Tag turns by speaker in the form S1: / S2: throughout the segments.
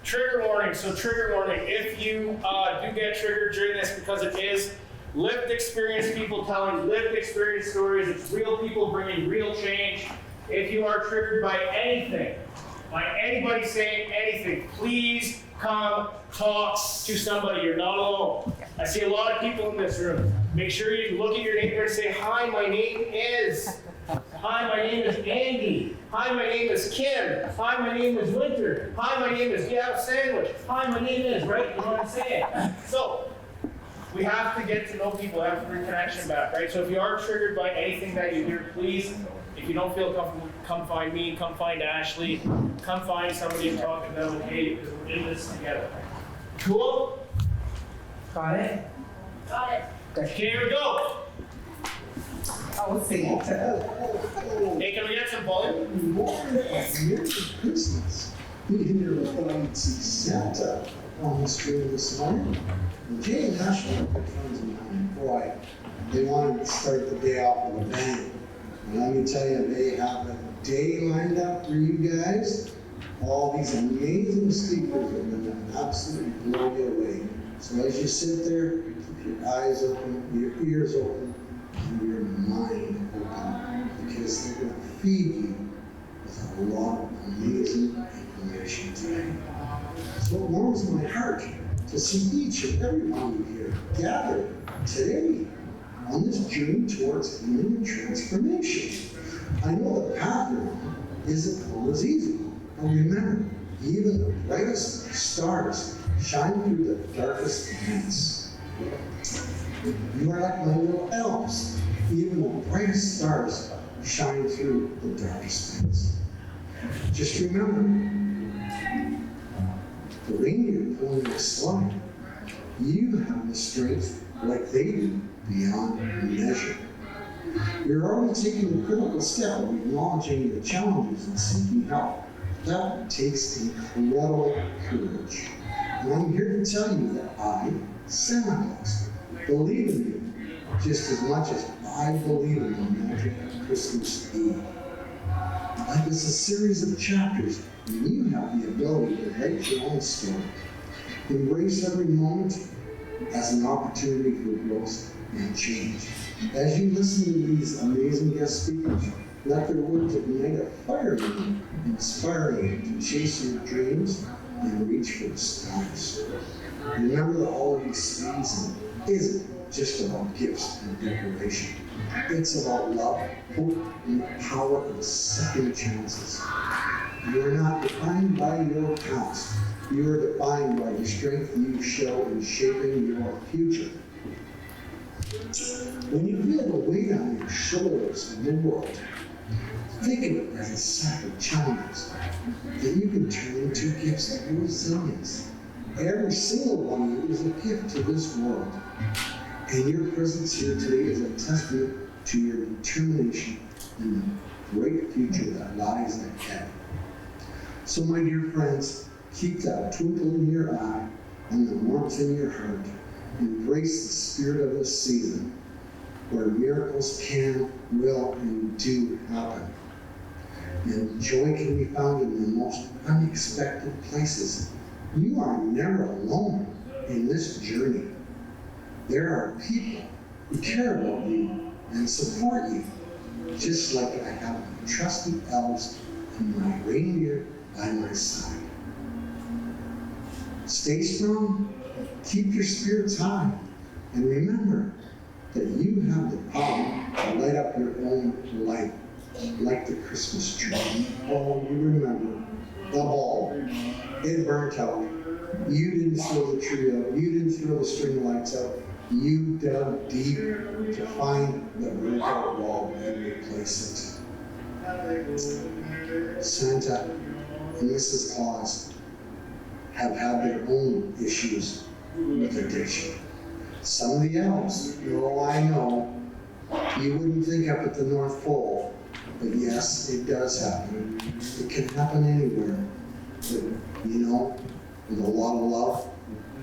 S1: Trigger warning. So trigger warning. If you do get triggered during this, because it is lived experience people telling lived experience stories, it's real people bringing real change. If you are triggered by anything, by anybody saying anything, please come talk to somebody. You're not alone. I see a lot of people in this room. Make sure you look at your neighbor and say, hi, my name is. Hi, my name is Andy. Hi, my name is Kim. Hi, my name is Winter. Hi, my name is Gav Sandwich. Hi, my name is, right? You know what I'm saying? So, we have to get to know people, have to bring connection back, right? So if you are triggered by anything that you hear, please, if you don't feel comfortable, come find me, come find Ashley, come find somebody and talk to them, hey, because we're in this together. Cool?
S2: Got it?
S3: Got it.
S1: Okay, here we go.
S2: I'll sing it.
S1: Hey, can we get some volume?
S4: Merry Christmas. We hear about Sept on the stream this morning. And Jay and Ashley are good friends of mine. Boy, they wanted to start the day off with a bang. And let me tell you, they have a day lined up for you guys. All these amazing speakers are going to absolutely blow you away. So as you sit there, keep your eyes open, your ears open, and your mind open, because they're going to feed you with a lot of amazing information today. So it warms my heart to see each and every one of you here gathered today on this journey towards healing and transformation. I know the path you're on isn't always easy, but remember, even the brightest stars shine through the darkest nights. You are like my little elves. Even the brightest stars shine through the darkest nights. Just remember, the reindeer pulling the sleigh, you have the strength like they do beyond measure. You're already taking the critical step of acknowledging the challenges and seeking help. That takes incredible courage. And I'm here to tell you that I, Santa Claus, believe in you just as much as I believe in the magic of Christmas Eve. Life is a series of chapters, and you have the ability to write your own story. Embrace every moment as an opportunity for growth and change. As you listen to these amazing guest speakers, let their words ignite a fire in you, inspiring you to chase your dreams and reach for the stars. Remember, the holiday season isn't just about gifts and decoration. It's about love, hope, and the power of second chances. You are not defined by your past. You are defined by the strength you show in shaping your future. When you feel the weight on your shoulders in the world, think of it as a sack of challenges that you can turn into gifts of resilience. Every single one of you is a gift to this world. And your presence here today is a testament to your determination and the great future that lies ahead. So my dear friends, keep that twinkle in your eye and the warmth in your heart. Embrace the spirit of this season where miracles can, will, and do happen. And joy can be found in the most unexpected places. You are never alone in this journey. There are people who care about you and support you, just like I have my trusted elves and my reindeer by my side. Stay strong, keep your spirits high, and remember that you have the power to light up your own light, like the Christmas tree. Oh, you remember, the bulb, it burnt out. You didn't throw the tree out, you didn't throw the string lights out. You dug deep to find the burnt-out bulb and replace it. Santa and Mrs. Claus have had their own issues with addiction. Some of the elves, oh, I know, you wouldn't think up at the North Pole, but yes, it does happen. It can happen anywhere. But, you know, with a lot of love,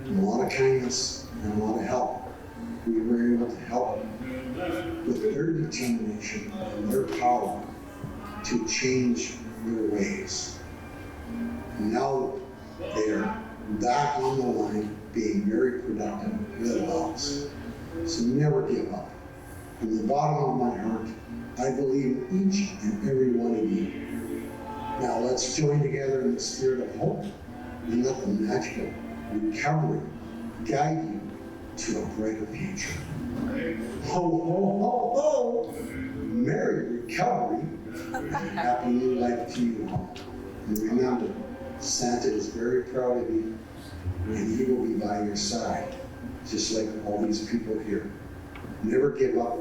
S4: and a lot of kindness, and a lot of help, we were able to help with their determination and their power to change their ways. And now they are back on the line, being very productive with adults. So never give up. From the bottom of my heart, I believe in each and every one of you. Now let's join together in the spirit of hope and let the magical recovery guide you to a brighter future. Ho, ho, ho, ho! Merry recovery and happy new life to you all. And remember, Santa is very proud of you, and he will be by your side, just like all these people here. Never give up,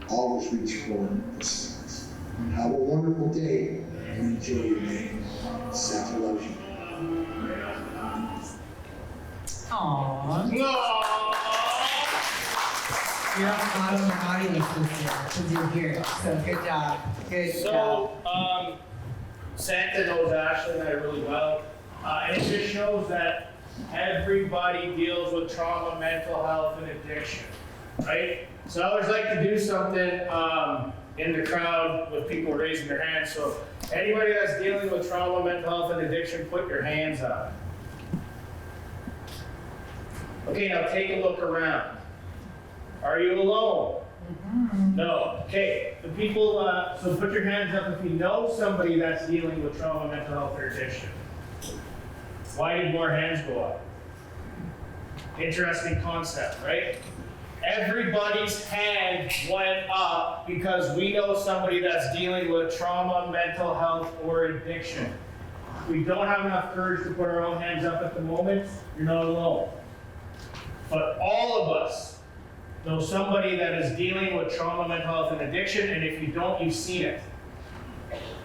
S4: always reach for the stars. Have a wonderful day, and enjoy your day. Santa loves you.
S2: Aww. You're out of the audience this year because you're here. So good job. Good job.
S1: So, Santa knows Ashley and I really well. And it just shows that everybody deals with trauma, mental health, and addiction, right? So I always like to do something in the crowd with people raising their hands. So anybody that's dealing with trauma, mental health, and addiction, put your hands up. Okay, now take a look around. Are you alone? No. Okay, the people, so put your hands up if you know somebody that's dealing with trauma, mental health, or addiction. Why did more hands go up? Interesting concept, right? Everybody's hand went up because we know somebody that's dealing with trauma, mental health, or addiction. If we don't have enough courage to put our own hands up at the moment, you're not alone. But all of us know somebody that is dealing with trauma, mental health, and addiction, and if you don't, you've seen it.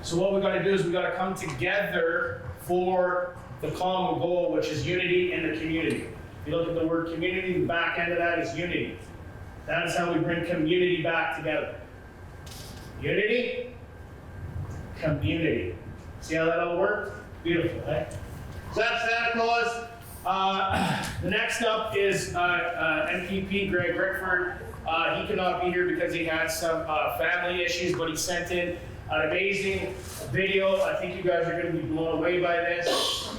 S1: So what we got to do is we got to come together for the common goal, which is unity in the community. If you look at the word community, the back end of that is unity. That is how we bring community back together. Unity, community. See how that all worked? Beautiful, eh? So that's Santa Claus. The next up is MPP Greg Rickford. He could not be here because he had some family issues, but he sent in an amazing video. I think you guys are going to be blown away by this.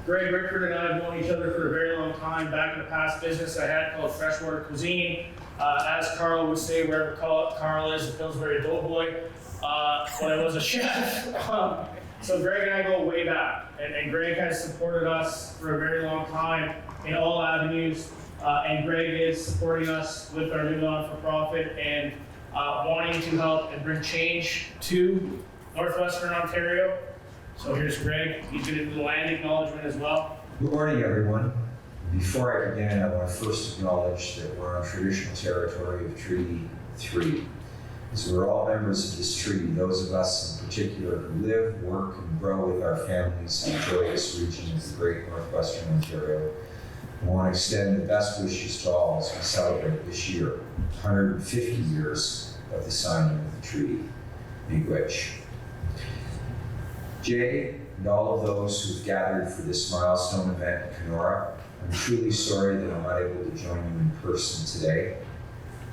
S1: Greg Rickford and I have known each other for a very long time. Back in the past business I had called Freshwater Cuisine. As Carl would say, wherever Carl is, the Pillsbury Doughboy, when I was a chef. So Greg and I go way back, and Greg has supported us for a very long time in all avenues, and Greg is supporting us with our new non-for-profit and wanting to help and bring change to Northwestern Ontario. So here's Greg. He's going to do the land acknowledgement as well.
S3: Good morning, everyone. Before I begin, I want to first acknowledge that we're on traditional territory of Treaty 3. As we're all members of this treaty, those of us in particular who live, work, and grow with our families in the joyous region of the great Northwestern Ontario, I want to extend the best wishes to all as we celebrate this year, 150 years of the signing of the treaty. Miigwech. Jay, and all of those who've gathered for this milestone event in Kenora, I'm truly sorry that I'm not able to join you in person today.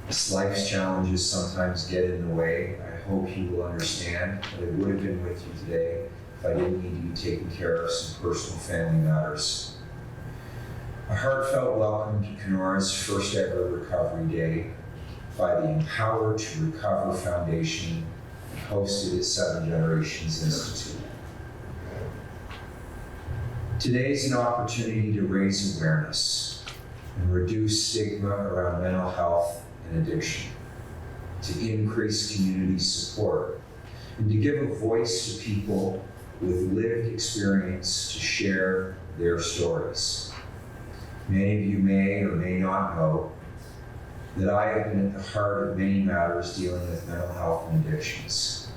S3: As life's challenges sometimes get in the way, I hope you will understand that I would have been with you today if I didn't need to be taking care of some personal family matters. A heartfelt welcome to Kenora's first ever Recovery Day by the Empower to Recover Foundation, hosted at Seven Generations Institute. Today's an opportunity to raise awareness and reduce stigma around mental health and addiction, to increase community support, and to give a voice to people with lived experience to share their stories. Many of you may or may not know that I have been at the heart of many matters dealing with mental health and addictions.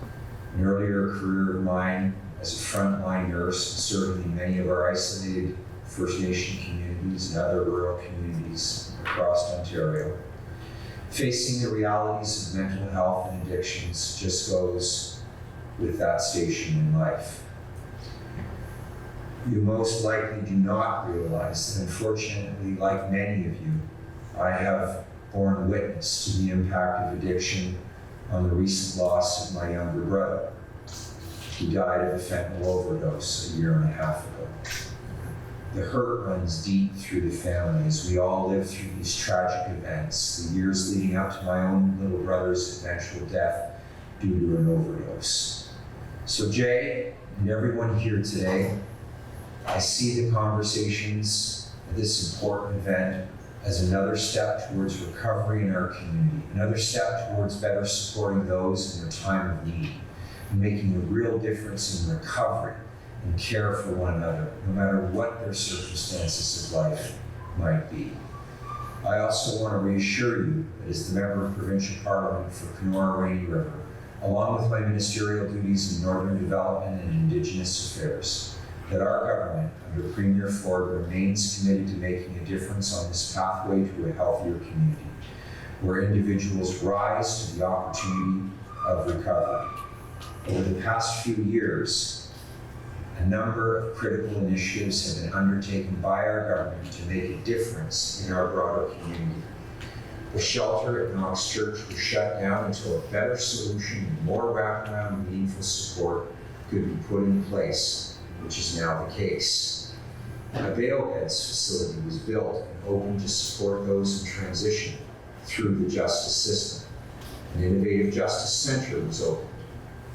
S3: An earlier career of mine as a frontline nurse, and certainly many of our isolated First Nation communities and other rural communities across Ontario, facing the realities of mental health and addictions just goes with that station in life. You most likely do not realize that, unfortunately, like many of you, I have borne witness to the impact of addiction on the recent loss of my younger brother, who died of a fentanyl overdose a year and a half ago. The hurt runs deep through the family as we all live through these tragic events, the years leading up to my own little brother's eventual death due to an overdose. So Jay and everyone here today, I see the conversations at this important event as another step towards recovery in our community, another step towards better supporting those in their time of need, and making a real difference in recovery and care for one another, no matter what their circumstances of life might be. I also want to reassure you that as the member of Provincial Parliament for Kenora Rainy River, along with my ministerial duties in Northern Development and Indigenous Affairs, that our government, under Premier Ford, remains committed to making a difference on this pathway to a healthier community, where individuals rise to the opportunity of recovery. Over the past few years, a number of critical initiatives have been undertaken by our government to make a difference in our broader community. The shelter at Knox Church was shut down until a better solution and more wraparound and meaningful support could be put in place, which is now the case. A bail beds facility was built and opened to support those in transition through the justice system. An innovative justice center was opened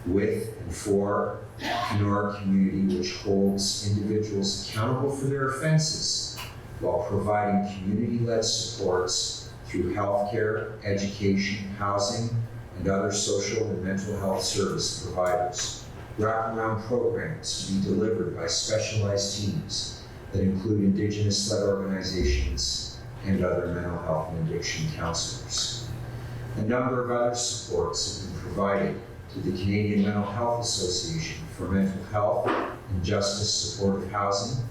S3: with and for the Kenora community, which holds individuals accountable for their offenses while providing community-led supports through healthcare, education, housing, and other social and mental health service providers. Wraparound programs to be delivered by specialized teams that include Indigenous-led organizations and other mental health and addiction counselors. A number of other supports have been provided to the Canadian Mental Health Association for mental health and justice supportive housing,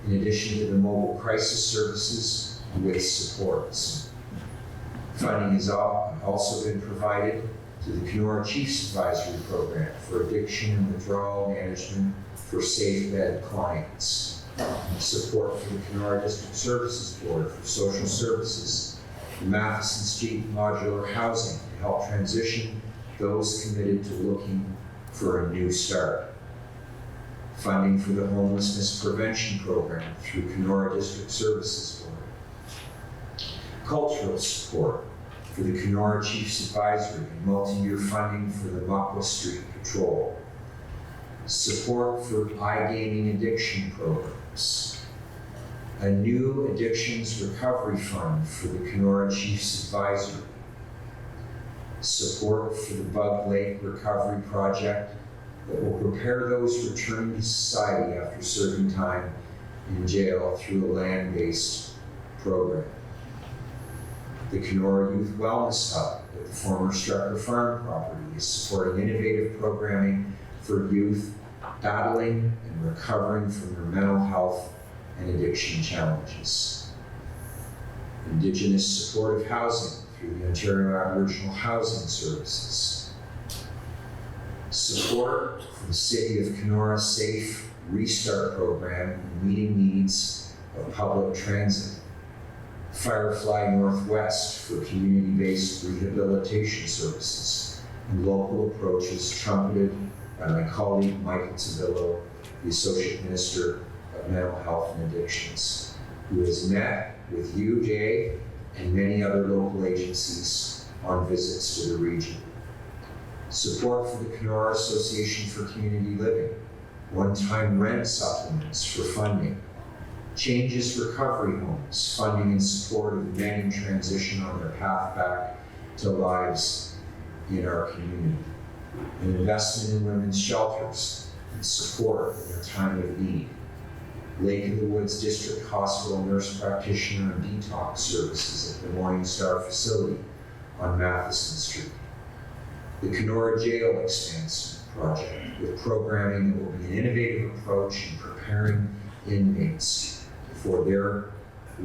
S3: in addition to the mobile crisis services with supports. Funding has also been provided to the Kenora Chiefs Advisory Program for addiction and withdrawal management for safe bed clients. Support for the Kenora District Services Board for social services, the Matheson Street Modular Housing to help transition those committed to looking for a new start. Funding for the Homelessness Prevention Program through Kenora District Services Board. Cultural support for the Kenora Chiefs Advisory and multi-year funding for the Muckwa Street Patrol. Support for iGaming addiction programs. A new addictions recovery fund for the Kenora Chiefs Advisory. Support for the Bug Lake Recovery Project that will prepare those returning to society after serving time in jail through a land-based program. The Kenora Youth Wellness Hub at the former Strucker Farm property is supporting innovative programming for youth battling and recovering from their mental health and addiction challenges. Indigenous supportive housing through the Ontario Aboriginal Housing Services. Support for the City of Kenora Safe Restart Program in meeting needs of public transit. Firefly Northwest for community-based rehabilitation services, and local approaches trumpeted by my colleague Michael Tabillo, the Associate Minister of Mental Health and Addictions, who has met with you, Jay, and many other local agencies on visits to the region. Support for the Kenora Association for Community Living, one-time rent supplements for funding, Changes Recovery Homes, funding and support of men in transition on their path back to lives in our community, an investment in women's shelters and support in their time of need, Lake of the Woods District Hospital nurse practitioner and detox services at the Morning Star facility on Matheson Street, the Kenora Jail Expansion Project with programming that will be an innovative approach in preparing inmates for their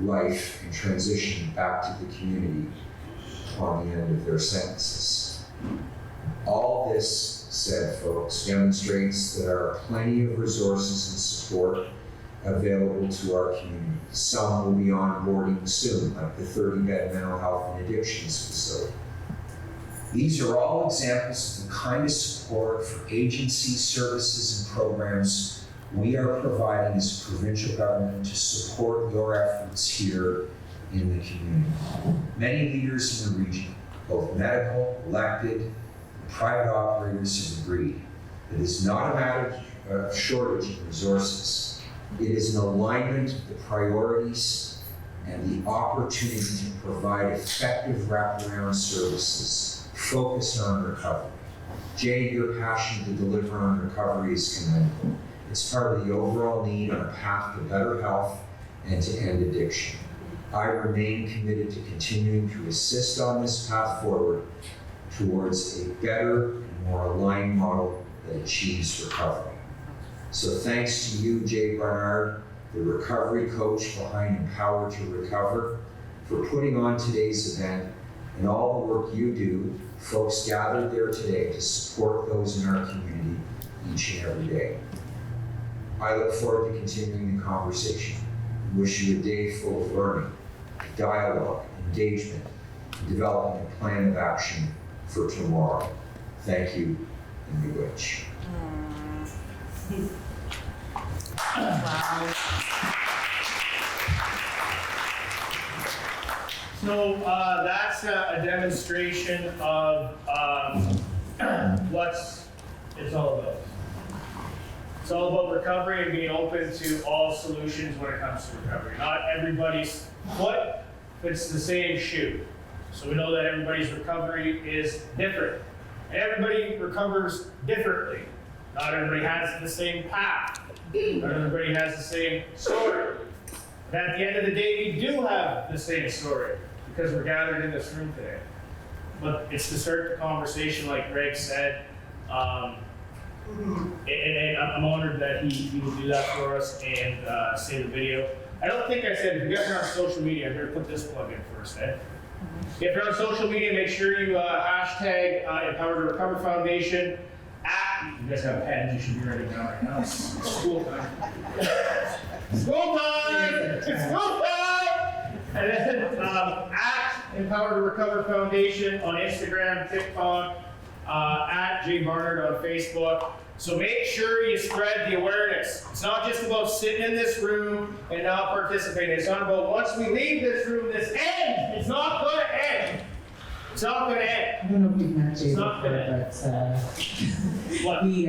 S3: life and transition back to the community upon the end of their sentences. All this said, folks, demonstrates that there are plenty of resources and support available to our community. Some will be onboarding soon, like the 30-bed mental health and addictions facility. These are all examples of the kind of support for agencies, services, and programs we are providing as provincial government to support your efforts here in the community. Many leaders in the region, both medical, elected, and private operators, have agreed that it is not a matter of shortage of resources. It is an alignment of the priorities and the opportunity to provide effective wraparound services focused on recovery. Jay, your passion to deliver on recovery is commendable. It's part of the overall need on a path to better health and to end addiction. I remain committed to continuing to assist on this path forward towards a better and more aligned model that achieves recovery. So thanks to you, Jay Barnard, the recovery coach behind Empower to Recover, for putting on today's event and all the work you do, folks gathered there today to support those in our community each and every day. I look forward to continuing the conversation and wish you a day full of learning, dialogue, engagement, and developing a plan of action for tomorrow. Thank you, and we wish.
S1: So that's a demonstration of what it's all about. It's all about recovery and being open to all solutions when it comes to recovery. Not everybody's foot fits the same shoe. So we know that everybody's recovery is different. And everybody recovers differently. Not everybody has the same path. Not everybody has the same story. But at the end of the day, we do have the same story because we're gathered in this room today. But it's to start the conversation, like Greg said. And I'm honored that he would do that for us and save the video. I don't think I said, if you guys are on social media, I'm going to put this plug in first, eh? If you're on social media, make sure you hashtag Empower to Recover Foundation. You guys have pens, you should be writing down right now. It's school time. School time! It's school time! And then at Empower to Recover Foundation on Instagram, TikTok, at Jay Barnard on Facebook. So make sure you spread the awareness. It's not just about sitting in this room and not participating. It's not about once we leave this room, this ends. It's not going to end. It's not going to end.
S2: I don't know if you've met Jay
S1: It's not
S2: before,
S1: What?
S2: but he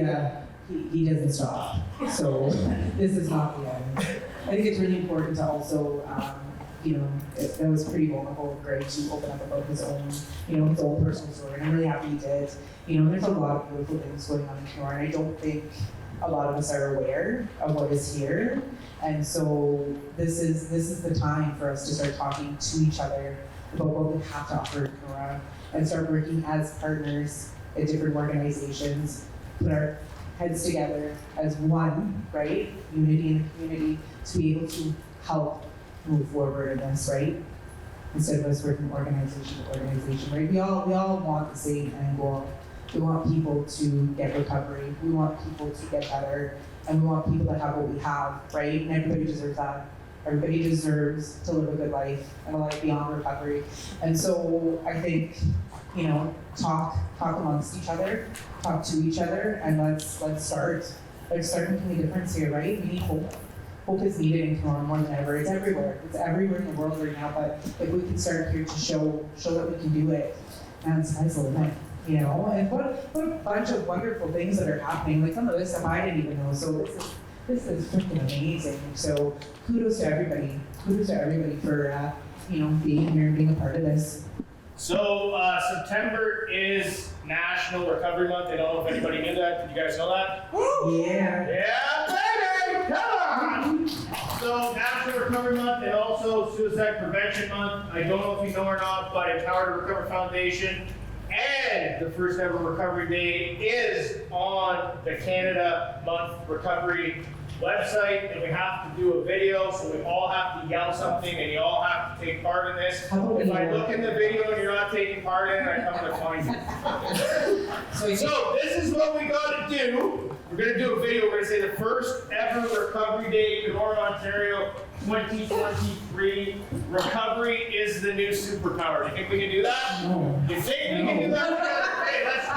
S2: doesn't stop. So this is not the end. I think it's really important to also, that was pretty vulnerable of Greg to open up about his own, his own personal story. And I'm really happy he did. There's a lot of beautiful things going on in Kenora, and I don't think a lot of us are aware of what is here. And so this is the time for us to start talking to each other about what we have to offer in Kenora and start working as partners at different organizations, put our heads together as one, right? Unity in the community to be able to help move forward in this, right? Instead of us working organization to organization, right? We all want the same end goal. We want people to get recovery. We want people to get better. And we want people to have what we have, right? And everybody deserves that. Everybody deserves to live a good life and a life beyond recovery. And so I think, talk amongst each other, talk to each other, and let's start. Let's start making a difference here, right? We need hope. Hope is needed in Kenora more than ever. It's everywhere. It's everywhere in the world right now. But if we can start here to show that we can do it, man, sky's the limit. And what a bunch of wonderful things that are happening. Like some of this stuff I didn't even know. So this is freaking amazing. So kudos to everybody. Kudos to everybody for being here and being a part of this.
S1: So September is National Recovery Month. I don't know if anybody knew that. Did you guys know that?
S2: Yeah.
S1: Yeah, baby! Come on! So National Recovery Month and also Suicide Prevention Month. I don't know if you know or not, but Empower to Recover Foundation and the first ever Recovery Day is on the Canada Month Recovery website, and we have to do a video, so we all have to yell something, and you all have to take part in this. If I look in the video and you're not taking part in it, I come to find you. So this is what we got to do. We're going to do a video. We're going to say the first ever Recovery Day, Kenora, Ontario, 2023. Recovery is the new superpower. Do you think we can do that?
S2: No.
S1: You think we can do that? Hey, let's try.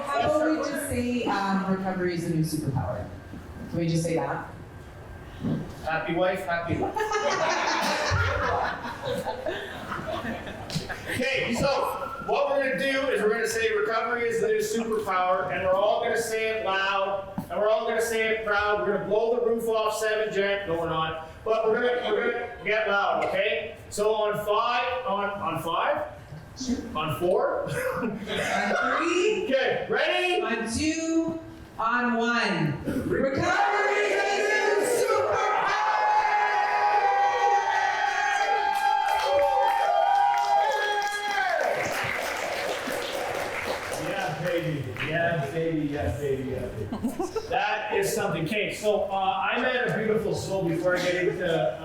S2: How about we just say recovery is the new superpower? Can we just say that?
S1: Happy wife, happy life. Okay, so what we're gonna do is we're gonna say recovery is the new superpower, and we're all gonna say it loud, and we're all gonna say it proud. We're gonna blow the roof off 7 Jan. No, we're not. But we're gonna get loud, okay? So on 5, on 5? On 4?
S2: On 3,
S1: Okay, ready?
S2: on 2, on 1. Recovery is superpower!
S1: Yeah, baby. Yeah, baby. Yeah, baby. Yeah, baby. That is something. Okay, so I met a beautiful soul before I get into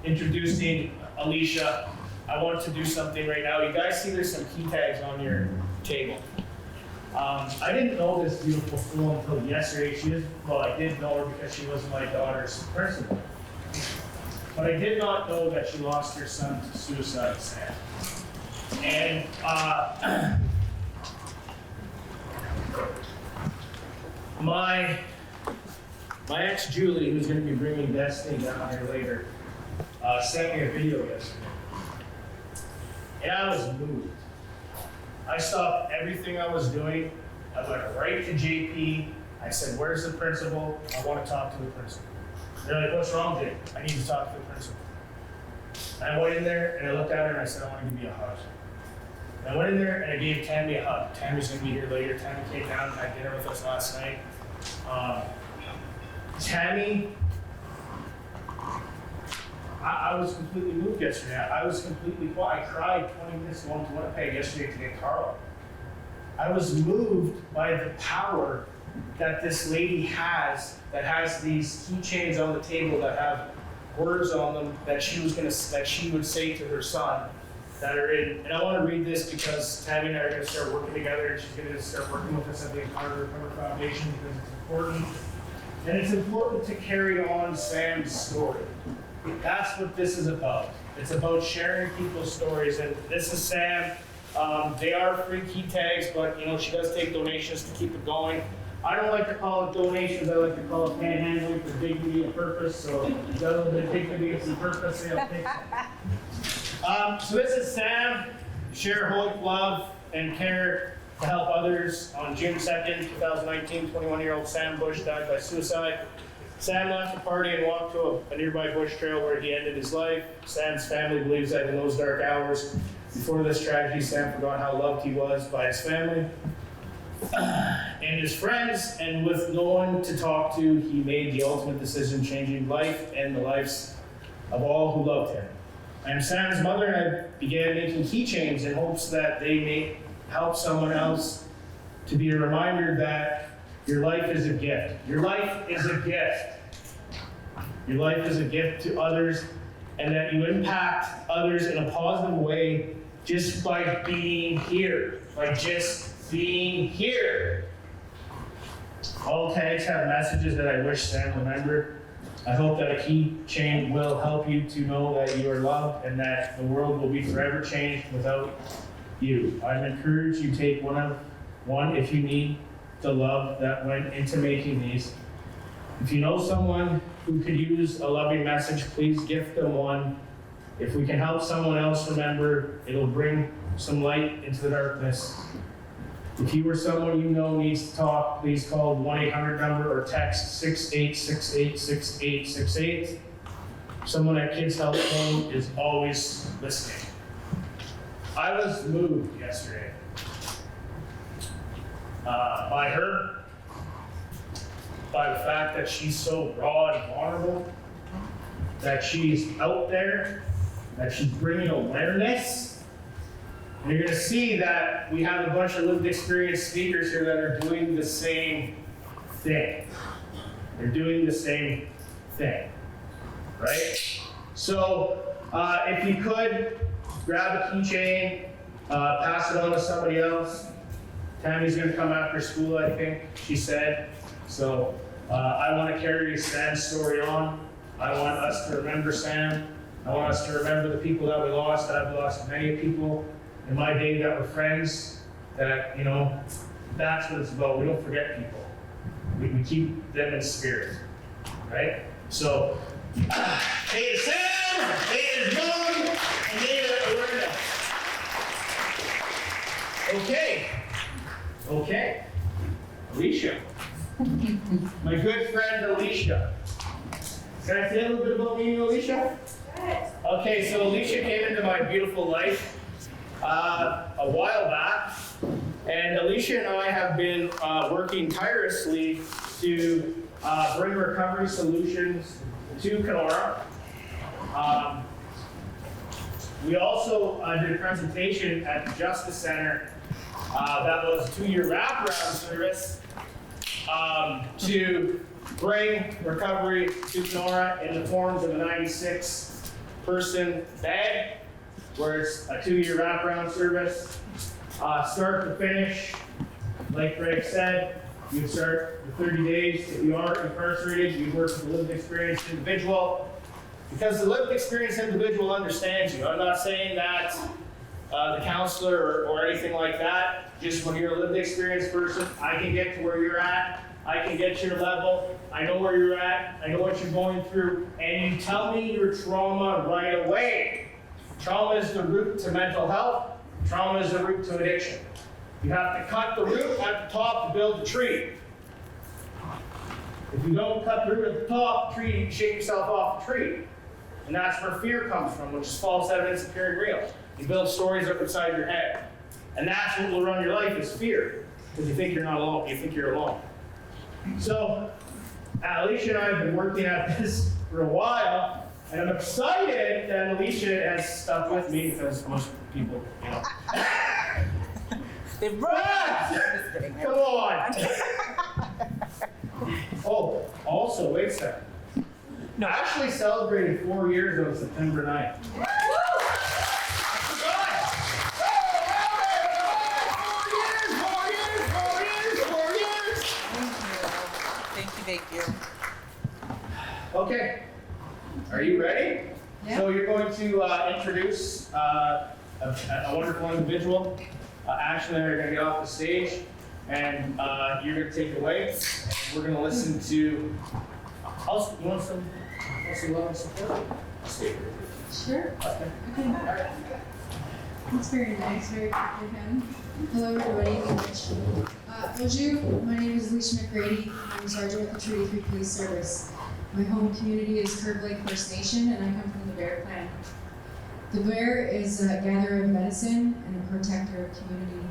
S1: introducing Alicia. I want to do something right now. You guys see there's some key tags on your table. I didn't know this beautiful soul until yesterday. I did know her because she was my daughter's principal. But I did not know that she lost her son to suicide, Sam. And my ex Julie, who's going to be bringing Destiny down here later, sent me a video yesterday. And I was moved. I stopped everything I was doing. I went right to JP. I said, "Where's the principal? I want to talk to the principal." They're like, "What's wrong, Jake? I need to talk to the principal." And I went in there and I looked at her and I said, "I want to give you a hug." And I went in there and I gave Tammy a hug. Tammy's going to be here later. Tammy came down and had dinner with us last night. Tammy, I was completely moved yesterday. I was completely quiet. I cried 20 minutes going to Winnipeg yesterday to get Carl. I was moved by the power that this lady has, that has these keychains on the table that have words on them that she would say to her son that are in. And I want to read this because Tammy and I are going to start working together, and she's going to start working with us at the Empower Recover Foundation because it's important. And it's important to carry on Sam's story. That's what this is about. It's about sharing people's stories. And this is Sam. They are free key tags, but she does take donations to keep it going. I don't like to call it donations. I like to call it panhandling for dignity and purpose. So you got a little bit of dignity and some purpose. So this is Sam. Share hope, love, and care to help others. On June 2nd, 2019, 21-year-old Sam Bush died by suicide. Sam left the party and walked to a nearby bush trail where he ended his life. Sam's family believes that in those dark hours before this tragedy, Sam forgot how loved he was by his family and his friends, and with no one to talk to, he made the ultimate decision, changing life and the lives of all who loved him. And Sam's mother and I began making keychains in hopes that they may help someone else, to be a reminder that your life is a gift. Your life is a gift. Your life is a gift to others, and that you impact others in a positive way just by being here. By just being here. All tags have messages that I wish Sam remembered. I hope that a keychain will help you to know that you are loved and that the world will be forever changed without you. I encourage you to take one if you need the love that went into making these. If you know someone who could use a loving message, please gift them one. If we can help someone else remember, it'll bring some light into the darkness. If you or someone you know needs to talk, please call the 1-800 number or text 68686868. Someone at Kids Help Phone is always listening. I was moved yesterday by her, by the fact that she's so raw and vulnerable, that she's out there, that she's bringing awareness. And you're going to see that we have a bunch of lived experience speakers here that are doing the same thing. They're doing the same thing, right? So if you could, grab a keychain, pass it on to somebody else. Tammy's going to come after school, I think, she said. So I want to carry Sam's story on. I want us to remember Sam. I want us to remember the people that we lost. I've lost many people in my day that were friends, that, that's what it's about. We don't forget people. we keep them in spirit, right? So, Day is Sam, Day is Young, and Day is awareness. Okay. Alicia. My good friend Alicia. Can I say a little bit about me and Alicia? Okay, so Alicia came into my beautiful life a while back, and Alicia and I have been working tirelessly to bring recovery solutions to Kenora. We also did a presentation at the Justice Center that was a 2-year wraparound service to bring recovery to Kenora in the forms of a 96-person bed, where it's a 2-year wraparound service. Start to finish, like Greg said, you start the 30 days. If you are incarcerated, you work with a lived experienced individual, because the lived experienced individual understands you. I'm not saying that the counselor or anything like that. Just when you're a lived experienced person, I can get to where you're at. I can get to your level. I know where you're at. I know what you're going through. And you tell me your trauma right away. Trauma is the root to mental health. Trauma is the root to addiction. You have to cut the root at the top to build the tree. If you don't cut the root at the top, the tree, you shake yourself off the tree. And that's where fear comes from, which is false evidence appearing real. You build stories up inside your head. And that's what will run your life, is fear. Because you think you're not alone, you think you're alone. So, Alicia and I have been working at this for a while, and I'm excited that Alicia has stuck with me, because most people, you know. Come on! Oh, also, wait a second. No, I actually celebrated 4 years on September 9th.
S5: Thank you.
S1: Okay, are you ready?
S5: Yeah.
S1: So you're going to introduce a wonderful individual. Ashley and I are going to get off the stage, and you're going to take it away. And we're going to listen to. You want some love and support?
S6: Sure.
S1: Okay.
S6: Okay. That's very nice, very kind of him. Hello, everybody. Bonjour. My name is Alicia McGrady. I'm Sergeant with the Treaty 3 Police Service. My home community is Curve Lake First Nation, and I come from the Bear Clan. The Bear is a gatherer of medicine and a protector of community.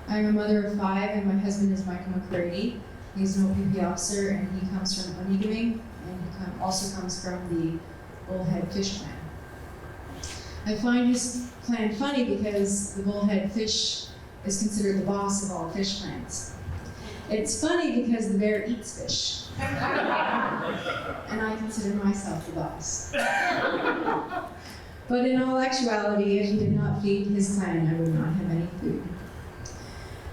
S6: I'm a mother of 5, and my husband is Michael McGrady. He's an OPP officer, and he comes from Onigaming, and he also comes from the Bullhead Fish Clan. I find his clan funny because the Bullhead Fish is considered the boss of all fish clans. It's funny because the bear eats fish. And I consider myself the boss. But in all actuality, if he did not feed his clan, I would not have any food.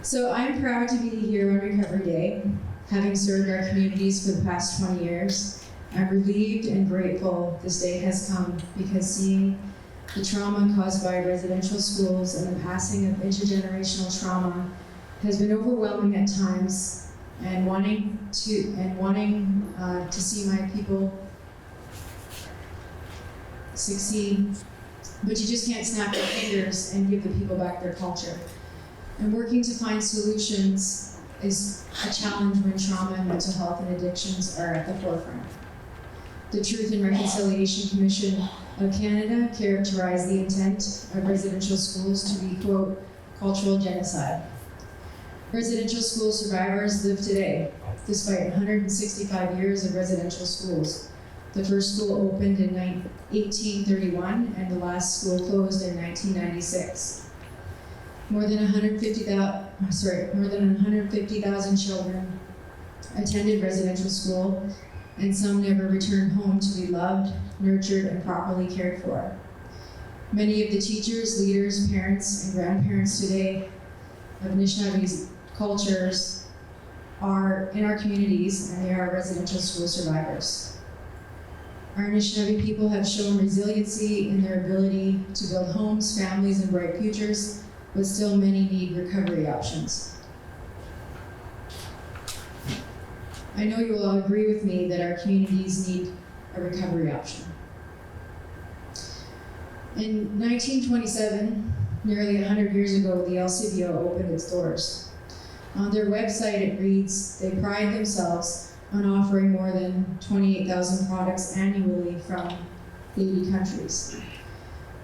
S6: So I'm proud to be here on Recovery Day, having served our communities for the past 20 years. I'm relieved and grateful this day has come, because seeing the trauma caused by residential schools and the passing of intergenerational trauma has been overwhelming at times, and wanting to see my people succeed. But you just can't snap your fingers and give the people back their culture. And working to find solutions is a challenge when trauma and mental health and addictions are at the forefront. The Truth and Reconciliation Commission of Canada characterized the intent of residential schools to be, quote, cultural genocide. Residential school survivors live today, despite 165 years of residential schools. The first school opened in 1831, and the last school closed in 1996. More than 150,000 children attended residential school, and some never returned home to be loved, nurtured, and properly cared for. Many of the teachers, leaders, parents, and grandparents today of Anishinaabeg cultures are in our communities, and they are residential school survivors. Our Anishinaabe people have shown resiliency in their ability to build homes, families, and bright futures, but still many need recovery options. I know you will all agree with me that our communities need a recovery option. In 1927, nearly 100 years ago, the LCBO opened its doors. On their website, it reads, they pride themselves on offering more than 28,000 products annually from 80 countries.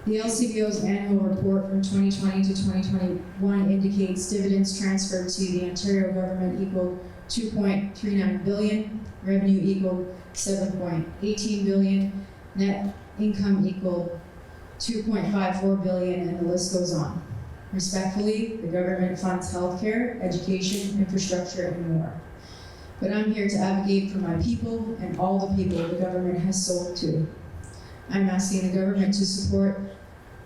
S6: The LCBO's annual report from 2020 to 2021 indicates dividends transferred to the Ontario government equaled $2.39 billion, revenue equaled $7.18 billion, net income equaled $2.54 billion, and the list goes on. Respectfully, the government funds healthcare, education, infrastructure, and more. But I'm here to advocate for my people and all the people the government has sold to. I'm asking the government to support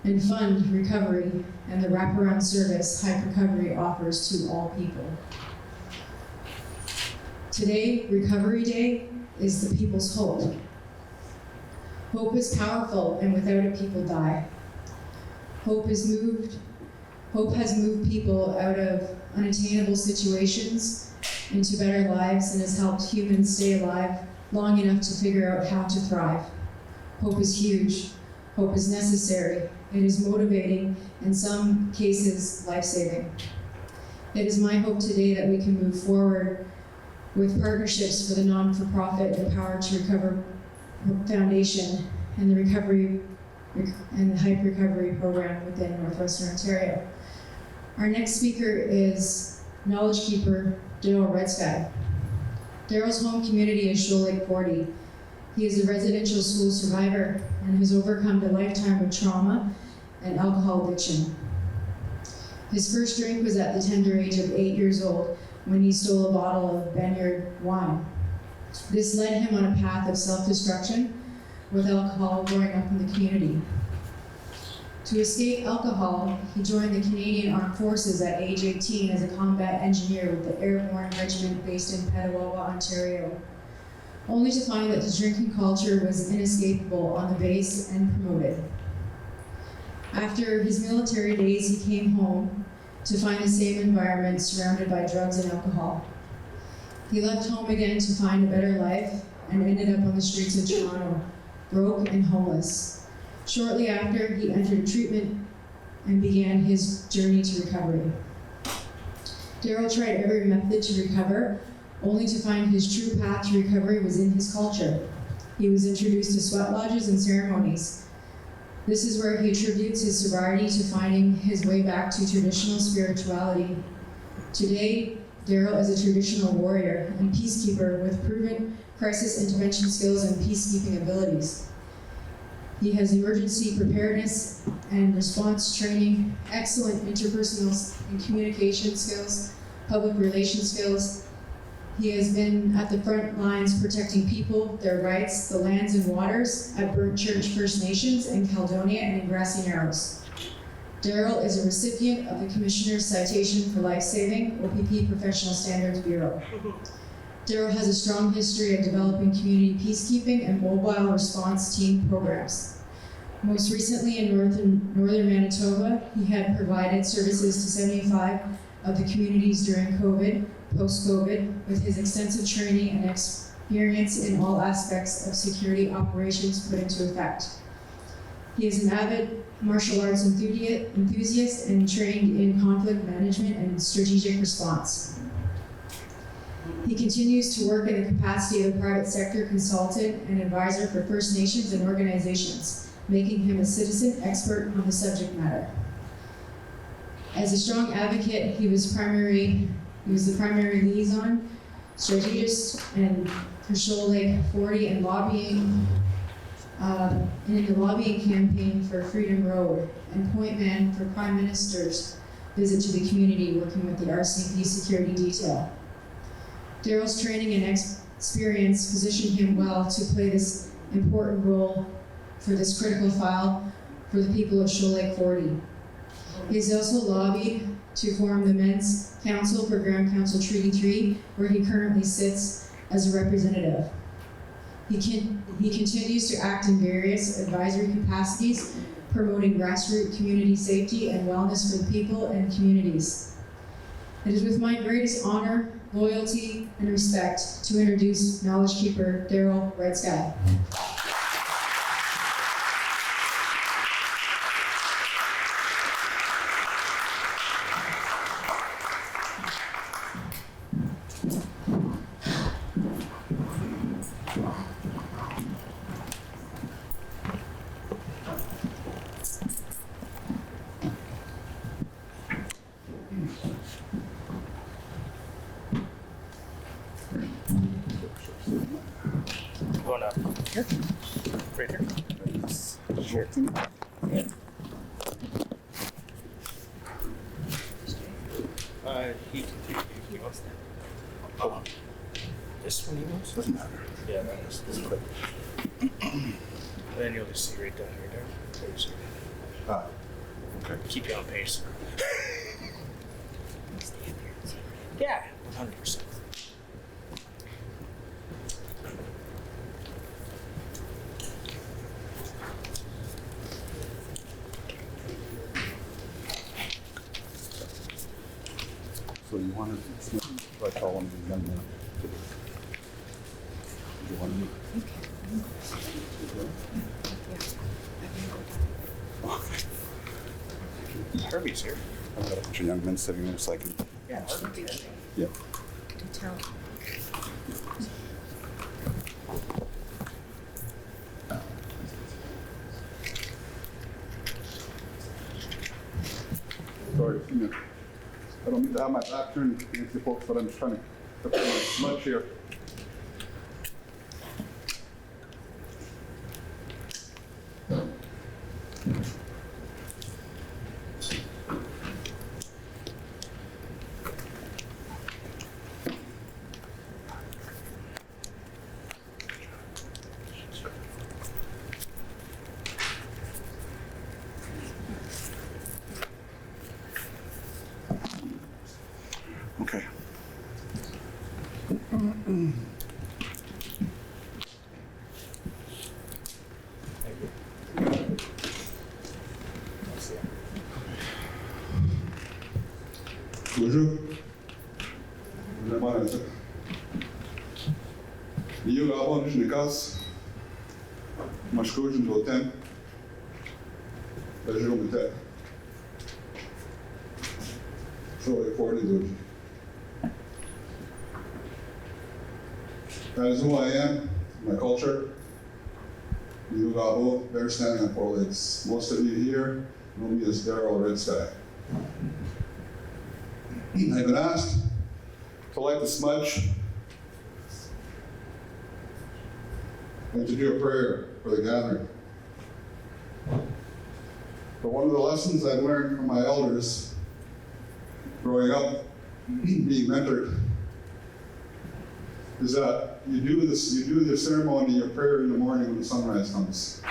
S6: and fund recovery and the wraparound service Hype Recovery offers to all people. Today, Recovery Day, is the people's hope. Hope is powerful, and without it, people die. Hope has moved people out of unattainable situations into better lives and has helped humans stay alive long enough to figure out how to thrive. Hope is huge. Hope is necessary. It is motivating, in some cases, life-saving. It is my hope today that we can move forward with partnerships for the non-for-profit Empowered to Recover Foundation and the Hype Recovery Program within Northwestern Ontario. Our next speaker is Knowledge Keeper Daryl Redsky. Daryl's home community is Shoal Lake 40. He is a residential school survivor and has overcome a lifetime of trauma and alcohol addiction. His first drink was at the tender age of 8 years old when he stole a bottle of Vineyard wine. This led him on a path of self-destruction with alcohol growing up in the community. To escape alcohol, he joined the Canadian Armed Forces at age 18 as a combat engineer with the Airborne Regiment based in Petawawa, Ontario, only to find that the drinking culture was inescapable on the base and promoted. After his military days, he came home to find the same environment surrounded by drugs and alcohol. He left home again to find a better life and ended up on the streets of Toronto, broke and homeless. Shortly after, he entered treatment and began his journey to recovery. Daryl tried every method to recover, only to find his true path to recovery was in his culture. He was introduced to sweat lodges and ceremonies. This is where he attributes his sobriety to finding his way back to traditional spirituality. Today, Daryl is a traditional warrior and peacekeeper with proven crisis intervention skills and peacekeeping abilities. He has emergency preparedness and response training, excellent interpersonal and communication skills, public relations skills. He has been at the front lines protecting people, their rights, the lands and waters at Burnt Church First Nations in Caledonia and in Grassy Narrows. Daryl is a recipient of the Commissioner's Citation for Life-Saving, OPP Professional Standards Bureau. Daryl has a strong history of developing community peacekeeping and mobile response team programs. Most recently in northern Manitoba, he had provided services to 75 of the communities during COVID, post-COVID, with his extensive training and experience in all aspects of security operations put into effect. He is an avid martial arts enthusiast and trained in conflict management and strategic response. He continues to work in the capacity of a private sector consultant and advisor for First Nations and organizations, making him a citizen expert on the subject matter. As a strong advocate, he was the primary liaison, strategist, and for Shoal Lake 40 and lobbying, in the lobbying campaign for Freedom Road, and point man for Prime Minister's visit to the community working with the RCP security detail. Daryl's training and experience positioned him well to play this important role for this critical file for the people of Shoal Lake 40. He has also lobbied to form the Men's Council for Ground Council Treaty 3, where he currently sits as a representative. He continues to act in various advisory capacities, promoting grassroots community safety and wellness for the people and communities. It is with my greatest honor loyalty, and respect to introduce Knowledge Keeper Daryl Red Sky.
S1: Going up here, right here. Sure. He wants that. Oh, this one he wants?
S7: Doesn't matter.
S1: Yeah, that is this clip. Then you'll just see right down here, Darryl. There you see.
S7: Ah, okay.
S1: Keep you on pace. Yeah, 100%.
S7: So you want to, I call one of the young men. Do you want to meet?
S1: Herbie's here.
S7: I've got a bunch of young men sitting there so I can.
S1: Yeah, Herbie's here.
S7: Yep. Sorry, I don't need to have my back turned against the folks, but I'm just trying to prepare my smudge here. Okay. Bonjour. Eu gravava nici necaz, mă școși într-o tem, dar jurul minte. So like 40 dude. That is who I am, my culture. You Gabo, bear standing on 4 legs. Most of you here know me as Daryl Red Sky. I've been asked to light the smudge and to do a prayer for the gathering. But one of the lessons I've learned from my elders growing up, being mentored, is that you do the ceremony, your prayer in the morning when the sunrise comes,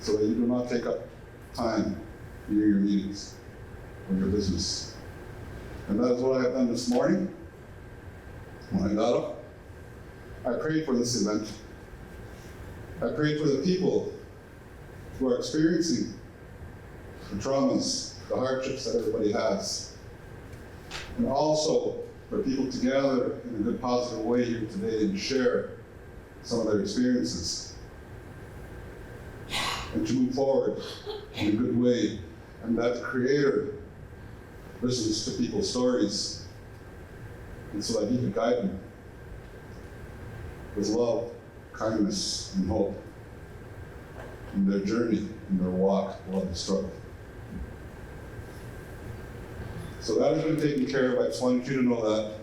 S7: so that you do not take up time near your meetings or your business. And that is what I have done this morning. When I got up, I prayed for this event. I prayed for the people who are experiencing the traumas, the hardships that everybody has. And also for people to gather in a good, positive way here today and share some of their experiences. And to move forward in a good way. And that the Creator listens to people's stories. And so that He can guide them with love, kindness, and hope in their journey, in their walk, while they struggle. So that has been taken care of. I just wanted you to know that.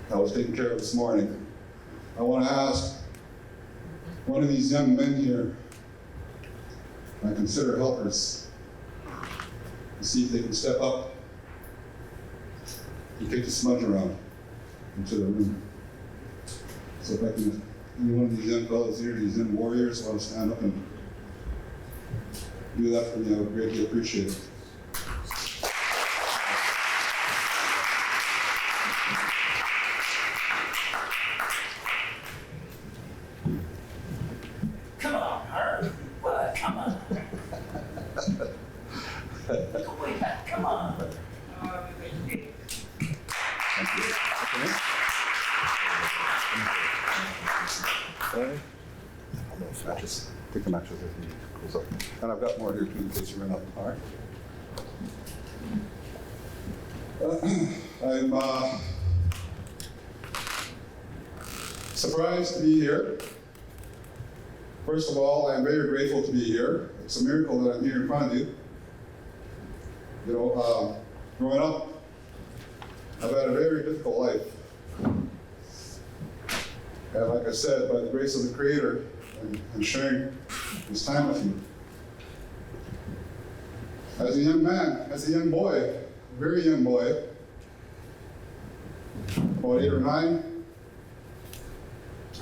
S7: That was taken care of this morning. I want to ask one of these young men here, I consider helpers, to see if they can step up and take the smudge around into the room. So if I can, any one of these young fellows here, these young warriors, want to stand up and do that for me, I would greatly appreciate it.
S8: Come on, Herb. What? Come on. Go way back. Come on.
S7: Okay. Matches. Take the matches if he goes up. And I've got more here too in case you run out. All right. I'm surprised to be here. First of all, I'm very grateful to be here. It's a miracle that I'm here in front of you. You know, growing up, I've had a very difficult life. And like I said, by the grace of the Creator and sharing this time with you. As a young man, as a young boy, a very young boy, about 8 or 9,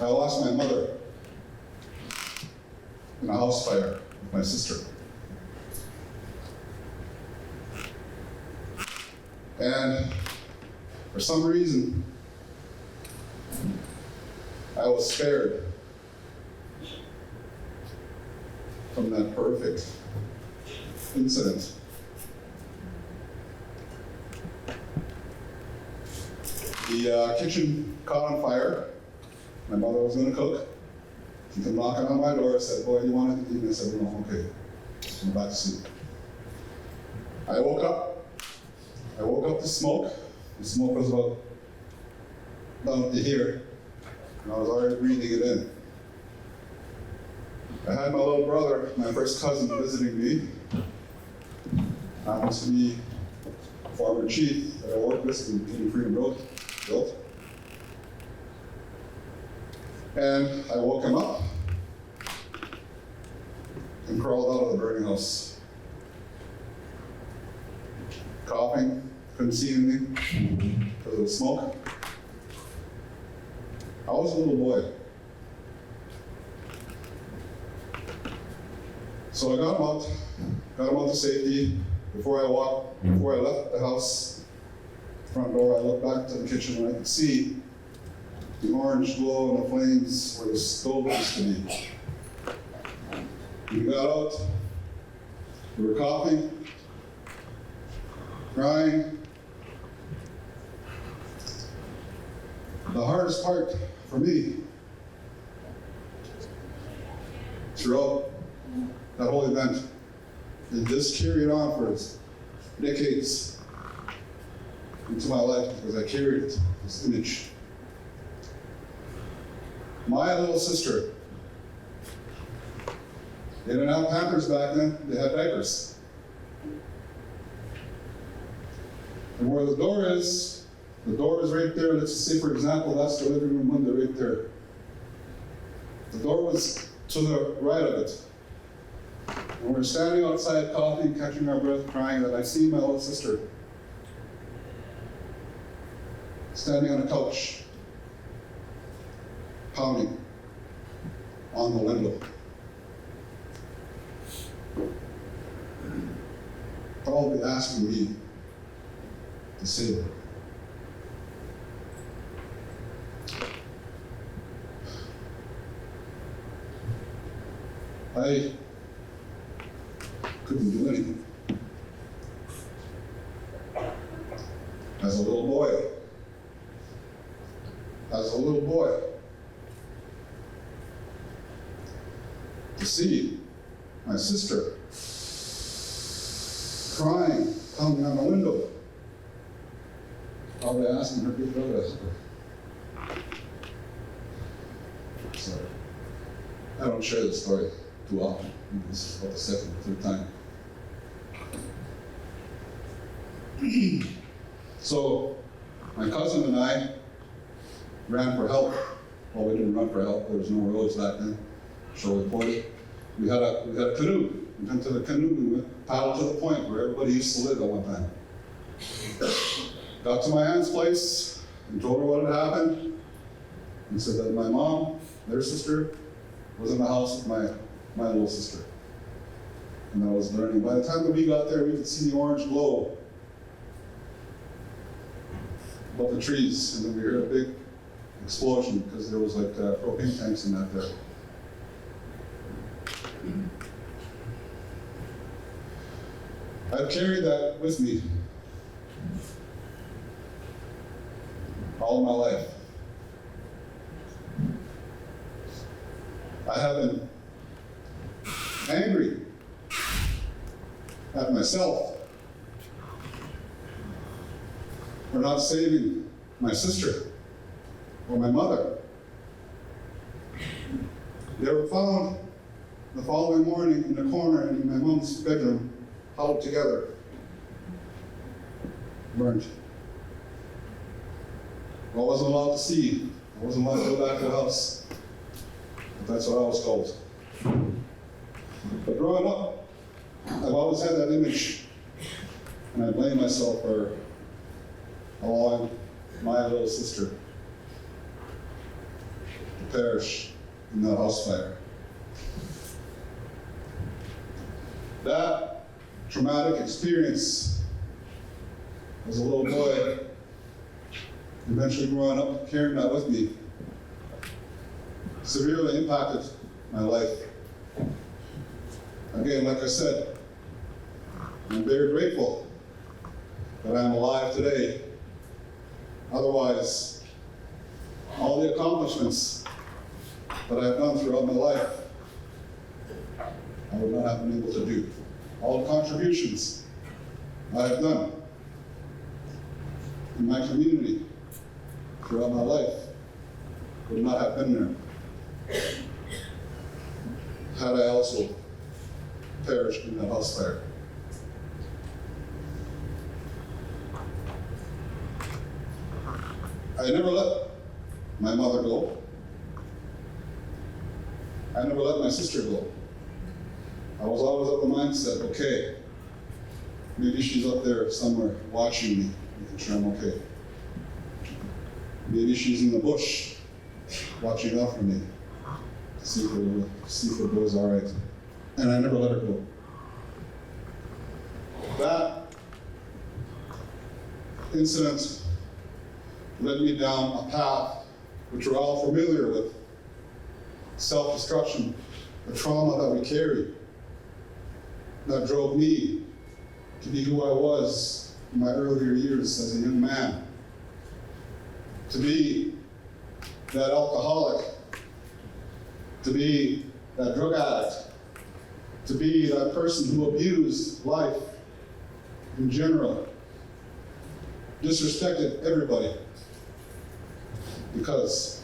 S7: I lost my mother in a house fire with my sister. And for some reason, I was spared from that horrific incident. The kitchen caught on fire. My mother was going to cook. She came knocking on my door and said, "Boy, you want anything to eat?" And I said, "No, okay. I'm about to sleep." I woke up to smoke. The smoke was about down to here, and I was already breathing it in. I had my little brother, my first cousin, visiting me. Happens to be a former chief that I worked with in Indian Freedom Road built. And I woke him up and crawled out of the burning house. Coughing, couldn't see anything because of the smoke. I was a little boy. So I got him out to safety. Before I left the house, front door, I looked back to the kitchen and I could see the orange glow and the flames where the stove used to be. We got out, we were coughing, crying. The hardest part for me throughout that whole event, and this carried on for decades into my life because I carried this image. My little sister, they didn't have Pampers back then, they had diapers. And where the door is right there. Let's say, for example, that's the living room window right there. The door was to the right of it. And we're standing outside coughing, catching our breath, crying, and I see my little sister standing on a couch, pounding on the window. Probably asking me to save her. I couldn't do anything. As a little boy, to see my sister crying, pounding on the window, probably asking her big brother to help her. So, I don't share this story too often. This is about the second or third time. So, my cousin and I ran for help. Well, we didn't run for help. There was no roads back then. So we pointed. We had a canoe. We went to the canoe. We went paddled to the point where everybody used to live at one time. Got to my aunt's place and told her what had happened. And said that my mom, their sister, was in the house with my little sister. And I was learning. By the time that we got there, we could see the orange glow above the trees, and then we heard a big explosion because there was like propane tanks in that there. I've carried that with me all my life. I have been angry at myself for not saving my sister or my mother. They were found the following morning in the corner in my mom's bedroom, huddled together, burned. I wasn't allowed to see. I wasn't allowed to go back to the house. But that's what I was told. But growing up, I've always had that image, and I blame myself for allowing my little sister to perish in that house fire. That traumatic experience as a little boy, eventually growing up, carrying that with me, severely impacted my life. Again, like I said, I'm very grateful that I'm alive today. Otherwise, all the accomplishments that I've done throughout my life, I would not have been able to do. All the contributions I have done in my community throughout my life would not have been there had I also perished in that house fire. I never let my mother go. I never let my sister go. I was always of the mindset, okay, maybe she's up there somewhere watching me, making sure I'm okay. Maybe she's in the bush watching out for me to see if it goes all right. And I never let her go. That incident led me down a path which we're all familiar with. Self-destruction, the trauma that we carry, that drove me to be who I was in my earlier years as a young man. To be that alcoholic, to be that drug addict, to be that person who abused life in general, disrespected everybody, because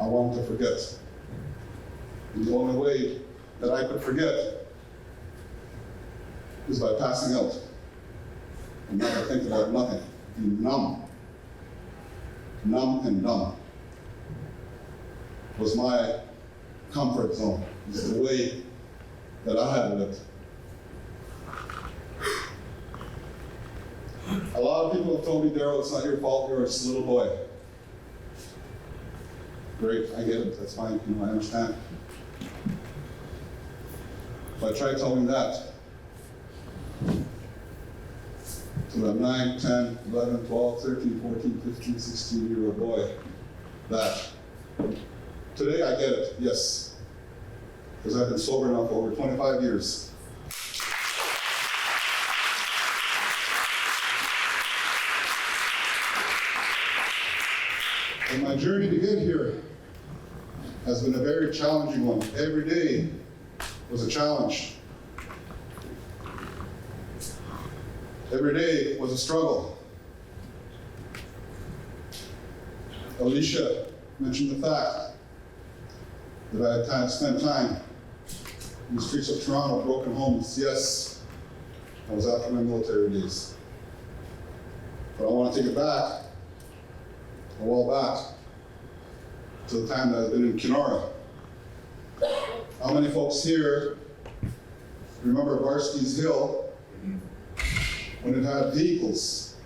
S7: I wanted to forget. And the only way that I could forget is by passing out and never think about nothing, being numb. Numb and dumb was my comfort zone. It's the way that I had lived. A lot of people have told me, Daryl, it's not your fault, you're just a little boy. Great, I get it, that's fine, I understand. But I tried telling that to that 9, 10, 11, 12, 13, 14, 15, 16-year-old boy that today I get it, yes, because I've been sober now for over 25 years. And my journey to get here has been a very challenging one. Every day was a challenge. Every day was a struggle. Alicia mentioned the fact that I had spent time in the streets of Toronto, broken homes. Yes, I was after my military days. But I want to take it back, a while back, to the time that I've been in Kenora. How many folks here remember Varsky's Hill when it had vehicles,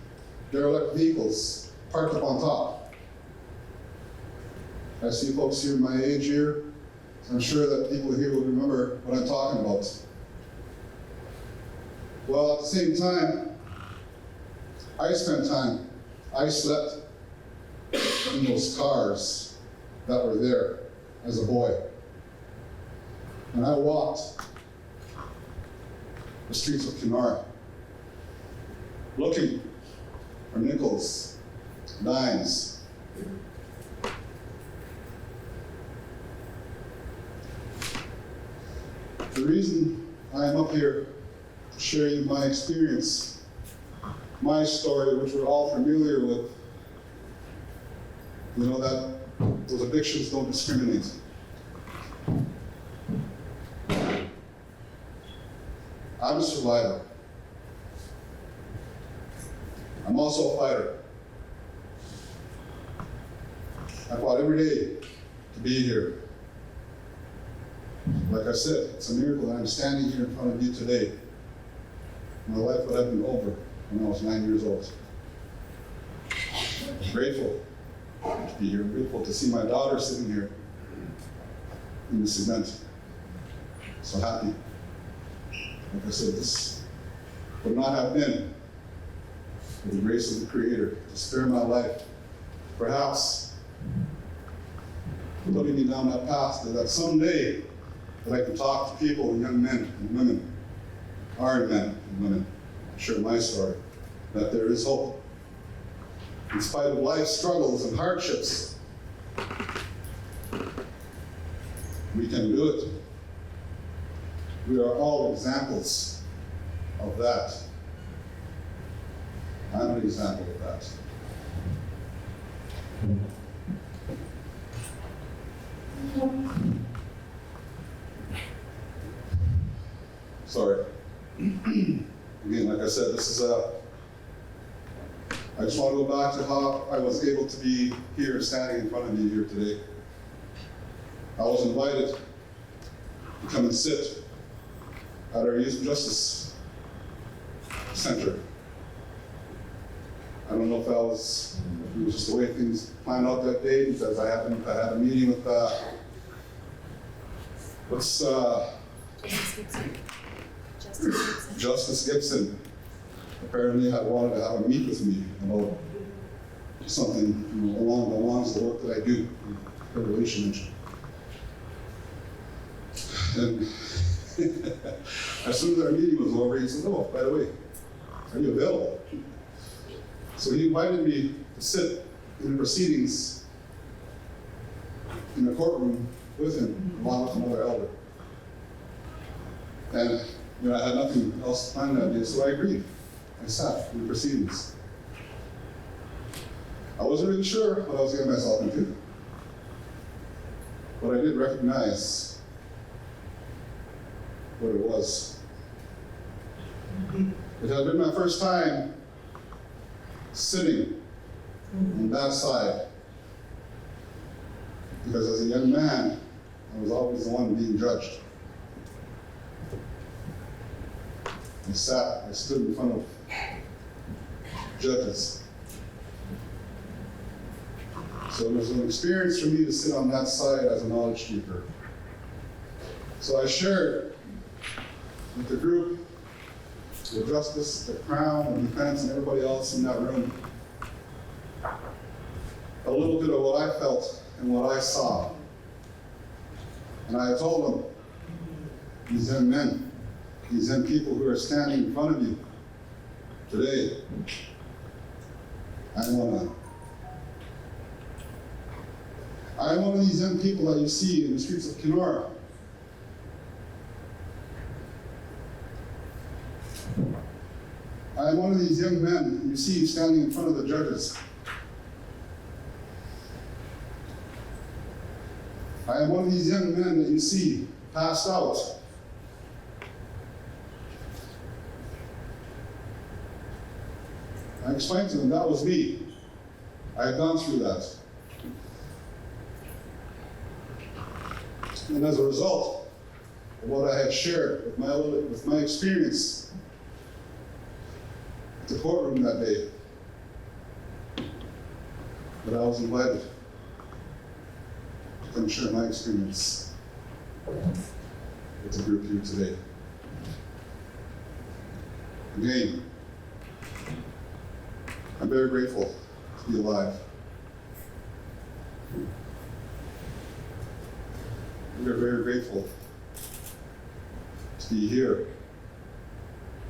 S7: derelict vehicles, parked up on top? I see folks here my age here, so I'm sure that people here will remember what I'm talking about. Well, at the same time, I slept in those cars that were there as a boy. And I walked the streets of Kenora, looking for nickels, dimes. The reason I am up here to share you my experience, my story, which we're all familiar with, you know that those addictions don't discriminate. I'm a survivor. I'm also a fighter. I fought every day to be here. Like I said, it's a miracle that I'm standing here in front of you today. My life would have been over when I was 9 years old. I'm grateful to be here. I'm grateful to see my daughter sitting here in this event. So happy. Like I said, this would not have been for the grace of the Creator to spare my life. Perhaps putting me down that path that someday that I can talk to people, young men and women, our men and women, share my story, that there is hope. In spite of life's struggles and hardships, we can do it. We are all examples of that. I'm an example of that. Sorry. Again, like I said, this is I just want to go back to how I was able to be here, standing in front of you here today. I was invited to come and sit at our Youth Justice Center. I don't know if it was just the way things planned out that day, because I had a meeting with Justice Gibson. Apparently had wanted to have a meet with me about something, along the lines of the work that I do, her relationship. And as soon as our meeting was over, he said, "Oh, by the way, are you available?" So he invited me to sit in the proceedings in a courtroom with him, along with another elder. And I had nothing else planned that day, so I agreed. I sat in the proceedings. I wasn't really sure what I was getting myself into, but I did recognize what it was. It had been my first time sitting on that side, because as a young man, I was always the one being judged. I stood in front of judges. So it was an experience for me to sit on that side as a knowledge keeper. So I shared with the group, the justice, the crown, the defense, and everybody else in that room a little bit of what I felt and what I saw. And I told them, these young men, these young people who are standing in front of you today, I'm one of these young people that you see in the streets of Kenora. I am one of these young men you see standing in front of the judges. I am one of these young men that you see passed out. I explained to them that was me. I had gone through that. And as a result of what I had shared with my experience at the courtroom that day, that I was invited to come share my experience with the group here today. Again, I'm very grateful to be alive. We are very grateful to be here,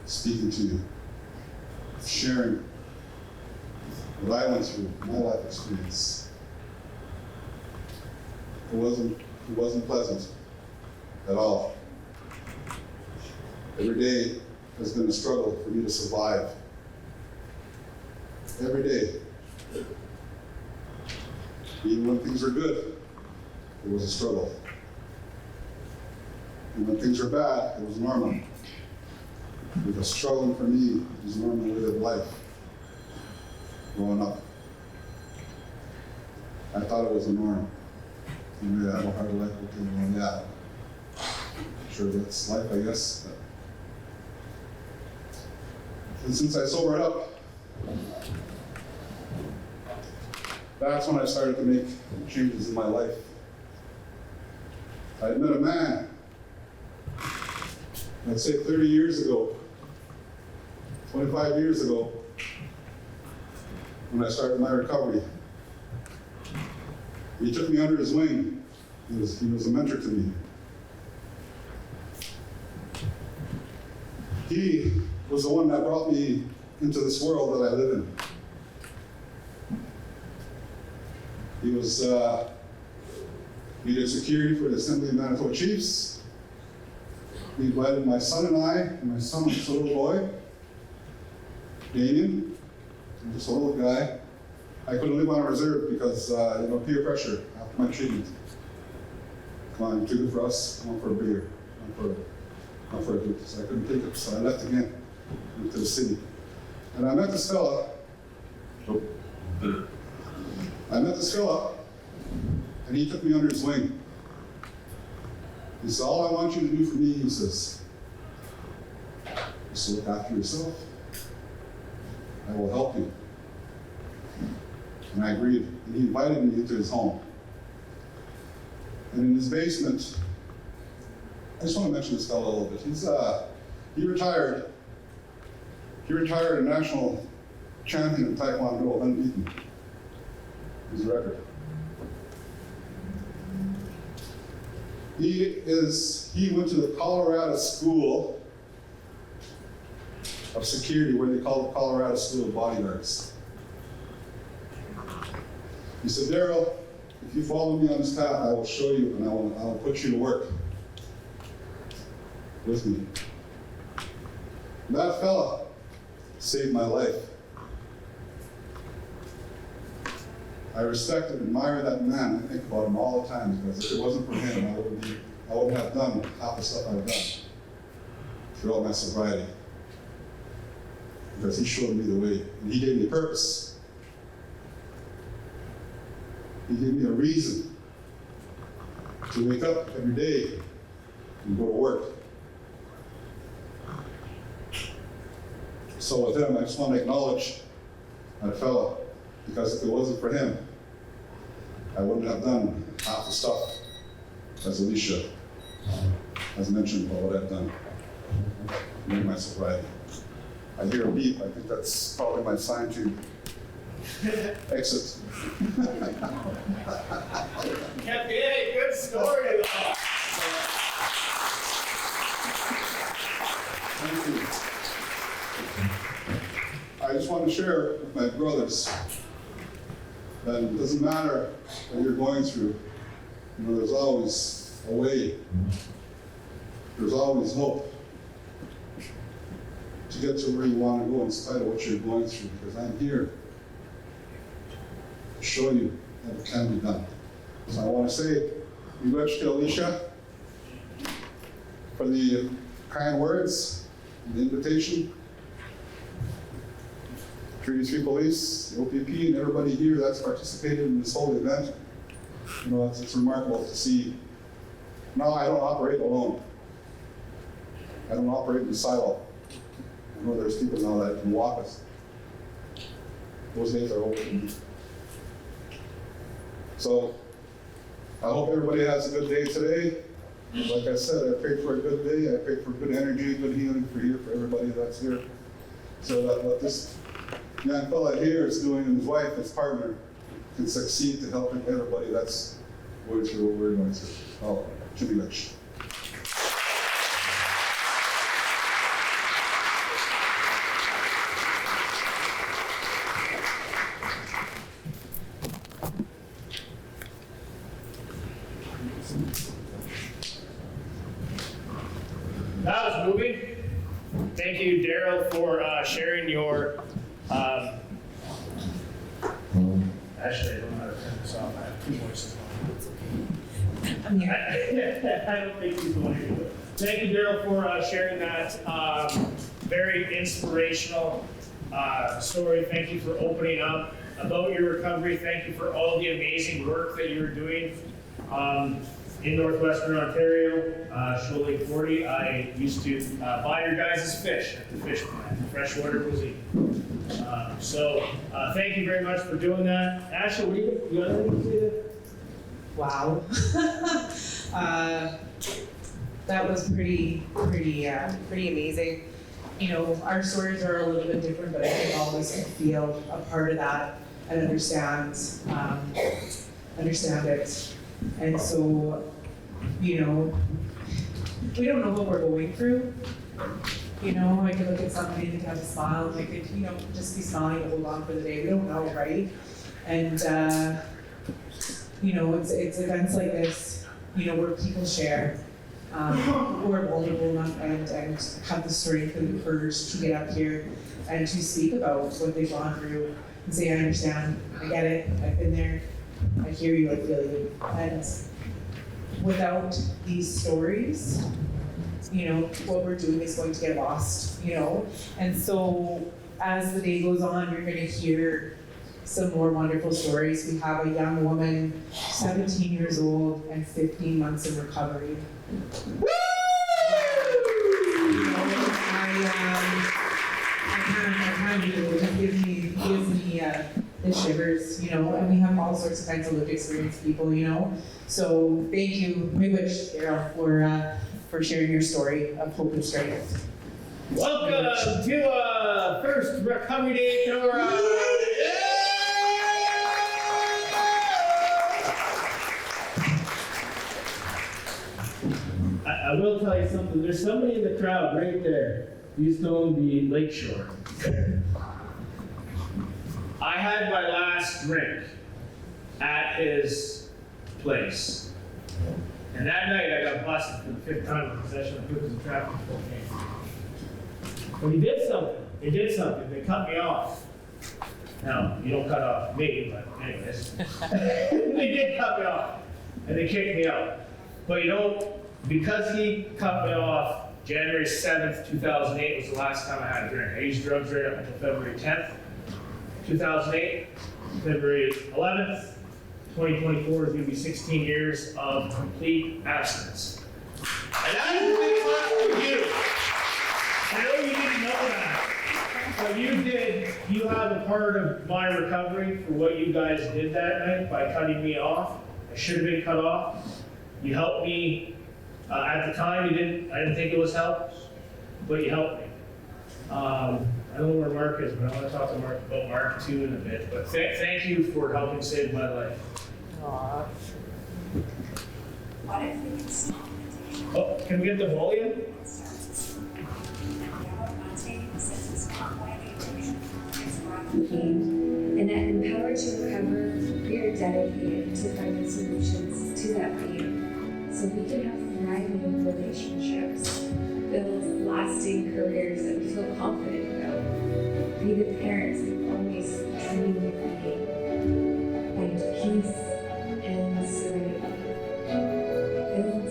S7: speaking to you, sharing what I went through, my life experience. It wasn't pleasant at all. Every day has been a struggle for me to survive. Every day. Even when things are good, it was a struggle. And when things are bad, it was normal. Because struggling for me is normal way of life. Growing up. I thought it was a norm. You know, I have a hard life, okay, well, yeah. Sure, that's life, I guess. And since I sobered up, that's when I started to make changes in my life. I met a man, I'd say 30 years ago, 25 years ago, when I started my recovery. He took me under his wing. He was a mentor to me. He was the one that brought me into this world that I live in. He did security for the Assembly of Manitoba Chiefs. He invited my son and my son was a little boy, Damien, just a little guy. I couldn't live on a reserve because, peer pressure after my treatment. Come on, too good for us, come on for a beer, come for a drink. So I couldn't take it, so I left again, went to the city. And I met this fella, and he took me under his wing. He said, all I want you to do for me, he says, is to look after yourself. I will help you. And I agreed. And he invited me into his home. And in his basement, I just want to mention this fellow a little bit. He retired. He retired a national champion in Taekwondo, unbeaten. His record. He went to the Colorado School of Security, where they call the Colorado School of Bodyguards. He said, Daryl, if you follow me on this path, I will show you and I will put you to work with me. That fella saved my life. I respect and admire that man. I think about him all the time because if it wasn't for him, I wouldn't have done half the stuff I've done throughout my sobriety. Because he showed me the way, and he gave me purpose. He gave me a reason to wake up every day and go to work. So with him, I just want to acknowledge that fella, because if it wasn't for him, I wouldn't have done half the stuff as Alicia has mentioned about what I've done in my sobriety. I hear a beep. I think that's probably my sign to exit.
S1: Hey, good story.
S7: Thank you. I just want to share with my brothers that it doesn't matter what you're going through. There's always a way. There's always hope to get to where you want to go in spite of what you're going through, because I'm here to show you that it can be done. So I want to say congrats to Alicia for the kind words and the invitation. Treaty 3 Police, the OPP, and everybody here that's participated in this whole event. It's remarkable to see. Now I don't operate alone. I don't operate in a silo. I know there's people now that can walk us. Those days are over for me. So I hope everybody has a good day today. Like I said, I prayed for a good day. I prayed for good energy, good healing for everybody that's here. So that what this young fella here is doing, and his wife, his partner, can succeed to help everybody that's going through what we're going through. Oh, should be rich.
S1: That was moving. Thank you, Daryl, for sharing your. Actually, I don't know how to turn this off. I have two voices on.
S2: I'm here.
S1: I don't think he's the one who do it. Thank you, Daryl, for sharing that very inspirational story. Thank you for opening up about your recovery. Thank you for all the amazing work that you're doing in Northwestern Ontario, Shoal Lake 40. I used to buy your guys' fish at the fish plant, freshwater cuisine. Thank you very much for doing that. Ashley, you got anything to say there?
S2: Wow. That was pretty amazing. You know, our stories are a little bit different, but I think all of us can feel a part of that and understand it. And so, you know, we don't know what we're going through. You know, I could look at somebody and have a smile, and I could, you know, just be smiling and hold on for the day. We don't know, right? And, you know, it's events like this, you know, where people share, who are vulnerable enough and have the strength and the courage to get up here and to speak about what they've gone through and say, I understand, I get it, I've been there, I hear you, I feel you. And without these stories, you know, what we're doing is going to get lost, you know? And so as the day goes on, you're gonna hear some more wonderful stories. We have a young woman, 17 years old and 15 months in recovery. Woo! You know, I can't do it. It gives me the shivers, you know, and we have all sorts of kinds of lived experience people, you know. So thank you, Miigwech, Daryl, for sharing your story of hope and strength.
S1: Welcome to First Recovery Day, Kenora. I will tell you something. There's somebody in the crowd right there who used to own the lakeshore. I had my last drink at his place. And that night I got busted for the 5th time in possession of hookers and trafficking cocaine. But he did something. They did something. They cut me off. Now, you don't cut off me, but anyways. They did cut me off. And they kicked me out. But you know, because he cut me off, January 7th, 2008 was the last time I had a drink. I used drugs right up until February 10th, 2008. February 11th, 2024 is going to be 16 years of complete abstinence. And that is a big clap for you. I know you didn't know that, but you did. You have a part of my recovery for what you guys did that night by cutting me off. I should have been cut off. You helped me. At the time, I didn't think it was help, but you helped me. I don't know where Mark is, but I want to talk to Mark about Mark too in a bit. But thank you for helping save my life.
S2: Aww.
S1: Oh, can we get the volume?
S9: And at Empowered to Recover, we are dedicated to finding solutions to that pain so we can have thriving relationships, build lasting careers that we feel confident about, be the parents we've always dreamed of being, find peace and serenity, build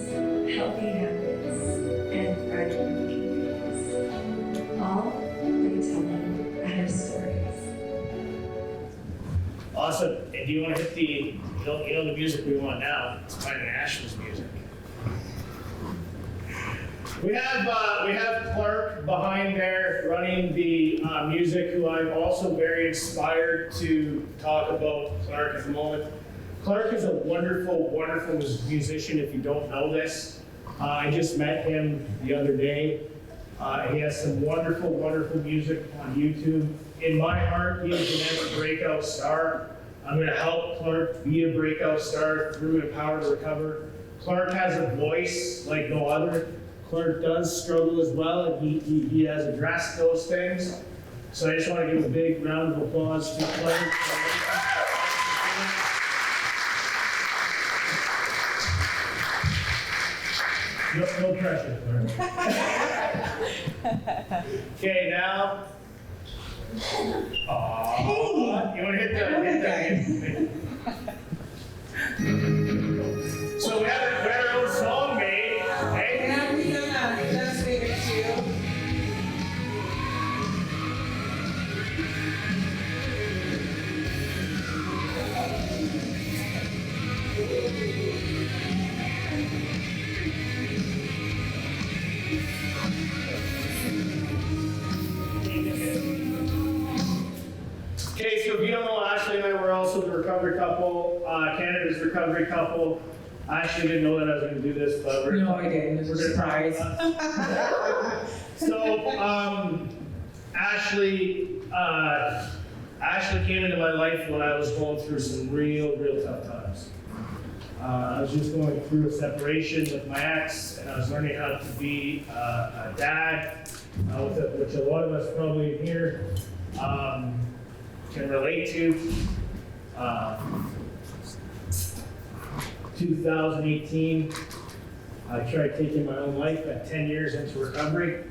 S9: healthy habits and thriving communities, all by telling our stories.
S1: Awesome. And do you want to hit the, you know the music we want now? It's kind of Ashley's music. We have Clark behind there running the music, who I'm also very inspired to talk about Clark at the moment. Clark is a wonderful, wonderful musician if you don't know this. I just met him the other day. He has some wonderful, wonderful music on YouTube. In my heart, he is the next breakout star. I'm going to help Clark be a breakout star through Empower to Recover. Clark has a voice like no other. Clark does struggle as well, and he has addressed those things. So I just want to give a big round of applause to Clark. No pressure, Clark. Okay, now. Aww. You want to hit that? So we have our own song made. Hey?
S2: Yeah, we've done that. That's later too.
S1: Okay, so if you don't know, Ashley and I were also the recovery couple, Canada's recovery couple. I actually didn't know that I was going to do this, but we're.
S2: No, I didn't. It was a surprise.
S1: So, Ashley came into my life when I was going through some real tough times. I was just going through a separation with my ex, and I was learning how to be a dad, which a lot of us probably here can relate to. 2018, I tried taking my own life at 10 years into recovery.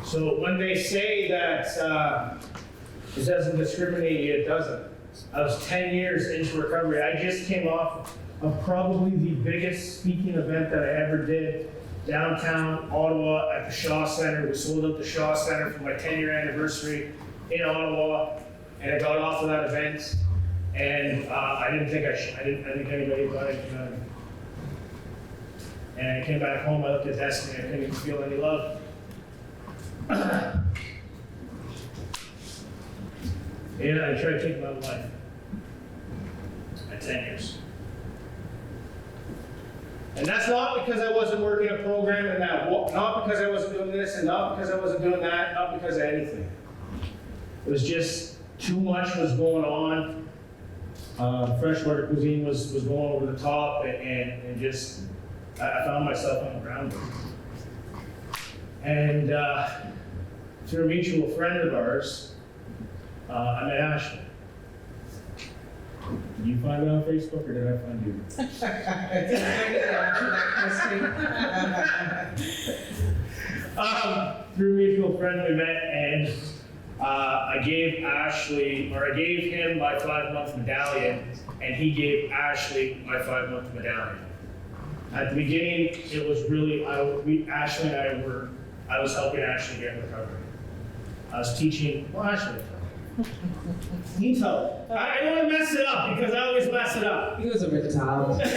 S1: So when they say that it doesn't discriminate you, it doesn't. I was 10 years into recovery. I just came off of probably the biggest speaking event that I ever did downtown Ottawa at the Shaw Center. We sold out the Shaw Center for my 10-year anniversary in Ottawa, and I got off of that event. And I didn't think I think anybody thought I could. And I came back home, I looked at Destiny, I couldn't even feel any love. And I tried taking my own life at 10 years. And that's not because I wasn't working a program and that, not because I wasn't doing this and not because I wasn't doing that, not because of anything. It was just too much was going on. Freshwater cuisine was going over the top, and just, I found myself on the ground. And through a mutual friend of ours, I met Ashley. Did you find me on Facebook, or did I find you? Through a mutual friend we met, and I gave him my 5-month medallion, and he gave Ashley my 5-month medallion. At the beginning, it was really, Ashley and I was helping Ashley get in recovery. I was teaching, Ashley, you tell her. I don't want to mess it up, because I always mess it up.
S2: He was over the top. Over the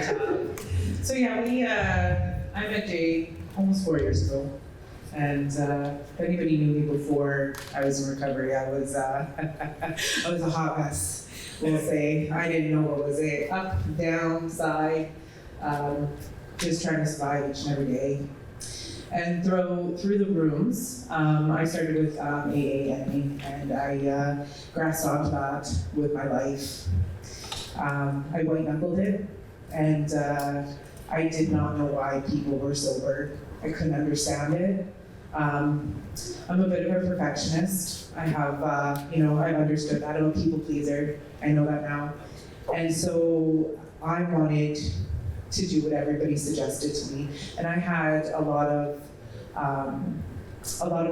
S2: top. So yeah, I met Jay almost 4 years ago. And if anybody knew me before I was in recovery, I was I was a hot mess, we'll say. I didn't know what was it, up, down, side, just trying to survive each and every day. And through the rooms, I started with AA, and I grasped onto that with my life. I white knuckled it, and I did not know why people were sober. I couldn't understand it. I'm a bit of a perfectionist. I have, I've understood that. I'm a people pleaser. I know that now. And so I wanted to do what everybody suggested to me. And I had a lot of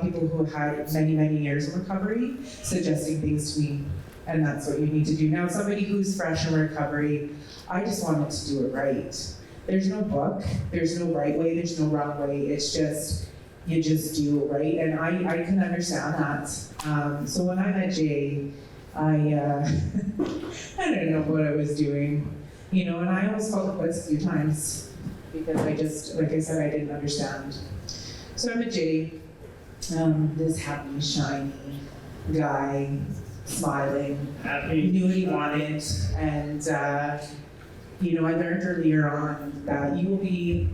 S2: people who had many years of recovery suggesting things to me. And that's what you need to do. Now, somebody who's fresh in recovery, I just wanted to do it right. There's no book, there's no right way, there's no wrong way. It's just, you just do it right. And I can understand that. So when I met Jay, I didn't know what I was doing, and I almost called it quits a few times because I just, like I said, I didn't understand. So I met Jay, this happy, shiny guy, smiling, knew what he wanted, and I learned earlier on that you'll be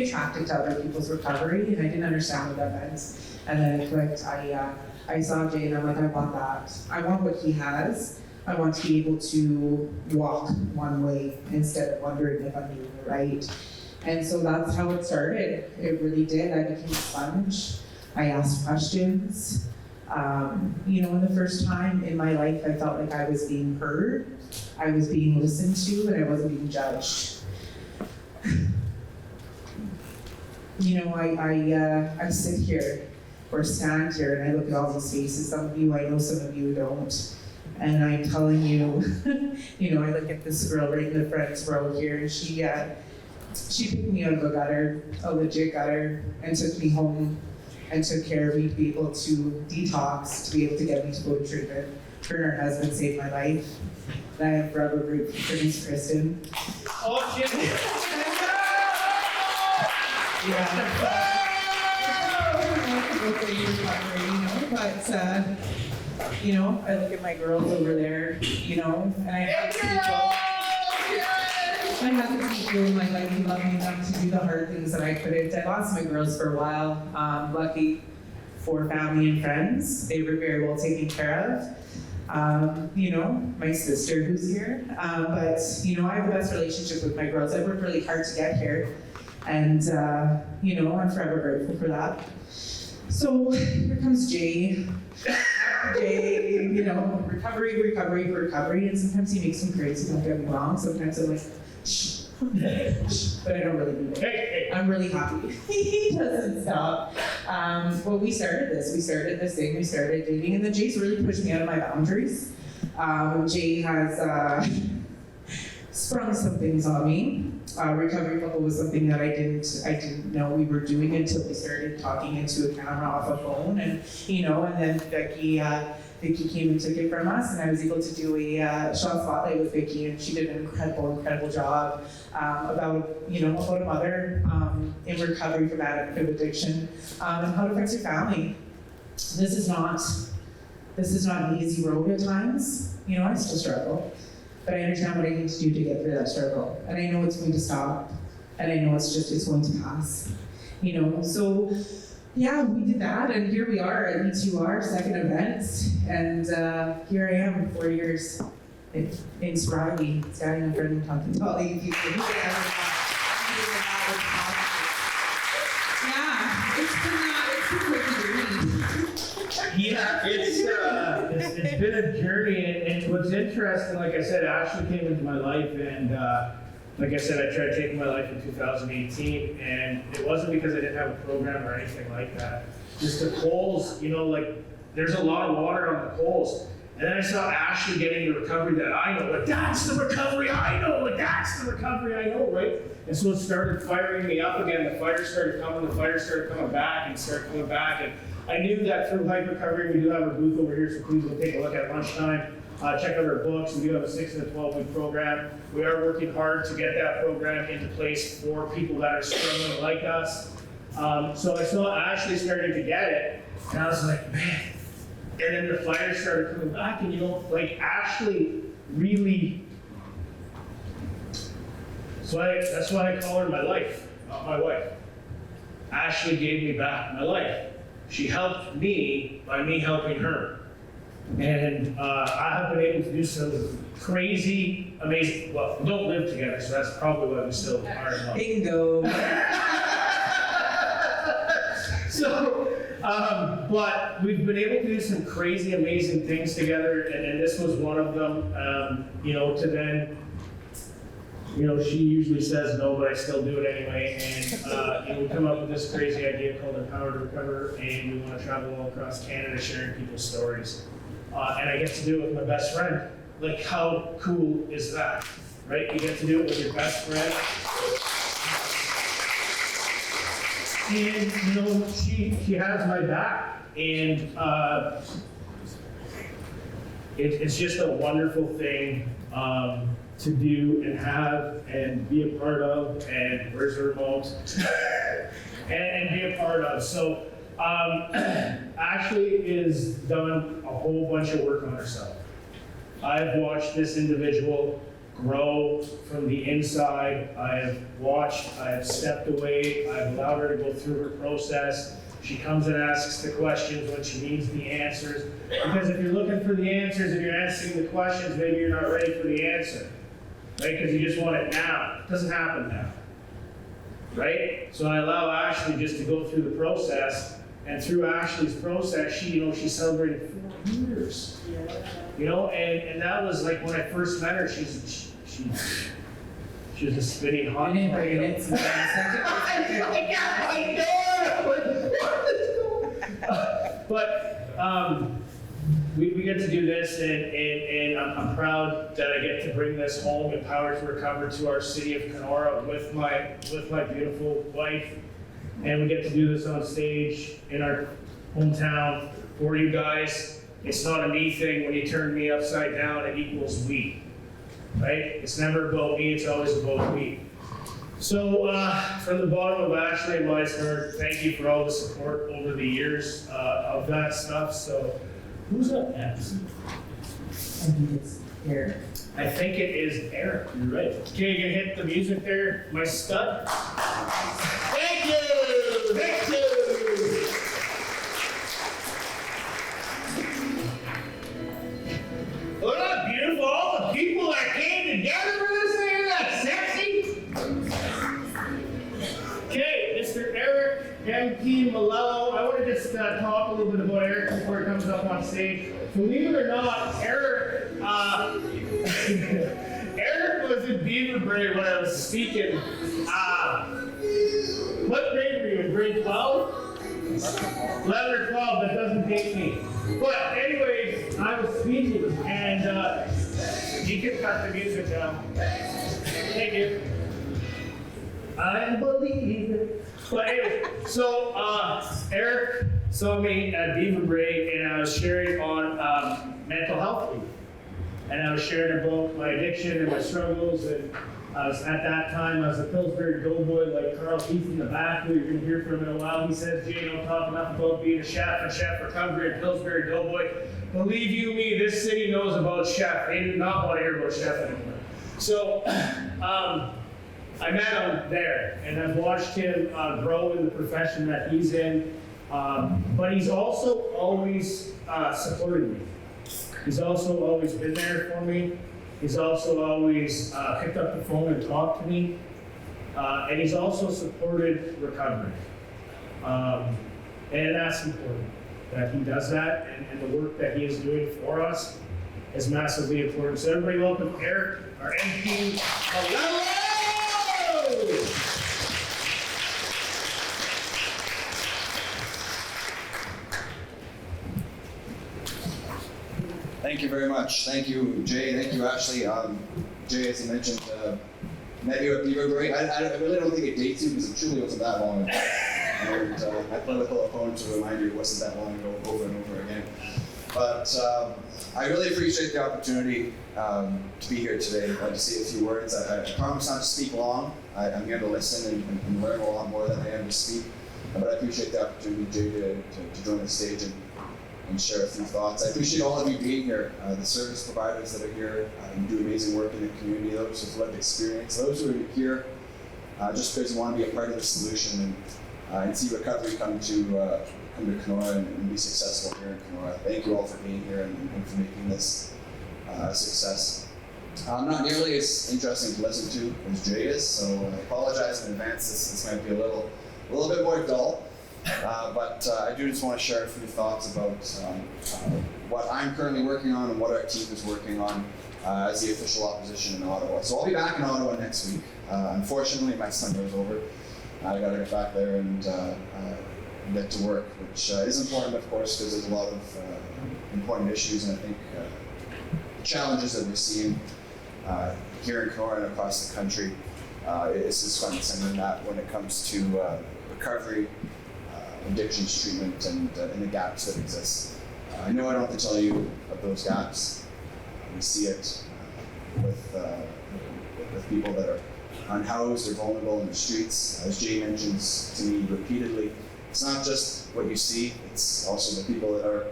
S2: attracted to other people's recovery, and I didn't understand what that meant. And then it clicked. I saw Jay, and I'm like, I want that. I want what he has. I want to be able to walk one way instead of wondering if I'm doing it right. And so that's how it started. It really did. I became a sponge. I asked questions. And the first time in my life, I felt like I was being heard. I was being listened to, and I wasn't being judged. you know, I sit here or stand here and I look at all these faces. Some of you I know, some of you don't. And I'm telling you, you know, I look at this girl right in the front row here, and she picked me out of a gutter, a legit gutter, and took me home and took care of me to be able to detox, to be able to get me to go to treatment. Her and her husband saved my life. And I am forever grateful for Miss Kristen.
S1: Oh, shit.
S2: But, you know, I look at my girls over there, you know, and I have people in my life who love me enough to do the hard things that I couldn't. I lost my girls for a while. Lucky for family and friends. They were very well taken care of. You know, my sister who's here. But, you know, I have the best relationship with my girls. I worked really hard to get here. And, you know, I'm forever grateful for that. So here comes Jay. Jay, you know, recovery, and sometimes he makes me crazy, don't get me wrong. Sometimes I'm like, shh, but I don't really do it. I'm really happy. He doesn't stop. Well, we started this thing, we started dating, and then Jay's really pushed me out of my boundaries. Jay has sprung some things on me. Recovery couple was something that I didn't know we were doing until we started talking into a camera off a phone, and you know, and then Vicky came and took it from us, and I was able to do a shot spotlight with Vicky, and she did an incredible job about a mother in recovery from addictive addiction, and how it affects your family. This is not an easy road at times. You know, I still struggle. But I understand what I need to do to get through that struggle. And I know it's going to stop. And I know it's going to pass. You know, so yeah, we did that, and here we are at E2R, second event. And here I am, 4 years in sobriety, standing in front of you talking to all these people. Yeah, it's been quite a journey.
S1: Yeah, it's been a journey, and what's interesting, like I said, Ashley came into my life, and like I said, I tried taking my life in 2018, and it wasn't because I didn't have a program or anything like that. Just the Coles, you know, like there's a lot of water on the Coles, and then I saw Ashley getting the recovery that I know, like that's the recovery I know, like that's the recovery I know, right? And so it started firing me up again. The fire started coming back, and I knew that through Hype Recovery, we do have a booth over here, so please go take a look at lunchtime. Check out our books. We do have a 6 and a 12-week program. We are working hard to get that program into place for people that are struggling like us. So I saw Ashley starting to get it, and I was like, man. And then the fire started coming back, and you know, like Ashley really. So that's why I call her my life, not my wife. Ashley gave me back my life. She helped me by me helping her. And I have been able to do some crazy, amazing, well, we don't live together, so that's probably why we still are in love.
S2: Bingo.
S1: But we've been able to do some crazy, amazing things together, and this was one of them, you know, to then, you know, she usually says no, but I still do it anyway. And you know, we come up with this crazy idea called Empower to Recover, and we want to travel all across Canada sharing people's stories. And I get to do it with my best friend. Like, how cool is that, right? You get to do it with your best friend. And, you know, she has my back. And it's just a wonderful thing to do and have and be a part of, and where's the remote? and be a part of. So Ashley has done a whole bunch of work on herself. I've watched this individual grow from the inside. I have stepped away, I've allowed her to go through her process. She comes and asks the questions when she needs the answers. Because if you're looking for the answers and you're asking the questions, maybe you're not ready for the answer. Right? Because you just want it now. It doesn't happen now. Right? So I allow Ashley just to go through the process. And through Ashley's process, she celebrated 4 years. You know, and that was like when I first met her, she was a spinning hot.
S2: I didn't bring it in.
S1: we get to do this, and I'm proud that I get to bring this home, Empowered to Recover, to our city of Kenora with my beautiful wife. And we get to do this on stage in our hometown for you guys. It's not a me thing. When you turn me upside down, it equals we, right? It's never about me, it's always about we. So from the bottom of Ashley and my heart, thank you for all the support over the years of that stuff. So who's up next?
S2: I think it's Eric.
S1: I think it is Eric. You're right. Okay, you can hit the music there, my stud. Thank you! Thank you! Look how beautiful, all the people that came together for this thing, isn't that sexy? Okay, Mr. Eric M.P. Malello. I want to just talk a little bit about Eric before he comes up on stage. Believe it or not, Eric, Eric was in Beaver Brae when I was speaking. What grade were you in? Grade 12? 11 or 12, that doesn't date me. But anyways, I was speaking, and you can cut the music down. Thank you. I believe it. But anyway, so Eric saw me at Beaver Brae, and I was sharing on mental health week. And I was sharing about my addiction and my struggles, and I was, at that time, I was a Pillsbury Doughboy, like Carl Keith in the back, who you're going to hear from in a while. He says, Jay, don't talk enough about being a chef and chef recovery and Pillsbury Doughboy. Believe you me, this city knows about chef. They do not want to hear about chef anymore. So I met him there, and I've watched him grow in the profession that he's in. But he's also always supported me. He's also always been there for me. He's also always picked up the phone and talked to me. And he's also supported recovery. And that's important, that he does that, and the work that he is doing for us is massively important. So everybody welcome Eric, our MP. Hello!
S10: Thank you very much. Thank you, Jay. Thank you, Ashley. Jay, as you mentioned, met you at Beaver Brae. I really don't think it dates you because it truly wasn't that long ago. And I play with a phone to remind you it wasn't that long ago, over and over again. But I really appreciate the opportunity to be here today, to say a few words. I promise not to speak long. I'm here to listen and learn a lot more than I am to speak. But I appreciate the opportunity, Jay, to join the stage and share a few thoughts. I appreciate all of you being here, the service providers that are here. You do amazing work in the community, those with lived experience, those who are here just because you want to be a part of the solution and see recovery come to Kenora and be successful here in Kenora. Thank you all for being here and for making this a success. I'm not nearly as interesting to listen to as Jay is, so I apologize in advance. This might be a little bit more dull. But I do just want to share a few thoughts about what I'm currently working on and what our team is working on as the official opposition in Ottawa. So I'll be back in Ottawa next week. Unfortunately, my summer is over. I got to get back there and get to work, which is important, of course, because there's a lot of important issues, and I think the challenges that we're seeing here in Kenora and across the country is just front and center in that when it comes to recovery, addictions treatment, and the gaps that exist. I know I don't have to tell you of those gaps. We see it with people that are unhoused or vulnerable in the streets. As Jay mentions to me repeatedly, it's not just what you see, it's also the people that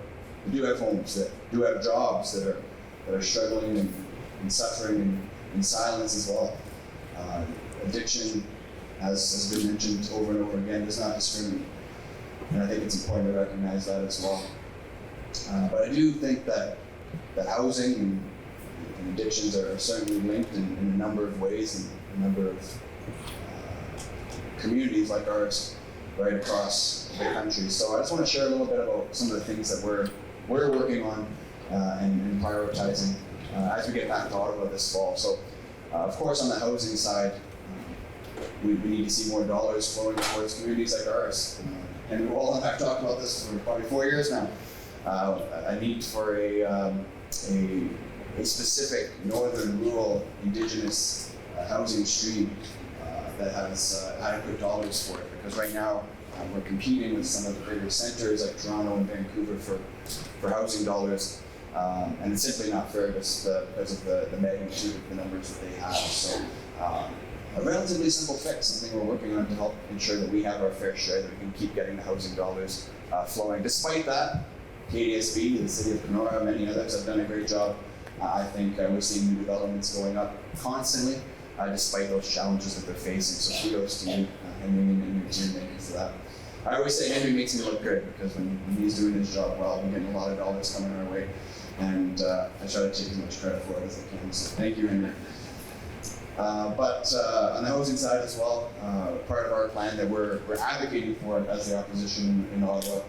S10: do have homes, that do have jobs, that are struggling and suffering in silence as well. Addiction, as has been mentioned over and over again, does not discriminate. And I think it's important to recognize that as well. But I do think that housing and addictions are certainly linked in a number of ways, and a number of communities like ours right across the country. So I just want to share a little bit about some of the things that we're working on and prioritizing as we get back to Ottawa this fall. So of course on the housing side, we need to see more dollars flowing towards communities like ours. And we've all in fact talked about this for probably 4 years now. a need for a specific northern rural indigenous housing stream that has adequate dollars for it. Because right now we're competing with some of the bigger centers like Toronto and Vancouver for housing dollars, and it's simply not fair because of the magnitude of the numbers that they have. So a relatively simple fix, something we're working on to help ensure that we have our fair share, that we can keep getting the housing dollars flowing. Despite that, KDSB, the City of Kenora, many others have done a great job. I think we're seeing new developments going up constantly, despite those challenges that they're facing. So kudos to you, Henry, and your team making for that. I always say Henry makes me look good because when he's doing his job well, we're getting a lot of dollars coming our way, and I try to take as much credit for it as I can. So thank you, Henry. But on the housing side as well, part of our plan that we're advocating for as the opposition in Ottawa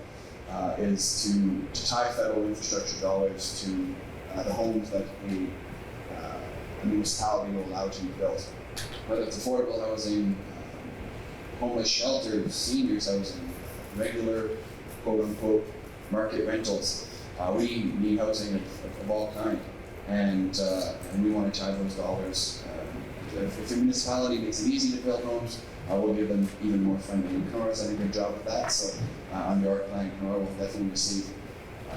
S10: is to tie federal infrastructure dollars to the homes that a municipality will allow to be built. Whether it's affordable housing, homeless shelters, seniors housing, regular quote-unquote market rentals. We need housing of all kind, and we want to tie those dollars. If the municipality makes it easy to build homes, we'll give them even more funding. Kenora's done a good job with that, so under our plan, Kenora will definitely receive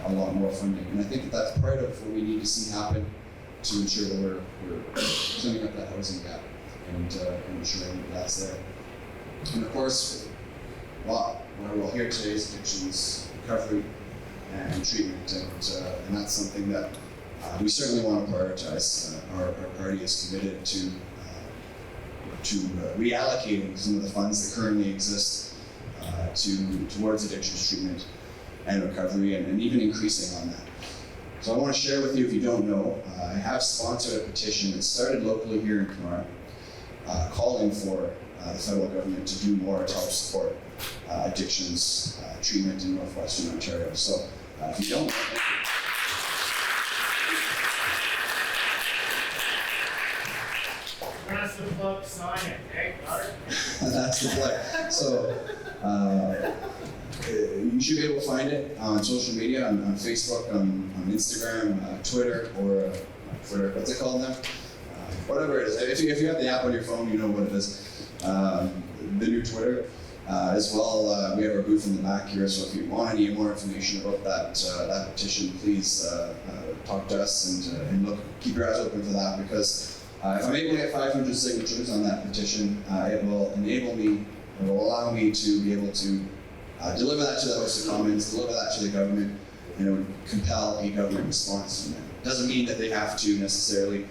S10: a lot more funding. And I think that's part of what we need to see happen to ensure that we're cleaning up that housing gap and ensuring that that's there. And of course, what we're here today is addictions recovery and treatment, and that's something that we certainly want to prioritize. Our party is committed to reallocating some of the funds that currently exist towards addictions treatment and recovery, and even increasing on that. So I want to share with you, if you don't know, I have sponsored a petition that started locally here in Kenora, calling for the federal government to do more to help support addictions treatment in northwestern Ontario. So if you don't know,
S1: That's the plug, sign it, okay? Got it?
S10: that's the play. So you should be able to find it on social media, on Facebook, on Instagram, Twitter, or Twitter, what's it called now? Whatever it is. If you have the app on your phone, you know what it is. The new Twitter. As well, we have our booth in the back here, so if you want any more information about that petition, please talk to us and look, keep your eyes open for that, because if I'm able to get 500 signatures on that petition, it will enable me, it will allow me to be able to deliver that to the House of Commons, deliver that to the government, and it would compel a government response from them. It doesn't mean that they have to necessarily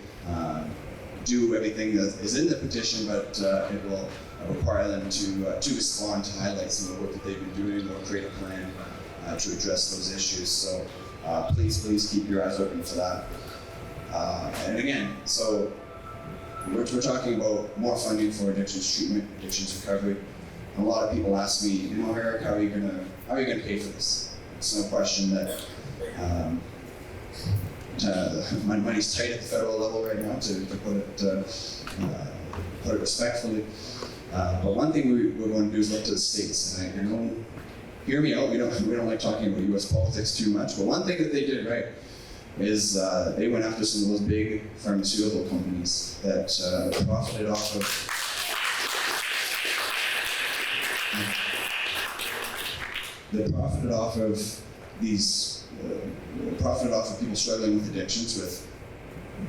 S10: do everything that is in the petition, but it will require them to respond, to highlight some of the work that they've been doing, or create a plan to address those issues. So please keep your eyes open for that. And again, so we're talking about more funding for addictions treatment, addictions recovery. And a lot of people ask me, Eric, how are you gonna pay for this? It's no question that money's tight at the federal level right now, to put it respectfully. But one thing we're going to do is look to the states. And I know, hear me out. We don't like talking about U.S. politics too much. But one thing that they did right is they went after some of those big pharmaceutical companies that profited off of people struggling with addictions, with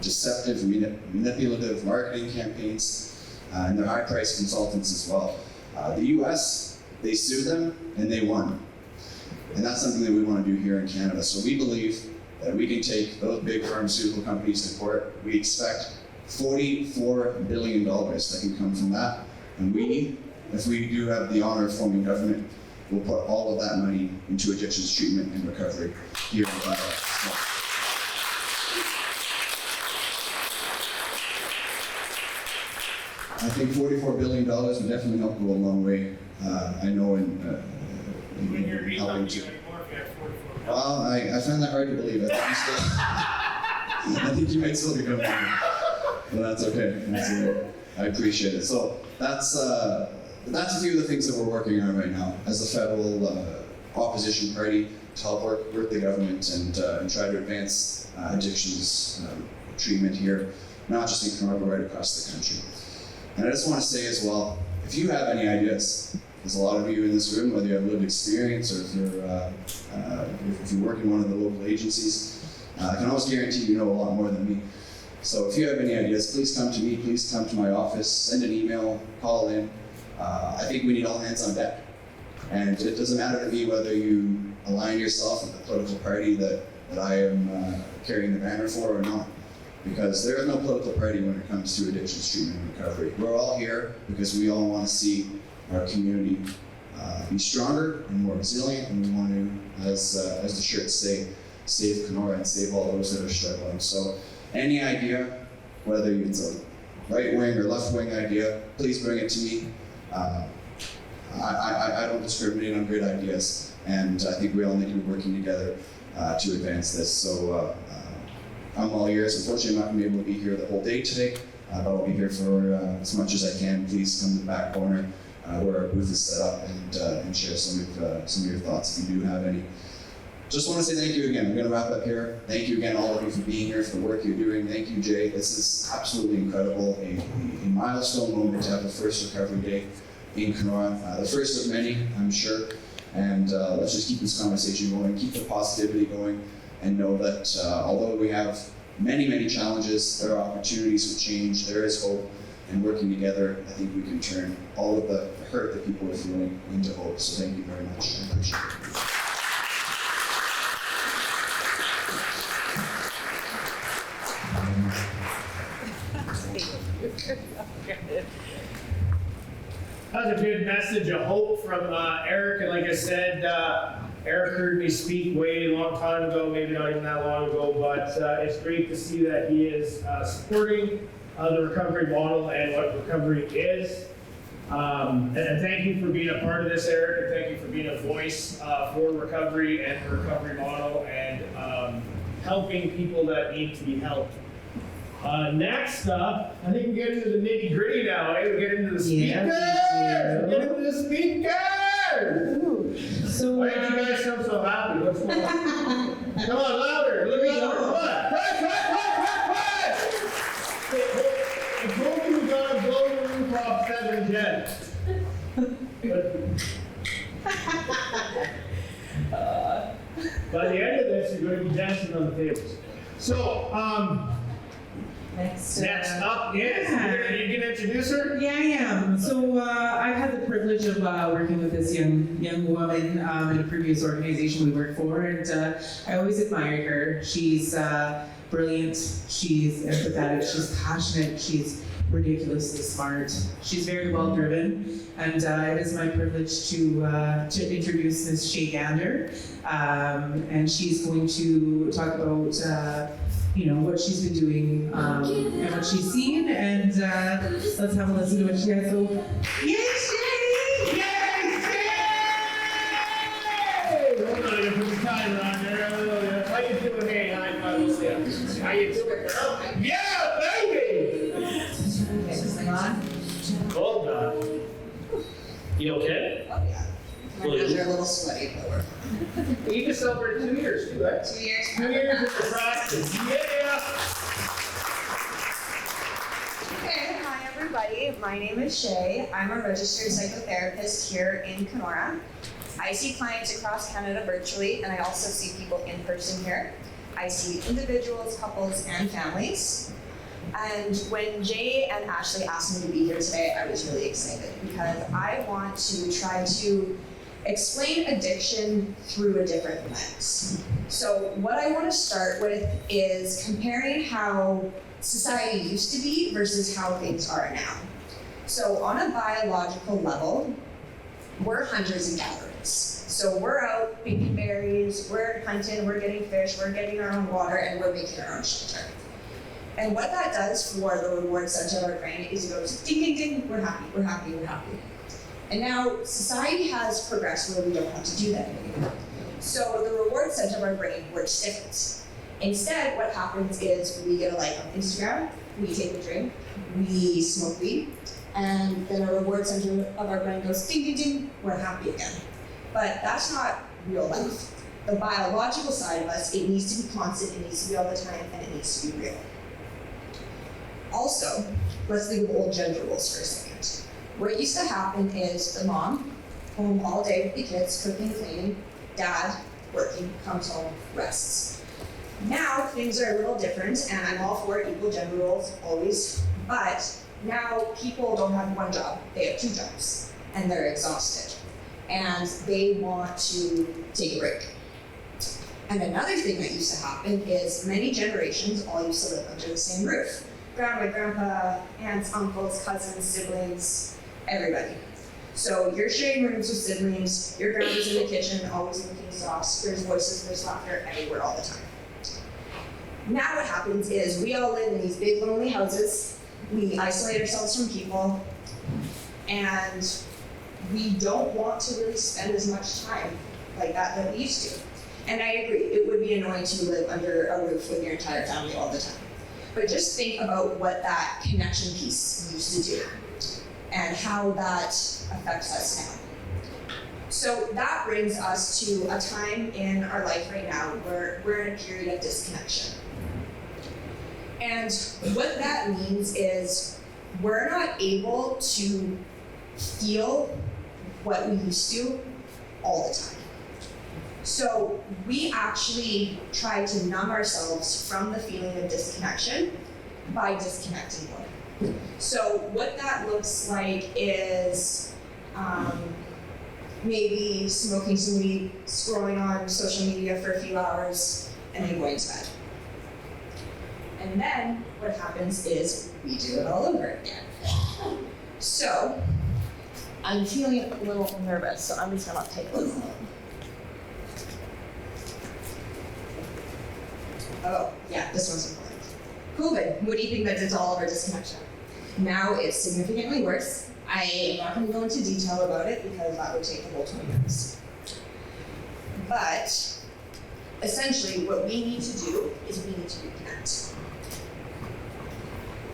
S10: deceptive, manipulative marketing campaigns, and their high-priced consultants as well. The U.S., they sued them and they won, and that's something that we want to do here in Canada. So we believe that we can take those big pharmaceutical companies to court. We expect $44 billion that can come from that, and we, if we do have the honor of forming government, we'll put all of that money into addictions treatment and recovery here in Ottawa. I think $44 billion would definitely help go a long way. I know in helping to. Well, I find that hard to believe. I think you might still become one, but that's okay. I appreciate it. So that's a few of the things that we're working on right now as a federal opposition party. to help work with the government and try to advance addictions treatment here, not just in Kenora, but right across the country. And I just want to say as well, if you have any ideas, there's a lot of you in this room, whether you have lived experience or if you work in one of the local agencies, I can almost guarantee you know a lot more than me. So if you have any ideas, please come to me, please come to my office, send an email, call in. I think we need all hands on deck. And it doesn't matter to me whether you align yourself with the political party that I am carrying the banner for or not. Because there is no political party when it comes to addictions treatment and recovery. We're all here because we all want to see our community be stronger and more resilient, and we want to, as the shirts say, save Kenora and save all those that are struggling. So any idea, whether it's a right-wing or left-wing idea, please bring it to me. I don't discriminate on great ideas, and I think we all need to be working together to advance this. So I'm all ears. Unfortunately, I'm not going to be able to be here the whole day today, but I'll be here for as much as I can. Please come to the back corner where our booth is set up and share some of your thoughts if you do have any. Just want to say thank you again. I'm going to wrap up here. Thank you again, all of you, for being here, for the work you're doing. Thank you, Jay. This is absolutely incredible. A milestone moment to have the first recovery day in Kenora. The first of many, I'm sure. And let's just keep this conversation going, keep the positivity going, and know that although we have many, many challenges, there are opportunities for change, there is hope, and working together, I think we can turn all of the hurt that people are feeling into hope. So thank you very much. I appreciate it.
S1: That was a good message of hope from Eric, and like I said, Eric heard me speak way a long time ago, maybe not even that long ago, but it's great to see that he is supporting the recovery model and what recovery is. And thank you for being a part of this, Eric, and thank you for being a voice for recovery and the recovery model and helping people that need to be helped. Next up, I think we get into the nitty gritty now, eh? We get into the speakers! We get into the speakers!
S2: Ooh. So,
S1: why did you guys sound so happy? What's going on? Come on, louder! A little louder! Come on! Quiet! I told you we gotta blow the roof off 7 jets. By the end of this, you're going to be dancing on the tables. So,
S2: Next
S1: up is, you can introduce her?
S2: Yeah, I am. So I've had the privilege of working with this young woman in a previous organization we worked for, and I always admired her. She's brilliant, she's empathetic, she's passionate, she's ridiculously smart. She's very well driven, and it is my privilege to introduce Ms. Shay Gander, and she's going to talk about what she's been doing and what she's seen, and let's have a listen to what she has. So, yay, Shay!
S1: Yay, Shay! Hold on, I'm gonna put the timer on there. How you doing? Hey, high five. How you doing, girl? Yeah, baby! Hold on. You okay?
S5: Oh, yeah. My hands are a little sweaty, but we're.
S1: You just celebrated 2 years, too, right?
S5: 2 years.
S1: 2 years of the practice. Yeah!
S11: Okay, hi everybody. My name is Shay. I'm a registered psychotherapist here in Kenora. I see clients across Canada virtually, and I also see people in person here. I see individuals, couples, and families. And when Jay and Ashley asked me to be here today, I was really excited because I want to try to explain addiction through a different lens. So what I want to start with is comparing how society used to be versus how things are now. So on a biological level, we're hunters and gatherers. So we're out picking berries, we're hunting, we're getting fish, we're getting our own water, and we're making our own shelter. And what that does for the reward center of our brain is it goes ding, ding, ding, we're happy, we're happy, we're happy. And now society has progressed where we don't have to do that anymore. So the reward center of our brain works different. Instead, what happens is we get a like on Instagram, we take a drink, we smoke weed, and then our reward center of our brain goes ding, ding, ding, we're happy again. But that's not real life. The biological side of us, it needs to be constant, it needs to be all the time, and it needs to be real. Also, let's think of old gender roles for a second. What used to happen is the mom, home all day with the kids, cooking, cleaning, dad, working, comes home, rests. Now, things are a little different, and I'm all for equal gender roles, always, but now people don't have one job, they have 2 jobs, and they're exhausted, and they want to take a break. And another thing that used to happen is many generations all used to live under the same roof. Grandma, grandpa, aunts, uncles, cousins, siblings, everybody. So you're sharing rooms with siblings, your grandma's in the kitchen, always making sauce, there's voices, there's laughter everywhere all the time. Now what happens is we all live in these big lonely houses, we isolate ourselves from people, and we don't want to really spend as much time like that we used to. And I agree, it would be annoying to live under a roof with your entire family all the time. But just think about what that connection piece used to do and how that affects us now. So that brings us to a time in our life right now where we're in a period of disconnection. And what that means is we're not able to feel what we used to all the time. So we actually try to numb ourselves from the feeling of disconnection by disconnecting more. So what that looks like is maybe smoking some weed, scrolling on social media for a few hours, and then going to bed. And then what happens is we do it all over again. So I'm feeling a little nervous, so I'm just gonna take a little. Oh, yeah, this one's important. COVID, what do you think that did to all of our disconnection? Now it's significantly worse. I am not going to go into detail about it because that would take the whole 20 minutes. But essentially what we need to do is we need to reconnect.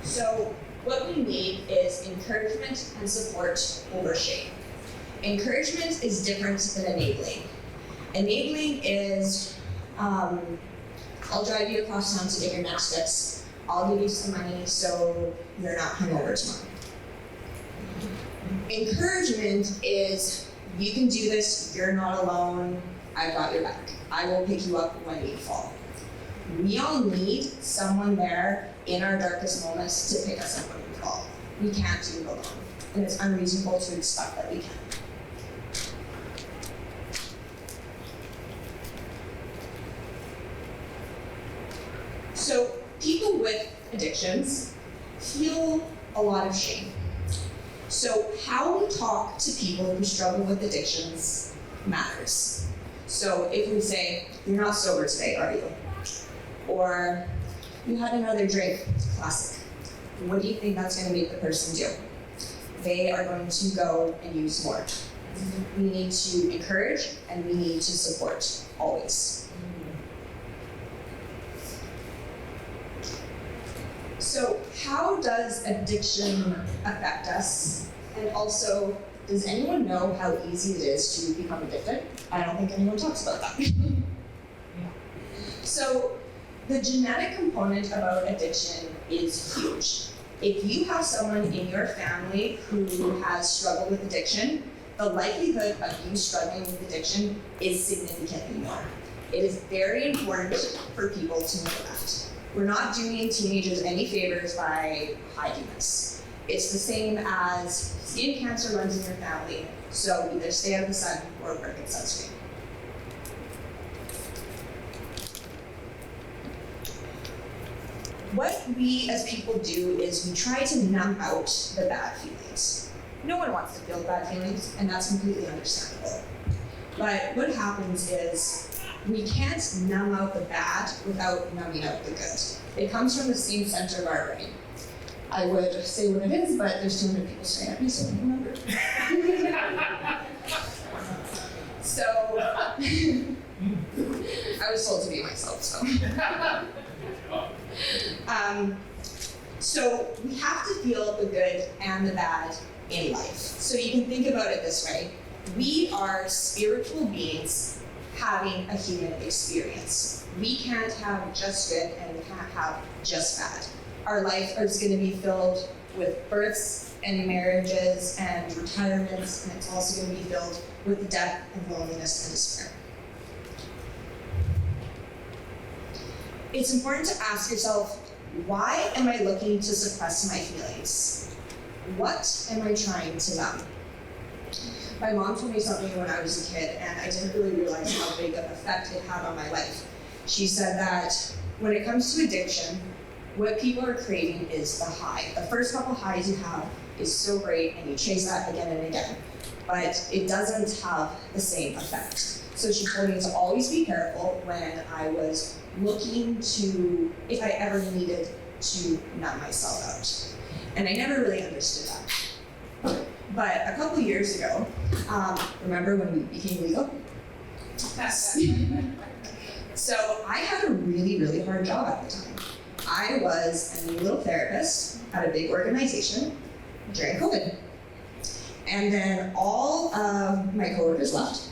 S11: So what we need is encouragement and support over shame. Encouragement is different than enabling. Enabling is, I'll drive you across town to get your next fix. I'll give you some money so you're not hungover tomorrow. Encouragement is, you can do this, you're not alone, I've got your back. I will pick you up when you fall. We all need someone there in our darkest moments to pick us up when we fall. We can't do it alone, and it's unreasonable to expect that we can. So people with addictions feel a lot of shame. So how we talk to people who struggle with addictions matters. So if we say, you're not sober today, are you? Or you had another drink, classic. What do you think that's going to make the person do? They are going to go and use more. We need to encourage and we need to support, always. So how does addiction affect us? And also, does anyone know how easy it is to become addicted? I don't think anyone talks about that. So the genetic component about addiction is huge. If you have someone in your family who has struggled with addiction, the likelihood of you struggling with addiction is significantly more. It is very important for people to know that. We're not doing teenagers any favors by hiding this. It's the same as skin cancer runs in your family, so either stay out of the sun or wear good sunscreen. What we as people do is we try to numb out the bad feelings. No one wants to feel bad feelings, and that's completely understandable. But what happens is we can't numb out the bad without numbing out the good. It comes from the same center of our brain. I would say what it is, but there's 200 people staring at me, so I don't remember. So, I was told to be myself, so. So we have to feel the good and the bad in life. So you can think about it this way. We are spiritual beings having a human experience. We can't have just good and we can't have just bad. Our life is going to be filled with births and marriages and retirements, and it's also going to be filled with death and loneliness and despair. It's important to ask yourself, why am I looking to suppress my feelings? What am I trying to numb? My mom told me something when I was a kid, and I didn't really realize how big of an effect it had on my life. She said that when it comes to addiction, what people are craving is the high. The first couple highs you have is so great, and you chase that again and again, but it doesn't have the same effect. So she told me to always be careful when I was looking to, if I ever needed to numb myself out. And I never really understood that. But a couple years ago, remember when we became legal? So I had a really, really hard job at the time. I was a little therapist at a big organization during COVID. And then all of my coworkers left,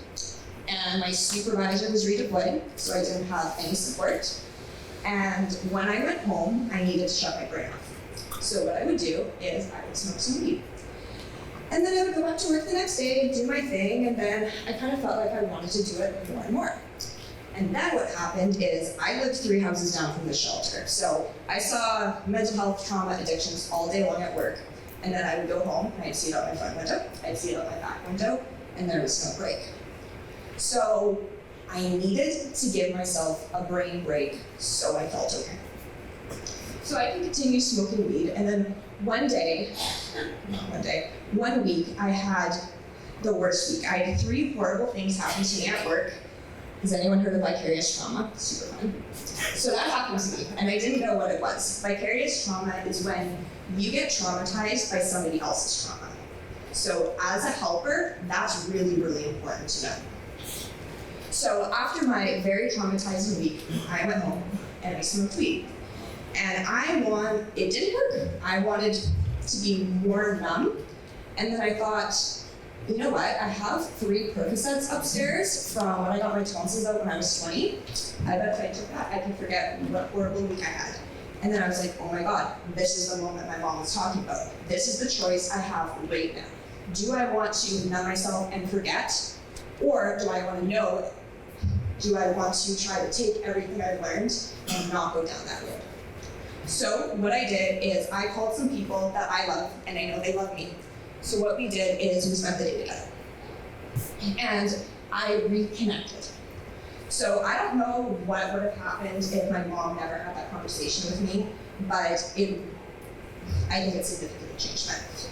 S11: and my supervisor was redeployed, so I didn't have any support. And when I went home, I needed to shut my brain off. So what I would do is I would smoke some weed. And then I would go back to work the next day, do my thing, and then I kind of felt like I wanted to do it more and more. And then what happened is I lived 3 houses down from the shelter. So I saw mental health, trauma, addictions all day long at work. And then I would go home and I'd see it out my front window, I'd see it out my back window, and there was no break. So I needed to give myself a brain break so I felt okay. So I could continue smoking weed, and then one week I had the worst week. I had 3 horrible things happen to me at work. Has anyone heard of vicarious trauma? Super fun. So that happened to me, and I didn't know what it was. Vicarious trauma is when you get traumatized by somebody else's trauma. So as a helper, that's really, really important to know. So after my very traumatizing week, I went home and I smoked weed. And it didn't work. I wanted to be more numb. And then I thought, you know what? I have 3 Percocets upstairs from when I got my tonsils out when I was 20. I bet if I took that, I could forget what horrible week I had. And then I was like, oh my God, this is the moment my mom was talking about. This is the choice I have right now. Do I want to numb myself and forget? Or do I want to know? Do I want to try to take everything I've learned and not go down that road? So what I did is I called some people that I love, and I know they love me. So what we did is we spent the day together. And I reconnected. So I don't know what would have happened if my mom never had that conversation with me, but I think it significantly changed my life.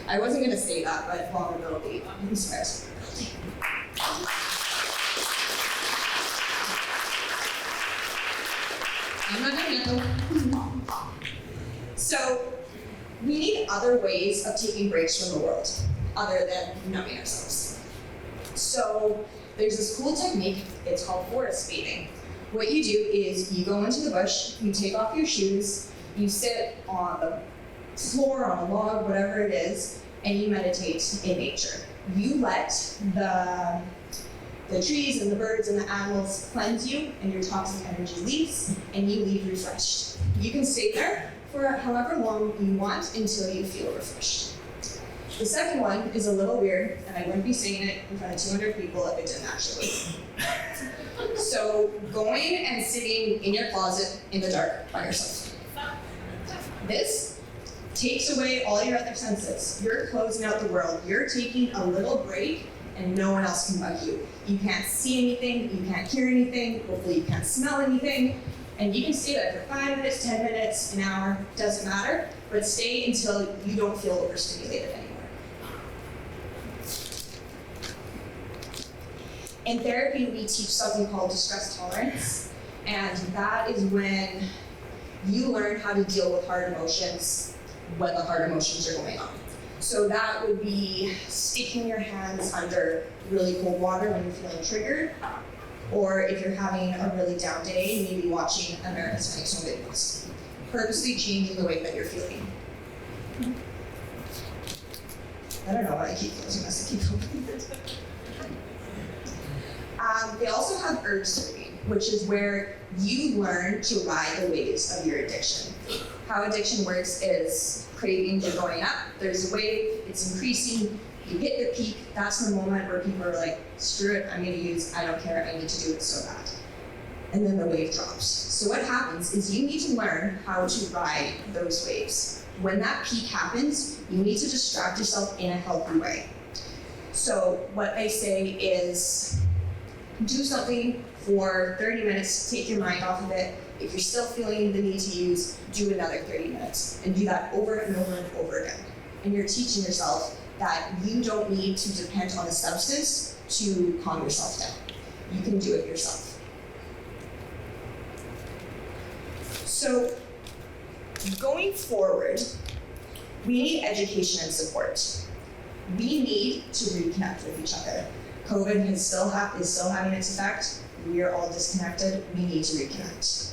S11: I wasn't going to say that, but vulnerability inspires vulnerability. I'm not done yet though. So we need other ways of taking breaks from the world, other than numbing ourselves. So there's this cool technique, it's called forest bathing. What you do is you go into the bush, you take off your shoes, you sit on the floor, on a log, whatever it is, and you meditate in nature. You let the trees and the birds and the animals cleanse you, and your toxic energy leaves, and you leave refreshed. You can stay there for however long you want until you feel refreshed. The second one is a little weird, and I wouldn't be saying it in front of 200 people if it didn't actually work. So going and sitting in your closet in the dark by yourself. This takes away all your other senses. You're closing out the world. You're taking a little break, and no one else can bug you. You can't see anything, you can't hear anything, hopefully you can't smell anything, and you can stay there for 5 minutes, 10 minutes, an hour, doesn't matter, but stay until you don't feel overstimulated anymore. In therapy, we teach something called distress tolerance, and that is when you learn how to deal with hard emotions when the hard emotions are going on. So that would be sticking your hands under really cold water when you're feeling triggered, or if you're having a really down day, maybe watching America's Funniest Home Videos. Purposely changing the way that you're feeling. I don't know why I keep closing this, I keep opening it. They also have urge serving, which is where you learn to ride the waves of your addiction. How addiction works is cravings are going up, there's a wave, it's increasing, you hit the peak, that's the moment where people are like, screw it, I'm gonna use, I don't care, I need to do it so bad. And then the wave drops. So what happens is you need to learn how to ride those waves. When that peak happens, you need to distract yourself in a healthy way. So what I say is, do something for 30 minutes, take your mind off of it. If you're still feeling the need to use, do another 30 minutes. And do that over and over and over again. And you're teaching yourself that you don't need to depend on a substance to calm yourself down. You can do it yourself. So, going forward, we need education and support. We need to reconnect with each other. COVID is still having its effect. We are all disconnected. We need to reconnect.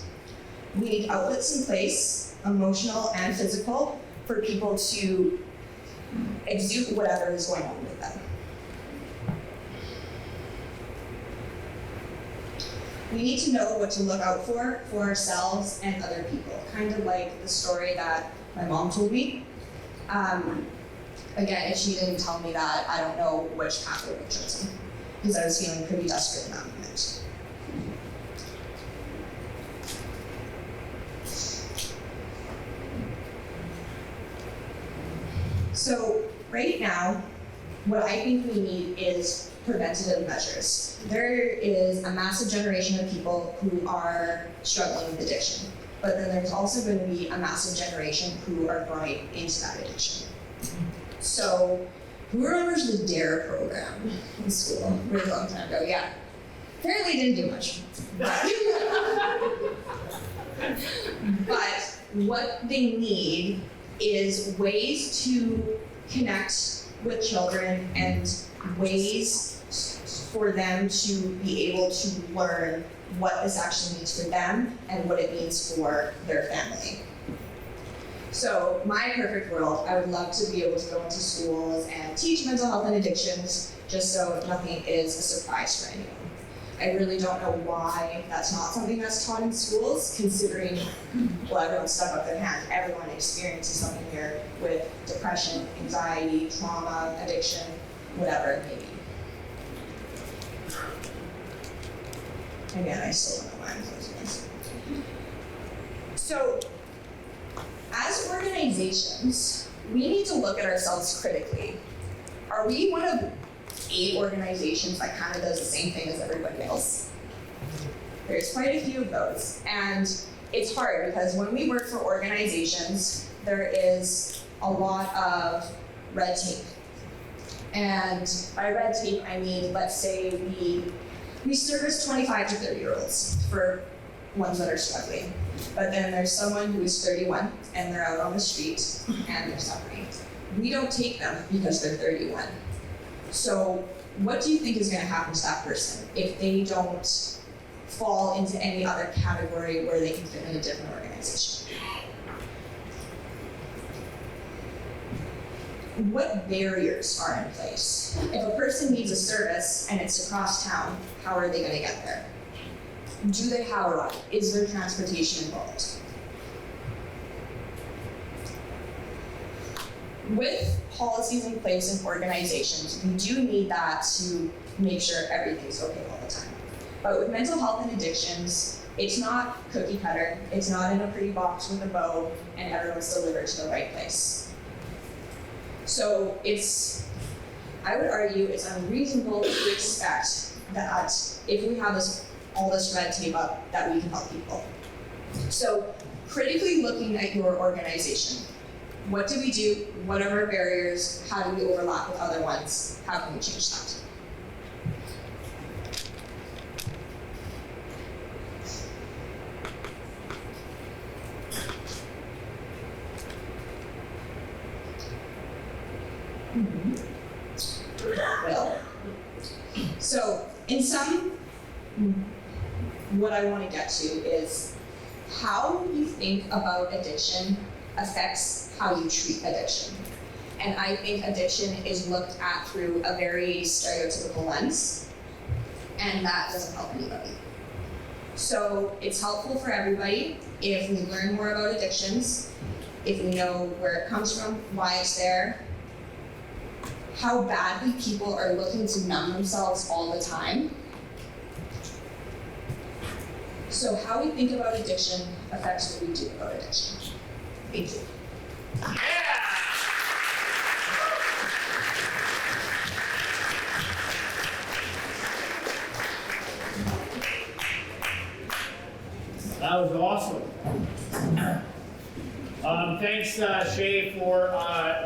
S11: We need outlets in place, emotional and physical, for people to exude whatever is going on with them. We need to know what to look out for ourselels and other people. Kind of like the story that my mom told me. Again, if she didn't tell me that, I don't know which path I would have chosen, because I was feeling pretty desperate in that moment. So right now, what I think we need is preventative measures. There is a massive generation of people who are struggling with addiction, but then there's also going to be a massive generation who are growing into that addiction. So, who remembers the DARE program in school? A really long time ago, yeah. Apparently didn't do much. But what they need is ways to connect with children and ways for them to be able to learn what this actually means for them and what it means for their family. So my perfect world, I would love to be able to go into schools and teach mental health and addictions just so nothing is a surprise for anyone. I really don't know why that's not something that's taught in schools, considering, well, everyone stuck up their hand. Everyone experiences something here with depression, anxiety, trauma, addiction, whatever it may be. Again, I still don't know why I'm closing this. So, as organizations, we need to look at ourselves critically. Are we one of 8 organizations that kind of does the same thing as everybody else? There's quite a few of those. And it's hard because when we work for organizations, there is a lot of red tape. And by red tape, I mean, let's say we service 25 to 30-year-olds for ones that are struggling. But then there's someone who is 31 and they're out on the street and they're suffering. We don't take them because they're 31. So what do you think is going to happen to that person if they don't fall into any other category where they can fit in a different organization? What barriers are in place? If a person needs a service and it's across town, how are they going to get there? Do they have a ride? Is there transportation involved? With policies in place in organizations, we do need that to make sure everything's okay all the time. But with mental health and addictions, it's not cookie cutter, it's not in a pretty box with a bow, and everyone's delivered to the right place. So I would argue it's unreasonable to expect that if we have all this red tape up, that we can help people. So critically looking at your organization, what do we do? What are our barriers? How do we overlap with other ones? How can we change that? Well, so in sum, what I want to get to is how you think about addiction affects how you treat addiction. And I think addiction is looked at through a very stereotypical lens. and that doesn't help anybody. So it's helpful for everybody if we learn more about addictions, if we know where it comes from, why it's there, how badly people are looking to numb themselves all the time. So how we think about addiction affects what we do about addiction. Thank you.
S1: That was awesome. Thanks, Shay, for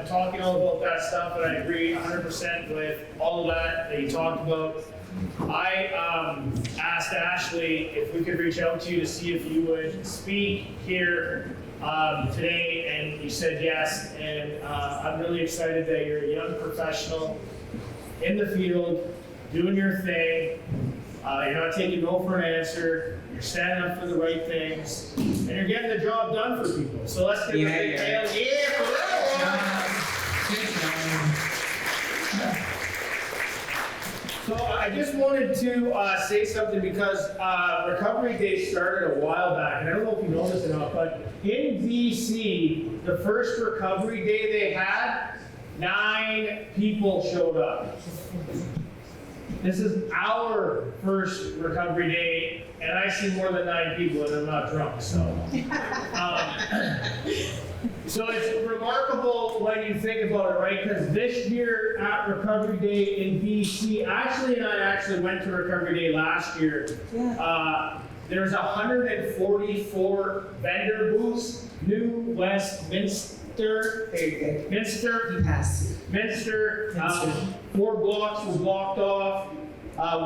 S1: talking all about that stuff, and I agree 100% with all of that you talked about. I asked Ashley if we could reach out to you to see if you would speak here today, and you said yes, and I'm really excited that you're a young professional in the field, doing your thing. You're not taking no for an answer. You're standing up for the right things, and you're getting the job done for people. So let's give a big hand. Yeah, for that. So I just wanted to say something because Recovery Day started a while back, and I don't know if you know this or not, but in BC, the first Recovery Day they had, 9 people showed up. This is our first Recovery Day, and I see more than 9 people, and I'm not drunk, so. So it's remarkable when you think about it, right? Because this year at Recovery Day in BC, Ashley and I actually went to Recovery Day last year. There's 144 vendor booths, New Westminster, Minster, Minster, 4 blocks was blocked off.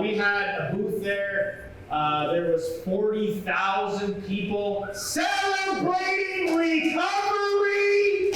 S1: We had a booth there. There was 40,000 people celebrating recovery.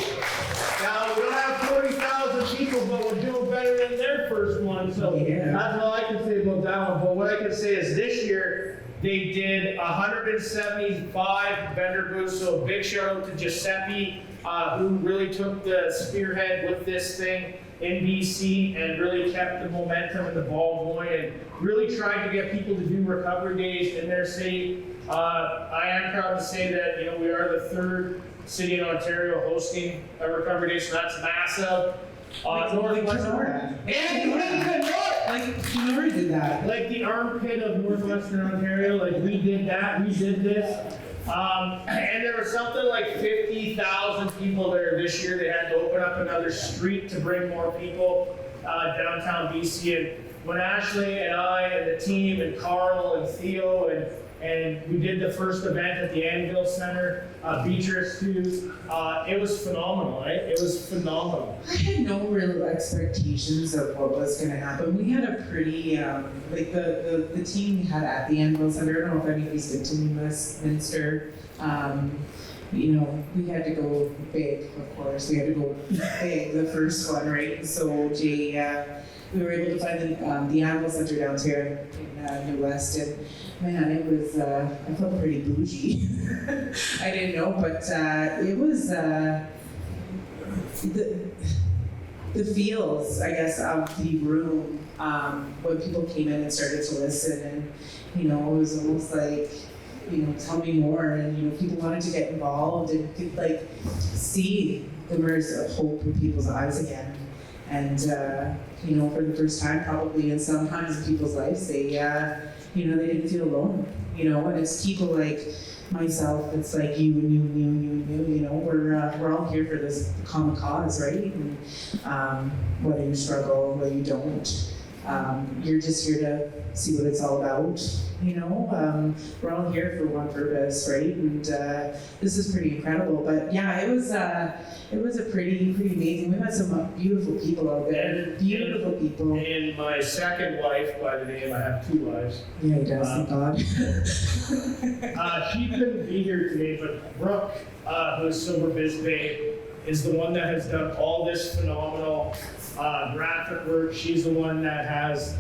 S1: Now, we don't have 40,000 people, but we're doing better than their first one. So that's all I can say about that one. But what I can say is this year, they did 175 vendor booths. So a big shout out to Giuseppe, who really took the spearhead with this thing in BC and really kept the momentum and the ball going and really tried to get people to do recovery days in their city. I am proud to say that we are the 3rd city in Ontario hosting a recovery day, so that's massive. Northwestern
S2: Kenora.
S1: and
S2: Kenora did that.
S1: like the armpit of Northwestern Ontario, like we did that, we did this. And there was something like 50,000 people there this year. They had to open up another street to bring more people downtown BC. And when Ashley and I and the team and Carl and Theo and we did the first event at the Anvil Center, Beatrice too, it was phenomenal, right? It was phenomenal.
S2: I had no real expectations of what was going to happen. We had a pretty, the team we had at the Anvil Center, I don't know if any of you's been to New Westminster, we had to go big, of course. We had to go big, the first one, right? So Jay, we were able to find the Anvil Center downtown in New West, and man, it was, I felt pretty bougie. I didn't know, but it was, the feels, I guess, of the room when people came in and started to listen, and it was almost like, tell me more, and people wanted to get involved and could see the glimmers of hope in people's eyes again. And for the first time, probably in some times in people's lives, they they didn't feel alone. And it's people like myself, it's like you and you, we're all here for this common cause, right? And whether you struggle, whether you don't, you're just here to see what it's all about. We're all here for one purpose, right? And this is pretty incredible. But yeah, it was a pretty amazing. We had some beautiful people out there. Beautiful people.
S1: And my second wife, by the name, I have 2 wives.
S2: Yeah, he does. Thank God.
S1: She couldn't be here today, but Brooke, who's Silver Biz Babe, is the one that has done all this phenomenal graphic work. She's the one that has.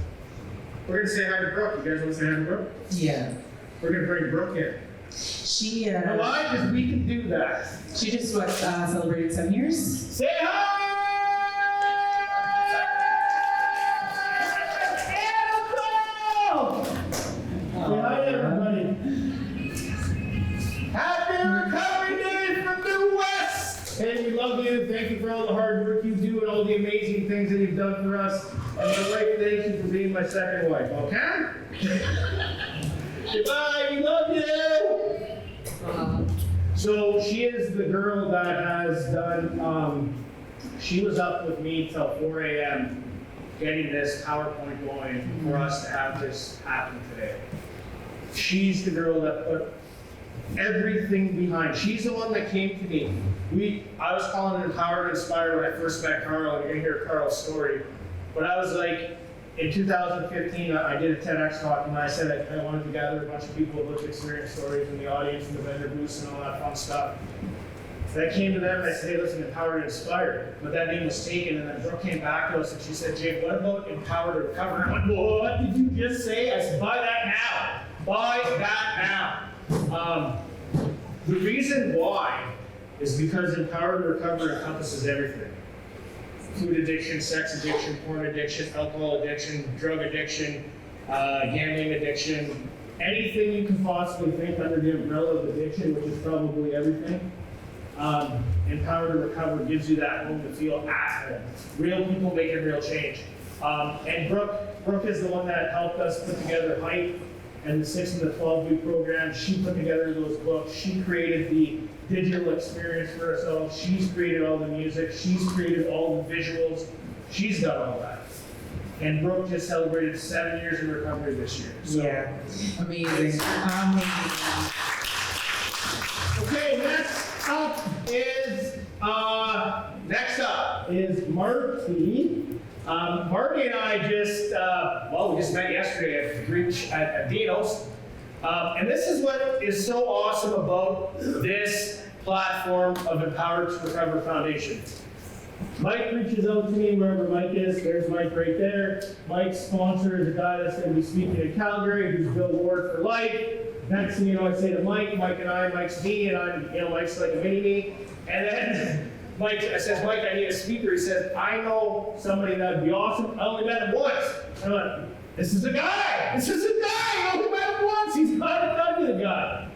S1: We're gonna say hi to Brooke. You guys want to say hi to Brooke?
S2: Yeah.
S1: We're gonna bring Brooke in.
S2: She.
S1: Why? Because we can do that.
S2: She just celebrated 7 years.
S1: Say hi! Annabelle! he's done for us. And my wife thanks you for being my second wife, okay? Goodbye, we love you! So she is the girl that has done, she was up with me till 4 a.m. getting this PowerPoint going for us to have this happen today. She's the girl that put everything behind. She's the one that came to me. I was calling it Empowered and Inspired when I first met Carl, and you're gonna hear Carl's story. But I was like, in 2015, I did a TEDx talk, and I said I wanted to gather a bunch of people with lived experience stories in the audience and the vendor booths and all that fun stuff. So I came to them and I said, hey, listen, Empowered and Inspired. But that name was taken, and then Brooke came back to us and she said, Jay, what about Empowered to Recover? And I went, well, what did you just say? I said, buy that now. Buy that now. The reason why is because Empowered to Recover encompasses everything. Food addiction, sex addiction, porn addiction, alcohol addiction, drug addiction, gambling addiction, anything you can possibly think under the umbrella of addiction, which is probably everything. Empowered to Recover gives you that home to feel at home. Real people making real change. And Brooke is the one that helped us put together HYPE and the 6 and the 12-week program. She put together those books. She created the digital experience for ourselves. She's created all the music. She's created all the visuals. She's done all that. And Brooke just celebrated 7 years in recovery this year. So.
S2: Yeah, amazing.
S1: Okay, next up is Marty. Marty and I we just met yesterday at Dino's. And this is what is so awesome about this platform of Empowered to Recover Foundation. Mike reaches out to me wherever Mike is. There's Mike right there. Mike's sponsor is a guy that's going to be speaking in Calgary, who's Bill Ward for life. Next thing you know, I say to Mike and I, Mike's me, and Mike's like a mini-me. And then I says, Mike, I need a speaker. He says, I know somebody that would be awesome. I only met him once. I went, this is a guy. I only met him once. He's got to be the guy.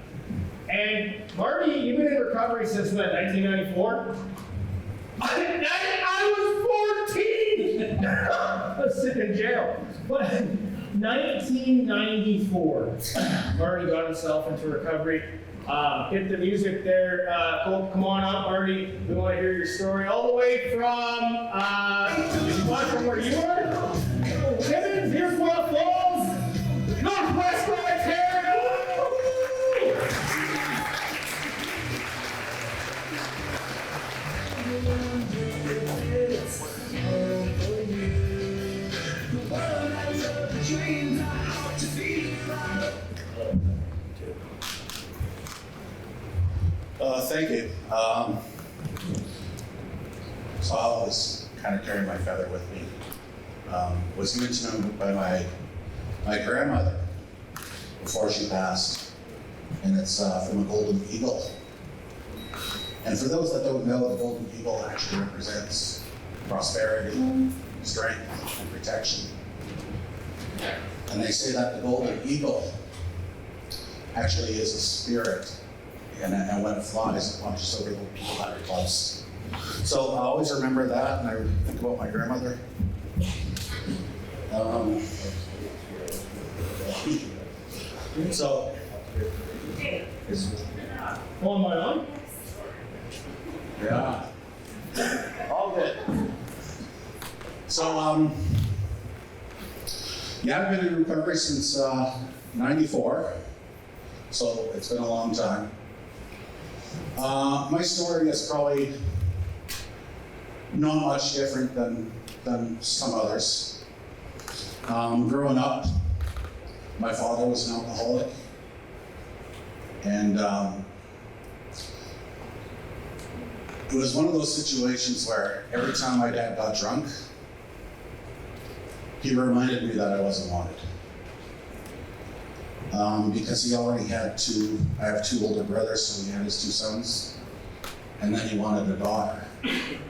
S1: And Marty, you've been in recovery since when, 1994? I was 14! I was sitting in jail. But 1994, Marty got himself into recovery. Hit the music there. Come on up, Marty. We want to hear your story. All the way from, where you are? Timmins, Deerfoil Falls, Northwest Ontario.
S12: Thank you. So I always kind of carry my feather with me. Was given to me by my grandmother before she passed, and it's from a golden eagle. And for those that don't know, the golden eagle actually represents prosperity, strength, and protection. And they say that the golden eagle actually is a spirit. And when it flies, it watches over the people that are close. So I always remember that, and I think about my grandmother. So.
S1: Oh, am I on?
S12: Yeah. All good. So, yeah, I've been in recovery since 94. So it's been a long time. My story is probably not much different than some others. Growing up, my father was an alcoholic, and it was one of those situations where every time my dad got drunk, he reminded me that I wasn't wanted. Because he already had I have two older brothers, so he had his 2 sons, and then he wanted a daughter.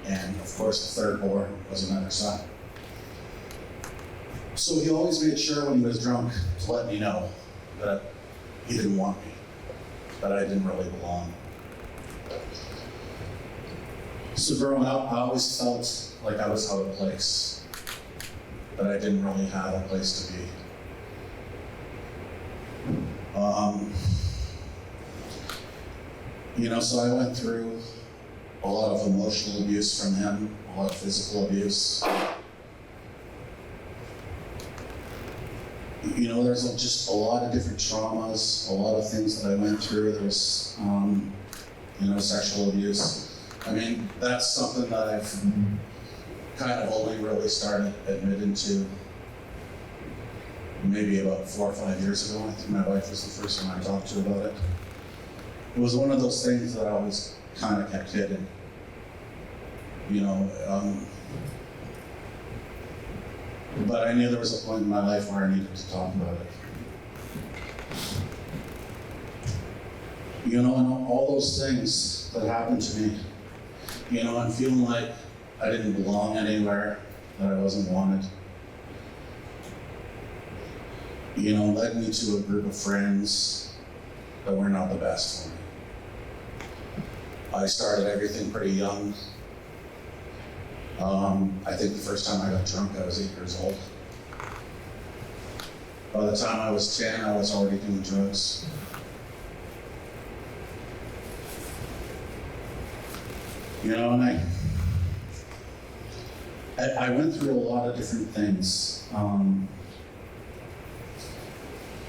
S12: And of course, the third born was another son. So he always made sure when he was drunk to let me know that he didn't want me, that I didn't really belong. So growing up, I always felt like I was out of place. but I didn't really have a place to be. So I went through a lot of emotional abuse from him, a lot of physical abuse. There's just a lot of different traumas, a lot of things that I went through. There was, sexual abuse. I mean, that's something that I've kind of only really started admitting to maybe about 4 or 5 years ago. I think my wife was the first one I talked to about it. It was one of those things that I always kind of kept hidden. But I knew there was a point in my life where I needed to talk about it. And all those things that happened to me, I'm feeling like I didn't belong anywhere, that I wasn't wanted. Led me to a group of friends that were not the best for me. I started everything pretty young. I think the first time I got drunk, I was 8 years old. By the time I was 10, I was already doing drugs. And I went through a lot of different things. I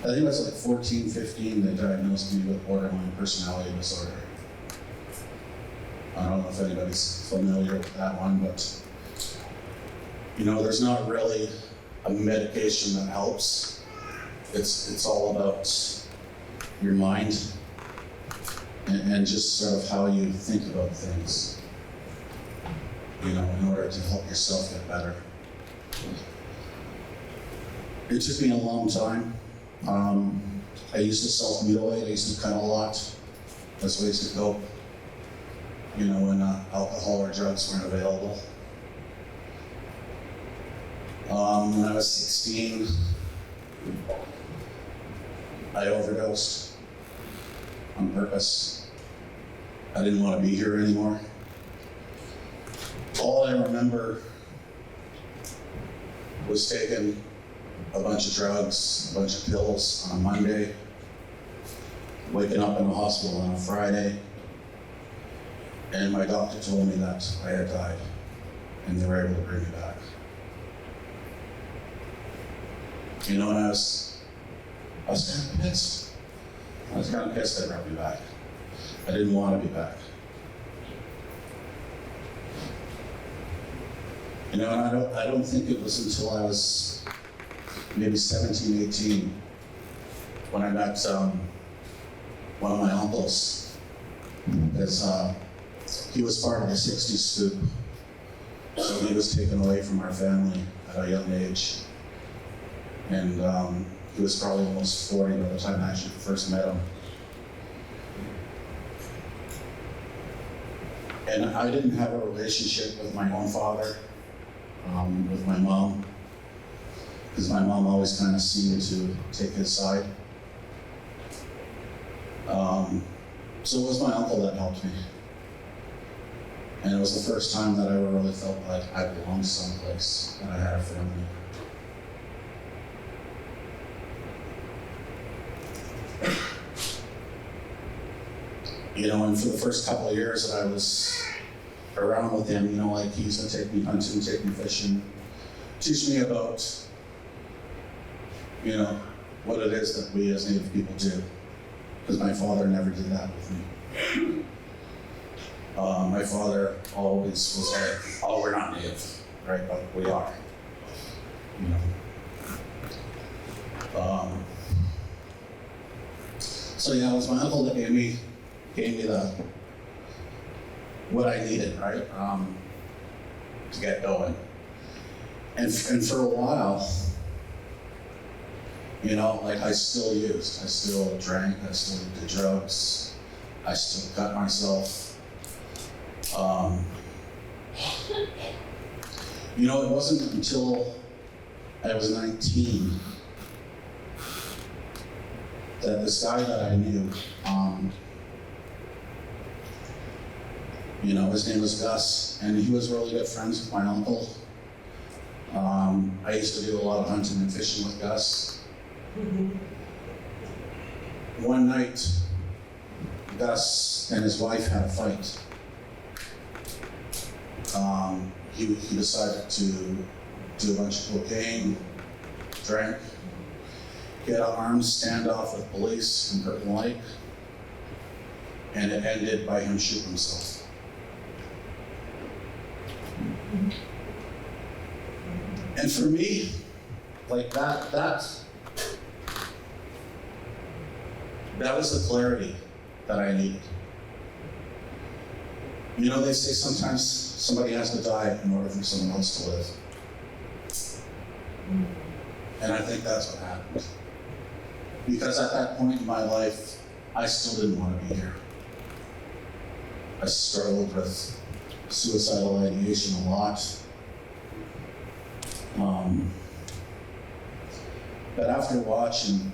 S12: think I was like 14, 15, they diagnosed me with borderline personality disorder. I don't know if anybody's familiar with that one, but there's not really a medication that helps. It's all about your mind and just sort of how you think about things, in order to help yourself get better. It took me a long time. I used to self-mutilate, I used to cut a lot as ways to cope, when alcohol or drugs weren't available. When I was 16, I overdosed on purpose. I didn't want to be here anymore. All I remember was taking a bunch of drugs, a bunch of pills on a Monday, waking up in a hospital on a Friday, and my doctor told me that I had died, and they were able to bring me back. And I was kind of pissed. I was kind of pissed they brought me back. I didn't want to be back. And I don't think it was until I was maybe 17, 18, when I met one of my uncles, because he was part of the 60s scoop, so he was taken away from our family at a young age, and he was probably almost 40 by the time I actually first met him. And I didn't have a relationship with my own father, with my mom, because my mom always kind of seemed to take his side. So it was my uncle that helped me. And it was the first time that I ever really felt like I belonged someplace, that I had a family. And for the first couple of years that I was around with him, he used to take me hunting, take me fishing, teach me about, what it is that we as Native people do. Because my father never did that with me. My father always was like, oh, we're not Native, right? But we are, So yeah, it was my uncle that gave me what I needed, right? To get going. And for a while, I still used, I still drank, I still did drugs, I still cut myself. It wasn't until I was 19 that this guy that I knew, his name was Gus, and he was really good friends with my uncle. I used to do a lot of hunting and fishing with Gus. One night, Gus and his wife had a fight. He decided to do a bunch of cocaine, drank, he had an armed standoff with police in Kirkland Lake, and it ended by him shooting himself. And for me, like that was the clarity that I needed. You know, they say sometimes somebody has to die in order for someone else to live. And I think that's what happened. Because at that point in my life, I still didn't want to be here. I struggled with suicidal ideation a lot. But after watching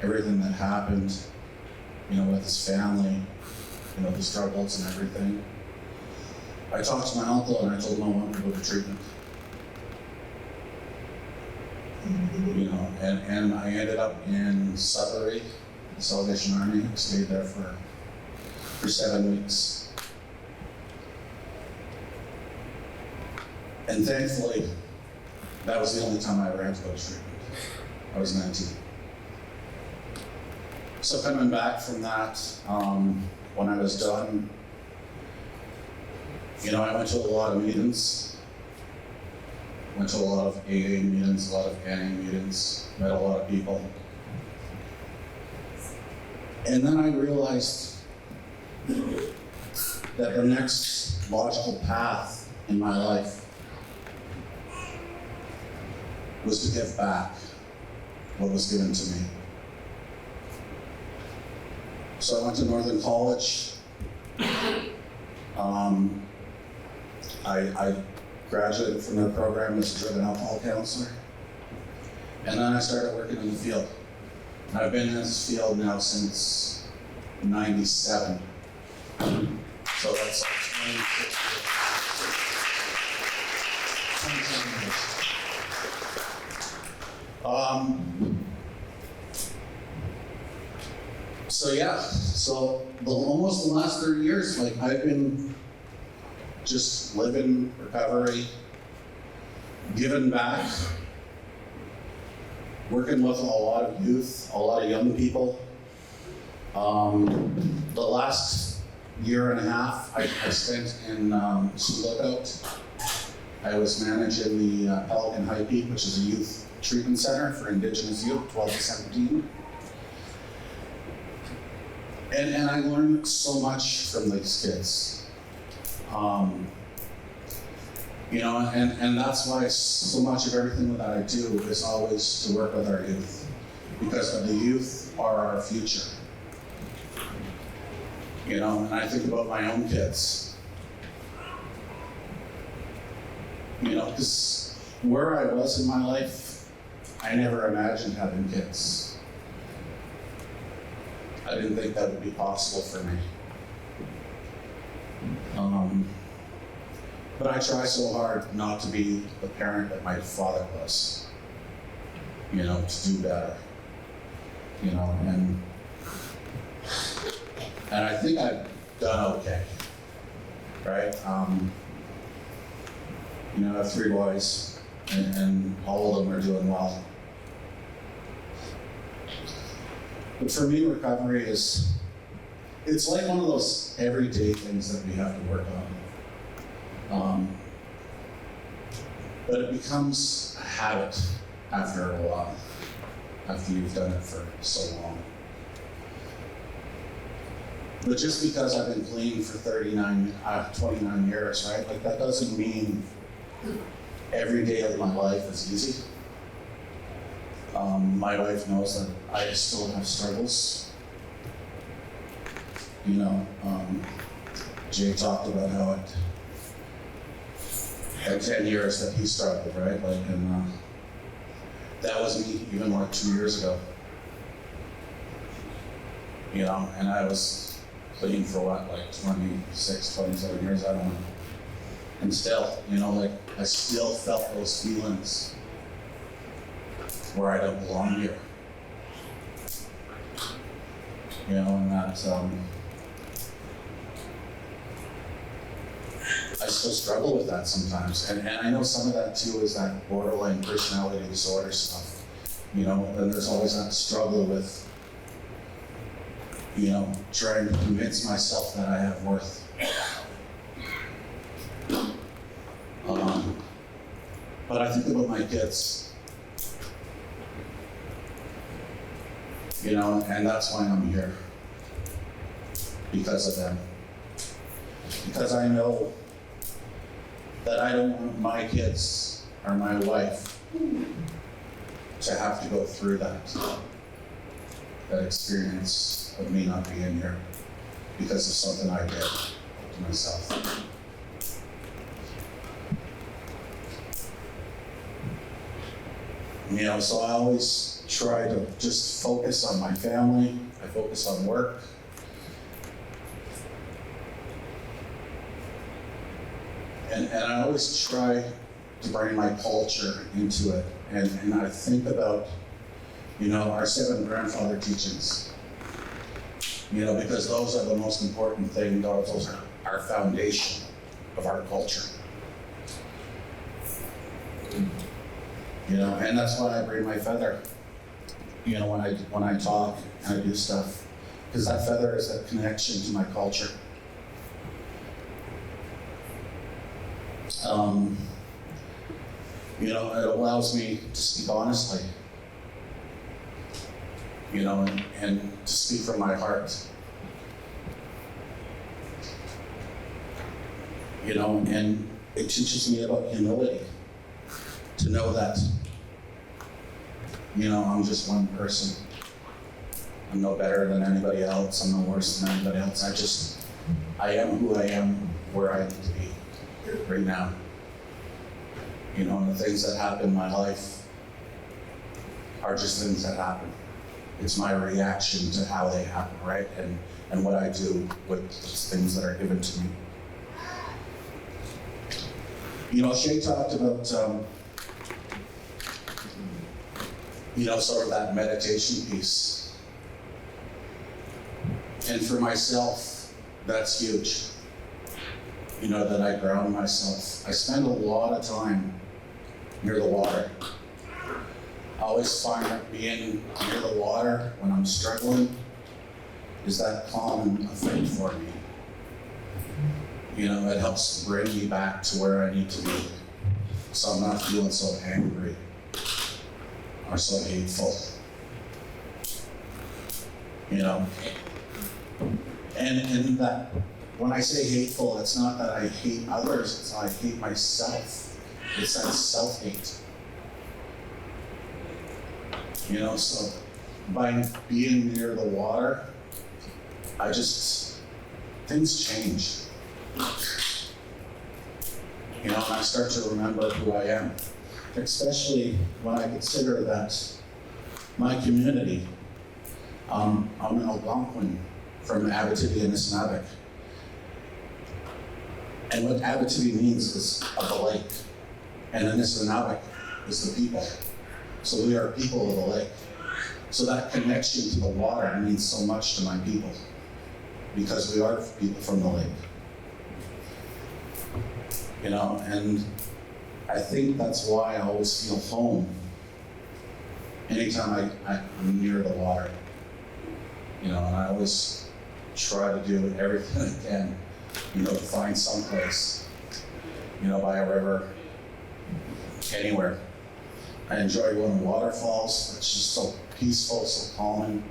S12: everything that happened, you know, with his family, you know, the struggles and everything, I talked to my uncle and I told him I wanted to go to treatment. You know, and I ended up in Sudbury, the Salvation Army. Stayed there for 7 weeks. And thankfully, that was the only time I ever had to go to treatment. I was 19. So coming back from that, when I was done, you know, I went to a lot of meetings. Went to a lot of AA meetings, a lot of NA meetings, met a lot of people. And then I realized that the next logical path in my life was to give back what was given to me. So I went to Northern College. I graduated from their program as a drug and alcohol counselor. And then I started working in the field. And I've been in this field now since 97. So that's like 26 years. 27 years. So almost the last 30 years, like I've been just living recovery, giving back, working with a lot of youth, a lot of young people. The last year and a half I spent in Sea Lookout. I was managing the Pelican High Peak, which is a youth treatment center for Indigenous youth, 12 to 17. And I learned so much from these kids. You know, and that's why so much of everything that I do is always to work with our youth, because the youth are our future. You know, and I think about my own kids. You know, because where I was in my life, I never imagined having kids. I didn't think that would be possible for me. But I try so hard not to be the parent that my father was. You know, to do better. You know, and I think I've done okay, right? You know, I have 3 boys, and all of them are doing well. But for me, recovery it's like one of those everyday things that we have to work on. But it becomes a habit after a while, after you've done it for so long. But just because I've been clean for 29 years, right? Like that doesn't mean every day of my life is easy. My wife knows that I still have struggles. You know, Jay talked about how it had 10 years that he struggled, right? Like, and that was me even like 2 years ago. You know, and I was clean for what, like 26, 27 years, I don't know. And still, you know, like, I still felt those feelings where I don't belong here. You know, and that, I still struggle with that sometimes. And I know some of that too is that borderline personality disorder stuff. You know, and there's always that struggle with, you know, trying to convince myself that I have worth. But I think about my kids, you know, and that's why I'm here, because of them. Because I know that I don't want my kids or my wife to have to go through that experience of me not being here because of something I did to myself. You know, so I always try to just focus on my family. I focus on work. And I always try to bring my culture into it. And I think about, you know, our 7 grandfather teachings. You know, because those are the most important thing. Those are our foundation of our culture. You know, and that's why I bring my feather. You know, when I talk and I do stuff, because that feather is a connection to my culture. You know, it allows me to speak honestly. You know, and to speak from my heart. You know, and it teaches me about humility. To know that, you know, I'm just one person. I'm no better than anybody else. I'm no worse than anybody else. I am who I am, where I need to be right now. You know, and the things that happen in my life are just things that happen. It's my reaction to how they happen, right? And what I do with things that are given to me. You know, Shay talked about, you know, sort of that meditation piece. And for myself, that's huge. You know, that I ground myself. I spend a lot of time near the water. I always find that being near the water when I'm struggling is that calming effect for me. You know, it helps bring me back to where I need to be. So I'm not feeling so angry or so hateful. You know? And that, when I say hateful, it's not that I hate others, it's that I hate myself. It's that self-hate. You know, so by being near the water, things change. You know, and I start to remember who I am. Especially when I consider that my community, I'm an Algonquin from Abitibi and Nisnabek. And what Abitibi means is of the lake. And Nisnabek is the people. So we are people of the lake. So that connection to the water means so much to my people. Because we are people from the lake. You know, and I think that's why I always feel home anytime I'm near the water. You know, and I always try to do everything I can, you know, to find some place, you know, by a river, anywhere. I enjoy going to waterfalls. It's just so peaceful, so calming.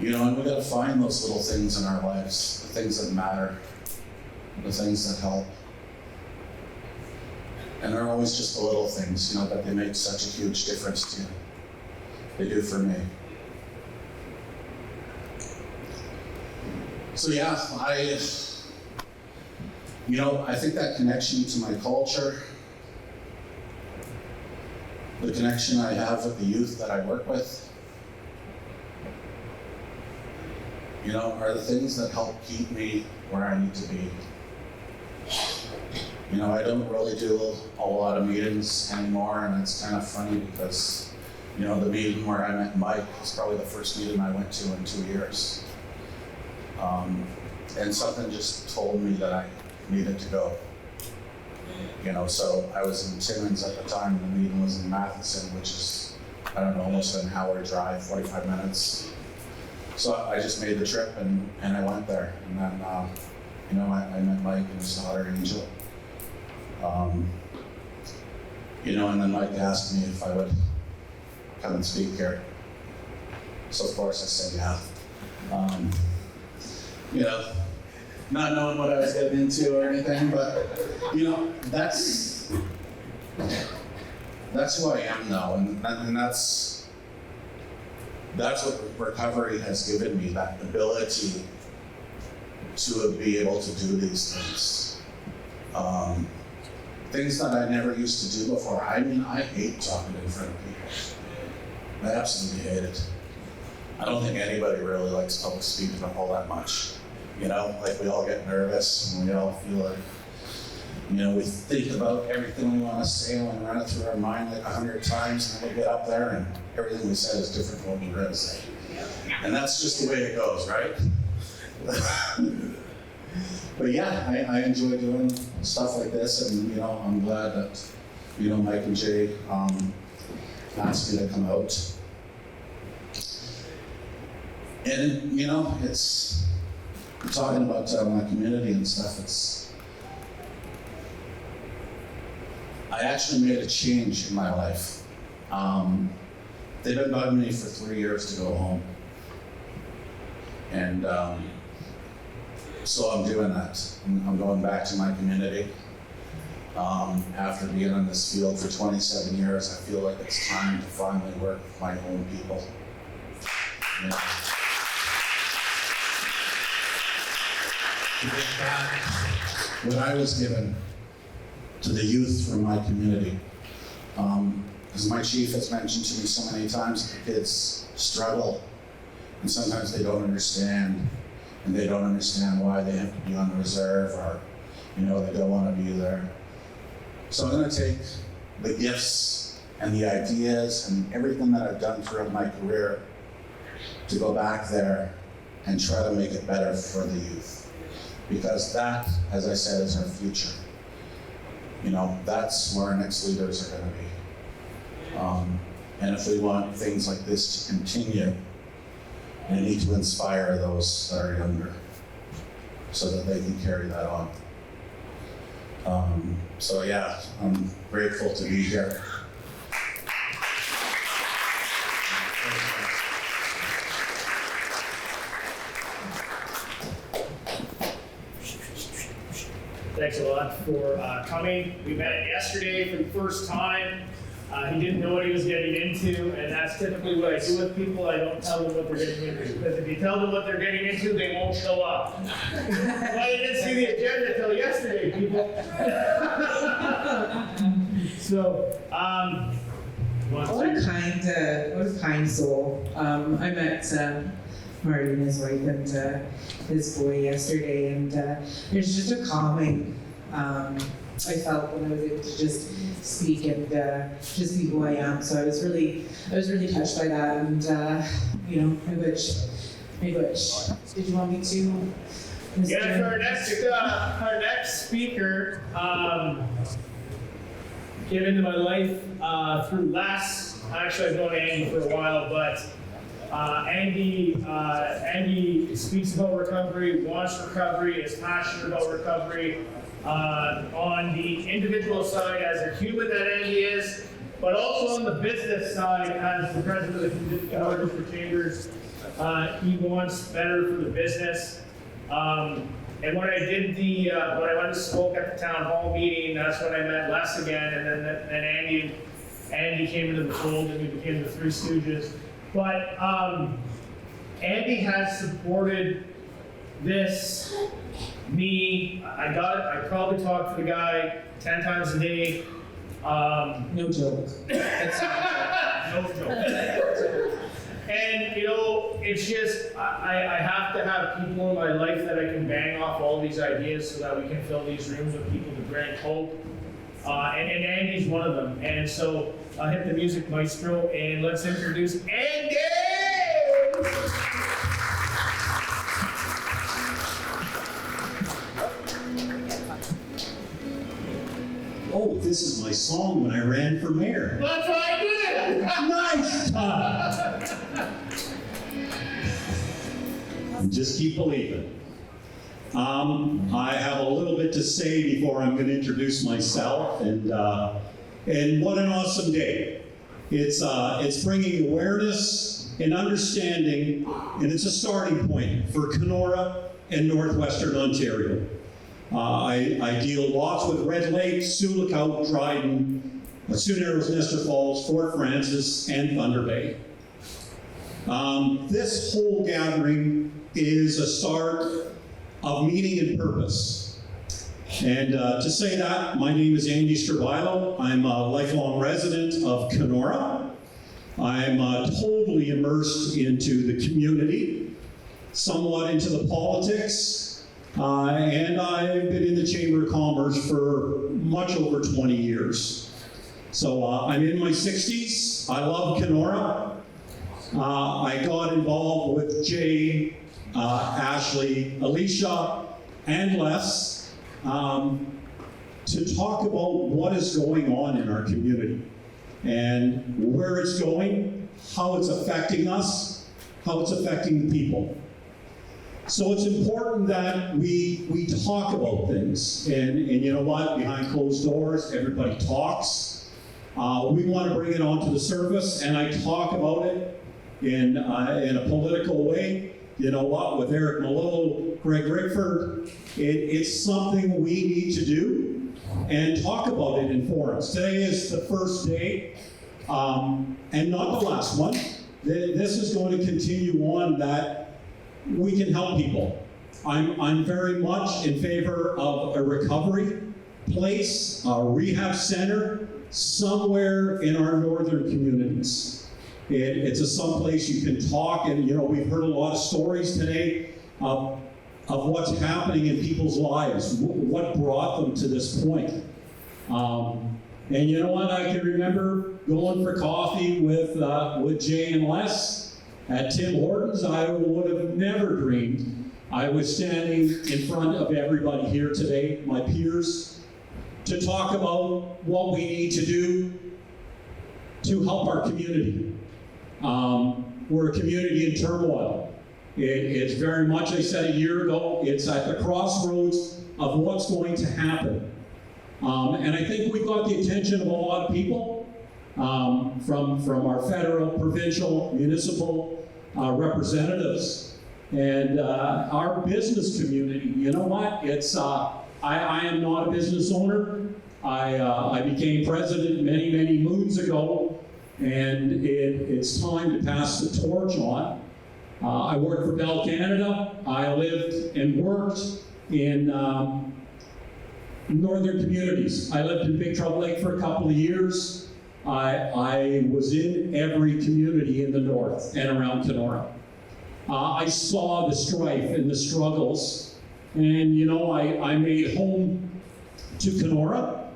S12: You know, and we gotta find those little things in our lives, the things that matter, the things that help. And they're always just the little things, you know, but they make such a huge difference to you. They do for me. So yeah, I think that connection to my culture, the connection I have with the youth that I work with, you know, are the things that help keep me where I need to be. You know, I don't really do a lot of meetings anymore, and it's kind of funny because, you know, the meeting where I met Mike was probably the first meeting I went to in 2 years. And something just told me that I needed to go. You know, so I was in Timmins at the time, and the meeting was in Matheson, which is, I don't know, almost an hour drive, 45 minutes. So I just made the trip and I went there. And then, you know, I met Mike and his daughter, Angel. You know, and then Mike asked me if I would come and speak here. So of course I said yeah. You know, not knowing what I was getting into or anything, but you know, that's who I am now, and that's what recovery has given me, that ability to be able to do these things. Things that I never used to do before. I mean, I hate talking in front of people. I absolutely hate it. I don't think anybody really likes public speaking all that much. You know, like we all get nervous and we all feel like, you know, we think about everything we want to say and we run it through our mind like 100 times, and then we get up there and everything we said is different from what we really say. And that's just the way it goes, right? But yeah, I enjoy doing stuff like this, and you know, I'm glad that, you know, Mike and Jay asked me to come out. And you know, it's talking about my community and stuff. I actually made a change in my life. They've been bugging me for 3 years to go home, and so I'm doing that. I'm going back to my community. After being in this field for 27 years, I feel like it's time to finally work with my own people. You know, to give back what I was given to the youth from my community. As my chief has mentioned to me so many times, the kids struggle, and sometimes they don't understand, and they don't understand why they have to be on the reserve, or, you know, they don't want to be there. So I'm going to take the gifts and the ideas and everything that I've done throughout my career to go back there and try to make it better for the youth. Because that, as I said, is our future. You know, that's where our next leaders are going to be. And if we want things like this to continue, we need to inspire those that are younger so that they can carry that on. So yeah, I'm grateful to be here.
S1: Thanks a lot for coming. We met yesterday for the first time. He didn't know what he was getting into, and that's typically what I do with people. I don't tell them what they're getting into, because if you tell them what they're getting into, they won't show up. Well, you didn't see the agenda until yesterday, people. So,
S2: what a kind soul. I met Marty and his wife and his boy yesterday, and there's just a calming I felt when I was able to just speak and just be who I am. So I was really touched by that, and you know, I wish. Did you want me to?
S1: Yeah, for our next speaker came into my life through Les. Actually, I've known Andy for a while, but Andy speaks about recovery, wants recovery, is passionate about recovery. On the individual side, as a human that Andy is, but also on the business side, as the president of the Kenora District Chambers, he wants better for the business. And when I did when I went to spoke at the town hall meeting, that's when I met Les again, and then Andy came into the fold, and we became the Three Stooges. But Andy has supported this. Me, I probably talk to the guy 10 times a day.
S2: No joke.
S1: No joke. And you know, it's just, I have to have people in my life that I can bang off all these ideas so that we can fill these rooms with people to bring hope. And Andy's one of them. And so hit the music maestro and let's introduce Andy!
S13: Oh, this is my song when I ran for mayor.
S1: That's what I did!
S13: Nice! And just keep believing. I have a little bit to say before I'm going to introduce myself, and what an awesome day! It's bringing awareness and understanding, and it's a starting point for Kenora and Northwestern Ontario. I deal lots with Red Lake, Sioux Lookout, Dryden, Sioux Narrows, Nestor Falls, Fort Francis, and Thunder Bay. This whole gathering is a start of meaning and purpose. And to say that, my name is Andy Stravilo. I'm a lifelong resident of Kenora. I'm totally immersed into the community, somewhat into the politics, and I've been in the Chamber of Commerce for much over 20 years. So I'm in my 60s. I love Kenora. I got involved with Jay, Ashley, Alicia, and Les to talk about what is going on in our community and where it's going, how it's affecting us, how it's affecting the people. So it's important that we talk about things, and you know what, behind closed doors, everybody talks. We want to bring it onto the surface, and I talk about it in a political way. You know what, with Eric Malillo, Greg Rickford, it's something we need to do and talk about it in forums. Today is the first day, and not the last one. This is going to continue on that we can help people. I'm very much in favor of a recovery place, a rehab center, somewhere in our northern communities. It's a someplace you can talk, and you know, we've heard a lot of stories today of what's happening in people's lives, what brought them to this point. And you know what, I can remember going for coffee with Jay and Les at Tim Hortons. I would have never dreamed I was standing in front of everybody here today, my peers, to talk about what we need to do to help our community. We're a community in turmoil. It's very much, I said a year ago, it's at the crossroads of what's going to happen. And I think we've got the attention of a lot of people from our federal, provincial, municipal representatives, and our business community. You know what? It's I am not a business owner. I became president many, many moons ago, and it's time to pass the torch on. I worked for Bell Canada. I lived and worked in northern communities. I lived in Big Trouble Lake for a couple of years. I was in every community in the north and around Kenora. I saw the strife and the struggles, and you know, I made home to Kenora,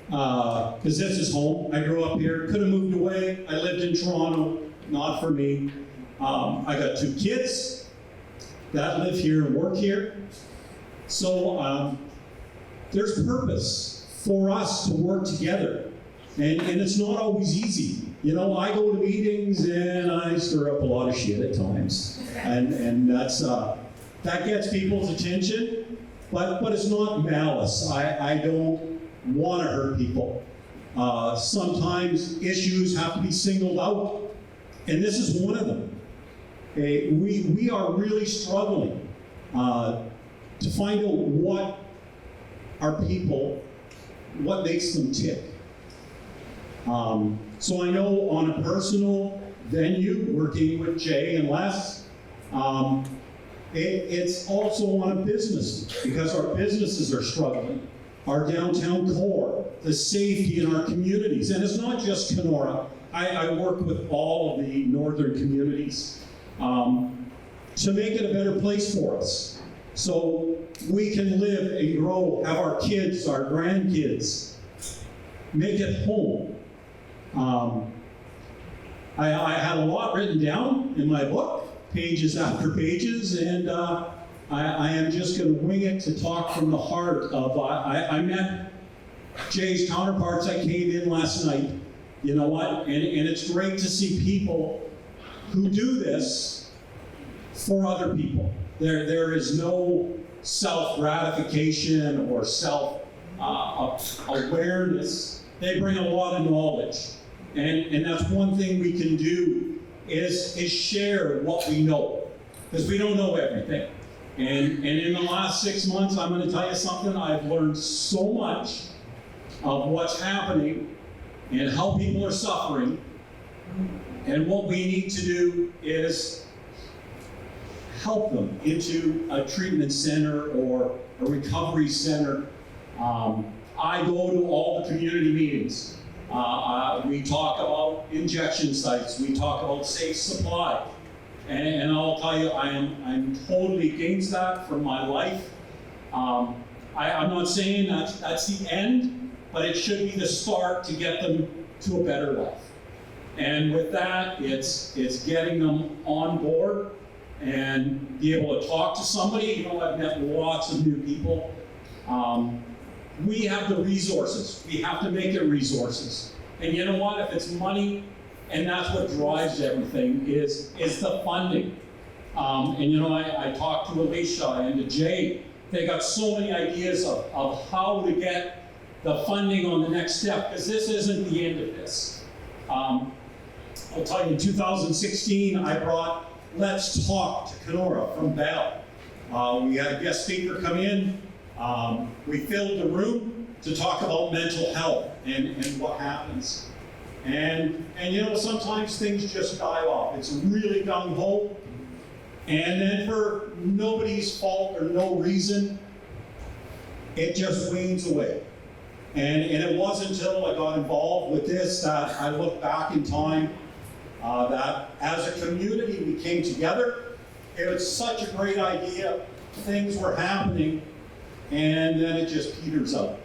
S13: because this is home. I grew up here, could have moved away. I lived in Toronto, not for me. I got 2 kids that live here and work here. So there's purpose for us to work together. And it's not always easy. You know, I go to meetings and I stir up a lot of shit at times. And that's, that gets people's attention, but it's not malice. I don't want to hurt people. Sometimes issues have to be singled out, and this is one of them. We are really struggling to find out what our people, what makes them tick. So I know on a personal venue, working with Jay and Les, it's also on a business, because our businesses are struggling. Our downtown core, the safety in our communities, and it's not just Kenora. I work with all of the northern communities. to make it a better place for us. So we can live and grow, have our kids, our grandkids, make it home. I had a lot written down in my book, pages after pages, and I am just going to wing it to talk from the heart of, I met Jay's counterparts that came in last night, you know what, and it's great to see people who do this for other people. There is no self-gratification or self-awareness. They bring a lot of knowledge. And that's one thing we can do is share what we know. Because we don't know everything. And in the last 6 months, I'm going to tell you something, I've learned so much of what's happening and how people are suffering. And what we need to do is help them into a treatment center or a recovery center. I go to all the community meetings. We talk about injection sites. We talk about safe supply. And I'll tell you, I'm totally against that for my life. I'm not saying that's the end, but it should be the start to get them to a better life. And with that, it's getting them on board and be able to talk to somebody. You know, I've met lots of new people. We have the resources. We have to make it resources. And you know what? If it's money, and that's what drives everything, is the funding. And you know, I talked to Alicia and to Jay. They got so many ideas of how to get the funding on the next step, because this isn't the end of this. I'll tell you, in 2016, I brought Let's Talk to Kenora from Bell. We had a guest speaker come in. We filled the room to talk about mental health and what happens. And you know, sometimes things just die off. It's really gung-ho. And then for nobody's fault or no reason, it just wanes away. And it wasn't until I got involved with this that I looked back in time, that as a community we came together. It was such a great idea. Things were happening, and then it just peters out.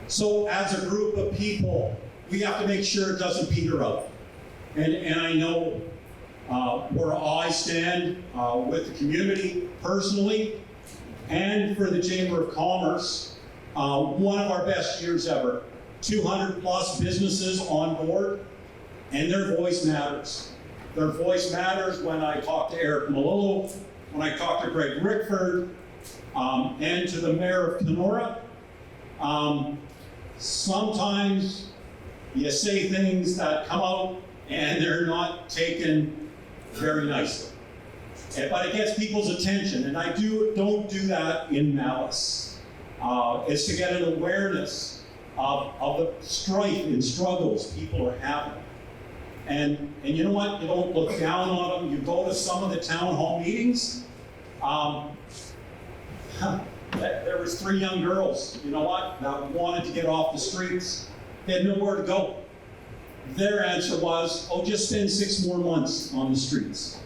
S13: So as a group of people, we have to make sure it doesn't peter out. And I know where I stand with the community personally, and for the Chamber of Commerce. One of our best years ever. 200 plus businesses on board, and their voice matters. Their voice matters when I talk to Eric Malolo, when I talk to Greg Rickford, and to the Mayor of Kenora. Sometimes you say things that come out and they're not taken very nicely. But it gets people's attention, and I don't do that in malice. It's to get an awareness of the strife and struggles people are having. And you know what? You don't look down on them. You go to some of the town hall meetings. There was 3 young girls, you know what, that wanted to get off the streets. They had nowhere to go. Their answer was, oh, just spend 6 more months on the streets.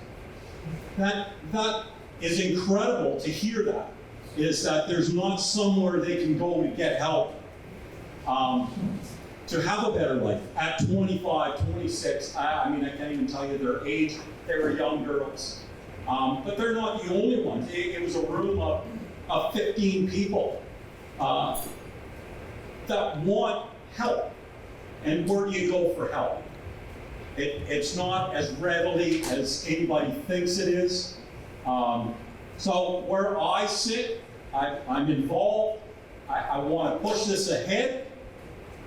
S13: That is incredible to hear that, is that there's not somewhere they can go to get help to have a better life. At 25, 26, I mean, I can't even tell you their age. They were young girls. But they're not the only ones. It was a room of 15 people that want help. And where do you go for help? It's not as readily as anybody thinks it is. So where I sit, I'm involved. I want to push this ahead.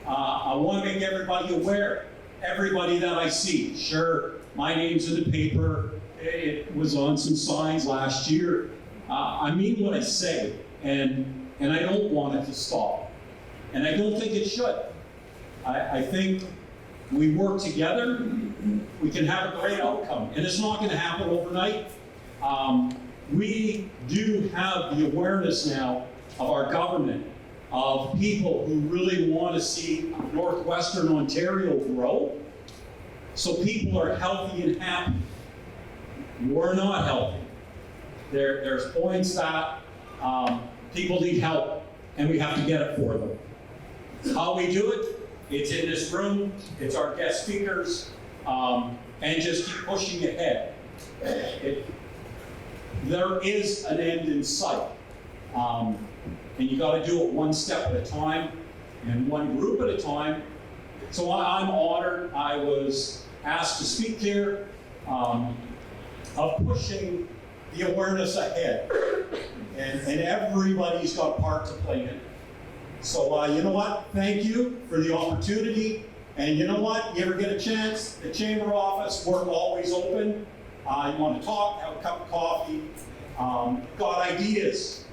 S13: I want to make everybody aware. Everybody that I see. Sure, my name's in the paper. It was on some signs last year. I mean what I say, and I don't want it to stop. And I don't think it should. I think we work together, we can have a great outcome. And it's not going to happen overnight. We do have the awareness now of our government, of people who really want to see Northwestern Ontario grow, so people are healthy and happy. we're not helping. There's points that people need help, and we have to get it for them. How we do it, it's in this room, it's our guest speakers, and just keep pushing ahead. There is an end in sight, and you got to do it one step at a time and one group at a time. So I'm honored I was asked to speak here of pushing the awareness ahead, and everybody's got a part to play in it. So you know what? Thank you for the opportunity. And you know what? You ever get a chance, the chamber office, we're always open. You want to talk, have a cup of coffee, got ideas.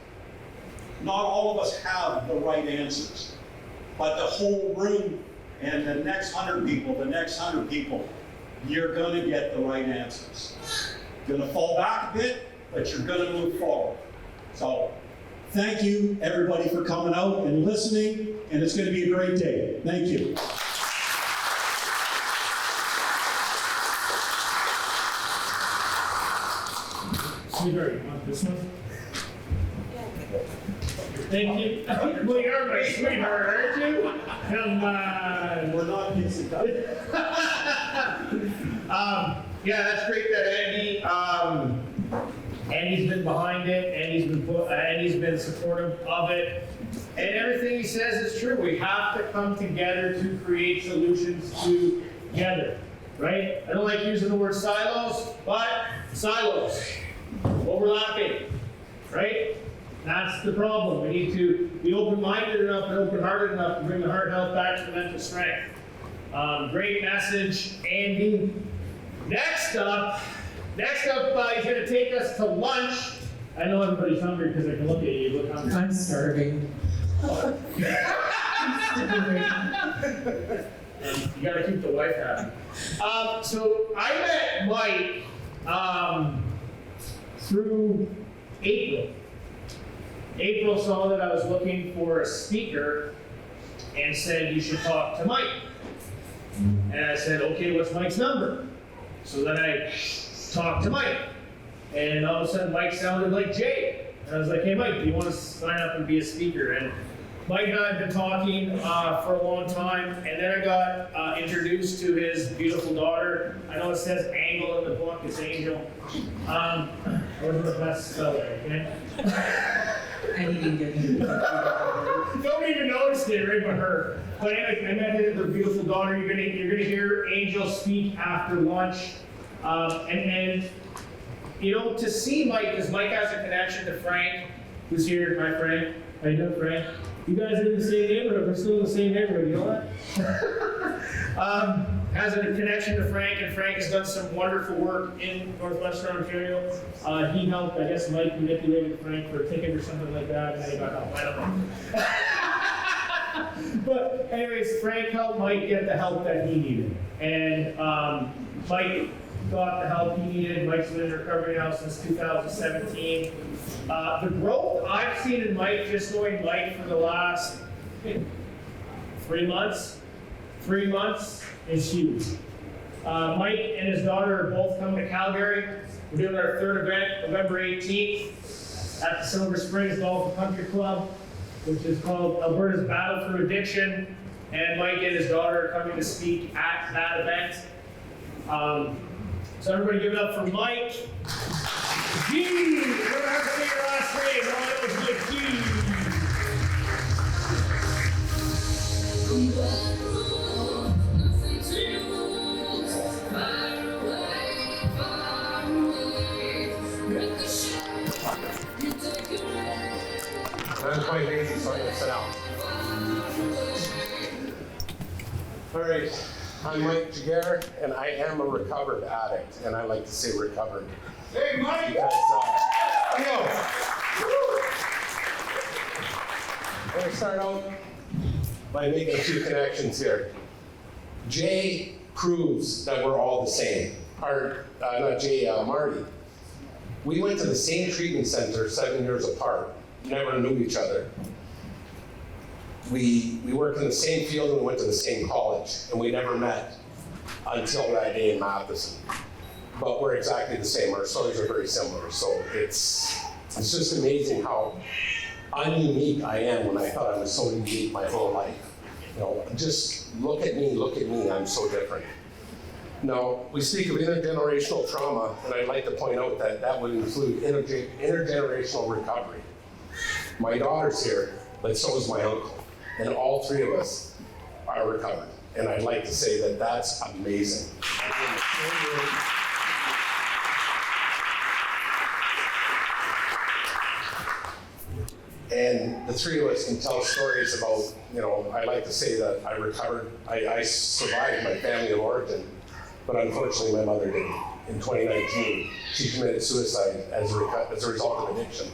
S13: Not all of us have the right answers, but the whole room and the next 100 people, you're going to get the right answers. You're going to fall back a bit, but you're going to move forward. So thank you, everybody, for coming out and listening, and it's going to be a great day. Thank you.
S1: Sweetheart, you want this one? Thank you. Well, you're my sweetheart, aren't you? Come on.
S13: We're not mixing up.
S1: Yeah, that's great that Andy's been behind it, Andy's been supportive of it, and everything he says is true. We have to come together to create solutions together, right? I don't like using the word silos, but silos, overlapping, right? That's the problem. We need to be open-minded enough and open-hearted enough to bring the heart health back to the mental strength. Great message, Andy. Next up, he's going to take us to lunch. I know everybody's hungry because I can look at you. You look hungry.
S2: I'm starving.
S1: You got to keep the wife happy. So I met Mike through April. April saw that I was looking for a speaker and said, you should talk to Mike. And I said, okay, what's Mike's number? So then I talked to Mike. And all of a sudden, Mike sounded like Jay. And I was like, hey, Mike, do you want to sign up and be a speaker? And Mike and I have been talking for a long time. And then I got introduced to his beautiful daughter. I know it says Angle in the book, it's Angel. I wasn't the best speller, okay?
S2: I need to get you.
S1: Nobody even noticed it, right but her. But anyway, I met her beautiful daughter. You're gonna hear Angel speak after lunch. And you know, to see Mike, because Mike has a connection to Frank, who's here, my Frank. How you doing, Frank? You guys are in the same neighborhood. We're still in the same neighborhood, you know that? Has a connection to Frank, and Frank has done some wonderful work in Northwestern Ontario. He helped, I guess Mike manipulated Frank for a ticket or something like that, and then he got help. I don't know. But anyways, Frank helped Mike get the help that he needed. And Mike got the help he needed. Mike's been in recovery now since 2017. The growth I've seen in Mike, just knowing Mike for the last 3 months, is huge. Mike and his daughter are both coming to Calgary. We're doing our third event, November 18th, at the Silver Springs Golf and Country Club, which is called Alberta's Battle for Addiction. And Mike and his daughter are coming to speak at that event. So everybody give it up for Mike. G! Remember how to say your last name? All I know is Mike G.
S14: I'm quite lazy, so I'm going to sit down. All right, I'm Mike Jaguar, and I am a recovered addict, and I like to say recovered.
S1: Hey, Mike!
S14: Because, I'm going to start out by making a few connections here. Jay proves that we're all the same. Not Jay, Marty. We went to the same treatment center 7 years apart. Never knew each other. We worked in the same field and we went to the same college, and we never met until that day in Matheson. but we're exactly the same. Our stories are very similar. So it's just amazing how ununique I am when I thought I was so unique my whole life. You know, just look at me, I'm so different. Now, we speak of intergenerational trauma, and I'd like to point out that that would include intergenerational recovery. My daughter's here, but so is my uncle, and all three of us are recovered. And I'd like to say that that's amazing. And the three of us can tell stories about, you know, I like to say that I recovered, I survived my family of origin, but unfortunately my mother didn't. In 2019, she committed suicide as a result of addiction.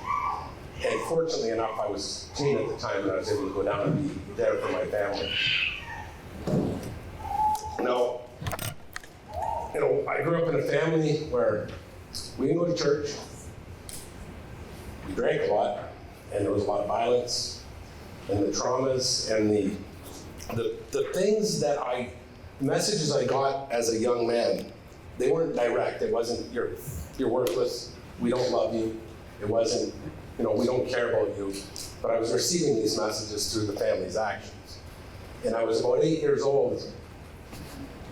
S14: And fortunately enough, I was clean at the time and I was able to go down and be there for my family. Now, you know, I grew up in a family where we didn't go to church, we drank a lot, and there was a lot of violence, and the traumas, and the things that messages I got as a young man, they weren't direct. It wasn't, you're worthless, we don't love you. It wasn't, you know, we don't care about you. But I was receiving these messages through the family's actions. And I was about 8 years old,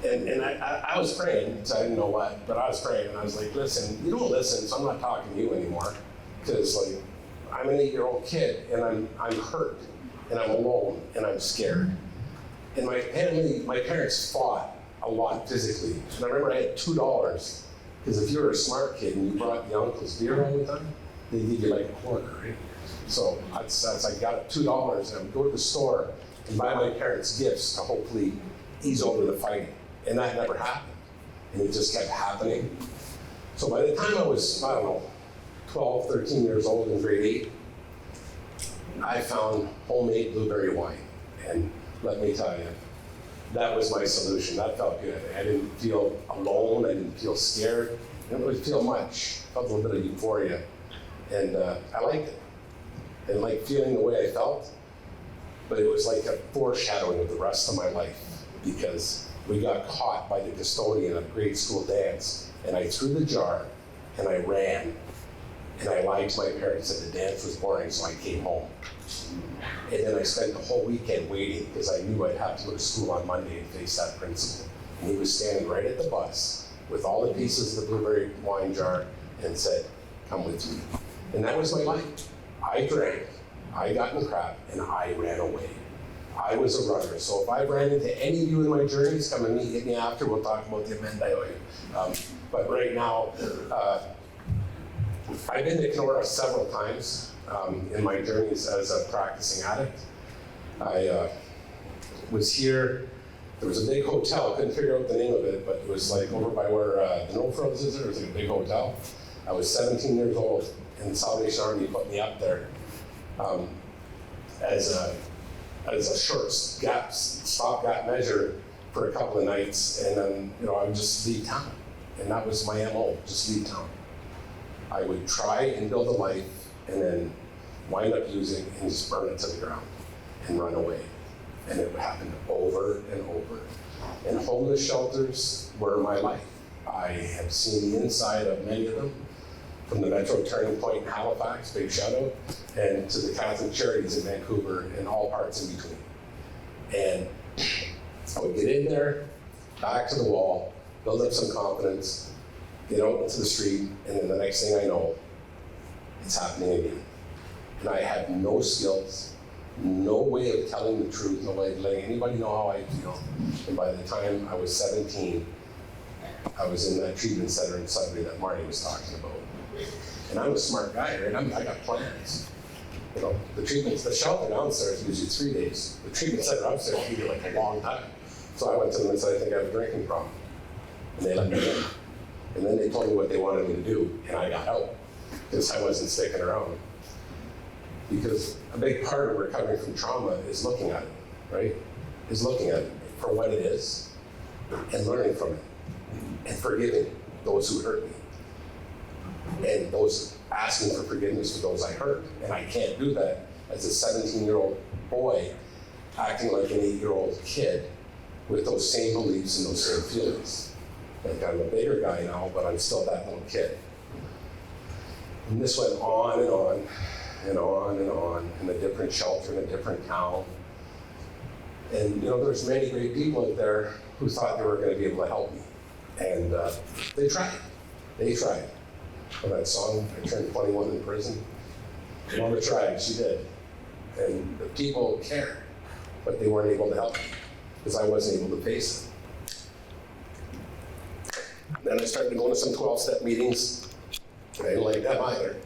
S14: and I was praying, so I didn't know what, but I was praying, and I was like, listen, you don't listen, so I'm not talking to you anymore. Because, like, I'm an 8-year-old kid, and I'm hurt, and I'm alone, and I'm scared. And my parents fought a lot physically. And I remember I had $2, because if you were a smart kid and you brought the uncle's beer all the time, they give you like a quarter, right? So that's I got $2, and I would go to the store and buy my parents gifts to hopefully ease over the fighting. And that never happened. And it just kept happening. So by the time I was, 12, 13 years old in grade 8, I found homemade blueberry wine. And let me tell you, that was my solution. That felt good. I didn't feel alone. I didn't feel scared. I didn't really feel much. I felt a little bit of euphoria. And I liked it. I didn't like feeling the way I felt, but it was like a foreshadowing of the rest of my life, because we got caught by the custodian at a grade school dance, and I threw the jar, and I ran, and I lied to my parents that the dance was boring, so I came home. And then I spent the whole weekend waiting, because I knew I'd have to go to school on Monday and face that principal. And he was standing right at the bus with all the pieces of the blueberry wine jar and said, come with me. And that was my life. I drank, I got in crap, and I ran away. I was a runner. So if I ran into any of you in my journeys, come and hit me after. We'll talk about the amend I owe you. But right now, I've been to Kenora several times in my journeys as a practicing addict. I was here. There was a big hotel. Couldn't figure out the name of it, but it was like over by where the No Frills is. There was like a big hotel. I was 17 years old, and the Salvation Army put me up there as a short stopgap measure for a couple of nights, and then I would just leave town, and that was my MO, just leave town. I would try and build a life, and then wind up using and just burn it to the ground and run away, and it would happen over and over. And homeless shelters were my life. I have seen the inside of many of them, from the Metro Turning Point in Halifax, big shout out, and to the Catholic Charities in Vancouver and all parts in between. And I would get in there, back to the wall, build up some confidence, get out into the street, and then the next thing I know, it's happening again. And I had no skills, no way of telling the truth, no way of letting anybody know how I feel. And by the time I was 17, I was in that treatment center in Sudbury that Marty was talking about. And I'm a smart guy, right? I got plans. The shelter downstairs gives you 3 days. The treatment center upstairs gives you like a long time. So I went to them and said, I think I have a drinking problem. And they let me in. And then they told me what they wanted me to do, and I got out, because I wasn't sticking around. Because a big part of recovering from trauma is looking at it, right? Is looking at it for what it is, and learning from it, and forgiving those who hurt me. And those asking for forgiveness for those I hurt. And I can't do that as a 17-year-old boy acting like an 8-year-old kid with those same beliefs and those same feelings. Like I'm a bigger guy now, but I'm still that little kid. And this went on and on and on and on in a different shelter in a different town. And there's many great people out there who thought they were going to be able to help me. And they tried. They tried. For that song, I turned 21 in prison. Mama tried, she did. And the people cared, but they weren't able to help me because I wasn't able to face it. Then I started going to some 12-step meetings. I didn't like them either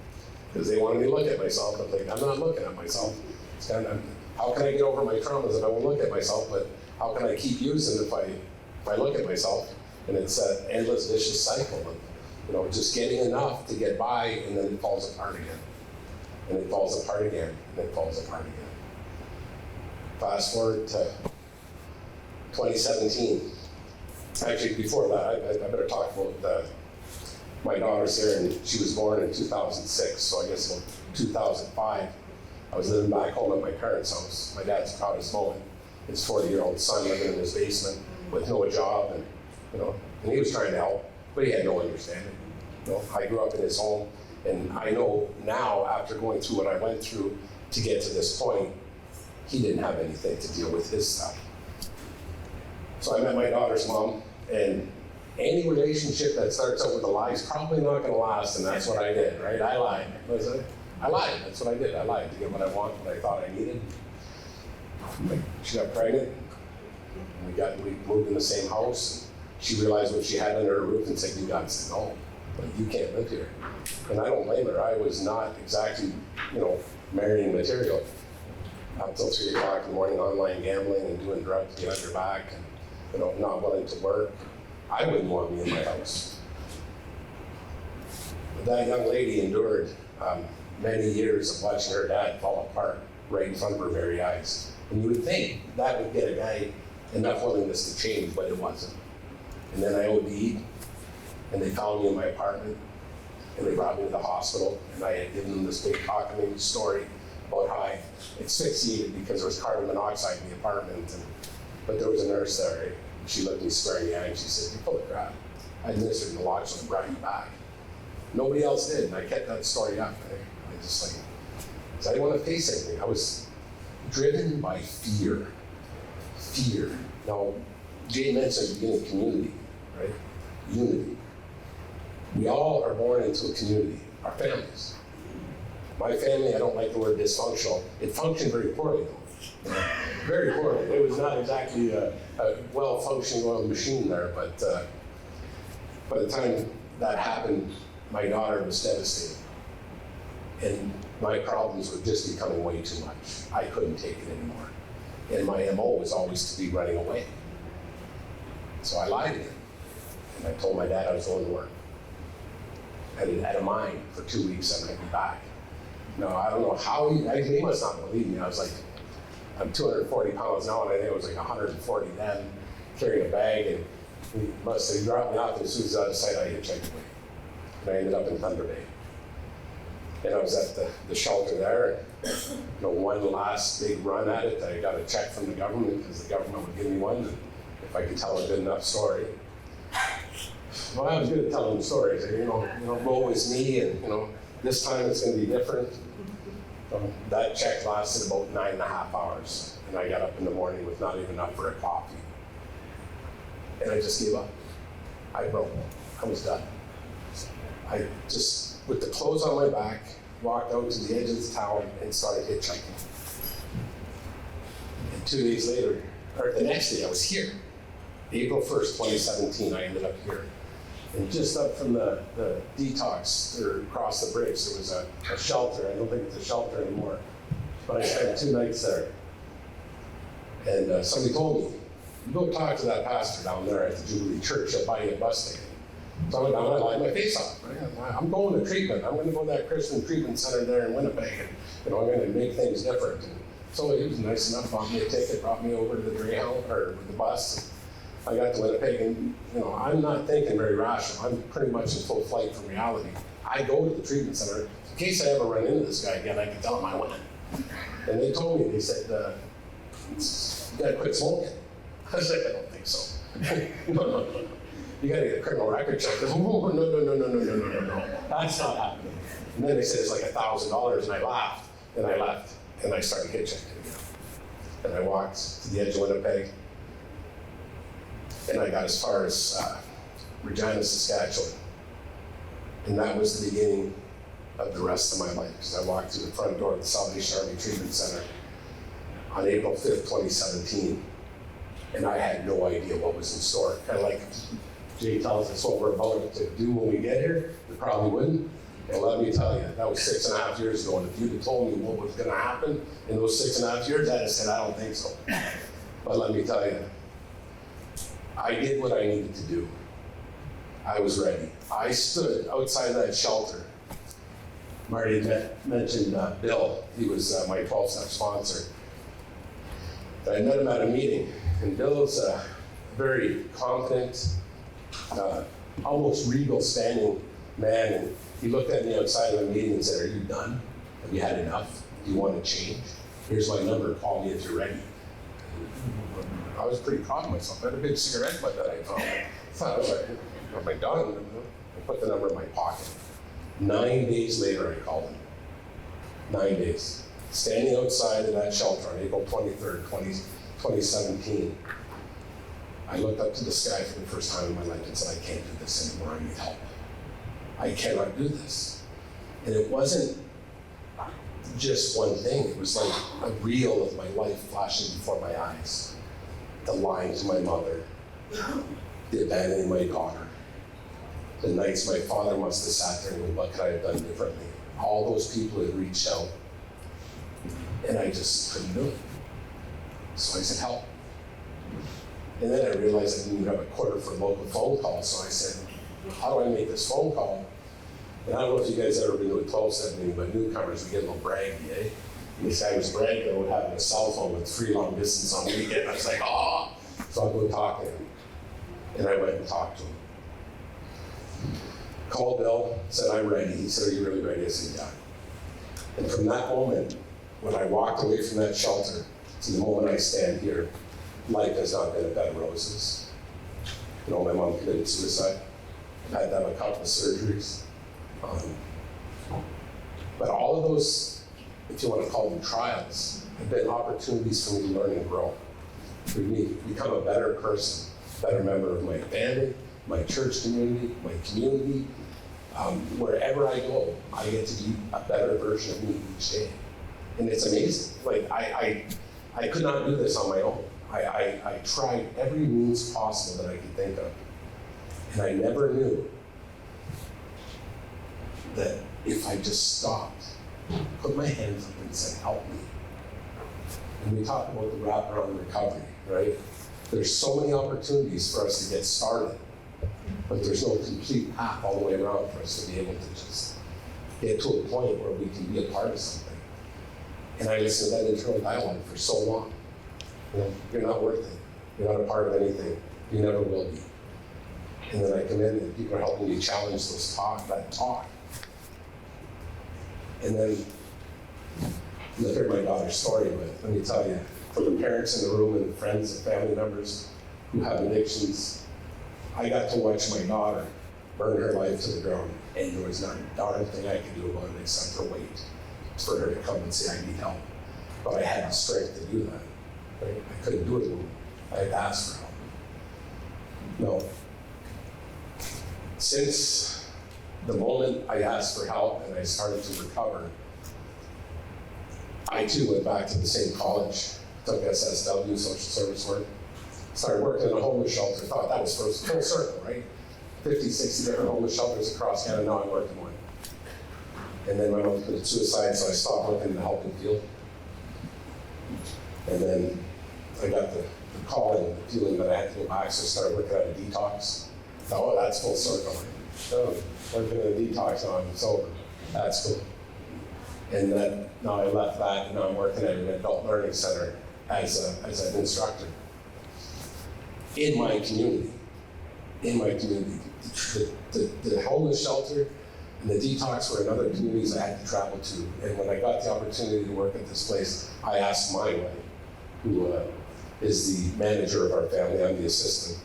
S14: because they wanted me to look at myself. I was like, I'm not looking at myself. It's kind of, how can I get over my traumas if I won't look at myself? But how can I keep using if I look at myself? And it's an endless vicious cycle of, just getting enough to get by, and then it falls apart again. And it falls apart again, and it falls apart again. Fast forward to 2017. Actually, before that, I better talk about my daughter's here, and she was born in 2006, so I guess in 2005, I was living back home at my parents' house. My dad's proudest moment. His 40-year-old son living in his basement with no job, and and he was trying to help, but he had no understanding. I grew up in his home, and I know now, after going through what I went through to get to this point, he didn't have anything to deal with his stuff. So I met my daughter's mom, and any relationship that starts out with a lie is probably not going to last, and that's what I did, right? I lied. I lied. That's what I did. I lied to get what I want, what I thought I needed. She got pregnant. We moved in the same house. She realized what she had under her roof and said, "You got to stay home. You can't live here." And I don't blame her. I was not exactly, marrying material. Up till 3 o'clock in the morning, online gambling and doing drugs behind her back, and not willing to work. I wouldn't want me in my house. But that young lady endured many years of watching her dad fall apart right in front of her very eyes. And you would think that would get a guy enough willingness to change, but it wasn't. And then I OD'd, and they found me in my apartment, and they brought me to the hospital, and I had given them this big cockamamie story about how I asphyxiated because there was carbon monoxide in the apartment, but there was a nurse there, right? She looked me square in the eye and she said, "You're full of crap. I administered naloxone and brought you back." Nobody else did, and I kept that story up. I just because I didn't want to face anything. I was driven by fear. Fear. Now, Jay mentioned at the beginning, community, right? Unity. We all are born into a community, our families. My family, I don't like the word dysfunctional. It functioned very poorly, though. Very poorly. It was not exactly a well-functioning oiled machine there, but by the time that happened, my daughter was devastated. And my problems were just becoming way too much. I couldn't take it anymore. And my MO was always to be running away. So I lied to him. And I told my dad I was going to work. I had a mine for 2 weeks, I'm going to be back. No, I don't know how he must not believe me. I was like, I'm 240 pounds now, and I think it was like 140 then, carrying a bag, and he must have dropped me off, and as soon as I was out of sight, I hitchhiked away. And I ended up in Thunder Bay. And I was at the shelter there, and one last big run at it. I got a check from the government, because the government would give me one, and if I could tell a good enough story. Well, I was good at telling stories. Woe is me, and this time it's going to be different. That check lasted about 9.5 hours, and I got up in the morning with not even enough for a coffee. And I just gave up. I broke. I was done. I just, with the clothes on my back, walked out to the edge of the town and started hitchhiking. And 2 days later, or the next day, I was here. April 1st, 2017, I ended up here. And just up from the detox, or across the bridge, there was a shelter. I don't think it's a shelter anymore. But I spent 2 nights there. And somebody told me, "You go talk to that pastor down there at the Jubilee Church, he'll buy you a bus ticket." So I went down and I lied my face off. Right? I'm going to treatment. I'm going to go to that Christian treatment center there in Winnipeg, and I'm going to make things different. And so he was nice enough, bought me a ticket, brought me over to the Greyhound, or the bus. I got to Winnipeg, and I'm not thinking very rational. I'm pretty much in full flight from reality. I go to the treatment center. In case I ever run into this guy again, I can tell him I went. And they told me, they said, "You gotta quit smoking." I was like, "I don't think so." No. you gotta get a criminal record check. I said, oh, no, that's not happening. And then they said it's like $1,000, and I laughed, and I left, and I started hitchhiking again. And I walked to the edge of Winnipeg, and I got as far as Regina, Saskatchewan. And that was the beginning of the rest of my life, because I walked through the front door of the Salvation Army Treatment Center on April 5th, 2017. And I had no idea what was in store. Kind of like Jay tells us what we're about to do when we get here, we probably wouldn't. And let me tell you, that was 6.5 years ago, and if you'd have told me what was gonna happen in those 6.5 years, I'd have said, I don't think so. But let me tell you, I did what I needed to do. I was ready. I stood outside that shelter. Marty had mentioned Bill. He was my 12-step sponsor. I met him at a meeting, and Bill's a very confident, almost regal standing man. And he looked at me outside of the meeting and said, are you done? Have you had enough? Do you want to change? Here's my number, call me if you're ready. I was pretty proud of myself. I had a big cigarette butt that I found. I thought, I was like, am I done? I put the number in my pocket. 9 days later, I called him. 9 days. Standing outside of that shelter on April 23rd, 2017, I looked up to the sky for the first time in my life and said, I can't do this anymore, I need help. I cannot do this. And it wasn't just one thing, it was like a reel of my life flashing before my eyes. The lying to my mother, the abandoning my daughter, the nights my father must have sat there and went, what could I have done differently? All those people had reached out, and I just couldn't do it. So I said, help. And then I realized I didn't even have a quarter for a local phone call, so I said, how do I make this phone call? And I don't know if you guys ever been to a 12-step meeting, but newcomers, we get a little braggy, eh? And this guy was bragging about having a cell phone with free long distance on the weekend. I was like, oh! So I go talk to him. And I went and talked to him. Called Bill, said, I'm ready. He said, are you really ready? I said, yeah. And from that moment, when I walked away from that shelter to the moment I stand here, life has not been a bed of roses. You know, my mom committed suicide. I've had to have a couple of surgeries. But all of those, if you want to call them trials, have been opportunities for me to learn and grow. For me to become a better person, better member of my family, my church community, my community. Wherever I go, I get to be a better version of me each day. And it's amazing. Like, I could not do this on my own. I tried every means possible that I could think of. And I never knew that if I just stopped, put my hands up and said, help me. And we talk about the wraparound recovery, right? There's so many opportunities for us to get started, but there's no complete path all the way around for us to be able to just get to a point where we can be a part of something. And I listened to that internal dialogue for so long. You know, you're not worth it. You're not a part of anything. You never will be. And then I come in and people are helping me challenge that talk. And then you'll hear my daughter's story, but let me tell you, for the parents in the room and the friends and family members who have addictions, I got to watch my daughter burn her life to the ground, and there was not a darn thing I could do about it except for wait for her to come and say, I need help. But I had the strength to do that. Right? I couldn't do it alone. I had to ask for help. No. Since the moment I asked for help and I started to recover, I too went back to the same college, took SSW, social service work, started working in a homeless shelter, thought that was full circle, right? 50, 60 different homeless shelters across Canada, now I work in one. And then my mom committed suicide, so I stopped working in the helping field. And then I got the call and the feeling that I had to go back, so I started working at a detox. Thought, oh, that's full circle. So, working at a detox now, I'm sober. That's cool. And then now I left that, and now I'm working at an adult learning center as an instructor. In my community. The homeless shelter and the detox were in other communities I had to travel to. And when I got the opportunity to work at this place, I asked my wife, who is the manager of our family, I'm the assistant.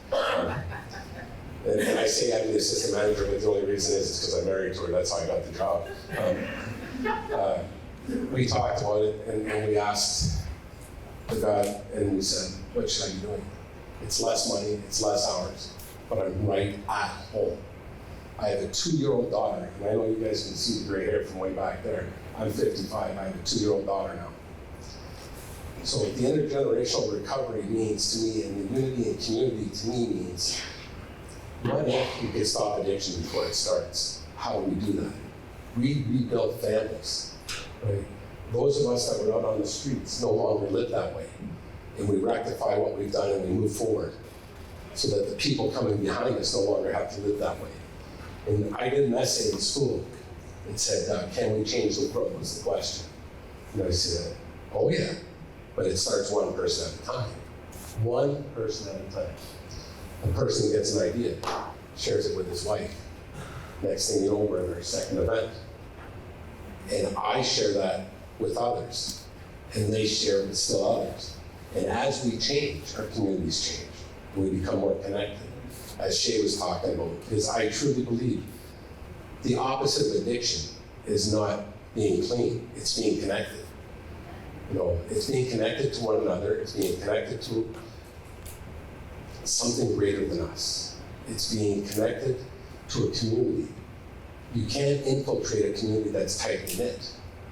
S14: And I say I'm the assistant manager, but the only reason is because I'm married to her. That's how I got the job. We talked about it, and we asked the guy, and we said, what should I be doing? It's less money, it's less hours, but I'm right at home. I have a 2-year-old daughter, and I know you guys can see the gray hair from way back there. I'm 55, I have a 2-year-old daughter now. So the intergenerational recovery means to me, and the unity and community to me means, what if we could stop addiction before it starts? How do we do that? We rebuild families, right? Those of us that were out on the streets no longer live that way. And we rectify what we've done and we move forward so that the people coming behind us no longer have to live that way. And I did an essay in school. It said, can we change the world was the question. And I said, oh yeah, but it starts one person at a time. One person at a time. A person gets an idea, shares it with his wife. Next thing you know, we're in our second event. And I share that with others, and they share it with still others. And as we change, our communities change, and we become more connected, as Shay was talking about, because I truly believe the opposite of addiction is not being clean, it's being connected. You know, it's being connected to one another, it's being connected to something greater than us. It's being connected to a community. You can't infiltrate a community that's tightly knit,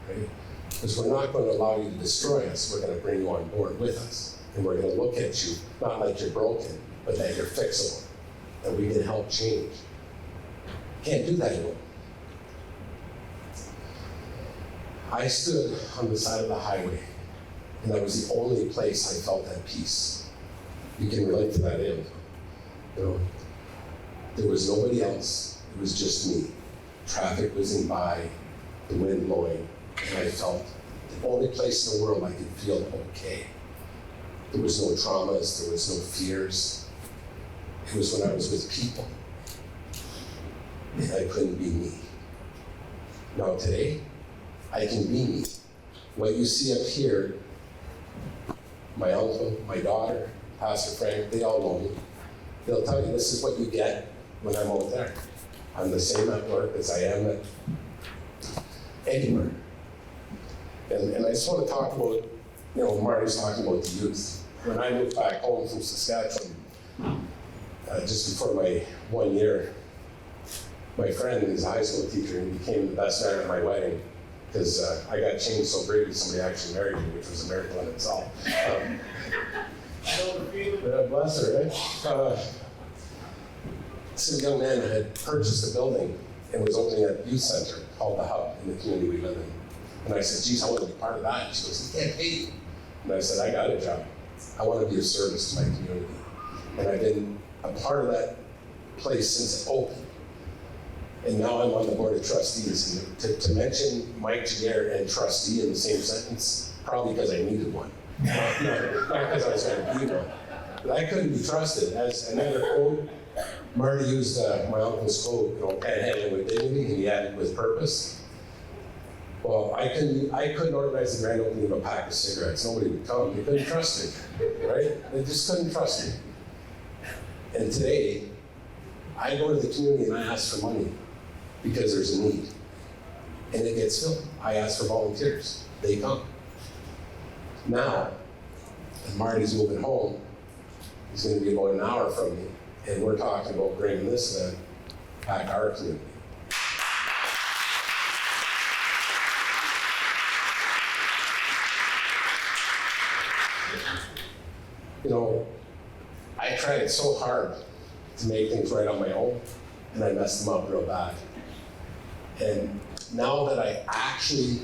S14: right? Because we're not going to allow you to destroy us, we're going to bring you on board with us. And we're going to look at you, not like you're broken, but that you're fixable, that we can help change. Can't do that anymore. I stood on the side of the highway, and that was the only place I felt at peace. You can relate to that, you know. There was nobody else, it was just me. Traffic whizzing by, the wind blowing, and I felt the only place in the world I could feel okay. There was no traumas, there was no fears. It was when I was with people, and I couldn't be me. Now today, I can be me. What you see up here, my uncle, my daughter, Pastor Frank, they all know me. They'll tell you this is what you get when I'm out there. I'm the same at work as I am at anywhere. And I just want to talk about, you know, Marty's talking about the youth. When I moved back home from Saskatchewan, just before my 1 year, my friend is a high school teacher and he became the best man at my wedding because I got changed so greatly somebody actually married me, which was a miracle in itself. Bless her, right? This young man had purchased a building and was opening a youth center called The Hub in the community we live in. And I said, geez, I want to be part of that. And she goes, you can't pay you. And I said, I got a job. I want to be of service to my community. And I've been a part of that place since it opened. And now I'm on the board of trustees. And to mention Mike Jaguar and trustee in the same sentence, probably because I needed one. Not because I was going to be one. But I couldn't be trusted. As another quote, Marty used my uncle's quote, you know, panhandling with dignity, and he added with purpose. Well, I couldn't organize the grand opening of a pack of cigarettes. Nobody would come. They couldn't trust me, right? They just couldn't trust me. And today, I go to the community and I ask for money because there's a need. And it gets filled. I ask for volunteers. They come. Now, and Marty's moving home, he's going to be about an hour from me, and we're talking about bringing this event back to our community. You know, I tried so hard to make things right on my own, and I messed them up real bad. And now that I actually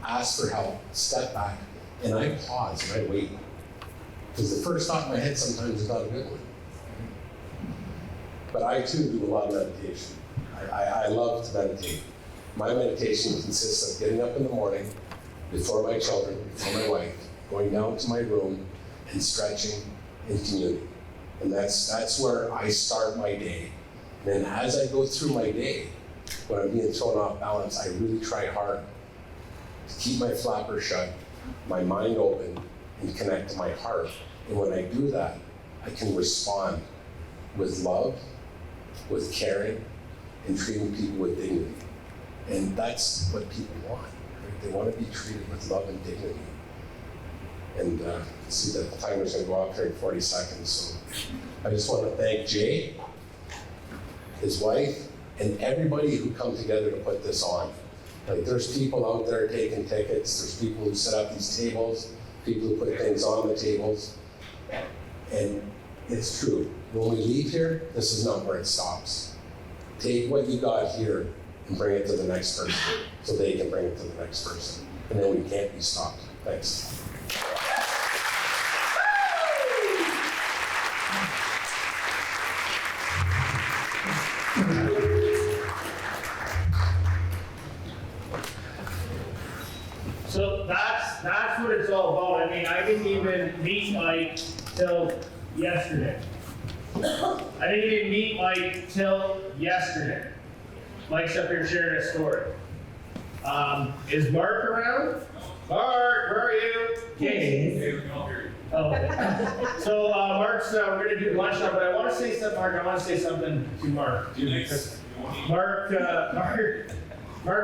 S14: ask for help, step back, and I pause and I wait. Because the first thought in my head sometimes is not a good one. But I too do a lot of meditation. I love to meditate. My meditation consists of getting up in the morning, before my children, before my wife, going down to my room, and stretching in community. And that's where I start my day. And then as I go through my day, when I'm being thrown off balance, I really try hard to keep my flapper shut, my mind open, and connect to my heart. And when I do that, I can respond with love with caring and treating people with dignity. And that's what people want, right? They want to be treated with love and dignity. And see that the timer's going to go off here in 40 seconds. So I just want to thank Jay, his wife, and everybody who come together to put this on. Like, there's people out there taking tickets, there's people who set up these tables, people who put things on the tables. And it's true. When we leave here, this is not where it stops. Take what you got here and bring it to the next person so they can bring it to the next person. And then we can't be stopped. Thanks.
S1: So that's what it's all about. I mean, I didn't even meet Mike till yesterday. I didn't even meet Mike till yesterday. Mike's up here sharing his story. Is Mark around? Mark, where are you?
S2: Hey.
S1: Oh. So Mark's, we're gonna do lunch now, but I want to say something, Mark. I want to say something to Mark. Mark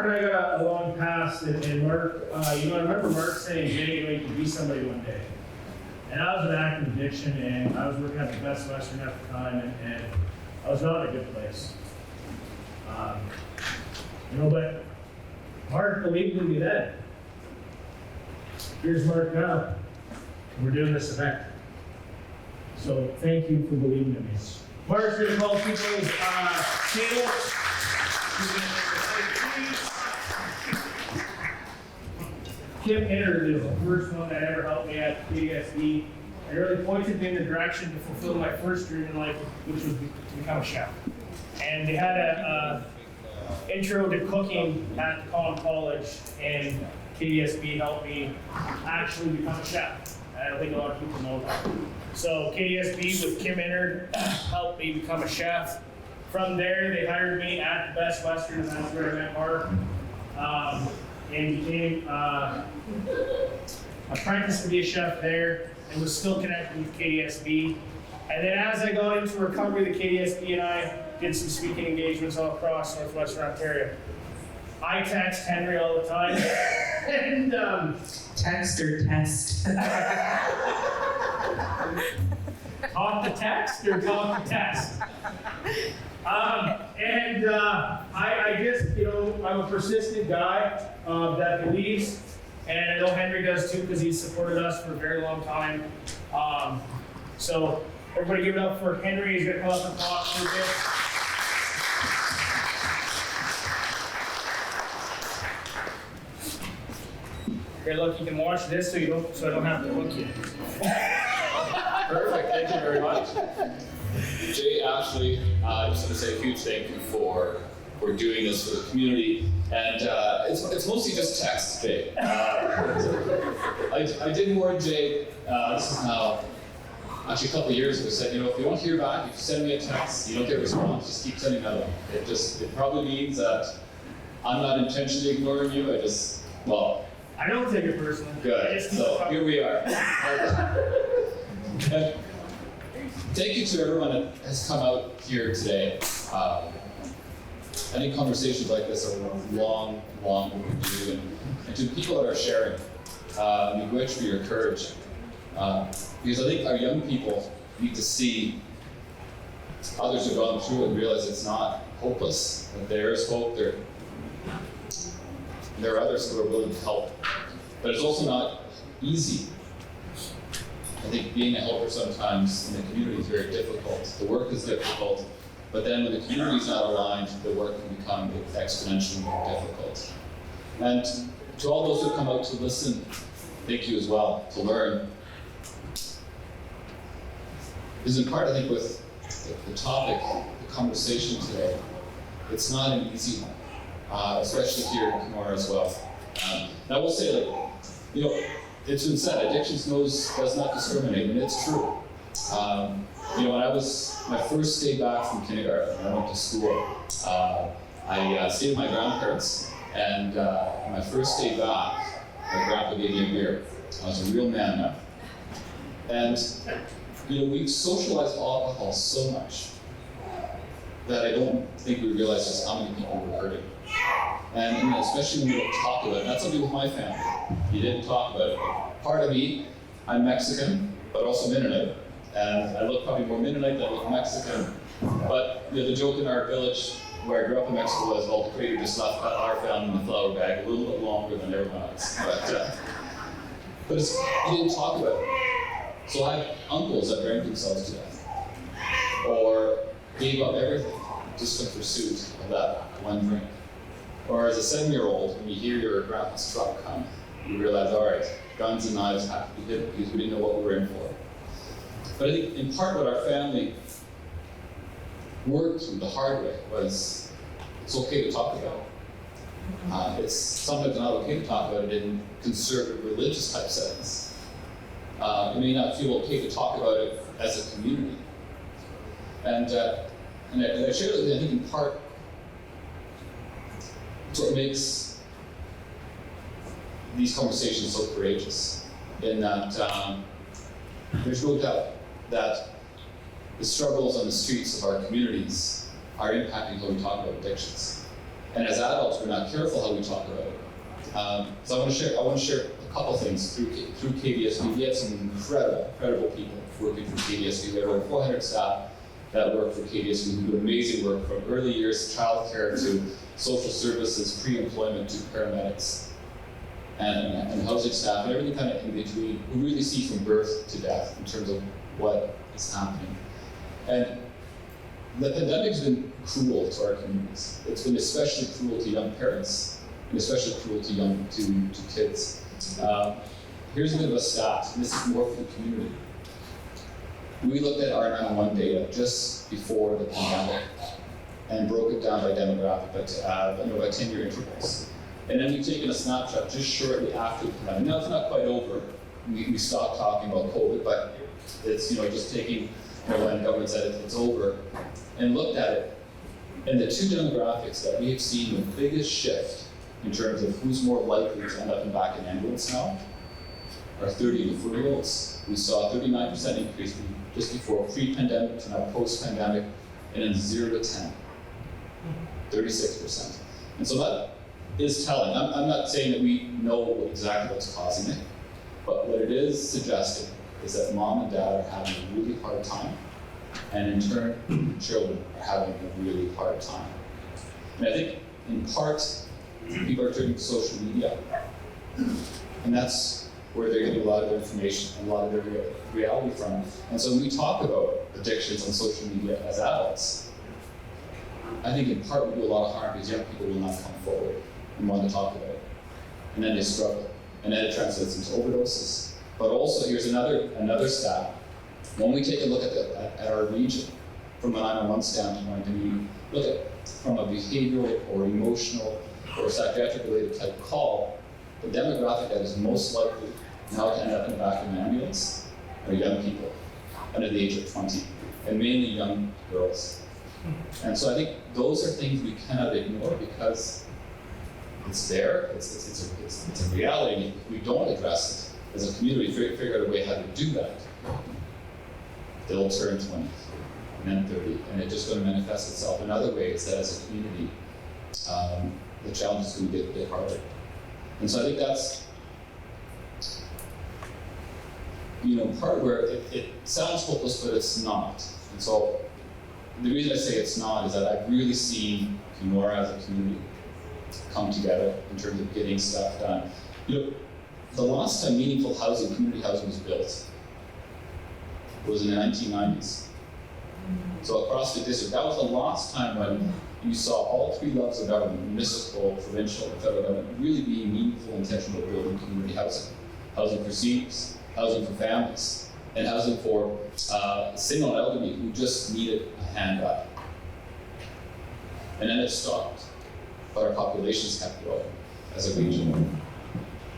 S1: and I got a long past, and Mark, I remember Mark saying, Jay, you could be somebody one day. And I was an active addiction, and I was working at the Best Western at the time, and I was not in a good place. But Mark believed in me then. Here's Mark now. We're doing this event. So thank you for believing in me. Mark's going to call people's table. Kim Henner is the first one that ever helped me at KSB. It really pointed me in the direction to fulfill my first dream in life, which was to become a chef. And they had a intro to cooking at College, and KSB helped me actually become a chef. I don't think a lot of people know that. So KSB with Kim Henner helped me become a chef. From there, they hired me at the Best Western, and that's where I met Mark. And became apprenticed to be a chef there, and was still connected with KDSB. And then as I got into recovery, the KDSB and I did some speaking engagements all across Northwestern Ontario. I text Henry all the time, and
S2: text or test?
S1: Talk to text or talk to test? I just, I'm a persistent guy that believes, and I know Henry does too because he's supported us for a very long time. So everybody give it up for Henry. He's gonna come up and talk for a bit. Okay, look, you can watch this so I don't have to look you.
S15: Perfect, thank you very much. Jay, Ashley, I just want to say a huge thank you for doing this for the community. And it's mostly just text, Jay. I did warn Jay, this is now, actually a couple of years ago, said, if you don't hear back, if you send me a text, you don't get a response, just keep sending another one. It probably means that I'm not intentionally ignoring you,
S1: I don't take it personally.
S15: Good, so here we are. And thank you to everyone that has come out here today. I think conversations like this are long overdue, and to the people that are sharing, I'm grateful for your courage. Because I think our young people need to see others who have gone through it and realize it's not hopeless, that there is hope, there are others who are willing to help. But it's also not easy. I think being a helper sometimes in the community is very difficult. The work is difficult, but then when the community is not aligned, the work can become exponentially more difficult. And to all those who come out to listen, thank you as well, to learn. Because in part, I think with the topic, the conversation today, it's not an easy one, especially here in Kenora as well. And I will say, it's been said, addictions does not discriminate, and it's true. When I was my first day back from kindergarten, when I went to school, I stayed with my grandparents, and my first day back, my grandpa gave me a beer. I was a real man now. And we socialized alcohol so much that I don't think we realize just how many people we're hurting. And especially when we don't talk about it. That's something with my family. You didn't talk about it. Part of me, I'm Mexican, but also Mennonite. And I look probably more Mennonite than I look Mexican. But the joke in our village where I grew up in Mexico was, well, the Creator just left our family in the flour bag a little bit longer than everyone else. But you didn't talk about it. So I have uncles that drank themselves to death, or gave up everything just in pursuit of that one drink. Or as a 7-year-old, when you hear your grandpa's truck come, you realize, all right, guns and knives have to be hidden because we didn't know what we were in for. But I think in part what our family worked through the hard way was it's okay to talk about it. It's sometimes not okay to talk about it in conservative religious type settings. It may not feel okay to talk about it as a community. And I share that I think in part it's what makes these conversations so courageous, in that there's no doubt that the struggles on the streets of our communities are impacting how we talk about addictions. And as adults, we're not careful how we talk about it. So I want to share a couple things through KDSB. We have some incredible people working for KDSB. We have over 400 staff that work for KDSB who do amazing work from early years, childcare to social services, pre-employment to paramedics and housing staff and everything kind of in between. We really see from birth to death in terms of what is happening. And the pandemic's been cruel to our communities. It's been especially cruel to young parents and especially cruel to kids. Here's a bit of a stat, and this is more for the community. We looked at our 911 data just before the pandemic and broke it down by demographic, by 10-year intervals. And then we've taken a snapshot just shortly after the pandemic. Now it's not quite over. We stopped talking about COVID, but it's just taking when government said it's over, and looked at it. And the two demographics that we have seen the biggest shift in terms of who's more likely to end up back in ambulance now are 30 to 40-year-olds. We saw a 39% increase from just before pre-pandemic to now post-pandemic, and in 0 to 10, 36%. And so that is telling. I'm not saying that we know exactly what's causing it, but what it is suggesting is that mom and dad are having a really hard time, and in turn, children are having a really hard time. And I think, in part, people are turning to social media, and that's where they're getting a lot of information and a lot of their reality from. And so when we talk about addictions on social media as adults, I think in part we do a lot of harm because young people will not come forward and want to talk about it. And then they struggle. And then it translates into overdoses. But also, here's another stat. When we take a look at our region from a 911 standpoint, and you look at from a behavioral or emotional or psychiatric related type call, the demographic that is most likely now to end up in the back of an ambulance are young people under the age of 20, and mainly young girls. And so I think those are things we cannot ignore because it's there, it's a reality. If we don't address it as a community, figure out a way how to do that, they'll turn 20 and then 30, and it's just going to manifest itself in other ways that as a community, the challenge is going to get a bit harder. And so I think that's, part where it sounds hopeless, but it's not. And so the reason I say it's not is that I've really seen Kenora as a community come together in terms of getting stuff done. The last time meaningful housing, community housing was built was in the 1990s. So across the district, that was the last time when you saw all three levels of government, municipal, provincial, and federal government, really being meaningful, intentional building community housing. Housing for seniors, housing for families, and housing for single elderly who just needed a hand up. And then it stopped, but our populations kept growing as a region.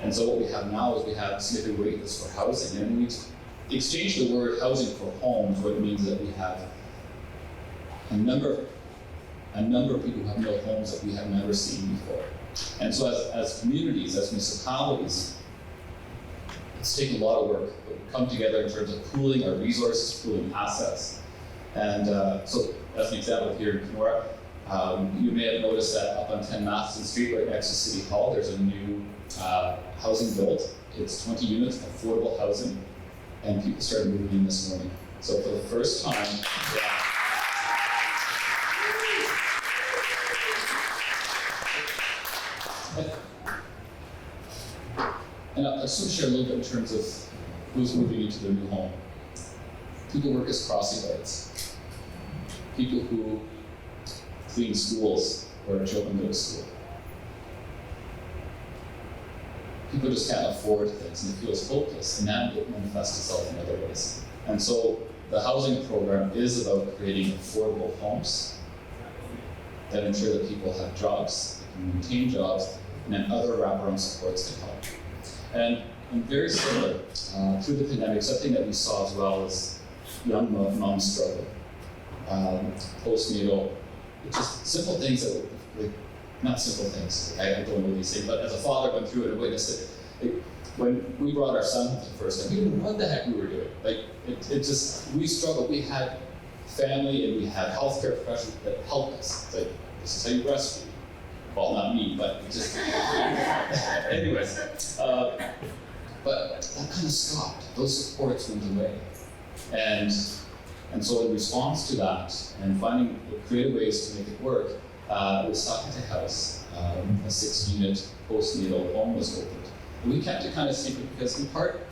S15: And so what we have now is we have significant wait lists for housing, and when we exchange the word housing for homes, what it means is that we have a number of people who have no homes that we have never seen before. And so as communities, as municipalities, it's taken a lot of work, but we come together in terms of pooling our resources, pooling assets. And so as an example here in Kenora, you may have noticed that up on 10 Matheson Street, right next to City Hall, there's a new housing built. It's 20 units, affordable housing, and people started moving in this morning. So for the first time, and I just want to share a little bit in terms of who's moving into their new home. People work as crossing guards. People who clean schools where children go to school. People just can't afford things and it feels hopeless, and that will manifest itself in other ways. And so the housing program is about creating affordable homes that ensure that people have jobs, they can maintain jobs, and then other wraparound supports can help. And very similar, through the pandemic, something that we saw as well is young moms struggle. Postnatal, just simple things that, like, not simple things, I don't know these things, but as a father went through it and witnessed it, when we brought our son for the first time, we didn't know what the heck we were doing. Like, it just, we struggled. We had family and we had healthcare professionals that helped us. It's like, this is how you breastfeed. Well, not me, but it just, anyways. But that kind of stopped. Those supports went away. And so in response to that, and finding creative ways to make it work, we stopped at a house. A 6-unit postnatal home was opened. And we kept it kind of secret because, in part,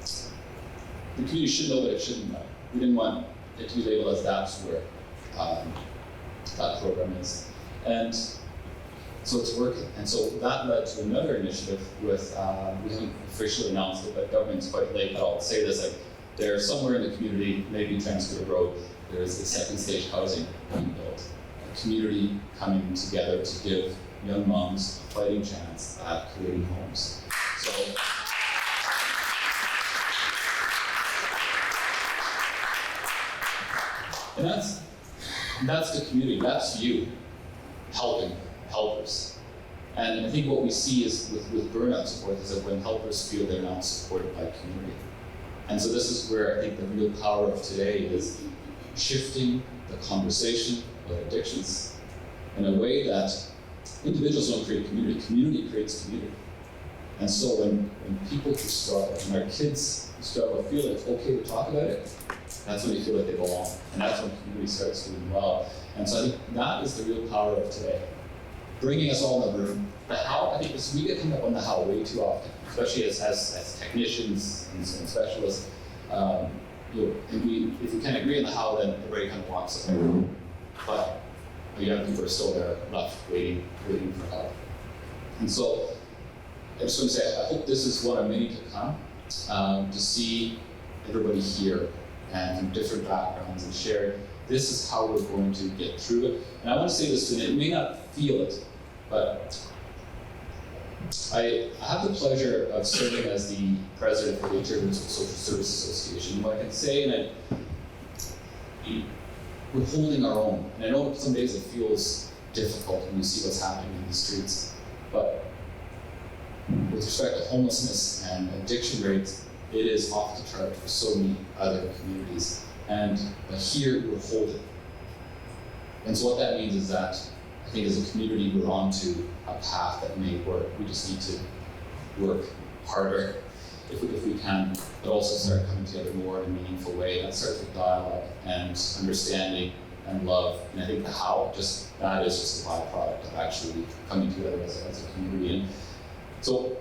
S15: the community should know, but it shouldn't know. We didn't want it to be labeled as that's where that program is. And so it's working. And so that led to another initiative with, we haven't officially announced it, but government's quite late, but I'll say this, like, there's somewhere in the community, maybe Transfer Road, there's a second stage housing being built. A community coming together to give young moms a fighting chance at creating homes. So, and that's the community, that's you helping helpers. And I think what we see is with burnout support is that when helpers feel they're not supported by community. And so this is where I think the real power of today is shifting the conversation about addictions in a way that individuals don't create community, community creates community. And so when people who struggle, when our kids who struggle feel that it's okay to talk about it, that's when they feel like they belong. And that's when community starts doing well. And so I think that is the real power of today. Bringing us all in the room. The how, I think we get hung up on the how way too often, especially as technicians and specialists. You know, and if we can't agree on the how, then everybody kind of walks away. But the young people are still there, left waiting for help. And so I just want to say, I hope this is one of many to come, to see everybody here and from different backgrounds and share. This is how we're going to get through it. And I want to say this, and it may not feel it, but I have the pleasure of serving as the president for the Ontario Social Service Association. What I can say, and we're holding our own. And I know some days it feels difficult when you see what's happening in the streets, but with respect to homelessness and addiction rates, it is off the chart for so many other communities. But here we're holding. And so what that means is that I think as a community we're onto a path that may work. We just need to work harder if we can, but also start coming together more in a meaningful way. That starts with dialogue and understanding and love. And I think the how, that is just a byproduct of actually coming together as a community. And so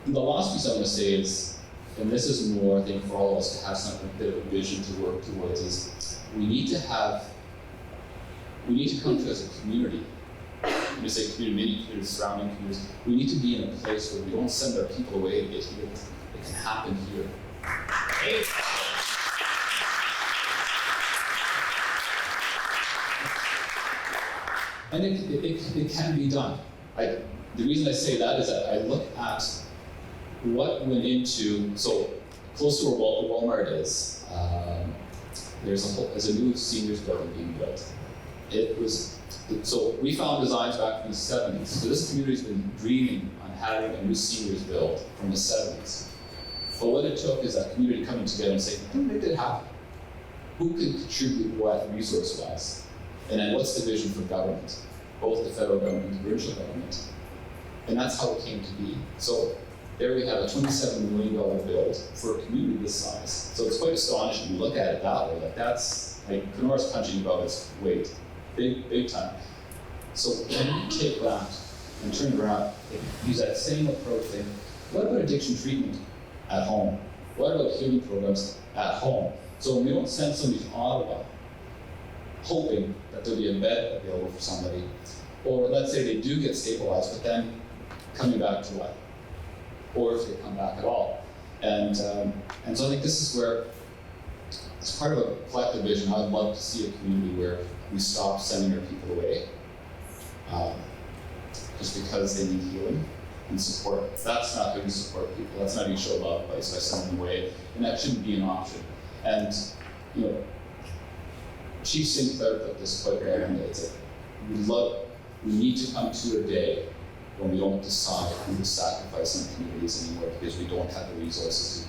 S15: the last piece I want to say is, and this is more, I think, for all of us to have something, a bit of a vision to work towards, is we need to come to as a community. When you say community, many communities, surrounding communities, we need to be in a place where we don't send our people away to get healed. It can happen here. And it can be done. The reason I say that is that I look at what went into, so close to where Walmart is, there's a new seniors building being built. So we found designs back from the 70s. So this community's been dreaming on having a new seniors build from the 70s. But what it took is that community coming together and saying, make it happen. who can contribute what resource-wise? And then what's the vision for government, both the federal government and the provincial government? And that's how it came to be. So there we have a $27 million build for a community this size. So it's quite astonishing. You look at it that way, like that's, like Kenora's punching above its weight, big time. So when you take that and turn it around, use that same approach, think, what about addiction treatment at home? What about healing programs at home? So when we don't send somebody to Ottawa, hoping that there'll be a bed available for somebody, or let's say they do get stabilized, but then coming back to what? Or if they come back at all. And so I think this is where, as part of a collective vision, I'd love to see a community where we stop sending our people away just because they need healing and support. That's not how you support people. That's not how you show love by sending them away. And that shouldn't be an option. And, you know, Chief Sinclair put this quite well in it. We need to come to a day when we don't decide who to sacrifice in communities anymore because we don't have the resources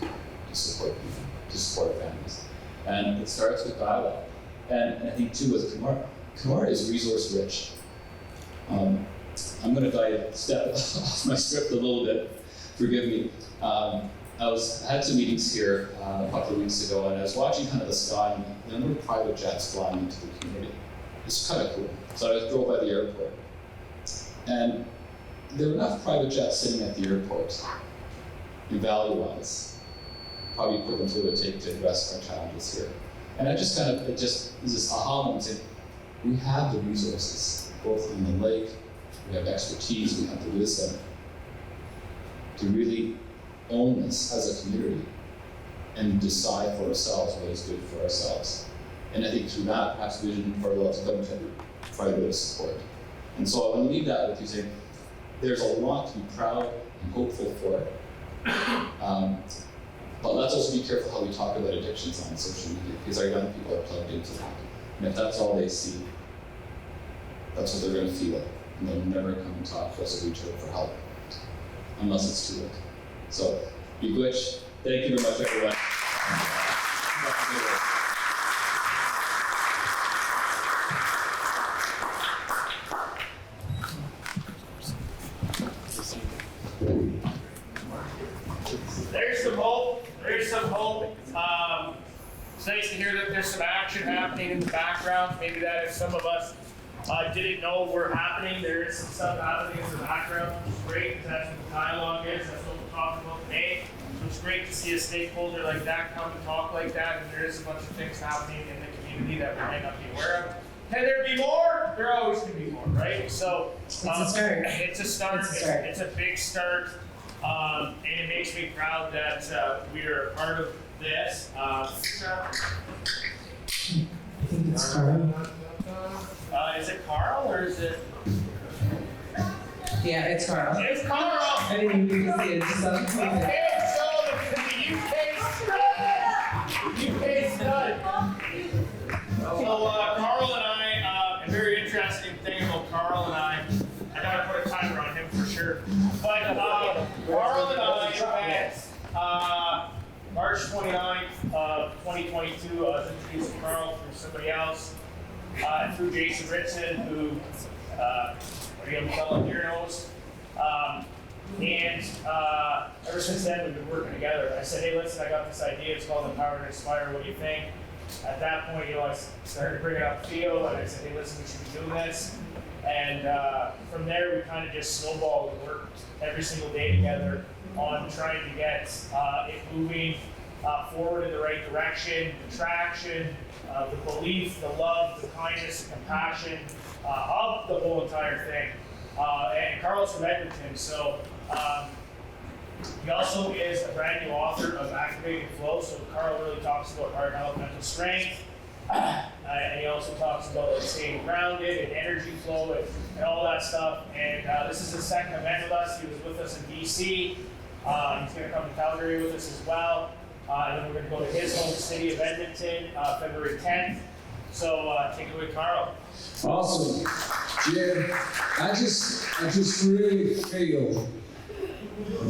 S15: to support people, to support families. And it starts with dialogue. And I think too with Kenora is resource rich. I'm going to step off my script a little bit. Forgive me. I had some meetings here a couple of weeks ago, and I was watching kind of the sky and the number of private jets flying into the community. It's kind of cool. So I drove by the airport, and there were enough private jets sitting at the airport, in value-wise, probably equivalent to what it would take to address our challenges here. And I just kind of, it just is this aha moment saying, we have the resources, both on the lake, we have expertise, we have the wisdom to really own this as a community and decide for ourselves what is good for ourselves. And I think through that, perhaps vision for the lots of government to provide a bit of support. And so I want to leave that with you saying, there's a lot to be proud and hopeful for. But let's also be careful how we talk about addictions on social media, because our young people are plugged into that. And if that's all they see, that's what they're going to feel. And they'll never come and talk to us or reach out for help, unless it's too late. So, be good. Thank you very much, everyone.
S1: There's some hope. There's some hope. It's nice to hear that there's some action happening in the background. Maybe that if some of us didn't know were happening, there is some stuff happening in the background, which is great, because that's what the dialogue is. That's what we're talking about today. So it's great to see a stakeholder like that come and talk like that, and there is a bunch of things happening in the community that we might not be aware of. Can there be more? There always can be more, right? So
S2: it's a start.
S1: It's a start. It's a big start. And it makes me proud that we are a part of this.
S2: I think it's Carl.
S1: Is it Carl or is it?
S2: Yeah, it's Carl.
S1: It's Carl!
S2: I didn't even say it. Just
S1: Okay, so the UK stud. So Carl and I, a very interesting thing about Carl and I gotta put a timer on him for sure. But Carl and I met March 29th of 2022. I was introduced to Carl through somebody else, through Jason Ritson, who William Cullen here knows. And ever since then, we've been working together. I said, hey, listen, I got this idea. It's called Empower and Inspire. What do you think? At that point, I started bringing up Theo, and I said, hey, listen, we should be doing this. And from there, we kind of just snowballed and worked every single day together on trying to get it moving forward in the right direction, the traction, the belief, the love, the kindness, the compassion of the whole entire thing. And Carl's from Edmonton, so he also is a brand new author of Activating Flow. So Carl really talks about heart health, mental strength, and he also talks about staying grounded and energy flow and all that stuff. And this is his second event with us. He was with us in BC. He's going to come to Calgary with us as well. And then we're going to go to his home city of Edmonton, February 10th. So take it away, Carl.
S16: Awesome. Jim, I just really feel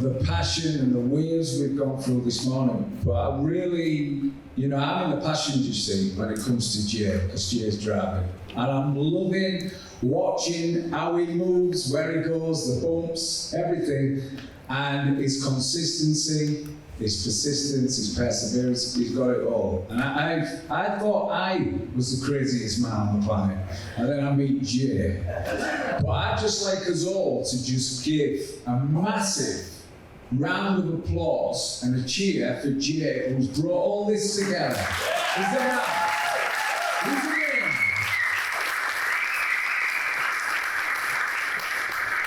S16: the passion and the waves we've gone through this morning. But I really, I'm in the passenger seat when it comes to Jay, because Jay's driving. And I'm loving watching how he moves, where he goes, the bumps, everything. And his consistency, his persistence, his perseverance, he's got it all. And I thought I was the craziest man on the planet. And then I meet Jay. But I'd just like us all to just give a massive round of applause and a cheer for Jay, who's brought all this together. Is there Who's the name?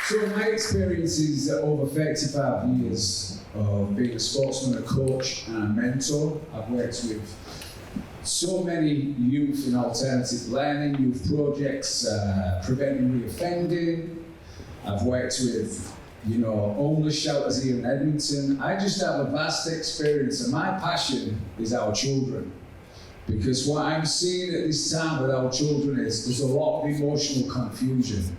S16: So my experience is over 35 years of being a sportsman, a coach, and a mentor. I've worked with so many youth in alternative learning, youth projects, preventing reoffending. I've worked with, homeless shelters here in Edmonton. I just have a vast experience, and my passion is our children. Because what I'm seeing at this time with our children is there's a lot of emotional confusion.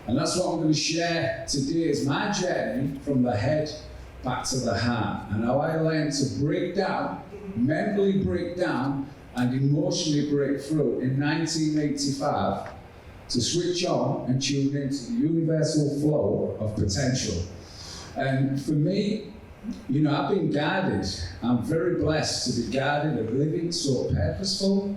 S16: And that's what I'm going to share today, is my journey from the head back to the heart, and how I learned to break down, mentally break down, and emotionally break through in 1985 to switch on and tune into the universal flow of potential. And for me, I've been guided. I'm very blessed to be guided and living so purposeful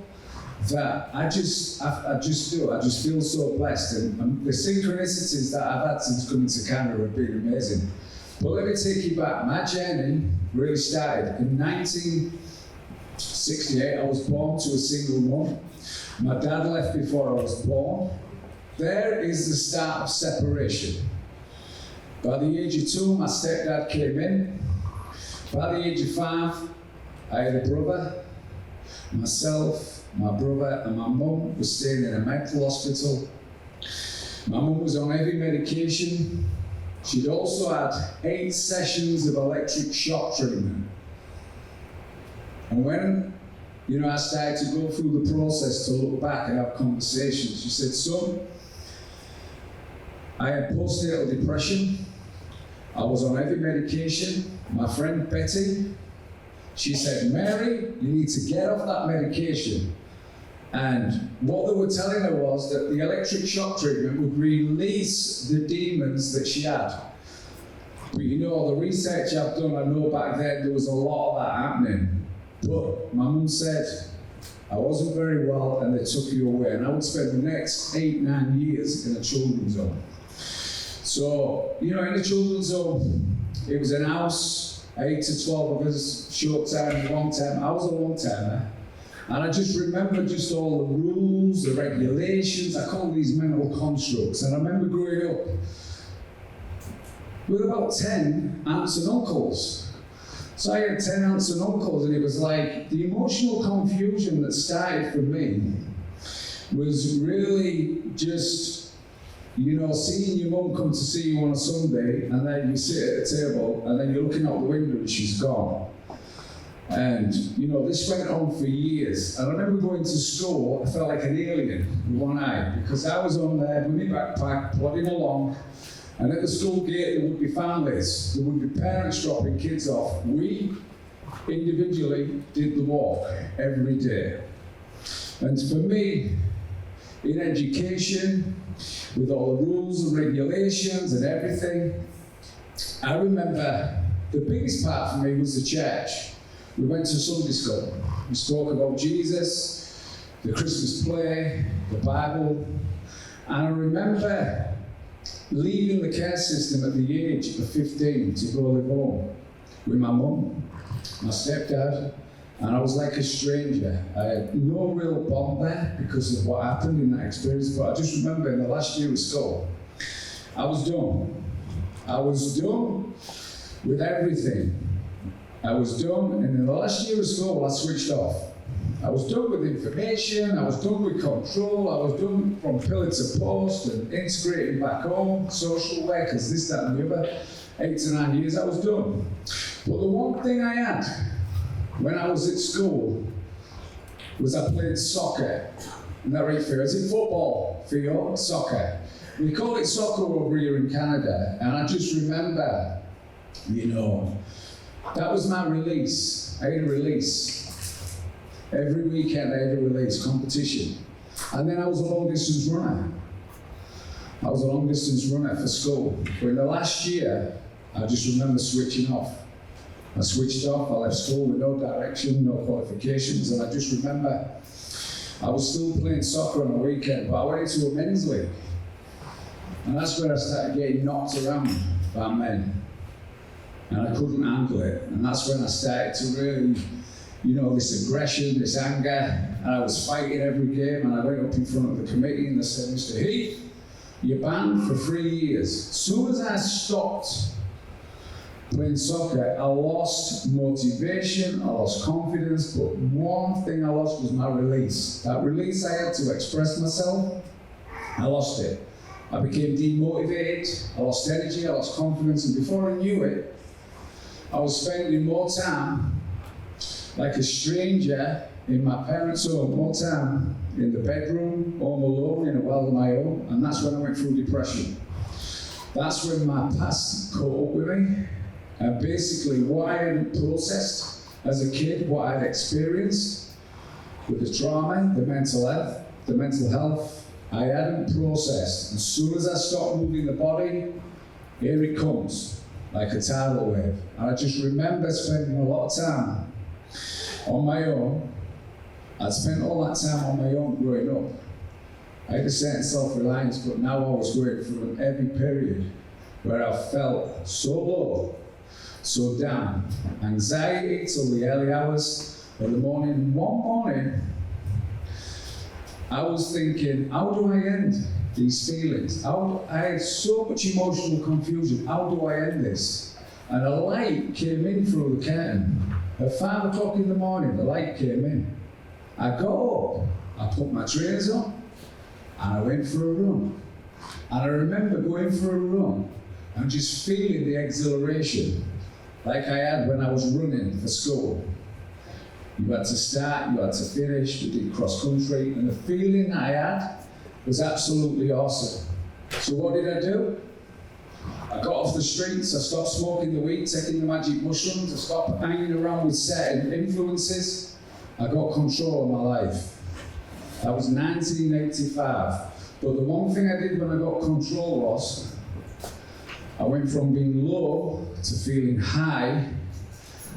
S16: that I just feel so blessed. And the synchronicities that I've had since coming to Canada have been amazing. But let me take you back. My journey really started in 1968. I was born to a single mom. My dad left before I was born. There is the start of separation. By the age of 2, my stepdad came in. By the age of 5, I had a brother. Myself, my brother, and my mum were staying in a mental hospital. My mum was on heavy medication. She'd also had 8 sessions of electric shock treatment. And when, I started to go through the process to look back and have conversations, she said, son, I had postnatal depression. I was on heavy medication. My friend Betty, she said, Mary, you need to get off that medication. And what they were telling her was that the electric shock treatment would release the demons that she had. But the research I've done, I know back then there was a lot of that happening. But my mum said, I wasn't very well and they took you away. And I would spend the next 8-9 years in a children's home. So, in the children's home, it was an house, 8 to 12 of us, short term, long term. I was a long termer. And I just remember just all the rules, the regulations. I call these mental constructs. And I remember growing up with about 10 aunts and uncles. So I had 10 aunts and uncles, and it was like the emotional confusion that started for me was really just, seeing your mum come to see you on a Sunday, and then you sit at a table, and then you're looking out the window and she's gone. And, this went on for years. And I remember going to school, I felt like an alien with one eye, because I was on there with my backpack, plodding along, and at the school gate there would be families, there would be parents dropping kids off. We individually did the walk every day. And for me, in education, with all the rules and regulations and everything, I remember the biggest part for me was the church. We went to Sunday school. We spoke about Jesus, the Christmas play, the Bible. And I remember leaving the care system at the age of 15 to go live home with my mum, my stepdad, and I was like a stranger. I had no real bond there because of what happened in that experience, but I just remember in the last year of school, I was done. I was done with everything. I was done, and in the last year of school, I switched off. I was done with information, I was done with control, I was done from pillar to post and integrating back home, social workers, this, that, and the other. 8 to 9 years, I was done. But the one thing I had when I was at school was I played soccer. Isn't that right, Theo? Is it football, Theo? Soccer. We call it soccer over here in Canada, and I just remember You know, that was my release. I had a release. Every weekend I had a release, competition. And then I was a long distance runner. I was a long distance runner for school. But in the last year, I just remember switching off. I switched off, I left school with no direction, no qualifications, and I just remember I was still playing soccer on a weekend, but I went into a men's league. And that's where I started getting knocked around by men. And I couldn't handle it. And that's when I started to really, you know, this aggression, this anger. And I was fighting every game, and I went up in front of the committee and they said, Mr. Heath, you're banned for 3 years. As soon as I stopped playing soccer, I lost motivation, I lost confidence, but one thing I lost was my release. That release I had to express myself, I lost it. I became demotivated, I lost energy, I lost confidence, and before I knew it, I was spending more time like a stranger in my parents' home, more time in the bedroom, home alone, in a world of my own, and that's when I went through depression. That's when my past caught up with me, and basically what I hadn't processed as a kid, what I'd experienced with the trauma, the mental health, I hadn't processed. As soon as I stopped moving the body, here it comes, like a tidal wave. And I just remember spending a lot of time on my own. I'd spent all that time on my own growing up. I had a certain self-reliance, but now I was going through an heavy period where I felt so low, so down. Anxiety till the early hours of the morning. And one morning, I was thinking, how do I end these feelings? I had so much emotional confusion. How do I end this? And a light came in through the curtain. At 5 o'clock in the morning, the light came in. I got up, I put my trainers on, and I went for a run. And I remember going for a run and just feeling the exhilaration like I had when I was running for school. You had to start, you had to finish, we did cross country, and the feeling I had was absolutely awesome. So what did I do? I got off the streets, I stopped smoking the weed, taking the magic mushrooms, I stopped hanging around with certain influences. I got control of my life. That was 1985. But the one thing I did when I got control was, I went from being low to feeling high,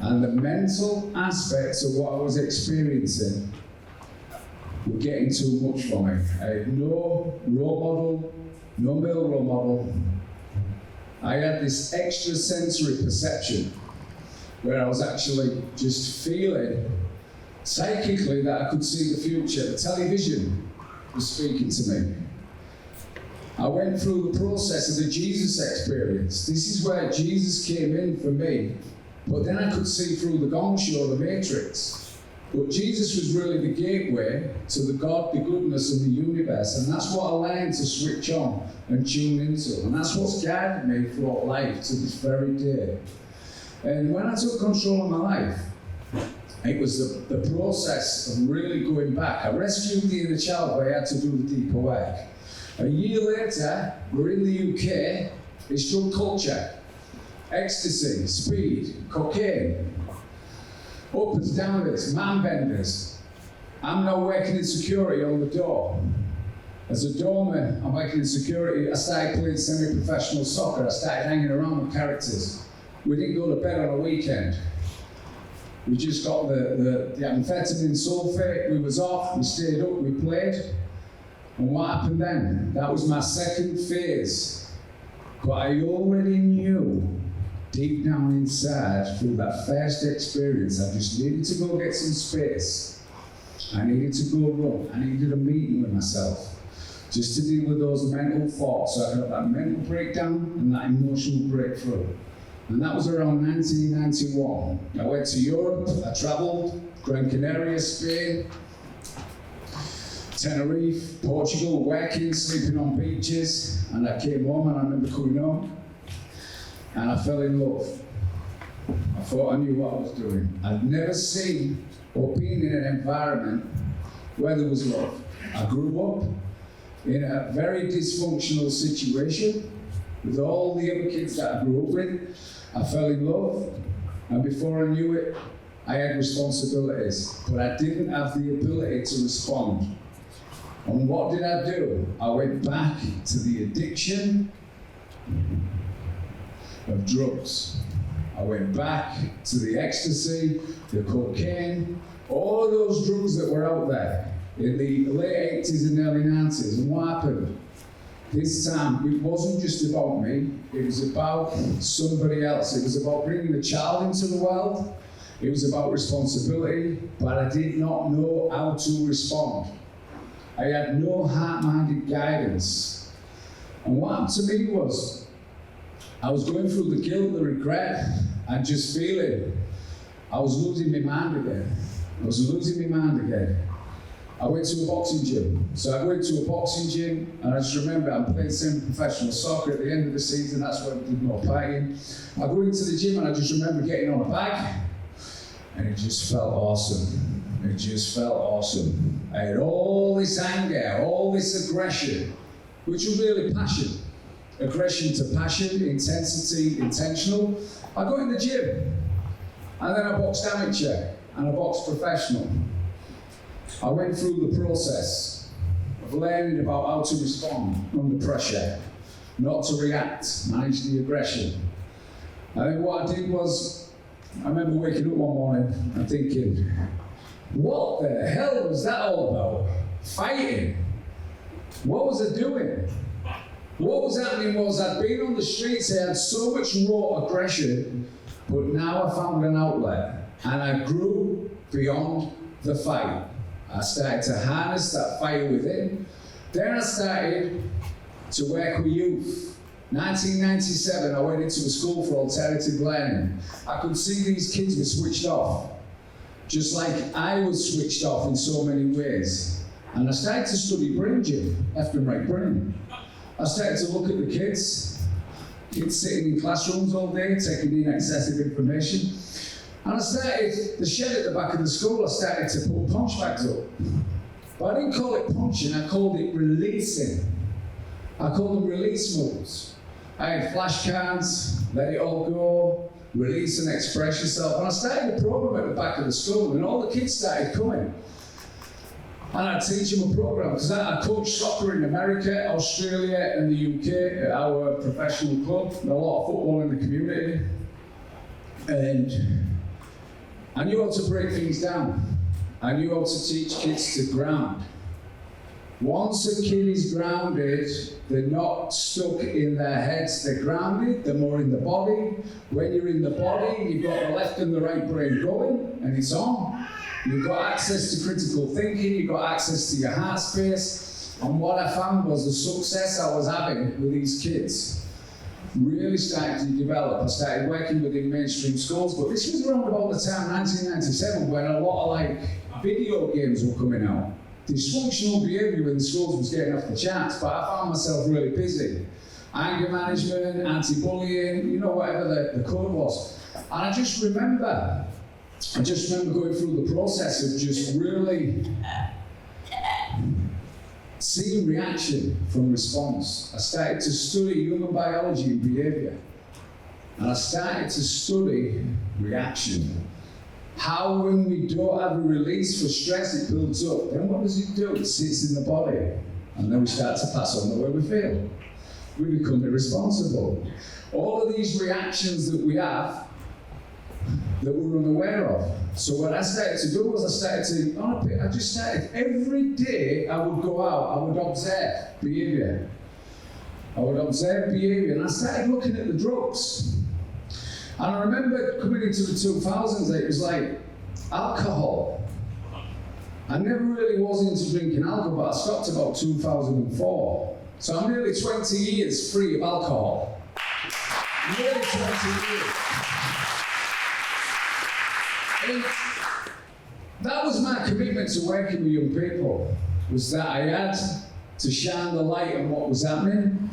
S16: and the mental aspects of what I was experiencing were getting too much for me. I had no role model, no male role model. I had this extrasensory perception where I was actually just feeling psychically that I could see the future. The television was speaking to me. I went through the process of the Jesus experience. This is where Jesus came in for me. But then I could see through the Gong Show, the Matrix. But Jesus was really the gateway to the God, the goodness of the universe. And that's what I learned to switch on and tune into. And that's what's guided me throughout life to this very day. And when I took control of my life, it was the process of really going back. I rescued the inner child, but I had to do the deeper work. A year later, we're in the UK, it's drug culture. Ecstasy, speed, cocaine, uppers, downers, man benders. I'm now working in security on the door. As a doorman, I'm working in security. I started playing semi-professional soccer. I started hanging around with characters. We didn't go to bed on a weekend. We just got the amphetamine sulfate. We was off, we stayed up, we played. And what happened then? That was my second phase. But I already knew deep down inside, through that first experience, I just needed to go get some space. I needed to go run. I needed a meeting with myself, just to deal with those mental thoughts, so I could have that mental breakdown and that emotional breakthrough. And that was around 1991. I went to Europe, I travelled, Gran Canaria, Spain, Tenerife, Portugal, working, sleeping on beaches, and I came home and I remember coming home. And I fell in love. I thought I knew what I was doing. I'd never seen or been in an environment where there was love. I grew up in a very dysfunctional situation with all the other kids that I grew up with. I fell in love, and before I knew it, I had responsibilities, but I didn't have the ability to respond. And what did I do? I went back to the addiction of drugs. I went back to the ecstasy, the cocaine, all of those drugs that were out there in the late 80s and early 90s. And what happened? This time, it wasn't just about me, it was about somebody else. It was about bringing a child into the world. It was about responsibility, but I did not know how to respond. I had no heart-minded guidance. And what happened to me was, I was going through the guilt, the regret, and just feeling I was losing my mind again. I went to a boxing gym. So I went to a boxing gym, and I just remember I'm playing semi-professional soccer at the end of the season. That's when I did more partying. I go into the gym, and I just remember getting on a bag, and it just felt awesome. It just felt awesome. I had all this anger, all this aggression, which was really passion. Aggression to passion, intensity, intentional. I got in the gym, and then I boxed amateur, and I boxed professional. I went through the process of learning about how to respond under pressure, not to react, manage the aggression. And then what I did was, I remember waking up one morning and thinking, what the hell was that all about? Fighting? What was I doing? What was happening was I'd been on the streets, I had so much raw aggression, but now I found an outlet, and I grew beyond the fight. I started to harness that fire within. Then I started to work with youth. 1997, I went into a school for alternative learning. I could see these kids were switched off, just like I was switched off in so many ways. And I started to study brain gym, left and right brain. I started to look at the kids sitting in classrooms all day, taking in excessive information. And I started, the shed at the back of the school, I started to put punch bags up. But I didn't call it punching, I called it releasing. I called them release moves. I had flashcards, let it all go, release and express yourself. And I started a program at the back of the school, and all the kids started coming. And I'd teach them a program, because I coached soccer in America, Australia, and the UK at our professional club, and a lot of football in the community. And I knew how to break things down. I knew how to teach kids to ground. Once a kid is grounded, they're not stuck in their heads, they're grounded, they're more in the body. When you're in the body, you've got the left and the right brain going, and it's on. You've got access to critical thinking, you've got access to your heart space. And what I found was the success I was having with these kids really started to develop. I started working within mainstream schools, but this was around about the time, 1997, when a lot of video games were coming out. Dysfunctional behaviour in the schools was getting off the charts, but I found myself really busy. Anger management, anti-bullying, whatever the code was. And I just remember going through the process of just really seeing reaction from response. I started to study human biology and behaviour. And I started to study reaction. How when we don't have a release for stress, it builds up. Then what does it do? It sits in the body. And then we start to pass on the way we feel. We become irresponsible. All of these reactions that we have, that we're unaware of. So what I started to do was I just started, every day I would go out, I would observe behaviour. And I started looking at the drugs. And I remember coming into the 2000s, it was like alcohol. I never really was into drinking alcohol, but I stopped about 2004. So I'm nearly 20 years free of alcohol. Nearly 20 years. And that was my commitment to working with young people, was that I had to shine the light on what was happening.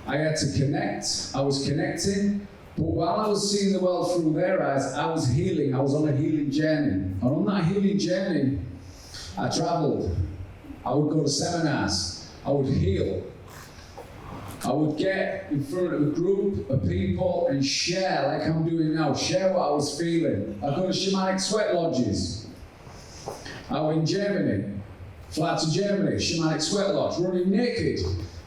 S16: I had to connect, I was connecting, but while I was seeing the world through their eyes, I was healing, I was on a healing journey. And on that healing journey, I traveled. I would go to seminars, I would heal. I I would get in front of a group of people and share, like I'm doing now, share what I was feeling. I go to shamanic sweat lodges. I went in Germany, fly to Germany, shamanic sweat lodge, running naked.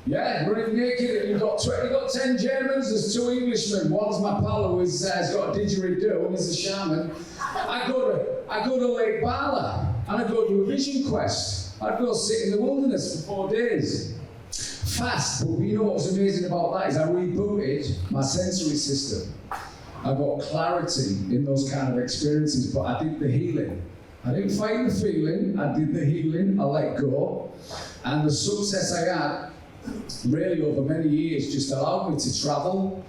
S16: Yeah, running naked, and you've got 10 Germans, there's 2 Englishmen. One's my pal who has got a didgeridoo, and he's a shaman. I go to Lake Bala, and I go to a vision quest. I'd go sit in the wilderness for 4 days. Fast, but you know what was amazing about that is I rebooted my sensory system. I got clarity in those kind of experiences, but I did the healing. I didn't fight the feeling, I did the healing, I let go. And the success I had, really over many years, just allowed me to travel.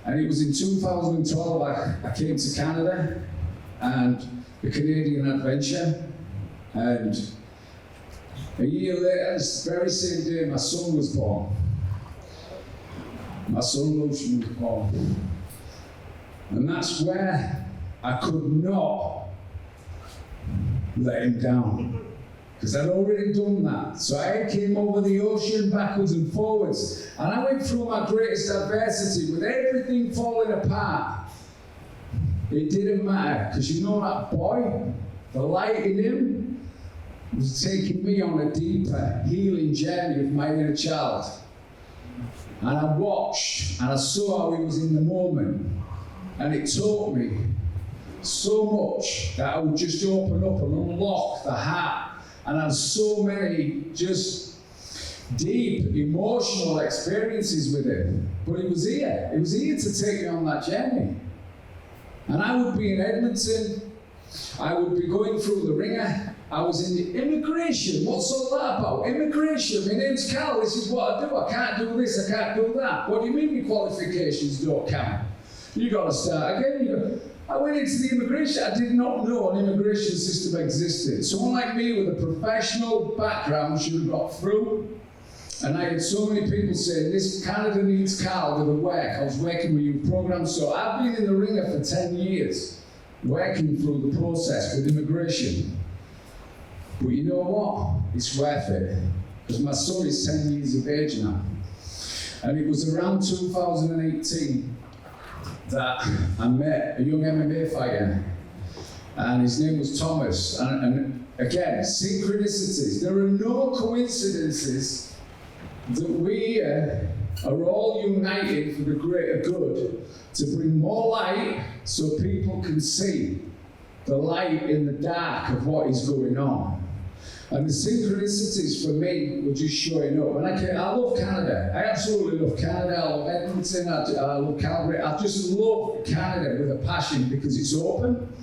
S16: And it was in 2012 I came to Canada and the Canadian adventure. And a year later, this very same day, my son was born. My son Lucian was born. And that's where I could not let him down. Because I'd already done that. So I came over the ocean backwards and forwards. And I went through my greatest adversity with everything falling apart. It didn't matter, because you know that boy, the light in him, was taking me on a deeper healing journey of my inner child. And I watched and I saw how he was in the moment. And it taught me so much that I would just open up and unlock the heart. And I had so many just deep emotional experiences with him. But he was here. He was here to take me on that journey. And I would be in Edmonton. I would be going through the ringer. I was in the immigration. What's all that about? Immigration. My name's Cal. This is what I do. I can't do this. I can't do that. What do you mean your qualifications don't count? You got to start again. I went into the immigration. I did not know an immigration system existed. Someone like me with a professional background should have got through. And I had so many people saying, this Canada needs Cal with the work. I was working with your program. So I've been in the ringer for 10 years, working through the process with immigration. But you know what? It's worth it. Because my son is 10 years of age now. And it was around 2018 that I met a young MMA fighter. And his name was Thomas. And again, synchronicities. There are no coincidences that we are all united for the greater good to bring more light so people can see the light in the dark of what is going on. And the synchronicities for me were just showing up. And I love Canada. I absolutely love Canada. I love Edmonton. I love Calgary. I just love Canada with a passion because it's open.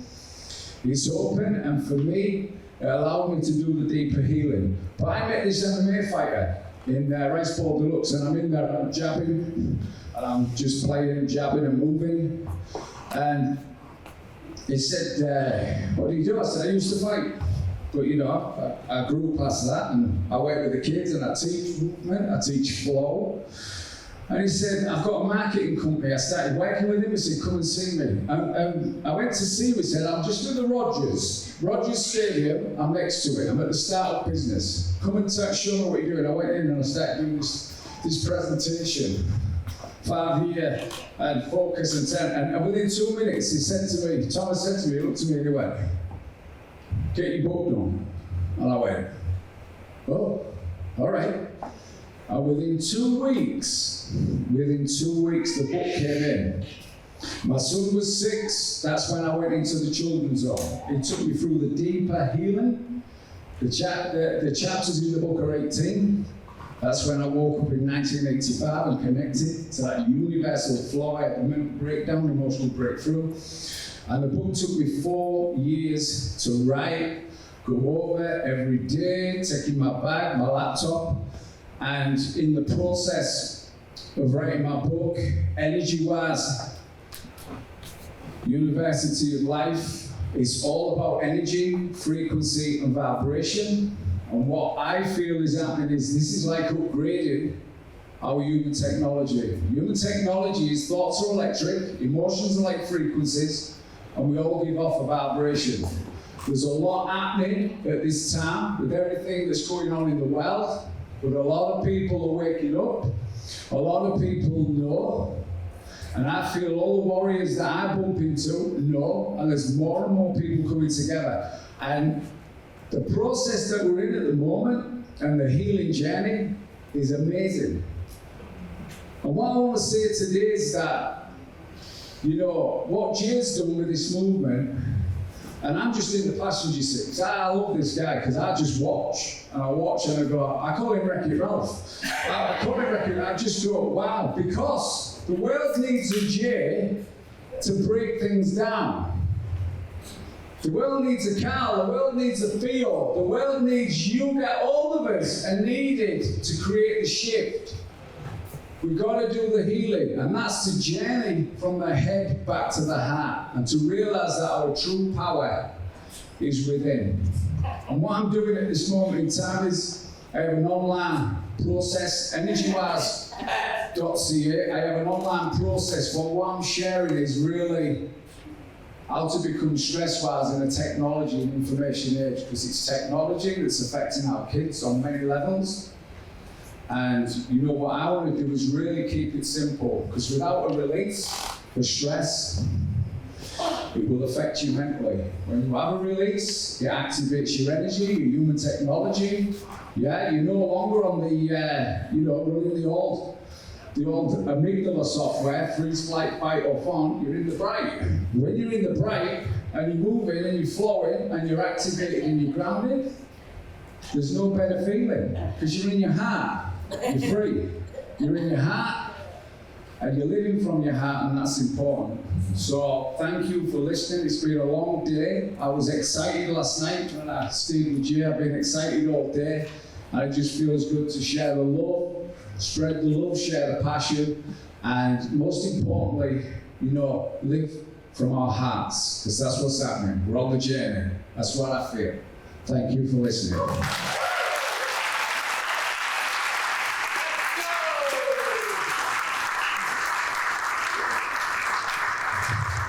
S16: It's open, and for me, it allowed me to do the deeper healing. But I met this MMA fighter in Rice Bowl Deluxe, and I'm in there, I'm jabbing, and I'm just playing and jabbing and moving. And he said, what do you do? I said, I used to fight. But you know, I grew past that, and I work with the kids, and I teach movement, I teach flow. And he said, I've got a marketing company. I started working with him. He said, come and see me. And I went to see him. He said, I'm just at the Rogers Stadium. I'm next to it. I'm at the startup business. Come and show me what you're doing. I went in and I started doing this presentation. 5-year and focus and 10. And within 2 minutes, he said to me, Thomas said to me, he looked at me and he went, get your book done. And I went, oh, all right. And within 2 weeks, the book came in. My son was 6. That's when I went into the children's home. It took me through the deeper healing. The chapters in the book are 18. That's when I woke up in 1985 and connected to that universal flow. I had a mental breakdown, emotional breakthrough. And the book took me 4 years to write, go over every day, taking my bag, my laptop. And in the process of writing my book, energy-wise, University of Life is all about energy, frequency, and vibration. And what I feel is happening is this is like upgrading our human technology. Human technology is thoughts are electric, emotions are like frequencies, and we all give off a vibration. There's a lot happening at this time with everything that's going on in the world. But a lot of people are waking up, A lot of people know, and I feel all the warriors that I bump into know, and there's more and more people coming together. And the process that we're in at the moment and the healing journey is amazing. And what I want to say today is that, you know, what Jay's done with this movement, and I'm just in the passenger seat. I love this guy because I just watch, and I watch and I go, I call him Wreck-It Ralph. I call him Wreck-It, I just go, wow, because the world needs a Jay to break things down. The world needs a Carl, the world needs a Theo, the world needs you, all of us are needed to create the shift. We've got to do the healing, and that's the journey from the head back to the heart, and to realize that our true power is within. And what I'm doing at this moment in time is I have an online process, energywise.ca. I have an online process for what I'm sharing is really how to become stress-wise in a technology and information age, because it's technology that's affecting our kids on many levels. And you know what I want to do is really keep it simple, because without a release for stress, it will affect you mentally. When you have a release, it activates your energy, your human technology. Yeah, you're no longer on the, running the old amygdala software, freeze, flight, fight, or fawn. You're in the bright. When you're in the bright and you're moving and you're flowing and you're activated and you're grounded, there's no better feeling, because you're in your heart. You're free. You're in your heart, and you're living from your heart, and that's important. So thank you for listening. It's been a long day. I was excited last night when I stayed with you. I've been excited all day. And it just feels good to share the love, spread the love, share the passion, and most importantly, live from our hearts, because that's what's happening. We're on the journey. That's what I feel. Thank you for listening.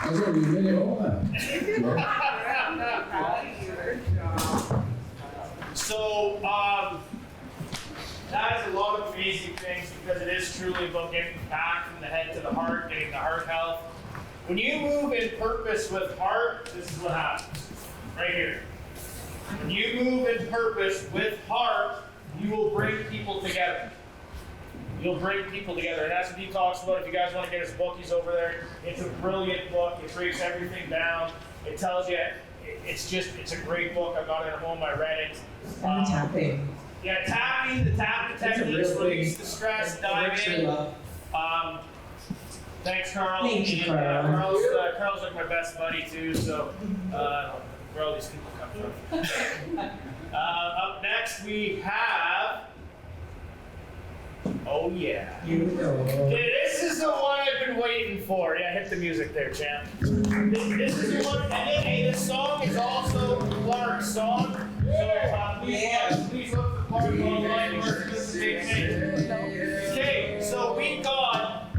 S16: I was only a minute over.
S1: So, that is a lot of amazing things, because it is truly about getting back from the head to the heart, getting the heart health. When you move in purpose with heart, this is what happens. Right here. When you move in purpose with heart, you will bring people together. You'll bring people together. And that's what he talks about. If you guys want to get his book, he's over there. It's a brilliant book. It breaks everything down. It tells you, it's a great book. I got it at home. I read it.
S2: And the tapping.
S1: Yeah, tapping, the techniques, release the stress, dive in. Thanks, Carl.
S2: Thank you, Carl.
S1: Carl's like my best buddy too, so where all these people come from. Up next we have, oh yeah. Okay, this is the one I've been waiting for. Yeah, hit the music there, champ. This is the one, and hey, this song is also Clark's song. So please look for Clark online. Okay, so we got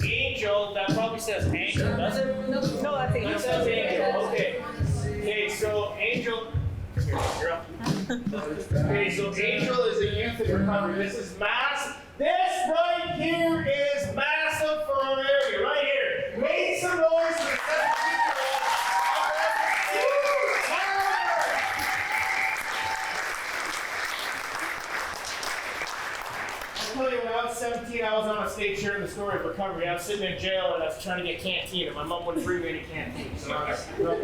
S1: Angel. That probably says Angel, does it?
S17: No, that's Angel.
S1: That says Angel. Okay. Okay, so Angel. Here, you're up. Okay, so Angel is a youth in recovery. This is massive. This right here is massive for our area. Right here. Make some noise for the 17-year-old. I'll tell you, when I was 17, I was on a stage sharing the story of recovery. I was sitting in jail and I was trying to get canteen, and my mom wouldn't bring me any canteen. So I was no.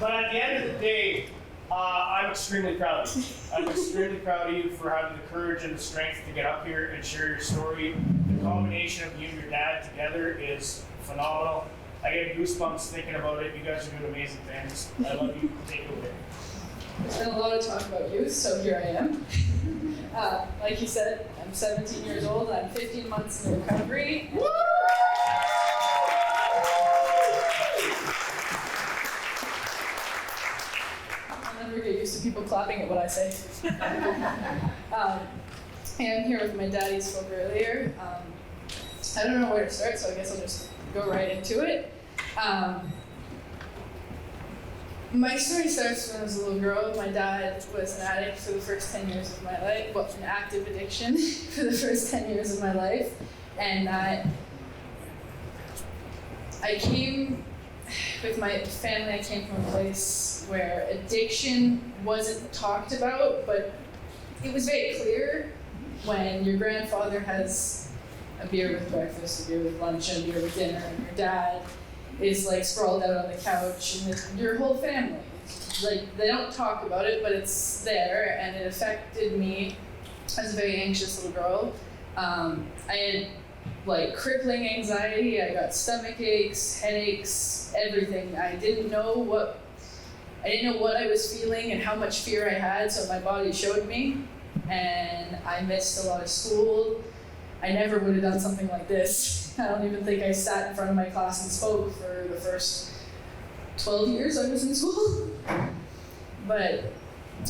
S1: But at the end of the day, I'm extremely proud of you. I'm extremely proud of you for having the courage and the strength to get up here and share your story. The combination of you and your dad together is phenomenal. I get goosebumps thinking about it. You guys are doing amazing things. I love you. Take it away.
S17: There's been a lot of talk about youth, so here I am. Like you said, I'm 17 years old. I'm 15 months in recovery.
S1: Woo!
S17: I'll never get used to people clapping at what I say. And I'm here with my dad. He spoke earlier. I don't know where to start, so I guess I'll just go right into it. My story starts when I was a little girl. My dad was an addict for the first 10 years of my life, well, an active addiction for the first 10 years of my life. And I came, with my family, I came from a place where addiction wasn't talked about, but it was very clear when your grandfather has a beer with breakfast, a beer with lunch, and a beer with dinner, and your dad is like sprawled out on the couch, and your whole family. Like, they don't talk about it, but it's there, and it affected me as a very anxious little girl. I had like crippling anxiety, I got stomach aches, headaches, everything. I didn't know what I was feeling and how much fear I had, so my body showed me, and I missed a lot of school. I never would have done something like this. I don't even think I sat in front of my class and spoke for the first 12 years I was in school. But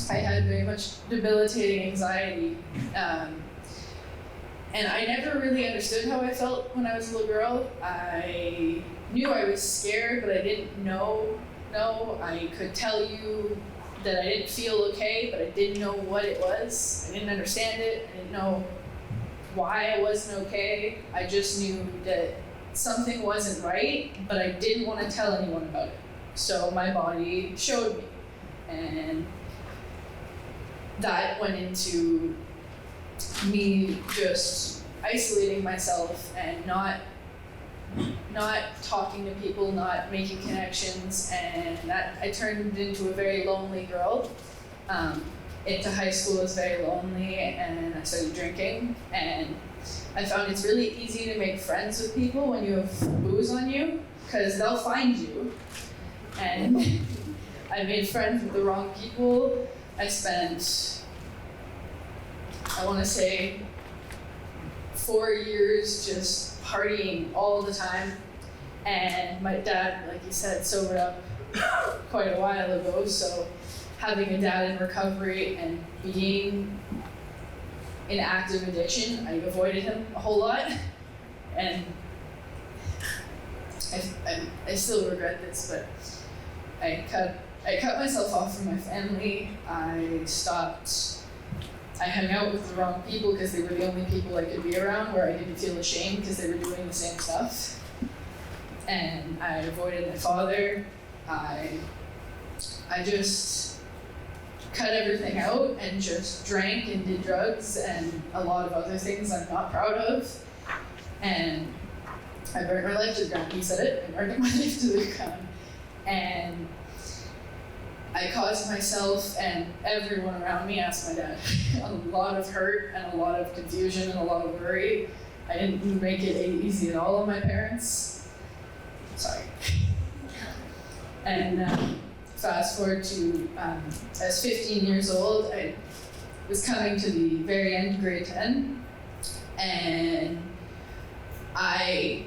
S17: I had very much debilitating anxiety. And I never really understood how I felt when I was a little girl. I knew I was scared, but I didn't know. I could tell you that I didn't feel okay, but I didn't know what it was. I didn't understand it. I didn't know why I wasn't okay. I just knew that something wasn't right, but I didn't want to tell anyone about it. So my body showed me. And that went into me just isolating myself and not talking to people, not making connections, and that I turned into a very lonely girl. Into high school, I was very lonely, and I started drinking, and I found it's really easy to make friends with people when you have booze on you, because they'll find you. And I made friends with the wrong people. I spent, I want to say, 4 years just partying all the time. And my dad, like you said, sobered up quite a while ago, so having a dad in recovery and being in active addiction, I avoided him a whole lot. And I still regret this, but I cut myself off from my family. I hung out with the wrong people because they were the only people I could be around where I didn't feel ashamed because they were doing the same stuff. And I avoided my father. I just cut everything out and just drank and did drugs and a lot of other things I'm not proud of. And I burned my life to the ground. He said it, I burned my life to the ground. And I caused myself and everyone around me, asked my dad, a lot of hurt and a lot of confusion and a lot of worry. I didn't make it easy at all on my parents. Sorry. And fast forward to, I was 15 years old. I was coming to the very end of grade 10, and I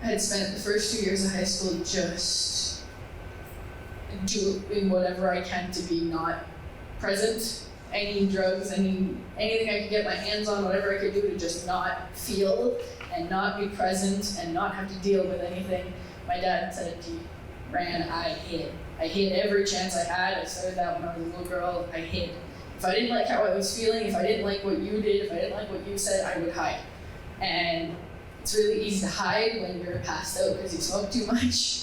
S17: had spent the first 2 years of high school just doing whatever I can to be not present. Any drugs, anything I could get my hands on, whatever I could do to just not feel and not be present and not have to deal with anything. My dad said he ran, I hid. I hid every chance I had. I started that when I was a little girl. I hid. If I didn't like how I was feeling, if I didn't like what you did, if I didn't like what you said, I would hide. And it's really easy to hide when you're passed out because you smoke too much.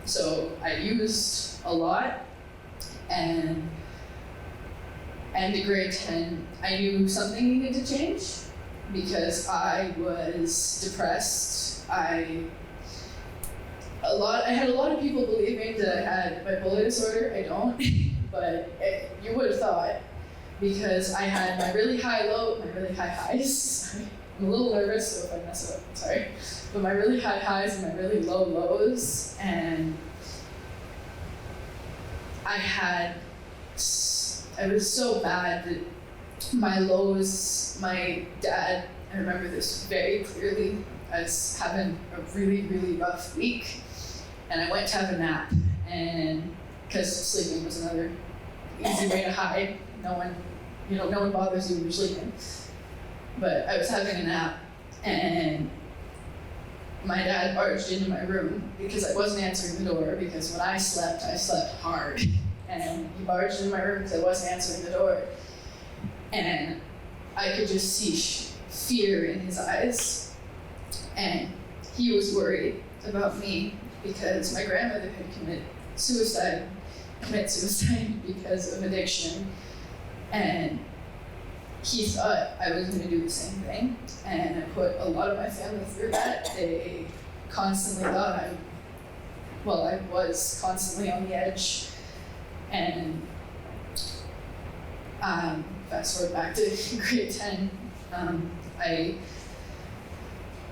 S17: So I used a lot, and to grade 10, I knew something needed to change because I was depressed. I had a lot of people believing that I had bipolar disorder. I don't, but you would have thought, because I had my really high low, my really high highs. Sorry. I'm a little nervous, so if I mess it up, I'm sorry. But my really high highs and my really low lows, and it was so bad that my lows, my dad, I remember this very clearly, I was having a really, really rough week, and I went to have a nap, and because sleeping was another easy way to hide. No one bothers you when you're sleeping. But I was having a nap, and my dad barged into my room because I wasn't answering the door, because when I slept hard. And he barged into my room because I wasn't answering the door. And I could just see fear in his eyes. And he was worried about me because my grandmother had committed suicide because of addiction. And he thought I was going to do the same thing. And I put a lot of my family through that. They constantly thought I was constantly on the edge. And fast forward back to grade 10,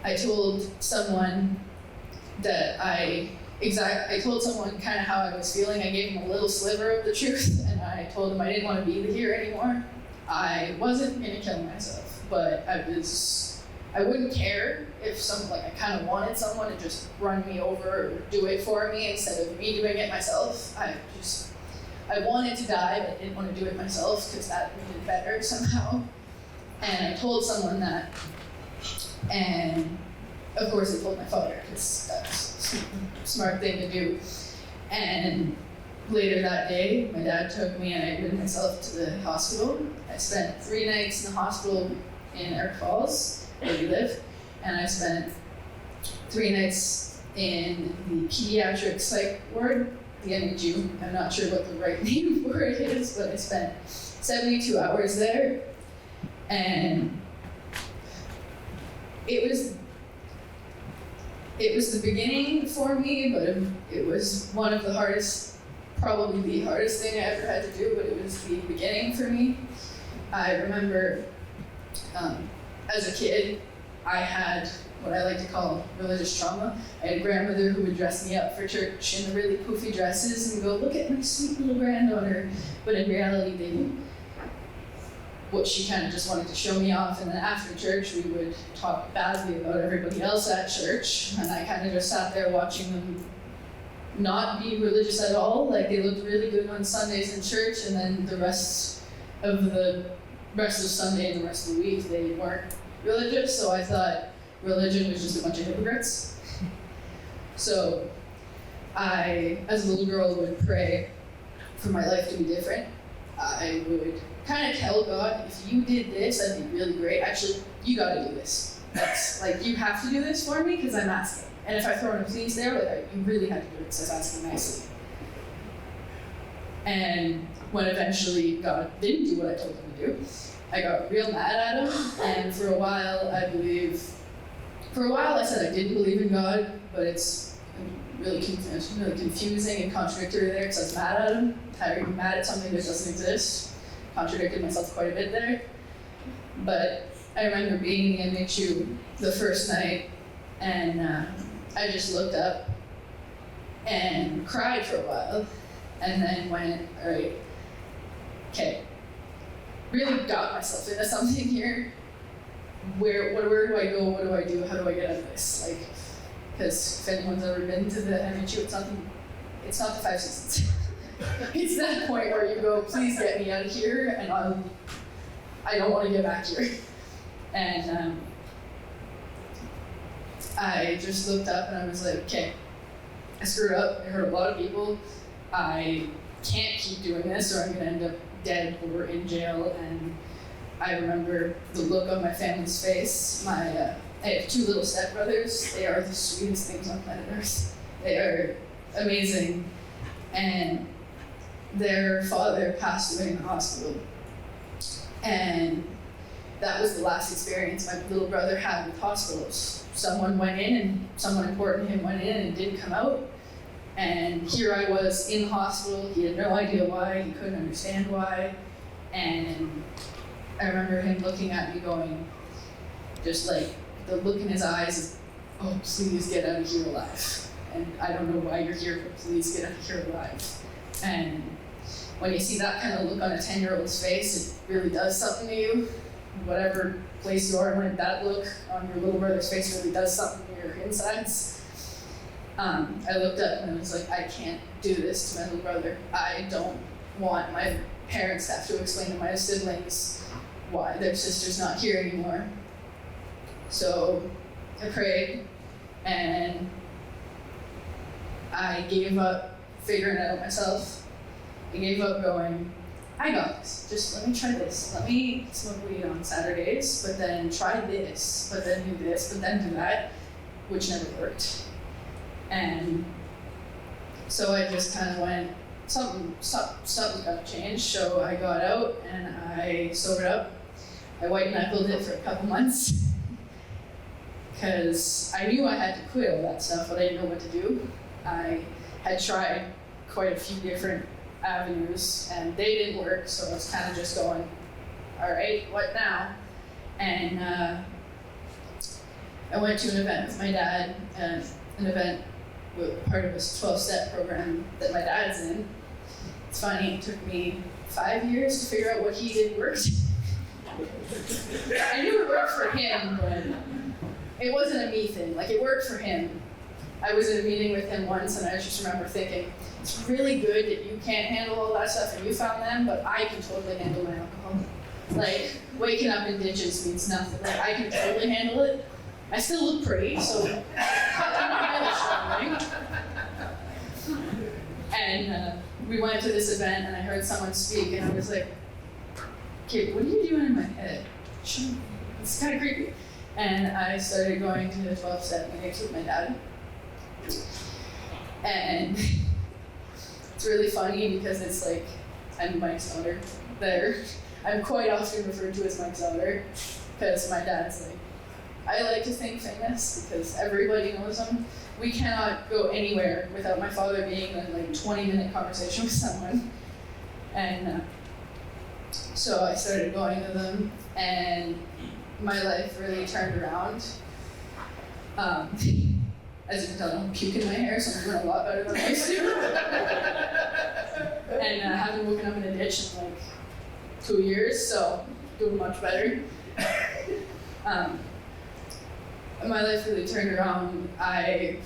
S17: I told someone that I told someone kind of how I was feeling. I gave him a little sliver of the truth, and I told him I didn't want to be here anymore. I wasn't gonna kill myself, but I wouldn't care if I kind of wanted someone to just run me over or do it for me instead of me doing it myself. I wanted to die, but I didn't want to do it myself because that made it better somehow. And I told someone that, and of course I told my father because that's a smart thing to do. And later that day, my dad took me and I admitted myself to the hospital. I spent 3 nights in the hospital in Eric Falls, where we live, and I spent 3 nights in the pediatric psych ward, the NEG. I'm not sure what the right name for it is, but I spent 72 hours there, and it was the beginning for me, but it was one of the hardest, probably the hardest thing I ever had to do, but it was the beginning for me. I remember as a kid, I had what I like to call religious trauma. I had a grandmother who would dress me up for church in the really poofy dresses and go, "Look at my sweet little granddaughter." But in reality, what she kind of just wanted to show me off. And then after church, we would talk badly about everybody else at church. And I kind of just sat there watching them not be religious at all. Like, they looked really good on Sundays in church, and then the rest of Sunday and the rest of the week, they weren't religious. So I thought religion was just a bunch of hypocrites. So I, as a little girl, would pray for my life to be different. I would kind of tell God, if you did this, that'd be really great. Actually, you gotta do this. That's like, you have to do this for me because I'm asking. And if I throw in a please there, like, you really had to do it because I was asking nicely. And when eventually God didn't do what I told him to do, I got real mad at him. And for a while, I said I didn't believe in God, but it's really confusing and contradictory there because I was mad at him. How are you mad at something that doesn't exist? Contradicted myself quite a bit there. But I remember being in the NICU the first night, and I just looked up and cried for a while, and then went, all right, okay, really got myself into something here. Where do I go? What do I do? How do I get out of this? Like, because if anyone's ever been to the NHU, it's not the 5 seasons. It's that point where you go, please get me out of here, and I don't want to get back here. And I just looked up and I was like, okay, I screwed up. I hurt a lot of people. I can't keep doing this, or I'm gonna end up dead or in jail. And I remember the look on my family's face. I have 2 little stepbrothers. They are the sweetest things on planet Earth. They are amazing. And their father passed away in the hospital. And that was the last experience my little brother had with hospitals. Someone went in, and someone important to him went in and didn't come out. And here I was in the hospital. He had no idea why. He couldn't understand why. And I remember him looking at me going, just like, the look in his eyes is, oh, please get out of here alive. And I don't know why you're here, but please get out of here alive. And when you see that kind of look on a 10-year-old's face, it really does something to you. Whatever place you are, when that look on your little brother's face really does something to your insides. I looked up and I was like, I can't do this to my little brother. I don't want my parents to have to explain to my siblings why their sister's not here anymore. So I prayed, and I gave up figuring it out myself. I gave up going, I got this, just let me try this. Let me smoke weed on Saturdays, but then try this, but then do this, but then do that, which never worked. And so I just kind of went, something's got to change. So I got out and I sobered up. I white knuckled it for a couple months because I knew I had to quit all that stuff, but I didn't know what to do. I had tried quite a few different avenues and they didn't work, so I was kind of just going, all right, what now? And I went to an event with my dad, an event with part of his 12-step program that my dad's in. It's funny, it took me 5 years to figure out what he did worked. I knew it worked for him, but it wasn't a me thing. Like, it worked for him. I was in a meeting with him once, and I just remember thinking, it's really good that you can't handle all that stuff and you found them, but I can totally handle my alcohol. Like, waking up in ditches means nothing. Like, I can totally handle it. I still look pretty, so I'm really strong. And we went to this event, and I heard someone speak, and I was like, okay, what are you doing in my head? It's kind of creepy. And I started going to the 12-step meetings with my dad. And it's really funny because it's like, I'm Mike's daughter there. I'm quite often referred to as Mike's daughter because my dad's like, I like to think famous because everybody knows him. We cannot go anywhere without my father being in like 20-minute conversation with someone. And so I started going to them, and my life really turned around. As you can tell, I'm puking my hair, so I'm doing a lot better than I used to. And I haven't woken up in a ditch in like 2 years, so doing much better. My life really turned around. I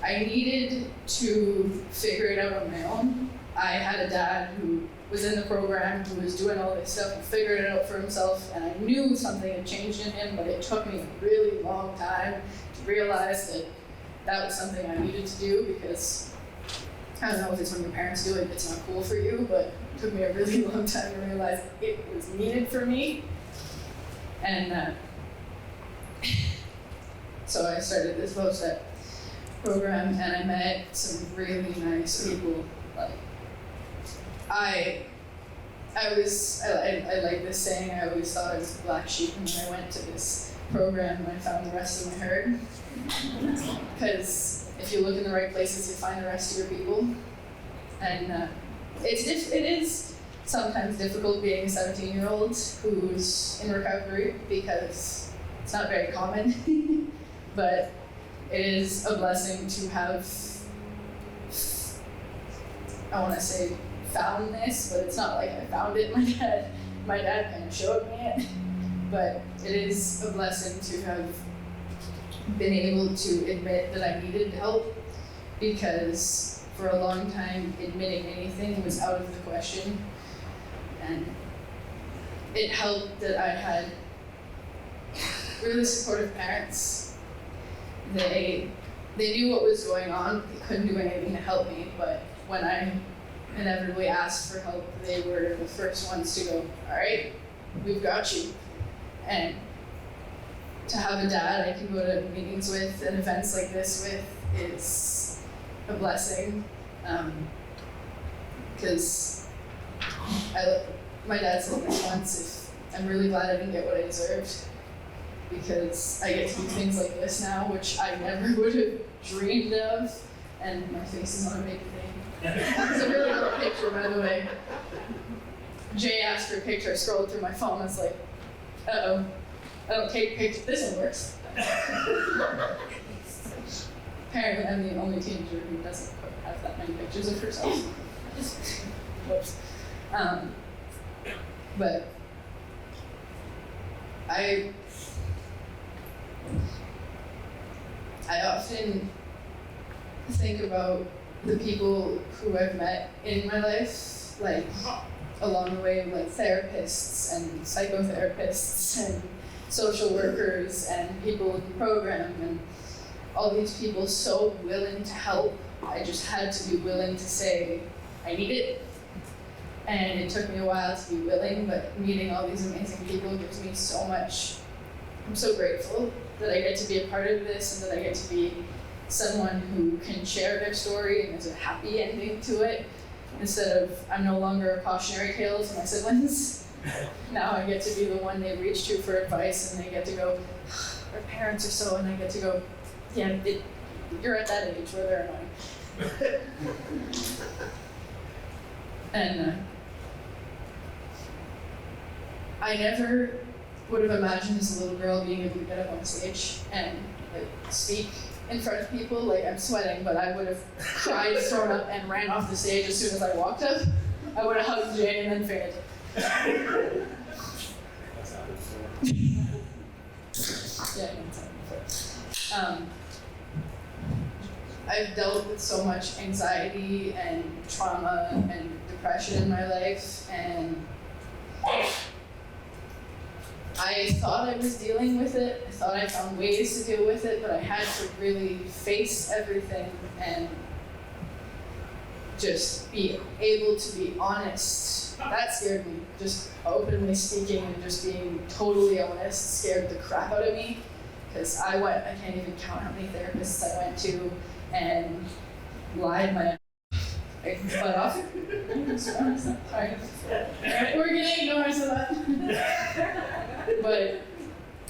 S17: needed to figure it out on my own. I had a dad who was in the program, who was doing all this stuff and figured it out for himself, and I knew something had changed in him, but it took me a really long time to realize that that was something I needed to do, because I don't know if it's when your parents do it, it's not cool for you, but it took me a really long time to realize it was needed for me. And so I started this 12-step program, and I met some really nice people. Like, I like this saying, I always thought I was the black sheep, and when I went to this program, I found the rest of my herd. Because if you look in the right places, you find the rest of your people. And it is sometimes difficult being a 17-year-old who's in recovery, because it's not very common. But it is a blessing to have, I want to say, found this, but it's not like I found it. My dad kind of showed me it. But it is a blessing to have been able to admit that I needed help, because for a long time admitting anything was out of the question. And it helped that I had really supportive parents. They knew what was going on. They couldn't do anything to help me, but when I inevitably asked for help, they were the first ones to go, all right, we've got you. And to have a dad I can go to meetings with and events like this with is a blessing. Because my dad said this once, I'm really glad I didn't get what I deserved, because I get to do things like this now, which I never would have dreamed of. And my face is on a big thing. It's a really little picture, by the way. Jay asked for a picture, I scrolled through my phone, I was like, uh-oh, I don't take pictures, this one works. Apparently I'm the only teenager who doesn't have that many pictures of herself. Whoops. But I often think about the people who I've met in my life, like along the way, like therapists and psychotherapists and social workers and people in the program and all these people so willing to help. I just had to be willing to say, I need it. And it took me a while to be willing, but meeting all these amazing people gives me so much. I'm so grateful that I get to be a part of this and that I get to be someone who can share their story and there's a happy ending to it. Instead of, I'm no longer a cautionary tale to my siblings. Now I get to be the one they reach to for advice and they get to go, our parents are so, and I get to go, yeah, you're at that age where they're annoying. And I never would have imagined as a little girl being able to get up on stage and like speak in front of people. Like, I'm sweating, but I would have cried, thrown up, and ran off the stage as soon as I walked up. I would have hugged Jay and then fainted. I've dealt with so much anxiety and trauma and depression in my life, and I thought I was dealing with it. I thought I found ways to deal with it, but I had to really face everything and just be able to be honest. That scared me. Just openly speaking and just being totally honest scared the crap out of me. Because I can't even count how many therapists I went to and lied my butt off. Sorry. We're gonna ignore some of that. But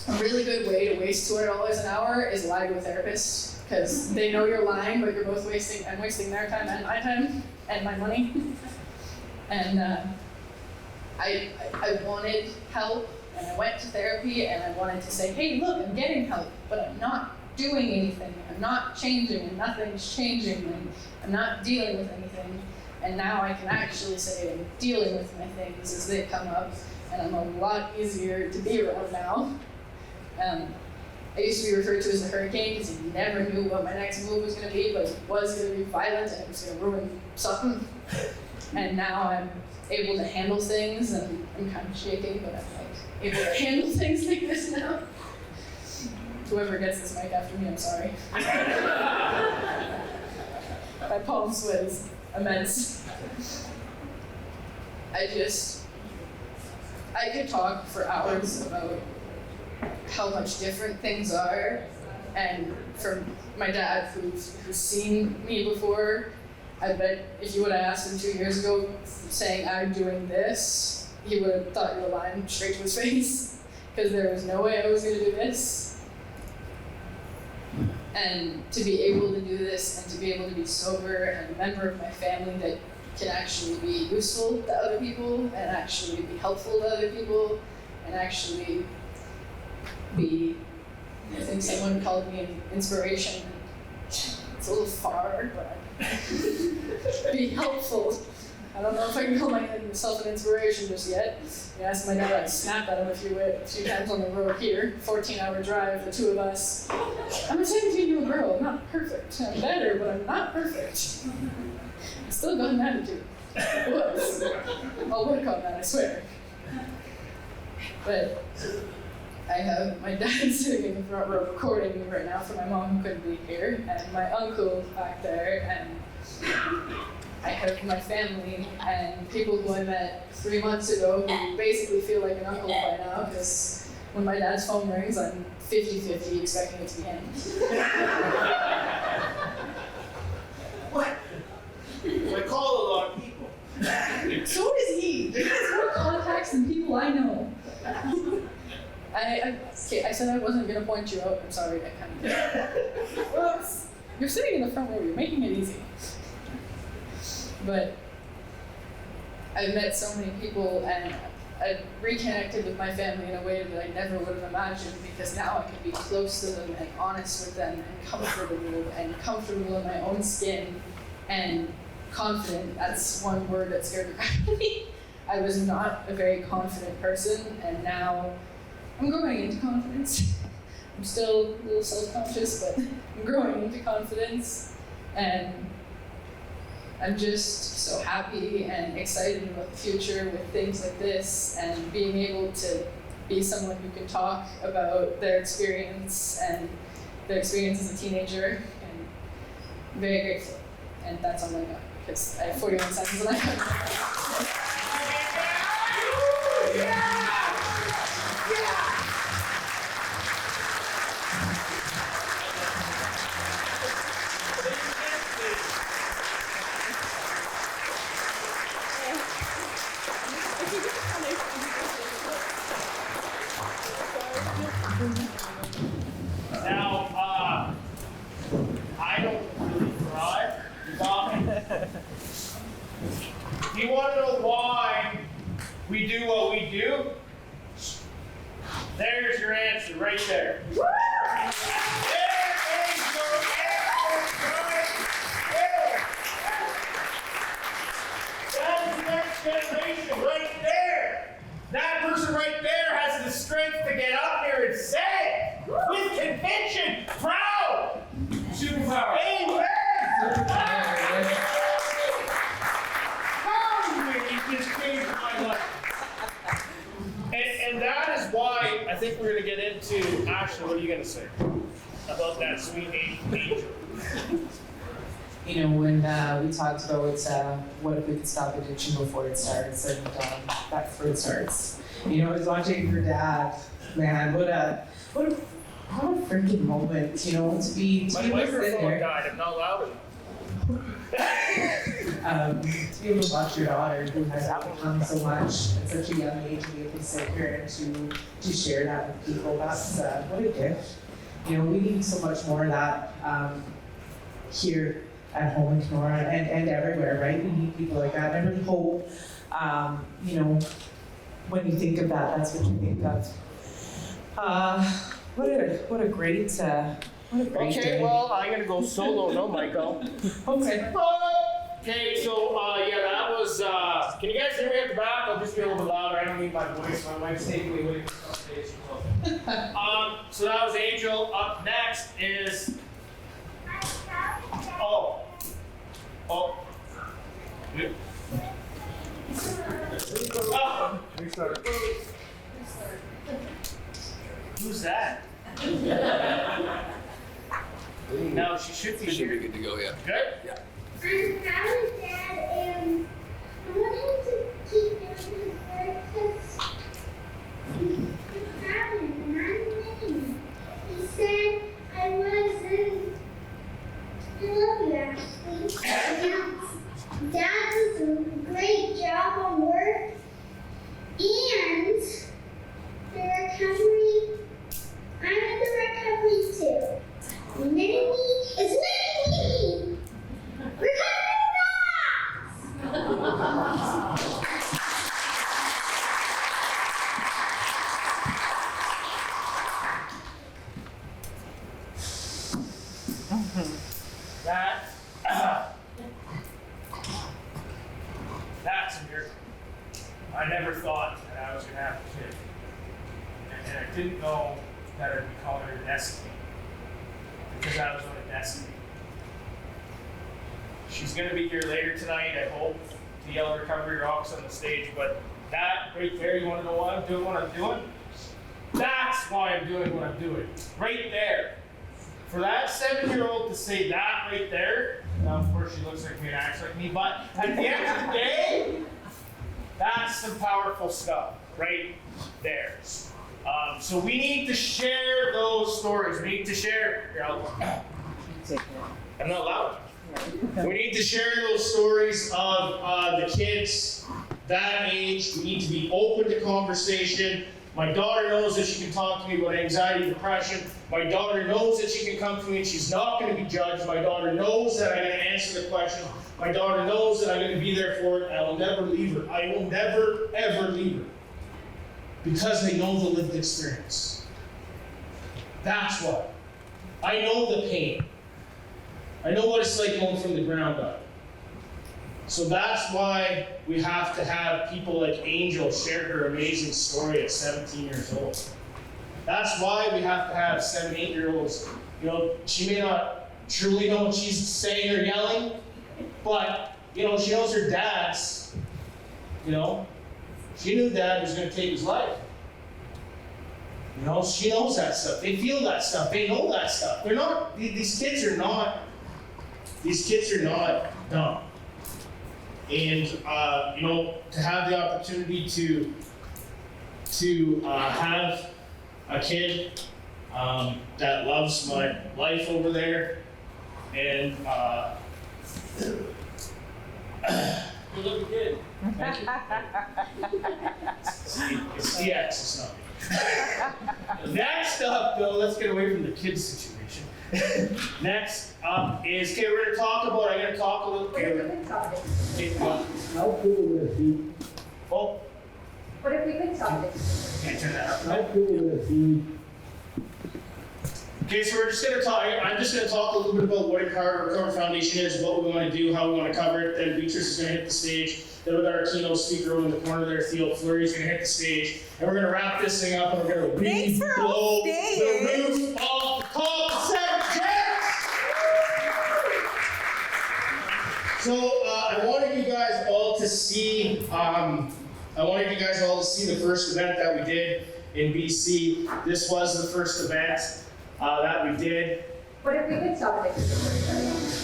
S17: a really good way to waste $200 an hour is lie to a therapist, because they know you're lying, but you're both I'm wasting their time and my time and my money. And I wanted help, and I went to therapy, and I wanted to say, hey, look, I'm getting help, but I'm not doing anything. I'm not changing, and nothing's changing, and I'm not dealing with anything. And now I can actually say I'm dealing with my things as they come up, and I'm a lot easier to be around now. I used to be referred to as the hurricane because you never knew what my next move was going to be, but it was going to be violent and it was going to ruin something. And now I'm able to handle things, and I'm kind of shaking, but I'm like able to handle things like this now. Whoever gets this mic after me, I'm sorry. My palm sweat is immense. I could talk for hours about how much different things are, and from my dad, who's seen me before, I bet if you would have asked him 2 years ago, saying I'm doing this, he would have thought you were lying straight to his face, because there was no way I was going to do this. And to be able to do this, and to be able to be sober and a member of my family that can actually be useful to other people, and actually be helpful to other people, and actually be, I think someone called me an inspiration. It's a little far, but be helpful. I don't know if I can call myself an inspiration just yet. You asked my dad, I'd snap at him a few times on the road here, 14-hour drive, the two of us. I'm a 17-year-old girl, I'm not perfect. I'm better, but I'm not perfect. I still got an attitude. Whoops. I'll work on that, I swear. But I have my dad sitting in the front row recording me right now for my mom who couldn't be here, and my uncle back there, and I have my family and people who I met 3 months ago who basically feel like an uncle by now, because when my dad's phone rings, I'm 50-50 expecting it to be him.
S1: What? I call a lot of people.
S17: So does he. He has more contacts than people I know. I said I wasn't going to point you out. I'm sorry, I kind of did. Whoops. You're sitting in the front row. You're making it easy. But I've met so many people, and I've reconnected with my family in a way that I never would have imagined, because now I can be close to them and honest with them and comfortable in my own skin and confident. That's one word that scared the crap out of me. I was not a very confident person, and now I'm growing into confidence. I'm still a little self-conscious, but I'm growing into confidence, and I'm just so happy and excited about the future with things like this, and being able to be someone who can talk about their experience and their experience as a teenager, and I'm very grateful. And that's all I got, because I have 41 seconds left.
S1: Now, I don't really drive, but do you want to know why we do what we do? There's your answer right there. There is your answer right there. That's the next generation right there. That person right there has the strength to get up here and say, with conviction, proud. Superpower. Amen. You just changed my life. And that is why I think we're going to get into, Ashley, what are you going to say about that sweet angel?
S2: You know, when we talked about what if we could stop addiction before it starts, and that's where it starts. You know, I was watching your dad, man, what a freaking moment, you know, to be
S1: My
S2: able to sit
S1: microphone
S2: there.
S1: died, I'm not loud
S2: To be able to watch your daughter who has overcome so much at such a young age, to be able to sit here and to share that with people, that's what a gift. You know, we need so much more of that here at home in Kenora and everywhere, right? We need people like that. And I really hope, you know, when you think of that, that's what you think of. What a great
S1: Okay,
S2: day.
S1: well, I'm going to go solo, no, Michael.
S2: Okay.
S1: Okay, so, yeah, that was, can you guys hear me at the back? I'll just be a little bit louder. I don't need my voice. My wife's taking me away from stage. So that was Angel. Up next is, oh. Good. Oh. Restart. Who's that? No, she should be good to go, yeah. Good? Yeah.
S18: I'm Sally's dad, and I want him to keep doing his work because he's proud of him, and I'm making him. He said I wasn't. I love you, Ashley. And Dad does a great job on work, and the recovery. I'm in the recovery too. Mini is mini.
S1: That's a miracle. I never thought that I was going to have a kid. And I didn't know that I'd be calling her Destiny. Because that was what a destiny. She's going to be here later tonight, I hope, to yell recovery rocks on the stage. But that right there, you want to know why I'm doing what I'm doing? That's why I'm doing what I'm doing. Right there. For that 7-year-old to say that right there, now of course she looks like me and acts like me, but at the end of the day, that's some powerful stuff right there. So we need to share those stories. We need to share. Here, I'm not loud. We need to share those stories of the kids that age. We need to be open to conversation. My daughter knows that she can talk to me about anxiety, depression. My daughter knows that she can come to me and she's not going to be judged. My daughter knows that I'm going to answer the question. My daughter knows that I'm going to be there for her. I will never leave her. I will never, ever leave her. Because they know the lived experience. That's what. I know the pain. I know what it's like going from the ground up. So that's why we have to have people like Angel share her amazing story at 17 years old. That's why we have to have 7, 8-year-olds. You know, she may not truly know what she's saying or yelling, but, you know, she knows her dad's, you know, she knew Dad was going to take his life. You know, she knows that stuff. They feel that stuff. They know that stuff. They're not, these kids are not dumb. And, you know, to have the opportunity to have a kid that loves my life over there, and you look good. Thank you. It's the X, it's not me. Next up, though, let's get away from the kids situation. Next up is, okay, we're gonna talk about, I'm gonna talk a little.
S8: How cool would it be?
S1: Oh.
S9: What if we could stop it?
S1: Can't turn that up.
S8: How cool would it be?
S1: Okay, so we're just gonna talk, I'm just gonna talk a little bit about what a Recover Foundation is, what we wanna do, how we wanna cover it, then Beatrice is gonna hit the stage, then we got our keynote speaker over in the corner there, Theo Fleury's gonna hit the stage, and we're gonna wrap this thing up and we're gonna blow the roof off the top of Sept. So I wanted you guys all to see, the first event that we did in BC. This was the first event that we did.
S9: What if we could stop it?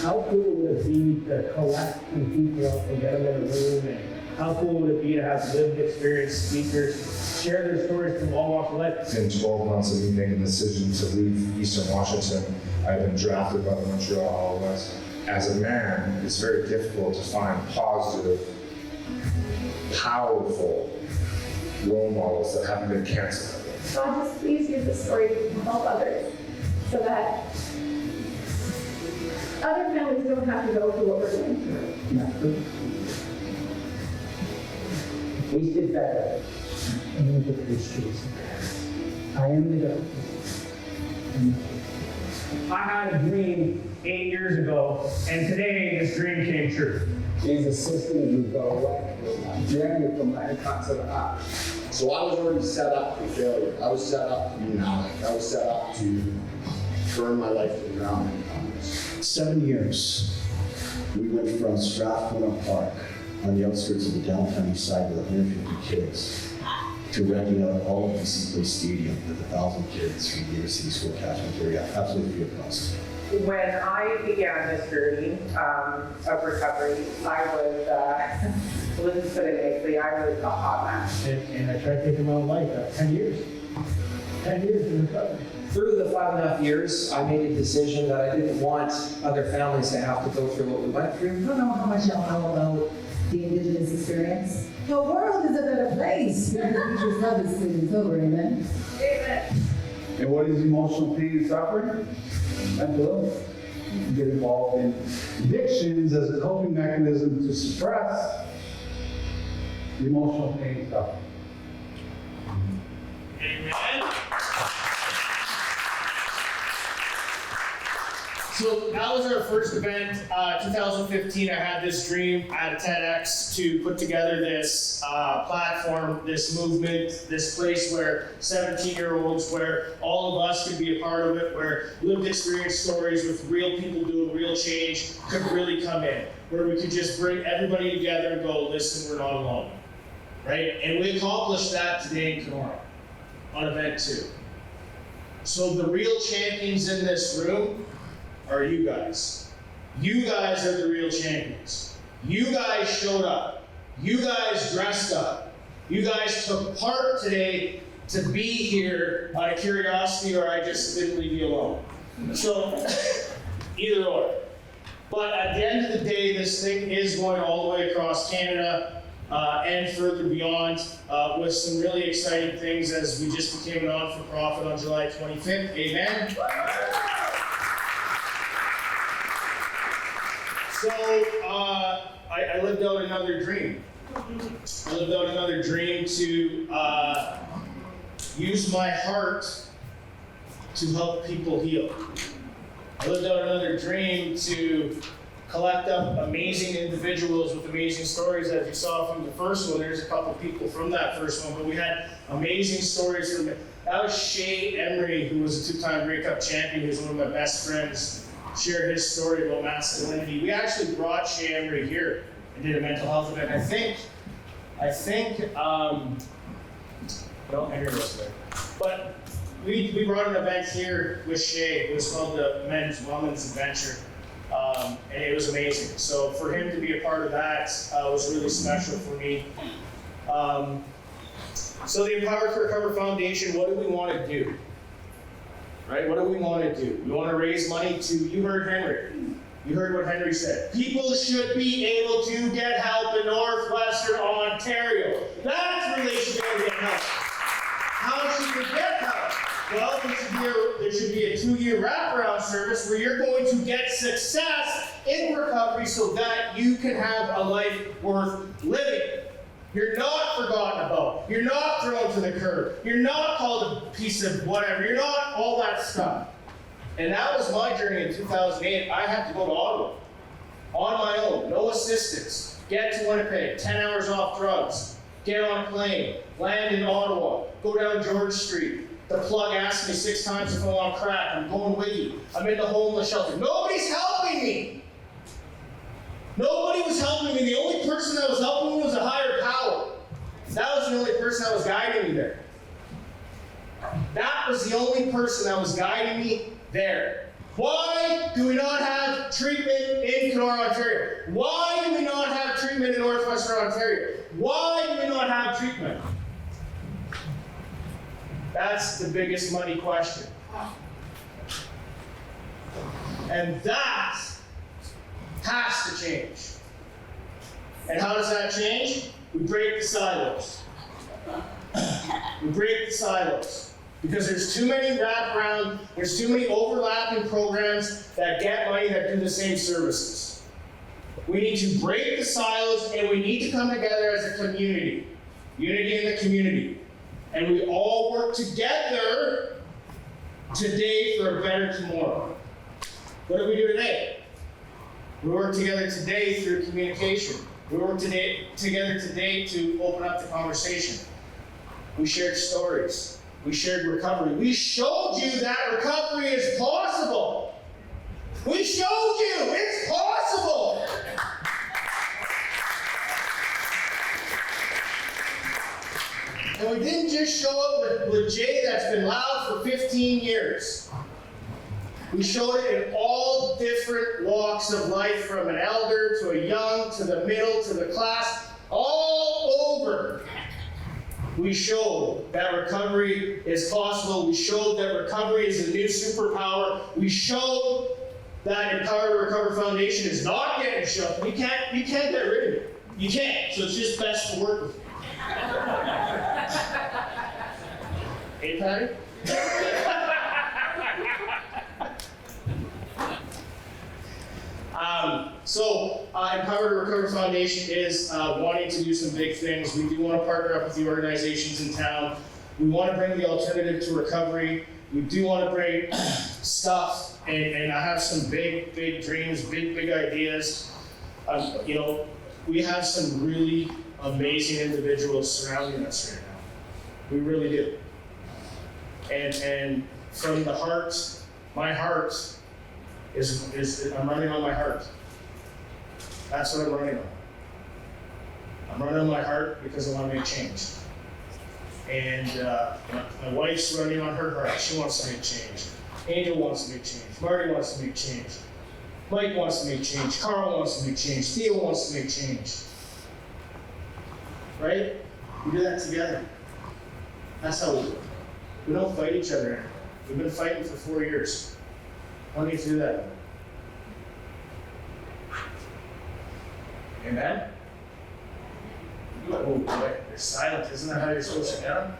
S8: How cool would it be to collect some people up and get them in a room? And how cool would it be to have lived experience speakers share their stories from all walks of life?
S19: In 12 months of me making the decision to leave Eastern Washington, I've been drafted by the Montreal Alouettes. As a man, it's very difficult to find positive, powerful role models that haven't been canceled.
S9: God, just please use this story to help others so that other families don't have to go through what we're going through.
S8: We did better. And we did this truth. I am the devil. I had a dream 8 years ago, and today this dream came true.
S16: These assistants would go away. Journey from my account to the app.
S20: So I was already set up for failure. I was set up to be an addict. I was set up to burn my life to the ground.
S21: 7 years. We went from Strathmore Park on the outskirts of the downtown east side with 150 kids to renting out all of BC Place Stadium with 1,000 kids from the inner city school catchment area, absolutely free of cost.
S2: When I began this journey of recovery, I was, Liz put it nicely, I was a hot mess.
S8: And I tried taking my own life. 10 years. 10 years in recovery.
S22: Through the 5.5 years, I made a decision that I didn't want other families to have to go through what we went through.
S23: I don't know how much y'all know about the Indigenous experience. The world is a better place because teachers love this students over, amen?
S9: Amen.
S24: And what is emotional pain and suffering? Mental illness. You get involved in addictions as a coping mechanism to suppress the emotional pain and suffering.
S1: Amen. So that was our first event, 2015. I had this dream at a TEDx to put together this platform, this movement, this place where 17-year-olds, where all of us could be a part of it, where lived experience stories with real people doing real change could really come in, where we could just bring everybody together and go, listen, we're not alone, right? And we accomplished that today in Kenora on event 2. So the real champions in this room are you guys. You guys are the real champions. You guys showed up. You guys dressed up. You guys took part today to be here out of curiosity, or I just didn't leave you alone. So, either or. But at the end of the day, this thing is going all the way across Canada and further beyond with some really exciting things as we just became a non-for-profit on July 25th. Amen. So I lived out another dream. I lived out another dream to use my heart to help people heal. I lived out another dream to collect up amazing individuals with amazing stories. As you saw from the first one, there's a couple people from that first one, but we had amazing stories from it. That was Shay Emery, who was a 2-time Grey Cup champion, who's one of my best friends. Share his story about masculinity. We actually brought Shay Emery here and did a mental health event. I think, no, I hear this there. But we brought an event here with Shay. It was called the Men's Wellness Adventure. And it was amazing. So for him to be a part of that was really special for me. So the Empower to Recover Foundation, what do we want to do? Right? What do we want to do? We want to raise money to, you heard Henry. You heard what Henry said. People should be able to get help in Northwestern Ontario. That's where they should go to get help. How should they get help? Well, there should be a 2-year wraparound service where you're going to get success in recovery so that you can have a life worth living. You're not forgotten about. You're not thrown to the curb. You're not called a piece of whatever. You're not all that stuff. And that was my journey in 2008. I had to go to Ottawa on my own, no assistance. Get to Winnipeg, 10 hours off drugs, get on a plane, land in Ottawa, go down George Street. The plug asked me 6 times if I want crack. I'm going with you. I'm in the homeless shelter. Nobody's helping me. Nobody was helping me. The only person that was helping me was a higher power. That was the only person that was guiding me there. That was the only person that was guiding me there. Why do we not have treatment in Kenora, Ontario? Why do we not have treatment in Northwestern Ontario? Why do we not have treatment? That's the biggest money question. And that has to change. And how does that change? We break the silos. We break the silos. Because there's too many wraparound, there's too many overlapping programs that get money that do the same services. We need to break the silos and we need to come together as a community. Unity in the community. And we all work together today for a better tomorrow. What do we do today? We work together today through communication. We work together today to open up the conversation. We shared stories. We shared recovery. We showed you that recovery is possible. We showed you it's possible. And we didn't just show up with Jay that's been loud for 15 years. We showed it in all different walks of life, from an elder to a young, to the middle, to the class, all over. We showed that recovery is possible. We showed that recovery is a new superpower. We showed that Empower to Recover Foundation is not getting shoved. You can't get rid of it. You can't. So it's just best to work with it. Hey, Patty? Empower to Recover Foundation is wanting to do some big things. We do want to partner up with the organizations in town. We want to bring the alternative to recovery. We do want to bring stuff, and I have some big dreams, big ideas. We have some really amazing individuals surrounding us right now. We really do. And from the heart, my heart is I'm running on my heart. That's what I'm running on. I'm running on my heart because I want to make change. And my wife's running on her heart. She wants to make change. Angel wants to make change. Marty wants to make change. Mike wants to make change. Carl wants to make change. Theo wants to make change. Right? We do that together. That's how we do it. We don't fight each other anymore. We've been fighting for 4 years. Why don't you do that? Amen? Oh boy, you're silent. Isn't that how you're supposed to down?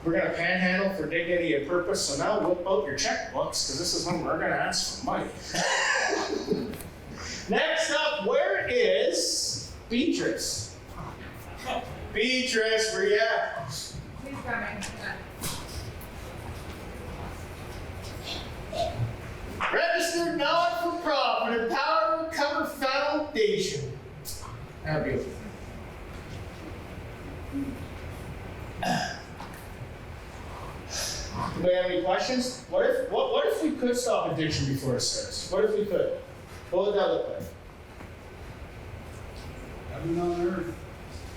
S1: We're going to panhandle for dignity and purpose. So now whip out your checkbooks, because this is when we're going to ask for money. Next up, where is Beatrice? Beatrice, where you at?
S3: Please come
S1: Registered not-for-profit Empower to Recover Foundation. How beautiful. Anybody have any questions? What if we could stop addiction before it starts? What if we could? What would that look like?
S24: Heaven on earth.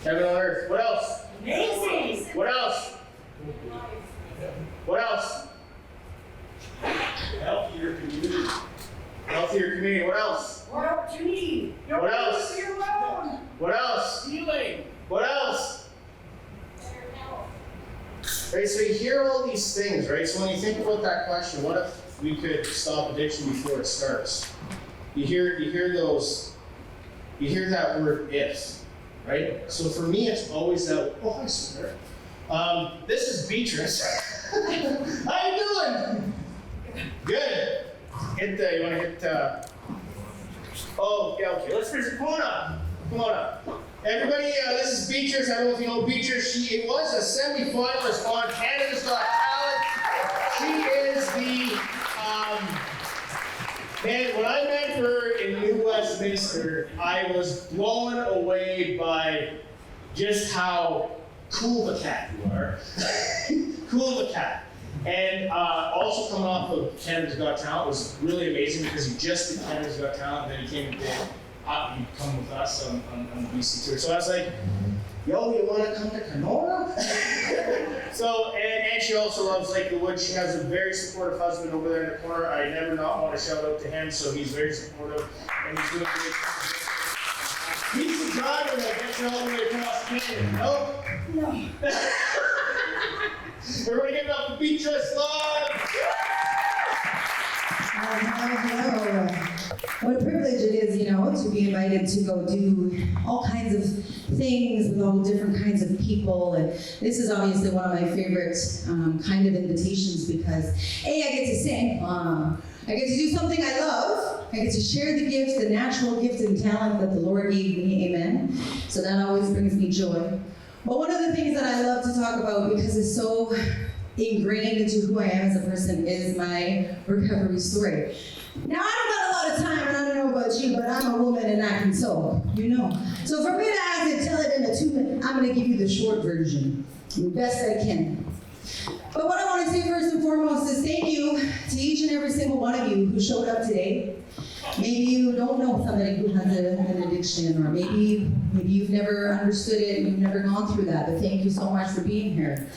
S1: Heaven on earth. What else? Amazing. What else? What else? Healthier community. Healthier community. What else?
S18: More opportunity.
S1: What else?
S18: You're alone.
S1: What else?
S18: Healing.
S1: What else? Right, so you hear all these things, right? So when you think about that question, what if we could stop addiction before it starts? You hear that word if, right? So for me, it's always that, oh, hi, sweetheart. This is Beatrice. How you doing? Good. You want to hit, oh, yeah, okay, let's visit, come on up. Everybody, this is Beatrice. I don't know if you know Beatrice. She was a semi-finalist on Canada's Got Talent. She is the, man, when I met her in New Westminster, I was blown away by just how cool the cat you are. Cool the cat. And also coming off of Canada's Got Talent was really amazing because you just did Canada's Got Talent, and then you came to you come with us on the BC tour. So I was like, yo, you want to come to Kenora? So, and she also loves Lake the Woods. She has a very supportive husband over there in the corner. I never not want to shout out to him, so he's very supportive, and he's doing great. He's the driver that gets you all the way across Canada. No? No. Everybody give it up for Beatrice Love!
S23: Hello. What a privilege it is, to be invited to go do all kinds of things with all different kinds of people. And this is obviously one of my favorite kind of invitations because, A, I get to sing. I get to do something I love. I get to share the gift, the natural gift and talent that the Lord gave me, amen. So that always brings me joy. But one of the things that I love to talk about because it's so ingrained into who I am as a person is my recovery story. Now, I don't got a lot of time, and I don't know about you, but I'm a woman and I can sew, So for me to ask to tell it in a 2 minute, I'm going to give you the short version, the best I can. But what I want to say first and foremost is thank you to each and every single one of you who showed up today. Maybe you don't know somebody who has an addiction, or maybe you've never understood it and you've never gone through that, but thank you so much for being here.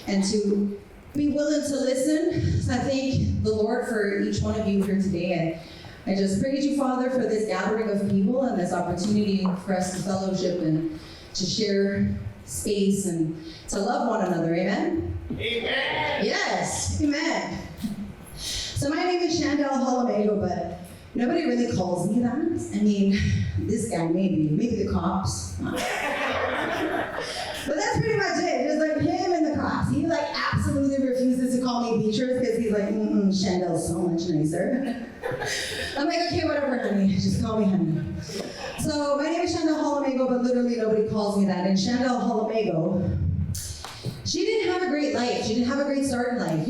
S23: And to be willing to listen. So I thank the Lord for each one of you here today. And I just praise you, Father, for this gathering of people and this opportunity for us to fellowship and to share space and to love one another. Amen?
S1: Amen.
S23: Yes. Amen. So my name is Chandel Holomego, but nobody really calls me that. I mean, this guy maybe the cops. But that's pretty much it. Just like him and the cops. He absolutely refuses to call me Beatrice because he's like, Chandel's so much nicer. I'm like, okay, whatever, honey. Just call me honey. So my name is Chandel Holomego, but literally nobody calls me that. And Chandel Holomego, she didn't have a great life. She didn't have a great start in life.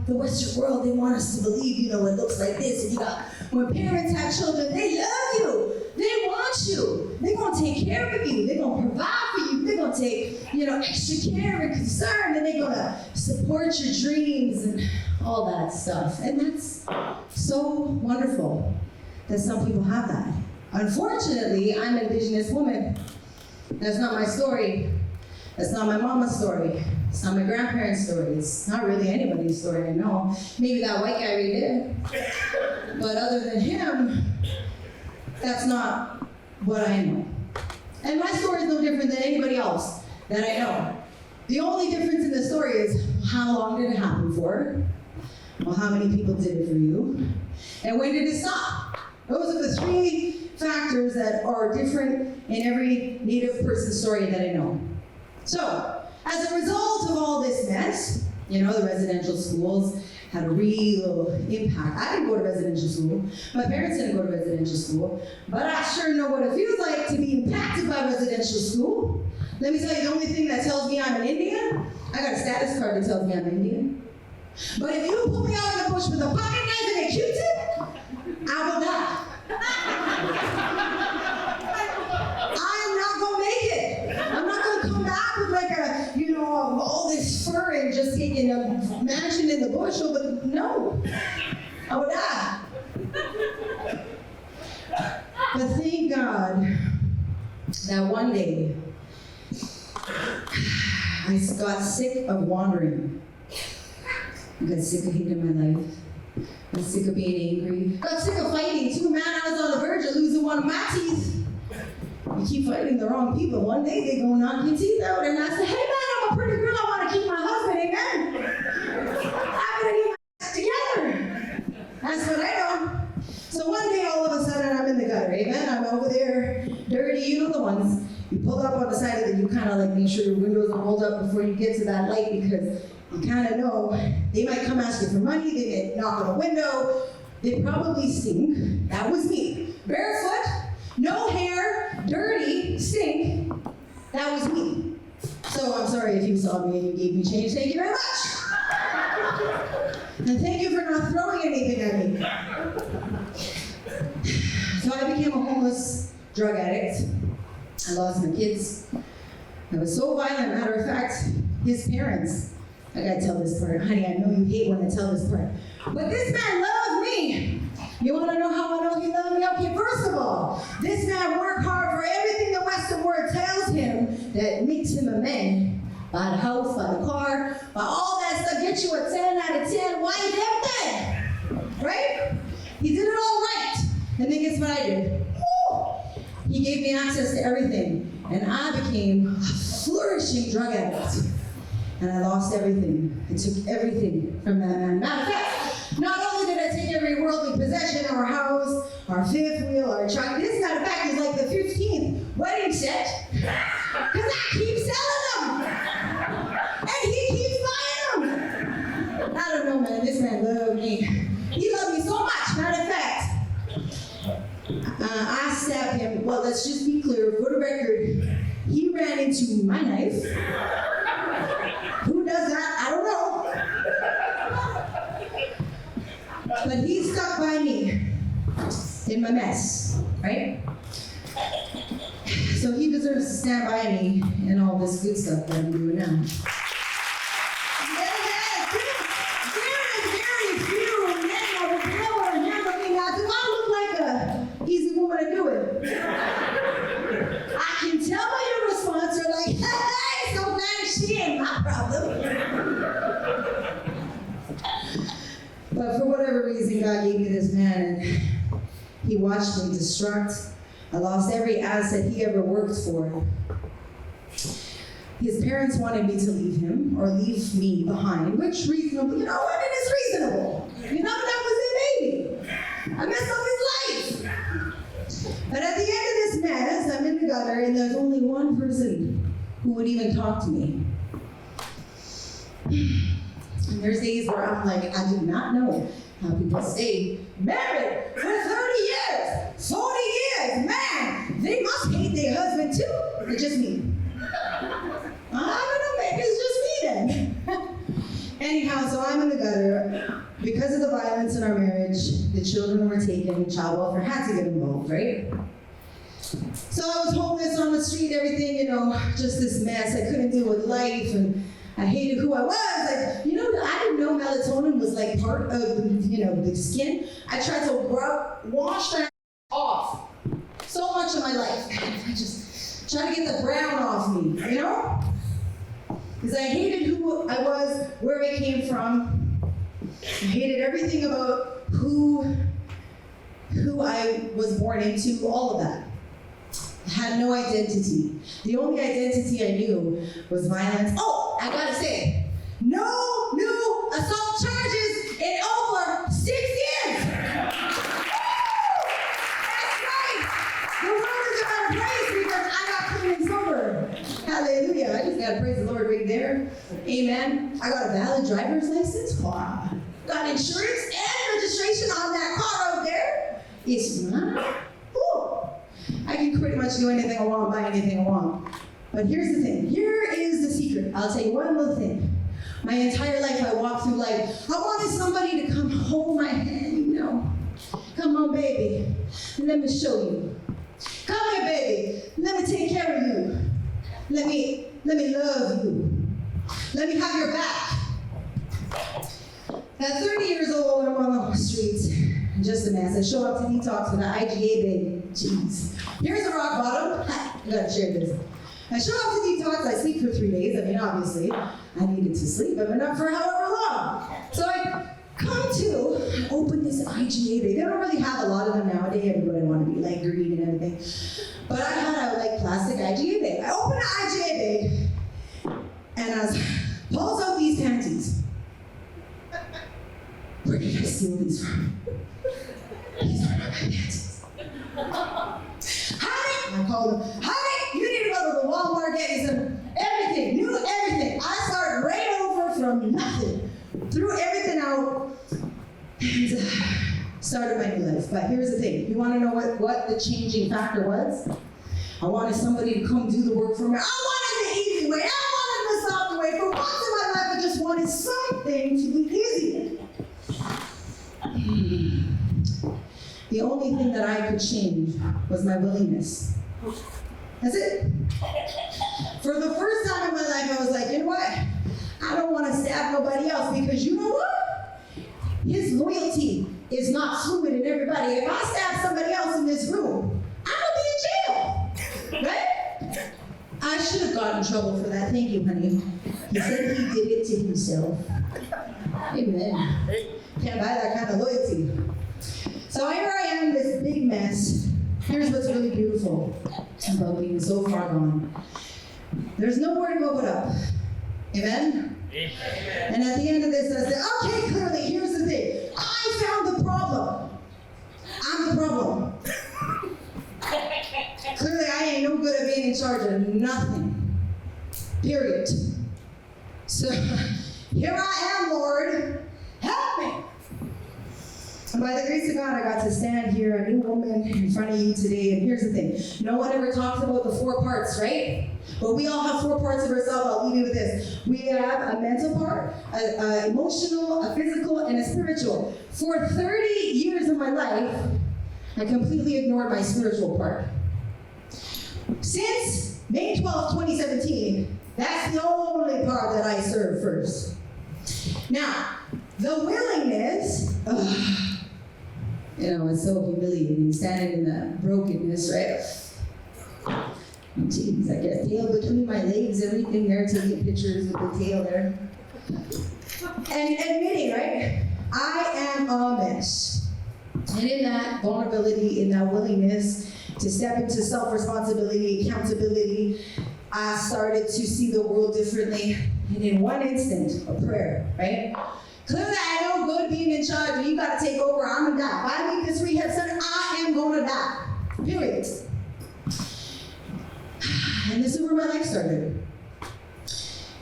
S23: The Western world, they want us to believe, it looks like this. And when parents have children, they love you. They want you. They're going to take care of you. They're going to provide for you. They're going to take, extra care and concern. And they're going to support your dreams and all that stuff. And that's so wonderful that some people have that. Unfortunately, I'm an Indigenous woman. That's not my story. That's not my mama's story. It's not my grandparents' story. It's not really anybody's story, I know. Maybe that white guy right there. But other than him, that's not what I know. And my story is no different than anybody else that I know. The only difference in the story is how long did it happen for? Well, how many people did it for you? And when did it stop? Those are the three factors that are different in every Native person's story that I know. So, as a result of all this mess, the residential schools had a real impact. I didn't go to residential school. My parents didn't go to residential school. But I sure know what it feels like to be impacted by residential school. Let me tell you, the only thing that tells me I'm an Indian, I got a status card that tells me I'm Indian. But if you put me out in the bush with a pocket knife and a Q-tip, I will die. I'm not gonna make it. I'm not gonna come back with all this fur and just taking a mansion in the bush. But no, I would die. But thank God that one day I got sick of wandering. I got sick of hating my life. I got sick of being angry. Got sick of fighting too, man. I was on the verge of losing one of my teeth. You keep fighting the wrong people. One day they go knock your teeth out, and I say, hey man, I'm a pretty girl. I want to keep my husband, amen. I'm gonna get my shit together. That's what I know. So one day, all of a sudden, I'm in the gutter, amen. I'm over there, dirty. You know the ones. You pull up on the side of it. You kind of like make sure your windows are rolled up before you get to that light, because you kind of know they might come ask you for money. They might knock on a window. They probably stink. That was me. Barefoot. No hair, dirty, stink. That was me. So I'm sorry if you saw me and you gave me change. Thank you very much. And thank you for not throwing anything at me. So I became a homeless drug addict. I lost my kids. I was so violent, matter of fact, his parents. I gotta tell this part. Honey, I know you hate when I tell this part. But this man loved me. You want to know how I know he loved me? Okay, first of all, this man worked hard for everything the Western world tells him that makes him a man. Buy the house, buy the car, buy all that stuff, get you a 10 out of 10, wife, everything. Right? He did it all right. And then guess what I did? Woo! He gave me access to everything. And I became a flourishing drug addict. And I lost everything. I took everything from that man. Matter of fact, not only did I take every worldly possession, our house, our fifth wheel, our truck, this matter of fact is like the 15th wedding set, because I keep selling them. And he keeps buying them. I don't know, man, this man loved me. He loved me so much. Matter of fact, I stabbed him. Well, let's just be clear, for the record, he ran into my knife. Who does that? I don't know. But he stuck by me in my mess, right? So he deserves to stand by me in all this good stuff that I'm doing now. There is very few men that will be able to handle me now. Do I look like an easy woman to do it? I can tell by your response, you're like, hey, so glad she ain't my problem. But for whatever reason, God gave me this man, and he watched me destruct. I lost every asset he ever worked for. His parents wanted me to leave him, or leave me behind, which reasonable, you know what, it is reasonable. You know, that was it, baby. I messed up his life. But at the end of this mess, I'm in the gutter, and there's only one person who would even talk to me. And there's days where I'm like, I do not know how people stay married for 30 years, 40 years. Man, they must hate their husband too. Or just me? I don't know, maybe it's just me then. Anyhow, so I'm in the gutter. Because of the violence in our marriage, the children were taken, child welfare had to get involved, right? So I was homeless on the street, everything, you know, just this mess. I couldn't deal with life, and I hated who I was. Like, you know, I didn't know melatonin was like part of, you know, the skin. I tried to wash that off so much of my life. I just tried to get the brown off me, you know? Because I hated who I was, where I came from. I hated everything about who I was born into, all of that. I had no identity. The only identity I knew was violence. Oh, I gotta say, no new assault charges in over 6 years. That's right. The Lord is gonna praise because I got clean and sober. Hallelujah. I just gotta praise the Lord right there. Amen. I got a valid driver's license. Wow. Got insurance and registration on that car out there. It's not. Ooh. I can pretty much do anything I want, buy anything I want. But here's the thing. Here is the secret. I'll tell you one little thing. My entire life I walked through life. I wanted somebody to come hold my hand, you know. Come on, baby. Let me show you. Come here, baby. Let me take care of you. Let me love you. Let me have your back. At 30 years old, I'm on the streets. Just a mess. I show up to detox with an IGA baby. Jeez. Here's a rock bottom. I gotta share this. I show up to detox, I sleep for 3 days. I mean, obviously, I needed to sleep. I've been up for however long. So I open this IGA bag. They don't really have a lot of them nowadays. Everybody want to be like green and everything. But I had a like plastic IGA bag. I opened the IGA bag and I pulls out these panties. Where did I steal these from? These are not my panties. Honey, I called them. Honey, you need to go to the Walmart, get me some everything, new everything. I started right over from nothing. Threw everything out and started my new life. But here's the thing. You want to know what the changing factor was? I wanted somebody to come do the work for me. I wanted the easy way. I wanted the soft way. For once in my life, I just wanted something to be easy. The only thing that I could change was my willingness. That's it. For the first time in my life, I was like, you know what? I don't want to stab nobody else because you know what? His loyalty is not fluid in everybody. If I stab somebody else in this room, I'm going to be in jail, right? I should have gotten in trouble for that. Thank you, honey. He said he did it to himself. Amen. Can't buy that kind of loyalty. So here I am, this big mess. Here's what's really beautiful about being so far gone. There's nowhere to go but up. Amen? Amen? And at the end of this, I said, okay, clearly, here's the thing. I found the problem. I'm the problem. Clearly, I ain't no good at being in charge of nothing. Period. So, here I am, Lord. Help me. And by the grace of God, I got to stand here, a new woman, in front of you today. And here's the thing. No one ever talks about the 4 parts, right? But we all have 4 parts of ourselves. I'll leave you with this. We have a mental part, an emotional, a physical, and a spiritual. For 30 years of my life, I completely ignored my spiritual part. Since May 12, 2017, that's the only part that I serve first. Now, the willingness, it's so humiliating standing in that brokenness, right? Jeez, I guess tail between my legs, everything there, taking pictures with the tail there. And admitting, right? I am a mess. And in that vulnerability, in that willingness to step into self-responsibility, accountability, I started to see the world differently. And in one instant, a prayer, right? Clearly, I know good being in charge, and you gotta take over, I'm gonna die. If I leave this rehab center, I am gonna die. Period. And this is where my life started.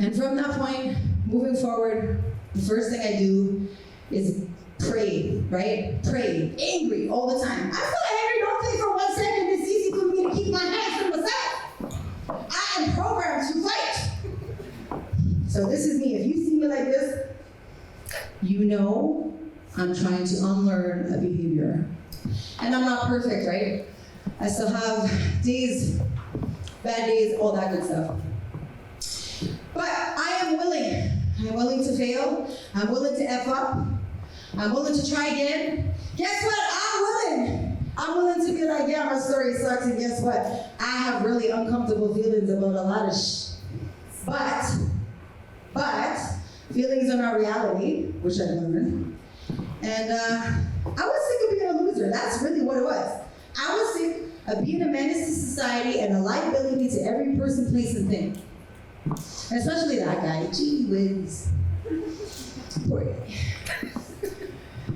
S23: And from that point, moving forward, the first thing I do is pray, right? Pray, angry all the time. I'm so angry, don't think for 1 second it's easy for me to keep my hands to myself. I am programmed to fight. So this is me. If you see me like this, you know I'm trying to unlearn a behavior. And I'm not perfect, right? I still have days, bad days, all that good stuff. But I am willing. I'm willing to fail. I'm willing to F up. I'm willing to try again. Guess what? I'm willing. I'm willing to be like, yeah, my story sucks, and guess what? I have really uncomfortable feelings about a lot of But feelings are not reality, which I've learned. And I was sick of being a loser. That's really what it was. I was sick of being a menace to society and a liability to every person, place, and thing. Especially that guy. Gee whiz. Poor guy.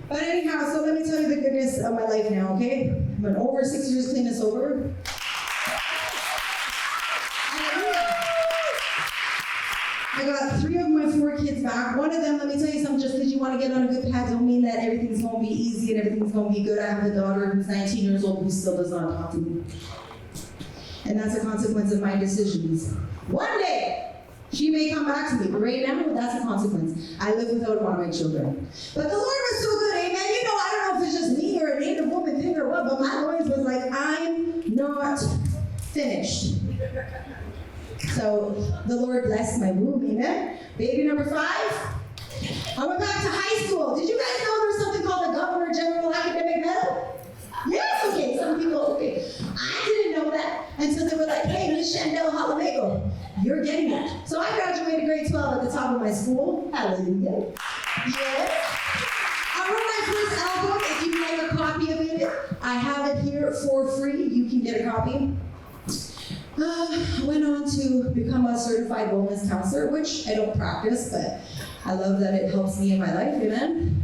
S23: But anyhow, so let me tell you the goodness of my life now, okay? I've been over 6 years clean and sober. I got 3 of my 4 kids back. One of them, let me tell you something, just because you want to get on a good path don't mean that everything's going to be easy and everything's going to be good. I have a daughter who's 19 years old who still does not talk to me. And that's a consequence of my decisions. One day, she may come back to me, but right now, that's a consequence. I live without one of my children. But the Lord was so good, amen. You know, I don't know if it's just me or a Native woman thing or what, but my voice was like, I'm not finished. So the Lord blessed my womb, amen. Baby number 5. I went back to high school. Did you guys know there's something called the Governor General Academic Medal? Yes, okay, some people, okay. I didn't know that until they were like, hey, Miss Chandel Halamego, school. Hallelujah. Yes. I wrote my first album. If you'd like a copy of it, I have it here for free. You can get a copy. I went on to become a certified wellness counselor, which I don't practice, but I love that it helps me in my life, amen?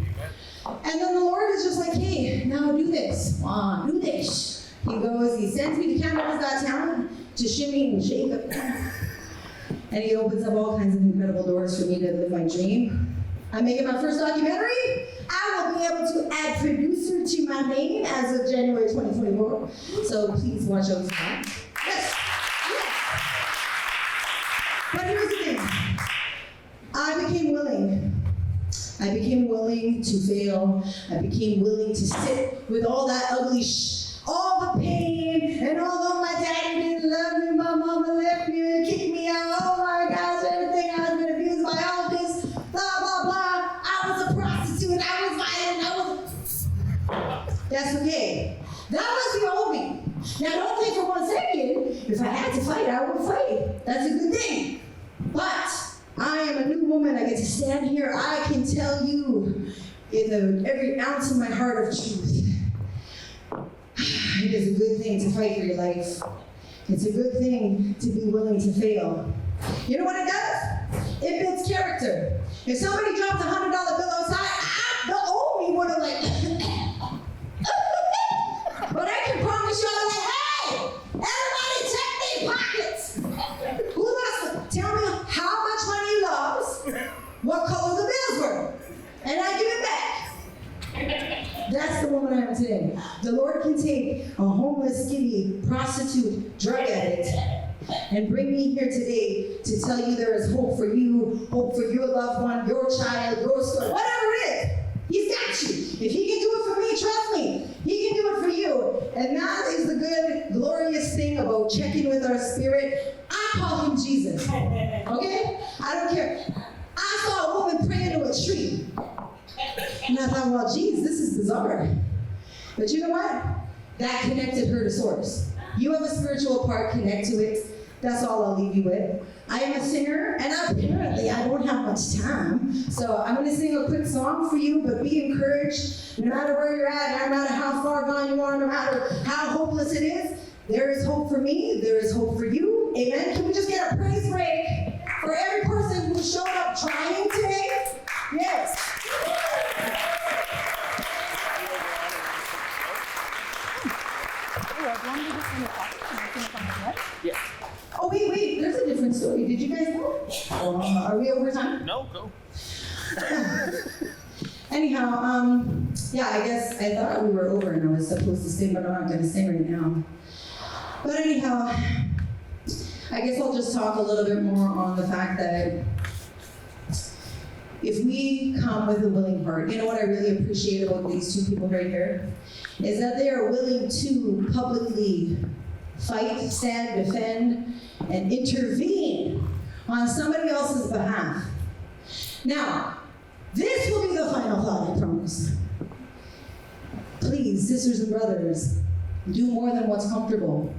S23: And then the Lord is just like, hey, now do this. Do this. He sends me to Canada's Got Talent to shimmy and shake up. And he opens up all kinds of incredible doors for me to live my dream. I'm making my first documentary. I will be able to add producer to my name as of January 2024. So please watch out for that. Yes. But here's the thing. I became willing. I became willing to fail. I became willing to sit with all that ugly all the pain, and although my daddy didn't love me, my mama left me and kicked me out. Oh my gosh, everything I was been abused by all this, blah, blah, blah. I was a prostitute, I was violent, That's okay. That was the old me. Now don't think for 1 second, if I had to fight, I would fight. That's a good thing. But I am a new woman. I get to stand here. I can tell you in every ounce of my heart of truth. It is a good thing to fight for your life. It's a good thing to be willing to fail. You know what it does? It builds character. If somebody dropped $100 bill outside, the old me would have like, but I can promise you, I'm like, hey, everybody check their pockets. Who lost? Tell me how much money he lost, what color the bills were, and I give it back. That's the woman I am today. The Lord can take a homeless, skinny, prostitute, drug addict, and bring me here today to tell you there is hope for you, hope for your loved one, your child, your story, whatever it is. He's got you. If he can do it for me, trust me, he can do it for you. And that is the good, glorious thing about checking with our spirit. I call him Jesus. Okay? I don't care. I saw a woman praying to a tree. And I thought, well, geez, this is bizarre. But you know what? That connected her to source. You have a spiritual part, connect to it. That's all I'll leave you with. I am a singer, and apparently I don't have much time. So I'm going to sing a quick song for you, but be encouraged. No matter where you're at, no matter how far gone you are, no matter how hopeless it is, there is hope for me. There is hope for you. Amen. Can we just get a praise break for every person who showed up trying today? Yes.
S1: Yeah.
S23: Oh, wait, there's a different story. Did you guys know? Are we over time?
S1: No, go.
S23: Anyhow, yeah, I guess I thought we were over and I was supposed to sing, but I'm not going to sing right now. But anyhow, I guess I'll just talk a little bit more on the fact that if we come with a willing heart, you know what I really appreciate about these two people right here? Is that they are willing to publicly fight, stand, defend, and intervene on somebody else's behalf. Now, this will be the final thought, I promise. Please, sisters and brothers, do more than what's comfortable.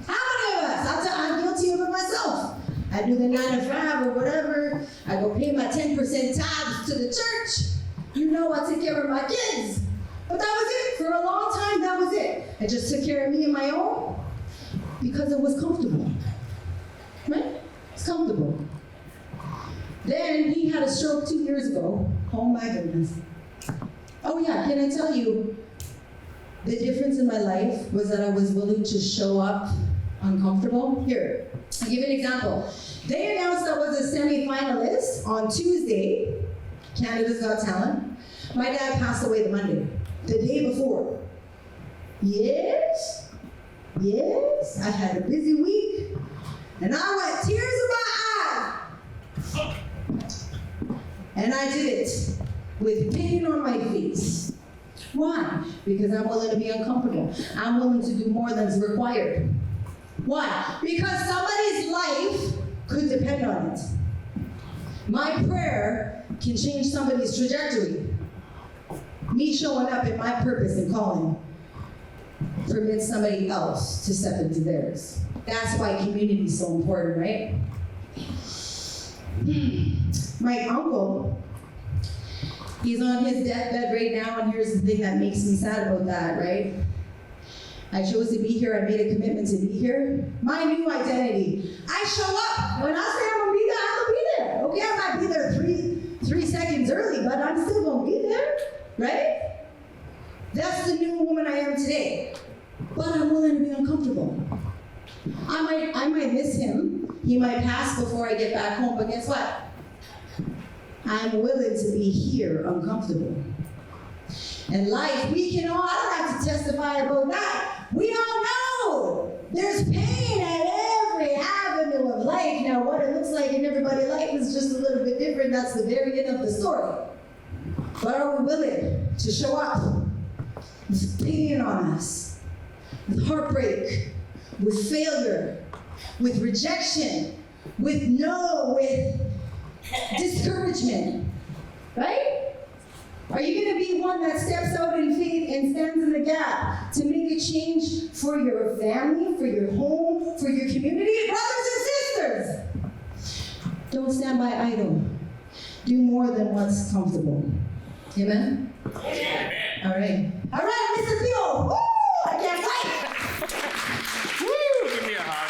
S23: How many of us? I'm guilty of it myself. I do the 9 to 5 or whatever. I go pay my 10% tithes to the church. You know, I take care of my kids. But that was it. For a long time, that was it. I just took care of me and my own because it was comfortable. Right? It's comfortable. Then he had a stroke 2 years ago. Oh my goodness. Oh yeah, can I tell you, the difference in my life was that I was willing to show up uncomfortable. Here, I'll give you an example. They announced I was a semi-finalist on Tuesday, Canada's Got Talent. My dad passed away the Monday, the day before. Yes, I had a busy week, and I went tears in my eyes. And I did it with pain on my face. Why? Because I'm willing to be uncomfortable. I'm willing to do more than is required. Why? Because somebody's life could depend on it. My prayer can change somebody's trajectory. Me showing up in my purpose and calling permits somebody else to step into theirs. That's why community is so important, right? My uncle, he's on his deathbed right now, and here's the thing that makes me sad about that, right? I chose to be here, I made a commitment to be here. My new identity. I show up. When I say I'm gonna be there, I'm gonna be there. Okay, I might be there three seconds early, but I'm still gonna be there, right? That's the new woman I am today. But I'm willing to be uncomfortable. I might miss him. He might pass before I get back home, but guess what? I'm willing to be here uncomfortable. And life, I don't have to testify about that. We all know there's pain at every avenue of life. Now, what it looks like in everybody's life is just a little bit different. That's the very end of the story. But are we willing to show up with pain on us, with heartbreak, with failure, with rejection, with discouragement, right? Are you going to be one that steps out in faith and stands in the gap to make a change for your family, for your home, for your community? Brothers and sisters, don't stand by idle. Do more than what's comfortable. Amen? Amen. All right. All right, Mr. Theo. Woo! I can't wait.
S1: Woo! Give me a hug.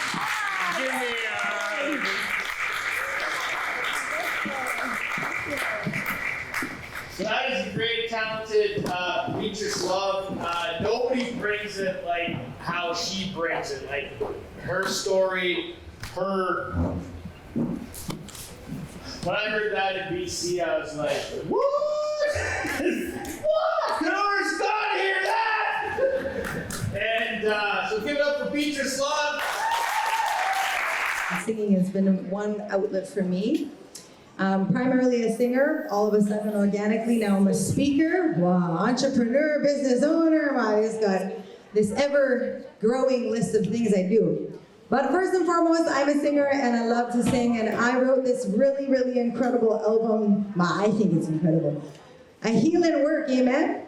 S1: Give me a hug. So that is a great, talented Beatrice Love. Nobody brings it like how she brings it. Like her story, When I heard that in BC, I was like, what? What? Kenora's gotta hear that! And so give it up for Beatrice Love.
S23: Singing has been one outlet for me. Primarily a singer, all of a sudden organically, now I'm a speaker, wow, entrepreneur, business owner, wow, I just got this ever-growing list of things I do. But first and foremost, I'm a singer and I love to sing, and I wrote this really, really incredible album. I think it's incredible. A Healing Work, amen?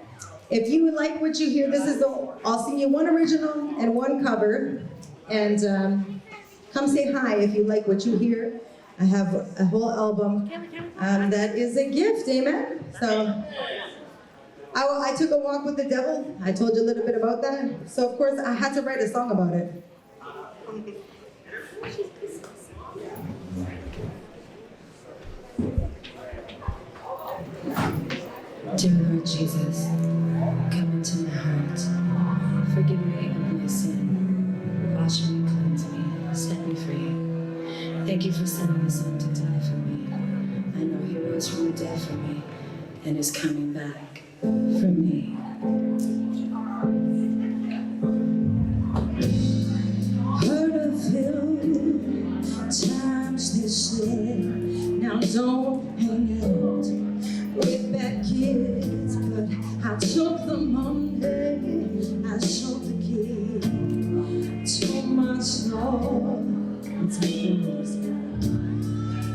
S23: If you like what you hear, I'll sing you one original and one cover, and come say hi if you like what you hear. I have a whole album that is a gift, amen? So I took a walk with the devil. I told you a little bit about that. So of course I had to write a song about it.
S3: Dear Lord Jesus, come into my heart. Forgive me of my sin. Wash me, cleanse me, set me free. Thank you for sending your son to die for me. I know he rose from the dead for me and is coming back for me.
S23: Heard of him, times they say, now don't hang out with bad kids, but I took the Monday, I showed the kid too much love. It's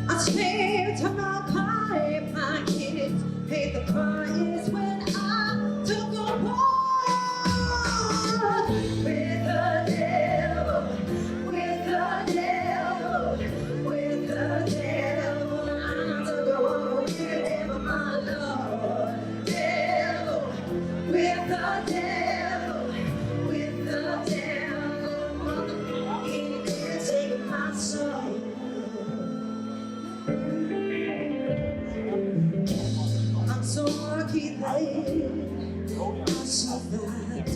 S23: I spent to my pipe, my kids paid the price when I took a walk with the devil, with the devil, with the devil. I took a walk with the devil, my Lord. Devil, with the devil, with the devil. He could take my soul. I'm so lucky that I survived,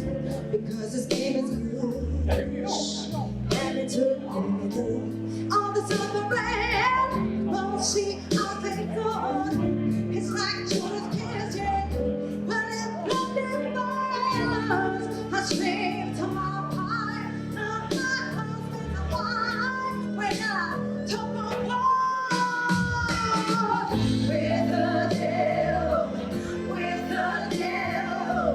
S23: because this game is good, and it took me all the suffering. Oh, see, I thank God. It's like Judas kiss, yeah, when it blinded fires. I screamed to my pipe, not my husband, the wife, when I took a walk with the devil, with the devil,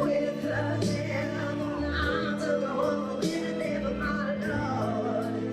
S23: with the devil. I took a walk with the devil, my Lord.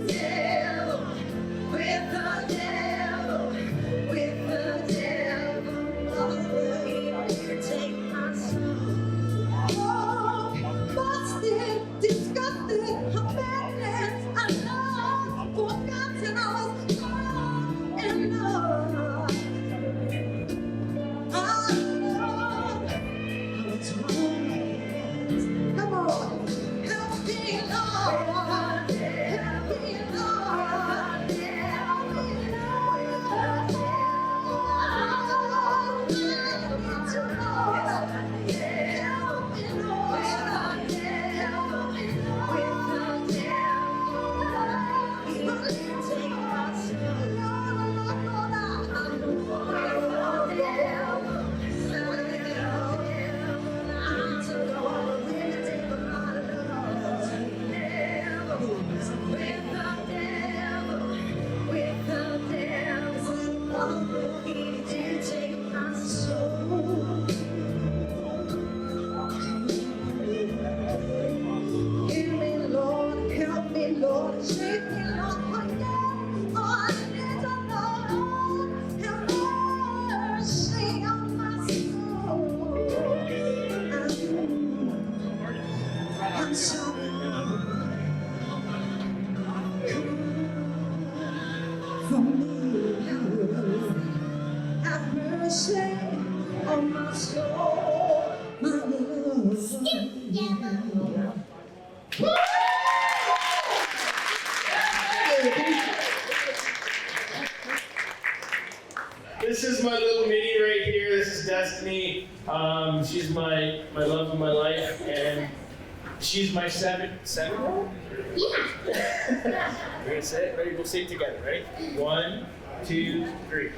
S18: on my soul, my love. Stick together.
S1: This is my little mini right here. This is Destiny. She's my love of my life, and she's my seven-year-old? Yeah. We're gonna say it. Ready? We'll say it together. Ready? 1, 2, 3.